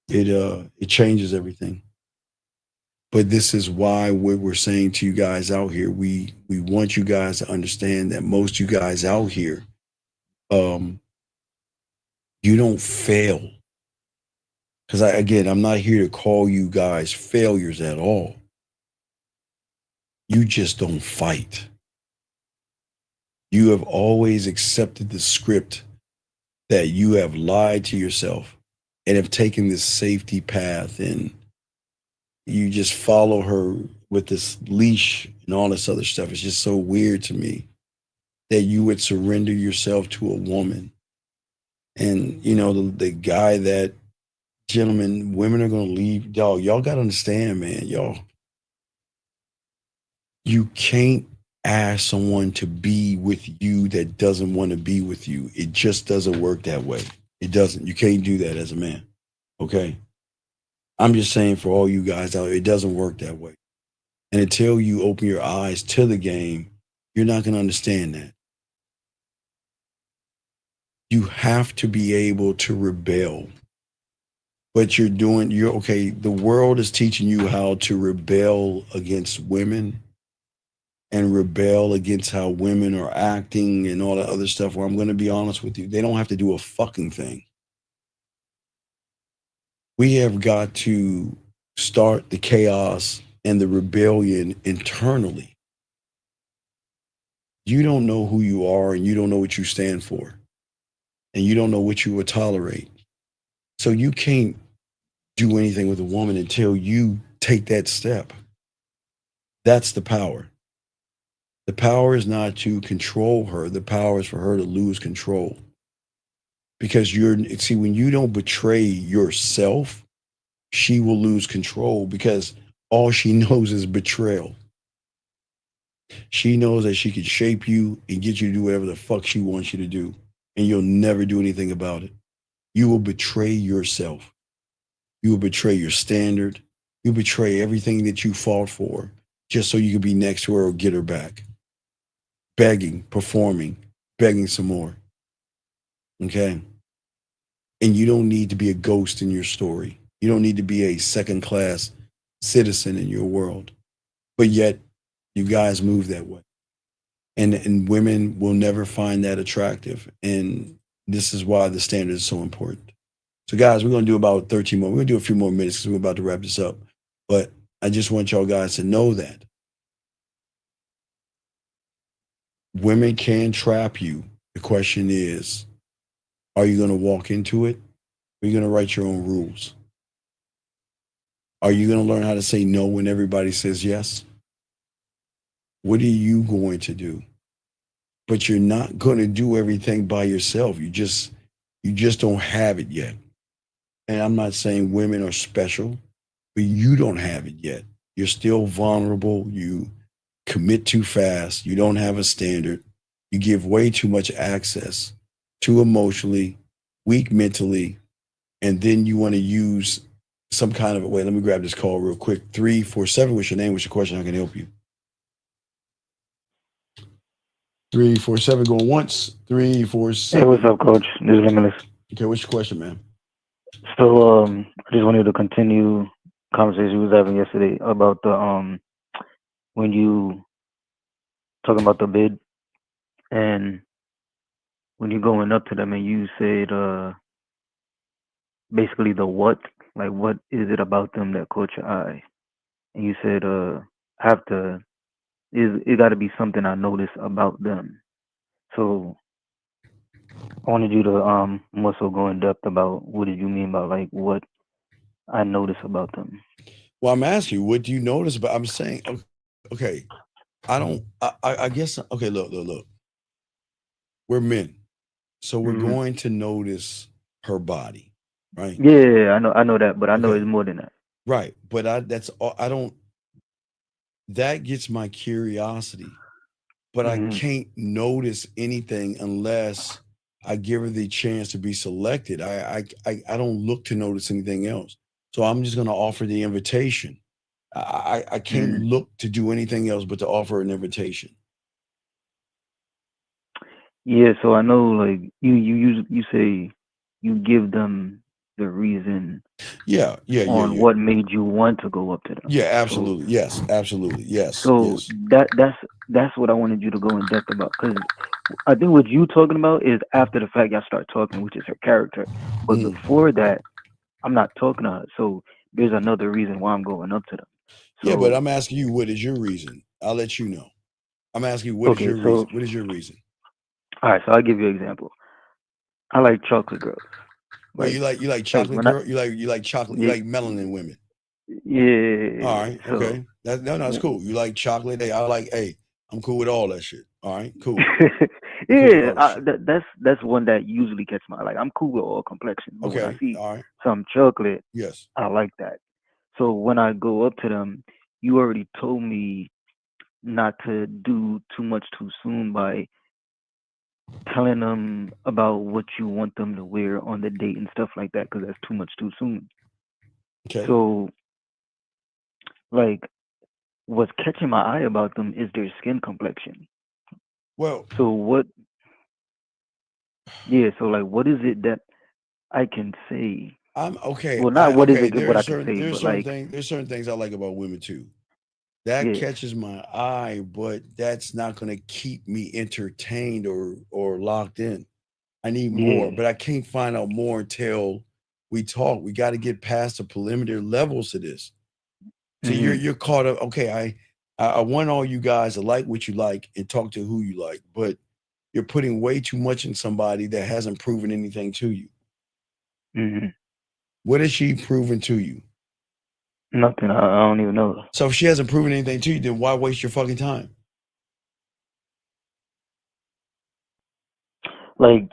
it changes everything. But this is why what we're saying to you guys out here, we want you guys to understand that most you guys out here, you don't fail. Because I'm not here to call you guys failures at all. You just don't fight. You have always accepted the script that you have lied to yourself and have taken this safety path, and you just follow her with this leash and all this other stuff. It's just so weird to me that you would surrender yourself to a woman. And, you know, the guy that, gentlemen, women are going to leave. Y'all got to understand, man, y'all. You can't ask someone to be with you that doesn't want to be with you. It just doesn't work that way. It doesn't. You can't do that as a man. Okay? I'm just saying for all you guys out there, it doesn't work that way. And until you open your eyes to the game, you're not going to understand that. You have to be able to rebel. But you're okay. The world is teaching you how to rebel against women and rebel against how women are acting and all that other stuff. Where I'm going to be honest with you, they don't have to do a fucking thing. We have got to start the chaos and the rebellion internally. You don't know who you are, and you don't know what you stand for, and you don't know what you will tolerate. So you can't do anything with a woman until you take that step. That's the power. The power is not to control her. The power is for her to lose control. Because when you don't betray yourself, she will lose control because all she knows is betrayal. She knows that she can shape you and get you to do whatever the fuck she wants you to do, and you'll never do anything about it. You will betray yourself. You will betray your standard. You betray everything that you fought for just so you can be next to her or get her back. Begging, performing, begging some more. Okay? And you don't need to be a ghost in your story. You don't need to be a second-class citizen in your world. But yet, you guys move that way. And women will never find that attractive. And this is why the standard is so important. So, guys, we're going to do about 13 more. We're going to do a few more minutes because we're about to wrap this up. But I just want y'all guys to know that women can trap you. The question is, are you going to walk into it? Or are you going to write your own rules? Are you going to learn how to say no when everybody says yes? What are you going to do? But you're not going to do everything by yourself. You just don't have it yet. And I'm not saying women are special, but you don't have it yet. You're still vulnerable. You commit too fast. You don't have a standard. You give way too much access, too emotionally, weak mentally, and then you want to use some kind of a way. Let me grab this call real quick. 347, what's your name? What's your question? How can I help you? 347 going once. 347. Hey, what's up, Coach? This is Limitless. Okay, what's your question, man? So, I just wanted to continue conversation we was having yesterday about the when you talking about the bid And when you're going up to them and you said basically the what, like what is it about them that caught your eye? And you said have to it got to be something I notice about them. So I wanted you to more so go in depth about what did you mean by like what I notice about them. Well, I'm asking you, what do you notice? But I'm saying, okay, I guess, okay, look. We're men, so we're going to notice her body, right? Yeah, I know that, but I know Okay. it's more than that. Right, but that gets my curiosity, but I can't notice anything unless I give her the chance to be selected. I don't look to notice anything else. So I'm just going to offer the invitation. I can't look to do anything else but to offer an invitation. Yeah, so I know like you say you give them the reason Yeah. on what made you want to go up to them. Yeah, absolutely. Yes, absolutely. Yes. So that's what I wanted you to go in depth about, because I think what you talking about is after the fact y'all start talking, which is her character. But before that, I'm not talking to her. So there's another reason why I'm going up to them. So, yeah, but I'm asking you, what is your reason? I'll let you know. I'm asking you, what is your reason? What is your reason? All right, so I'll give you an example. I like chocolate girls. Well, you like chocolate girl? You like chocolate? You like melanin women? Yeah. All right. Okay. That's cool. You like chocolate? Hey, I'm cool with all that shit. All right. Cool. Yeah, that's one that usually gets my like. I'm cool with all complexions, but when I see some chocolate, yes, I like that. So when I go up to them, you already told me not to do too much too soon by telling them about what you want them to wear on the date and stuff like that, because that's too much too soon. Okay. So, like, what's catching my eye about them is their skin complexion. Well, so what? Yeah, so like, what is it that I can say? I'm okay. Well, not what is it There's what I can say, but like, there's certain things I like about women too. That catches my eye, but that's not going to keep me entertained or locked in. I need more, but I can't find out more until we talk. We got to get past the preliminary levels to this. So you're caught up. Okay, I want all you guys to like what you like and talk to who you like, but you're putting way too much in somebody that hasn't proven anything to you. What has she proven to you? Nothing. I don't even know. So if she hasn't proven anything to you, then why waste your fucking time? Like,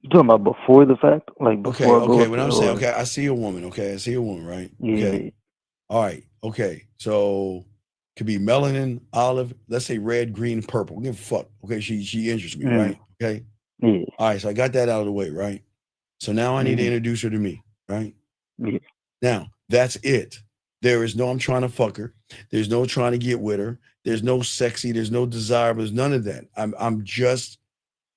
you talking about before the fact? Like before I go When I'm saying, I see a woman, I see a woman, right? Yeah. Okay. All right. Okay. So could be melanin, olive, let's say red, green, purple. Give a fuck. Okay. She interests me, right? Okay. Yeah. All right. So I got that out of the way, right? So now I need to introduce her to me, right? Yeah. Now that's it. There is no I'm trying to fuck her. There's no trying to get with her. There's no sexy. There's no desire. There's none of that.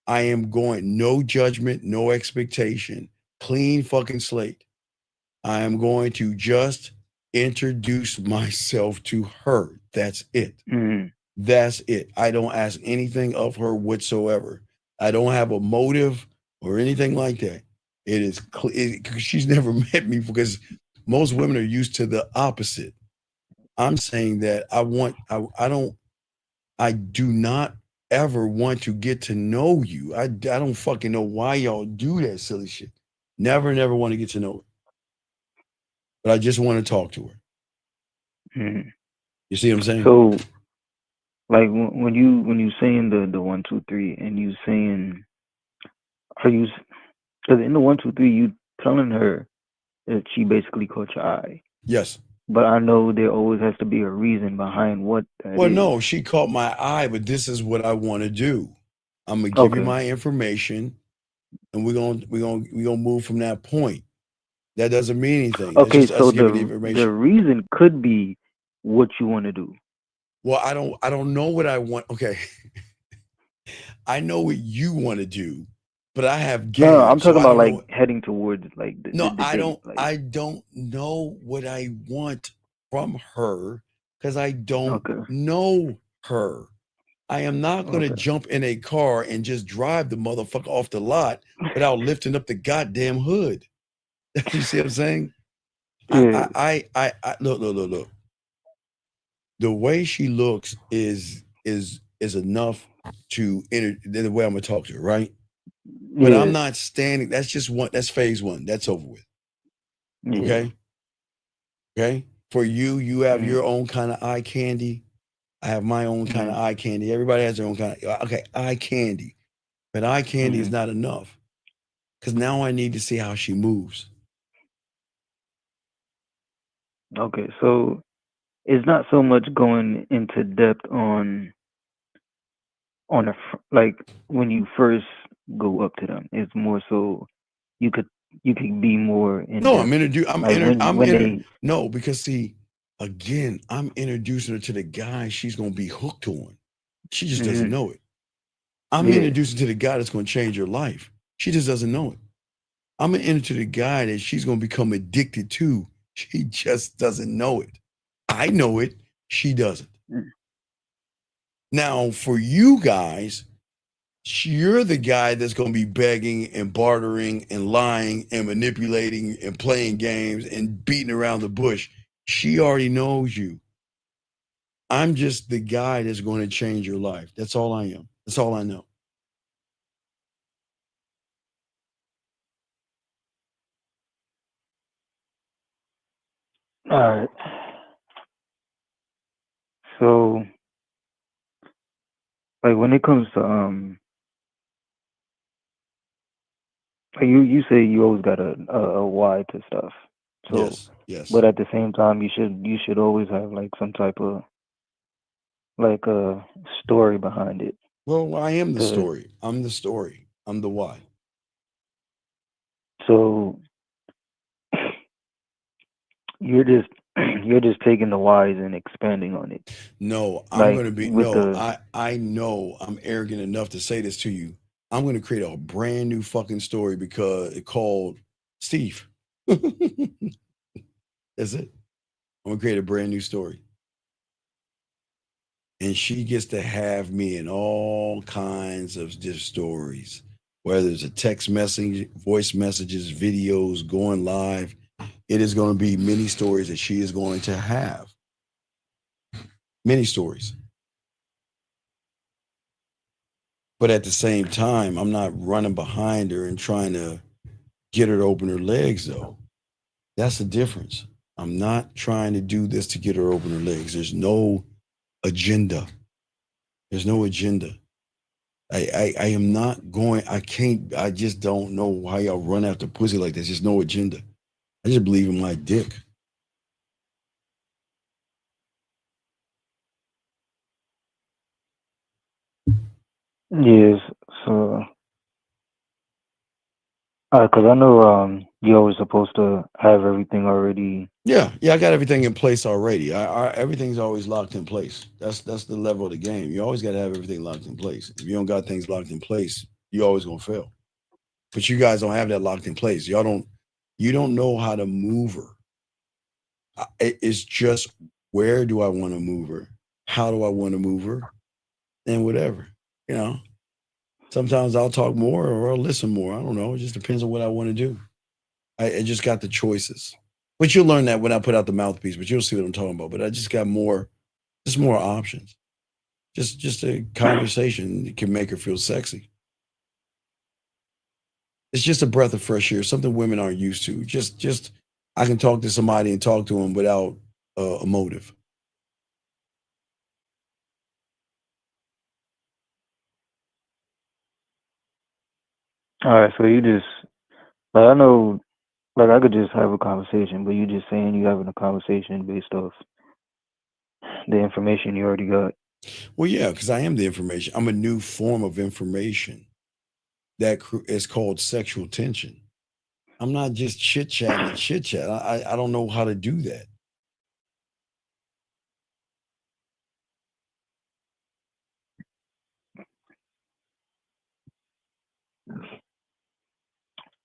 I am going, no judgment, no expectation, clean fucking slate. I am going to just introduce myself to her. That's it. That's it. I don't ask anything of her whatsoever. I don't have a motive or anything like that. It is she's never met me, because most women are used to the opposite. I'm saying that I do not ever want to get to know you. I don't fucking know why y'all do that silly shit. Never want to get to know her. But I just want to talk to her. You see what I'm saying? So, like when you saying the 1, 2, 3, and you saying, are you? Because in the 1, 2, 3, you telling her that she basically caught your eye. Yes. But I know there always has to be a reason behind what that Well, is. no, she caught my eye, but this is what I want to do. I'm gonna give you my information, and we're gonna move from that point. That doesn't mean anything. That's Okay, just so us giving the information. the reason could be what you want to do. Well, I don't know what I want. Okay. I know what you want to do, but I have game. No, I'm talking so about like heading towards like the I date, don't like. I don't know what I want from her, because I don't know her. I am not going to jump in a car and just drive the motherfucker off the lot without lifting up the goddamn hood. You see what I'm saying? Yeah. I look. The way she looks is enough to enter the way I'm gonna talk to her, right? But I'm Yeah. not standing. That's just one. That's phase one. That's over with. Yeah. Okay. Okay. For you, you have your own kind of eye candy. I have my own kind of eye candy. Everybody has their own kind of eye candy. But eye candy is not enough. Because now I need to see how she moves. Okay, so it's not so much going into depth on like when you first go up to them. It's more so you could be more in No, depth. I'm introducing. When No, because see, again, I'm introducing her to the guy she's gonna be hooked on. She just doesn't know it. I'm introducing to the guy that's gonna change her life. She just doesn't know it. I'm gonna enter the guy that she's gonna become addicted to. She just doesn't know it. I know it. She doesn't. Now, for you guys, you're the guy that's going to be begging and bartering and lying and manipulating and playing games and beating around the bush. She already knows you. I'm just the guy that's going to change your life. That's all I am. That's all I know. All right. So, like when it comes to like you say you always got a why to stuff. So, yes. But at the same time, you should always have like some type of like a story behind it. Well, I am the story. I'm the story. I'm the why. So you're just taking the whys and expanding on it. No, I'm Like going to be with I know I'm arrogant enough to say this to you. I'm going to create a brand new fucking story because it called Steve. That's it. I'm going to create a brand new story. And she gets to have me in all kinds of just stories, whether it's a text message, voice messages, videos, going live. It is going to be many stories that she is going to have. Many stories. But at the same time, I'm not running behind her and trying to get her to open her legs, though. That's the difference. I'm not trying to do this to get her to open her legs. There's no agenda. There's no agenda. I am not going, I just don't know how y'all run after pussy like this. There's no agenda. I just believe in my dick. yes. So because I know you're always supposed to have everything already. Yeah, I got everything in place already. Everything's always locked in place. That's the level of the game. You always got to have everything locked in place. If you don't got things locked in place, you're always gonna fail. But you guys don't have that locked in place. You don't know how to move her. It's just where do I want to move her? How do I want to move her? And whatever, you know. Sometimes I'll talk more or I'll listen more. I don't know. It just depends on what I want to do. I just got the choices. But you'll learn that when I put out the mouthpiece, but you'll see what I'm talking about. But I just got more options. Just a conversation that can make her feel sexy. It's just a breath of fresh air, something women aren't used to. Just I can talk to somebody and talk to them without a motive. All right, so you just like I know, like I could just have a conversation, but you just saying you having a conversation based off the information you already got. Well, yeah, because I am the information. I'm a new form of information that is called sexual tension. I'm not just chit chatting and chit chat. I don't know how to do that.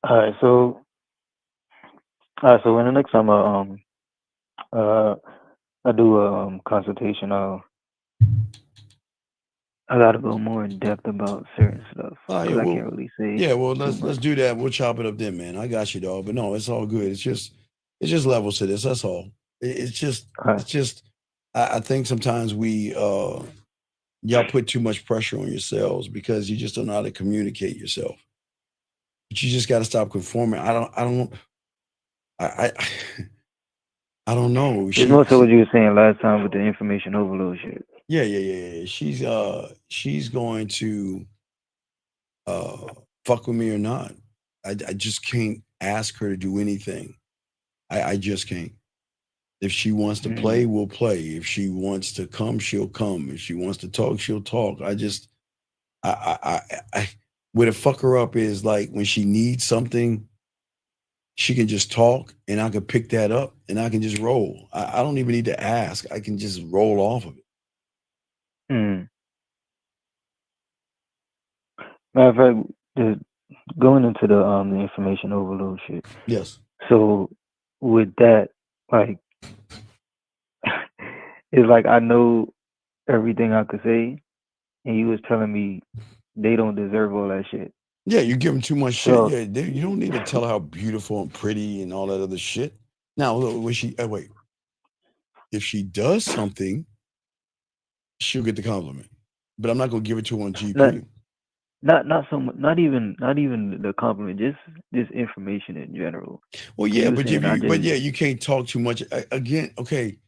All right, so when the next time I do a consultation, I gotta go more in depth about certain stuff Oh, because yeah, I well, can't really say yeah, well, too let's much. do that. We'll chop it up then, man. I got you, dog. But no, it's all good. It's just levels to this. That's all. It's just. I think sometimes y'all put too much pressure on yourselves because you just don't know how to communicate yourself. But you just got to stop conforming. I don't know. It's more so what you were saying last time with the information overload shit. Yeah. She's going to fuck with me or not. I just can't ask her to do anything. I just can't. If she wants to play, we'll play. If she wants to come, she'll come. If she wants to talk, she'll talk. Where the fuck her up is like when she needs something, she can just talk and I can pick that up and I can just roll. I don't even need to ask. I can just roll off of it. Matter of fact, just going into the information overload shit. Yes. So with that, like, it's like I know everything I could say, and you was telling me they don't deserve all that shit. Yeah, you give them too much So- shit. Yeah, you don't need to tell her how beautiful and pretty and all that other shit. Now, look, when wait, if she does something, she'll get the compliment. But I'm not gonna give it to her on GP. Not so much. Not even the compliment. Just information in general. Well, yeah, You but saying you can't talk too much. Again, okay,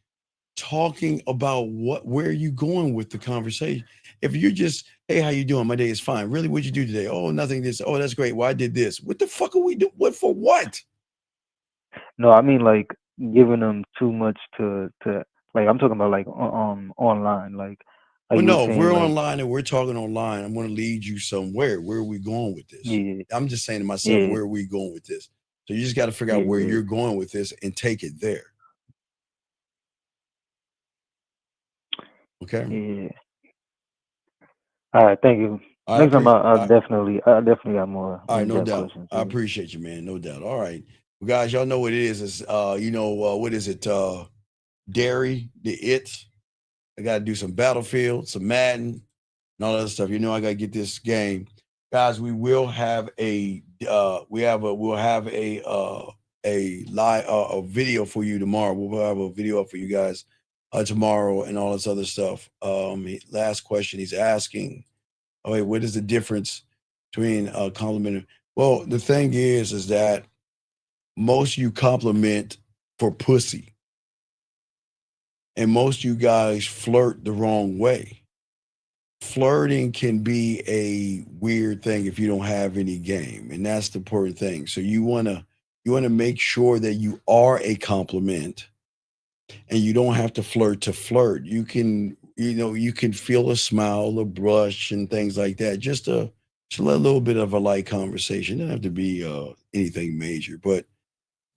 talking about where are you going with the conversation? If you're just, hey, how you doing? My day is fine. Really, what'd you do today? Oh, nothing. This. Oh, that's great. Well, I did this. What the fuck are we doing? What for? What? No, I mean like giving them too much to like I'm talking about like online like. Well, you were no, if saying, we're like, online and we're talking online, I'm going to lead you somewhere. Where are we going with this? Yeah. I'm just saying to myself, Yeah. where are we going with this? So you just got to figure out where you're going with this and take it there. Okay. Yeah. All right. Thank you. I Next time, appreciate- I'll definitely got more. All right, no in-depth doubt. questions. I appreciate you, man. No doubt. All right. Well, guys, y'all know what it is. It's what is it? Dairy, the It. I gotta do some Battlefield, some Madden, and all that stuff. You know, I gotta get this game. Guys, we will have a we'll have a live a video for you tomorrow. We'll have a video up for you guys tomorrow and all this other stuff. Last question he's asking. Oh wait, what is the difference between compliment? Well, the thing is that most you compliment for pussy. And most of you guys flirt the wrong way. Flirting can be a weird thing if you don't have any game. And that's the important thing. So you wanna make sure that you are a compliment and you don't have to flirt to flirt. You can feel a smile, a brush, and things like that. Just a little bit of a light conversation. It doesn't have to be anything major, but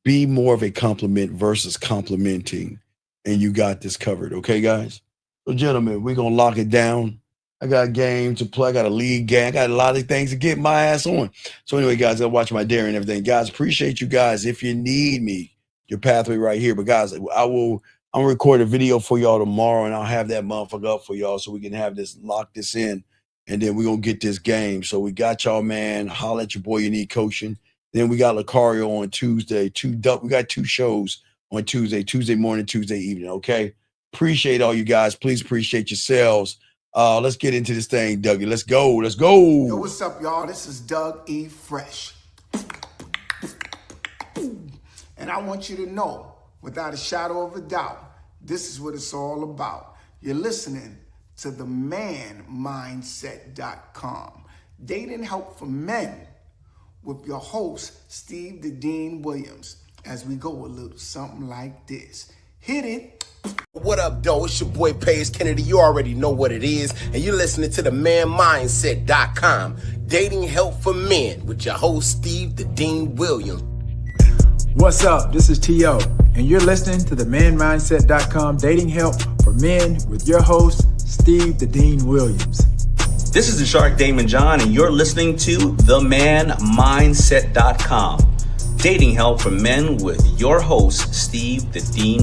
be more of a compliment versus complimenting. And you got this covered. Okay, guys? So, gentlemen, we're going to lock it down. I got a game to play. I got a league game. I got a lot of things to get my ass on. So, anyway, guys, I'll watch my dairy and everything. Guys, appreciate you guys. If you need me, your pathway right here. But, guys, I'm going to record a video for y'all tomorrow, and I'll have that motherfucker up for y'all so we can have this, lock this in, and then we're going to get this game. So, we got y'all, man. Holla at your boy. You need coaching. Then we got Lucario on Tuesday. We got 2 shows on Tuesday morning, Tuesday evening, okay? Appreciate all you guys. Please appreciate yourselves. Let's get into this thing, Dougie. Let's go. Yo, what's up, y'all? This is Doug E. Fresh. And I want you to know, without a shadow of a doubt, this is what it's all about. You're listening to the manmindset.com. Dating help for men with your host, Steve the Dean Williams. As we go a little something like this. Hit it. What up, though? It's your boy Paige Kennedy. You already know what it is. And you're listening to the manmindset.com. Dating help for men with your host, Steve the Dean Williams. What's up? This is T.O. And you're listening to the manmindset.com dating help for men with your host, Steve the Dean Williams. This is the Shark Damon John, and you're listening to themanmindset.com. Dating help for men with your host, Steve the Dean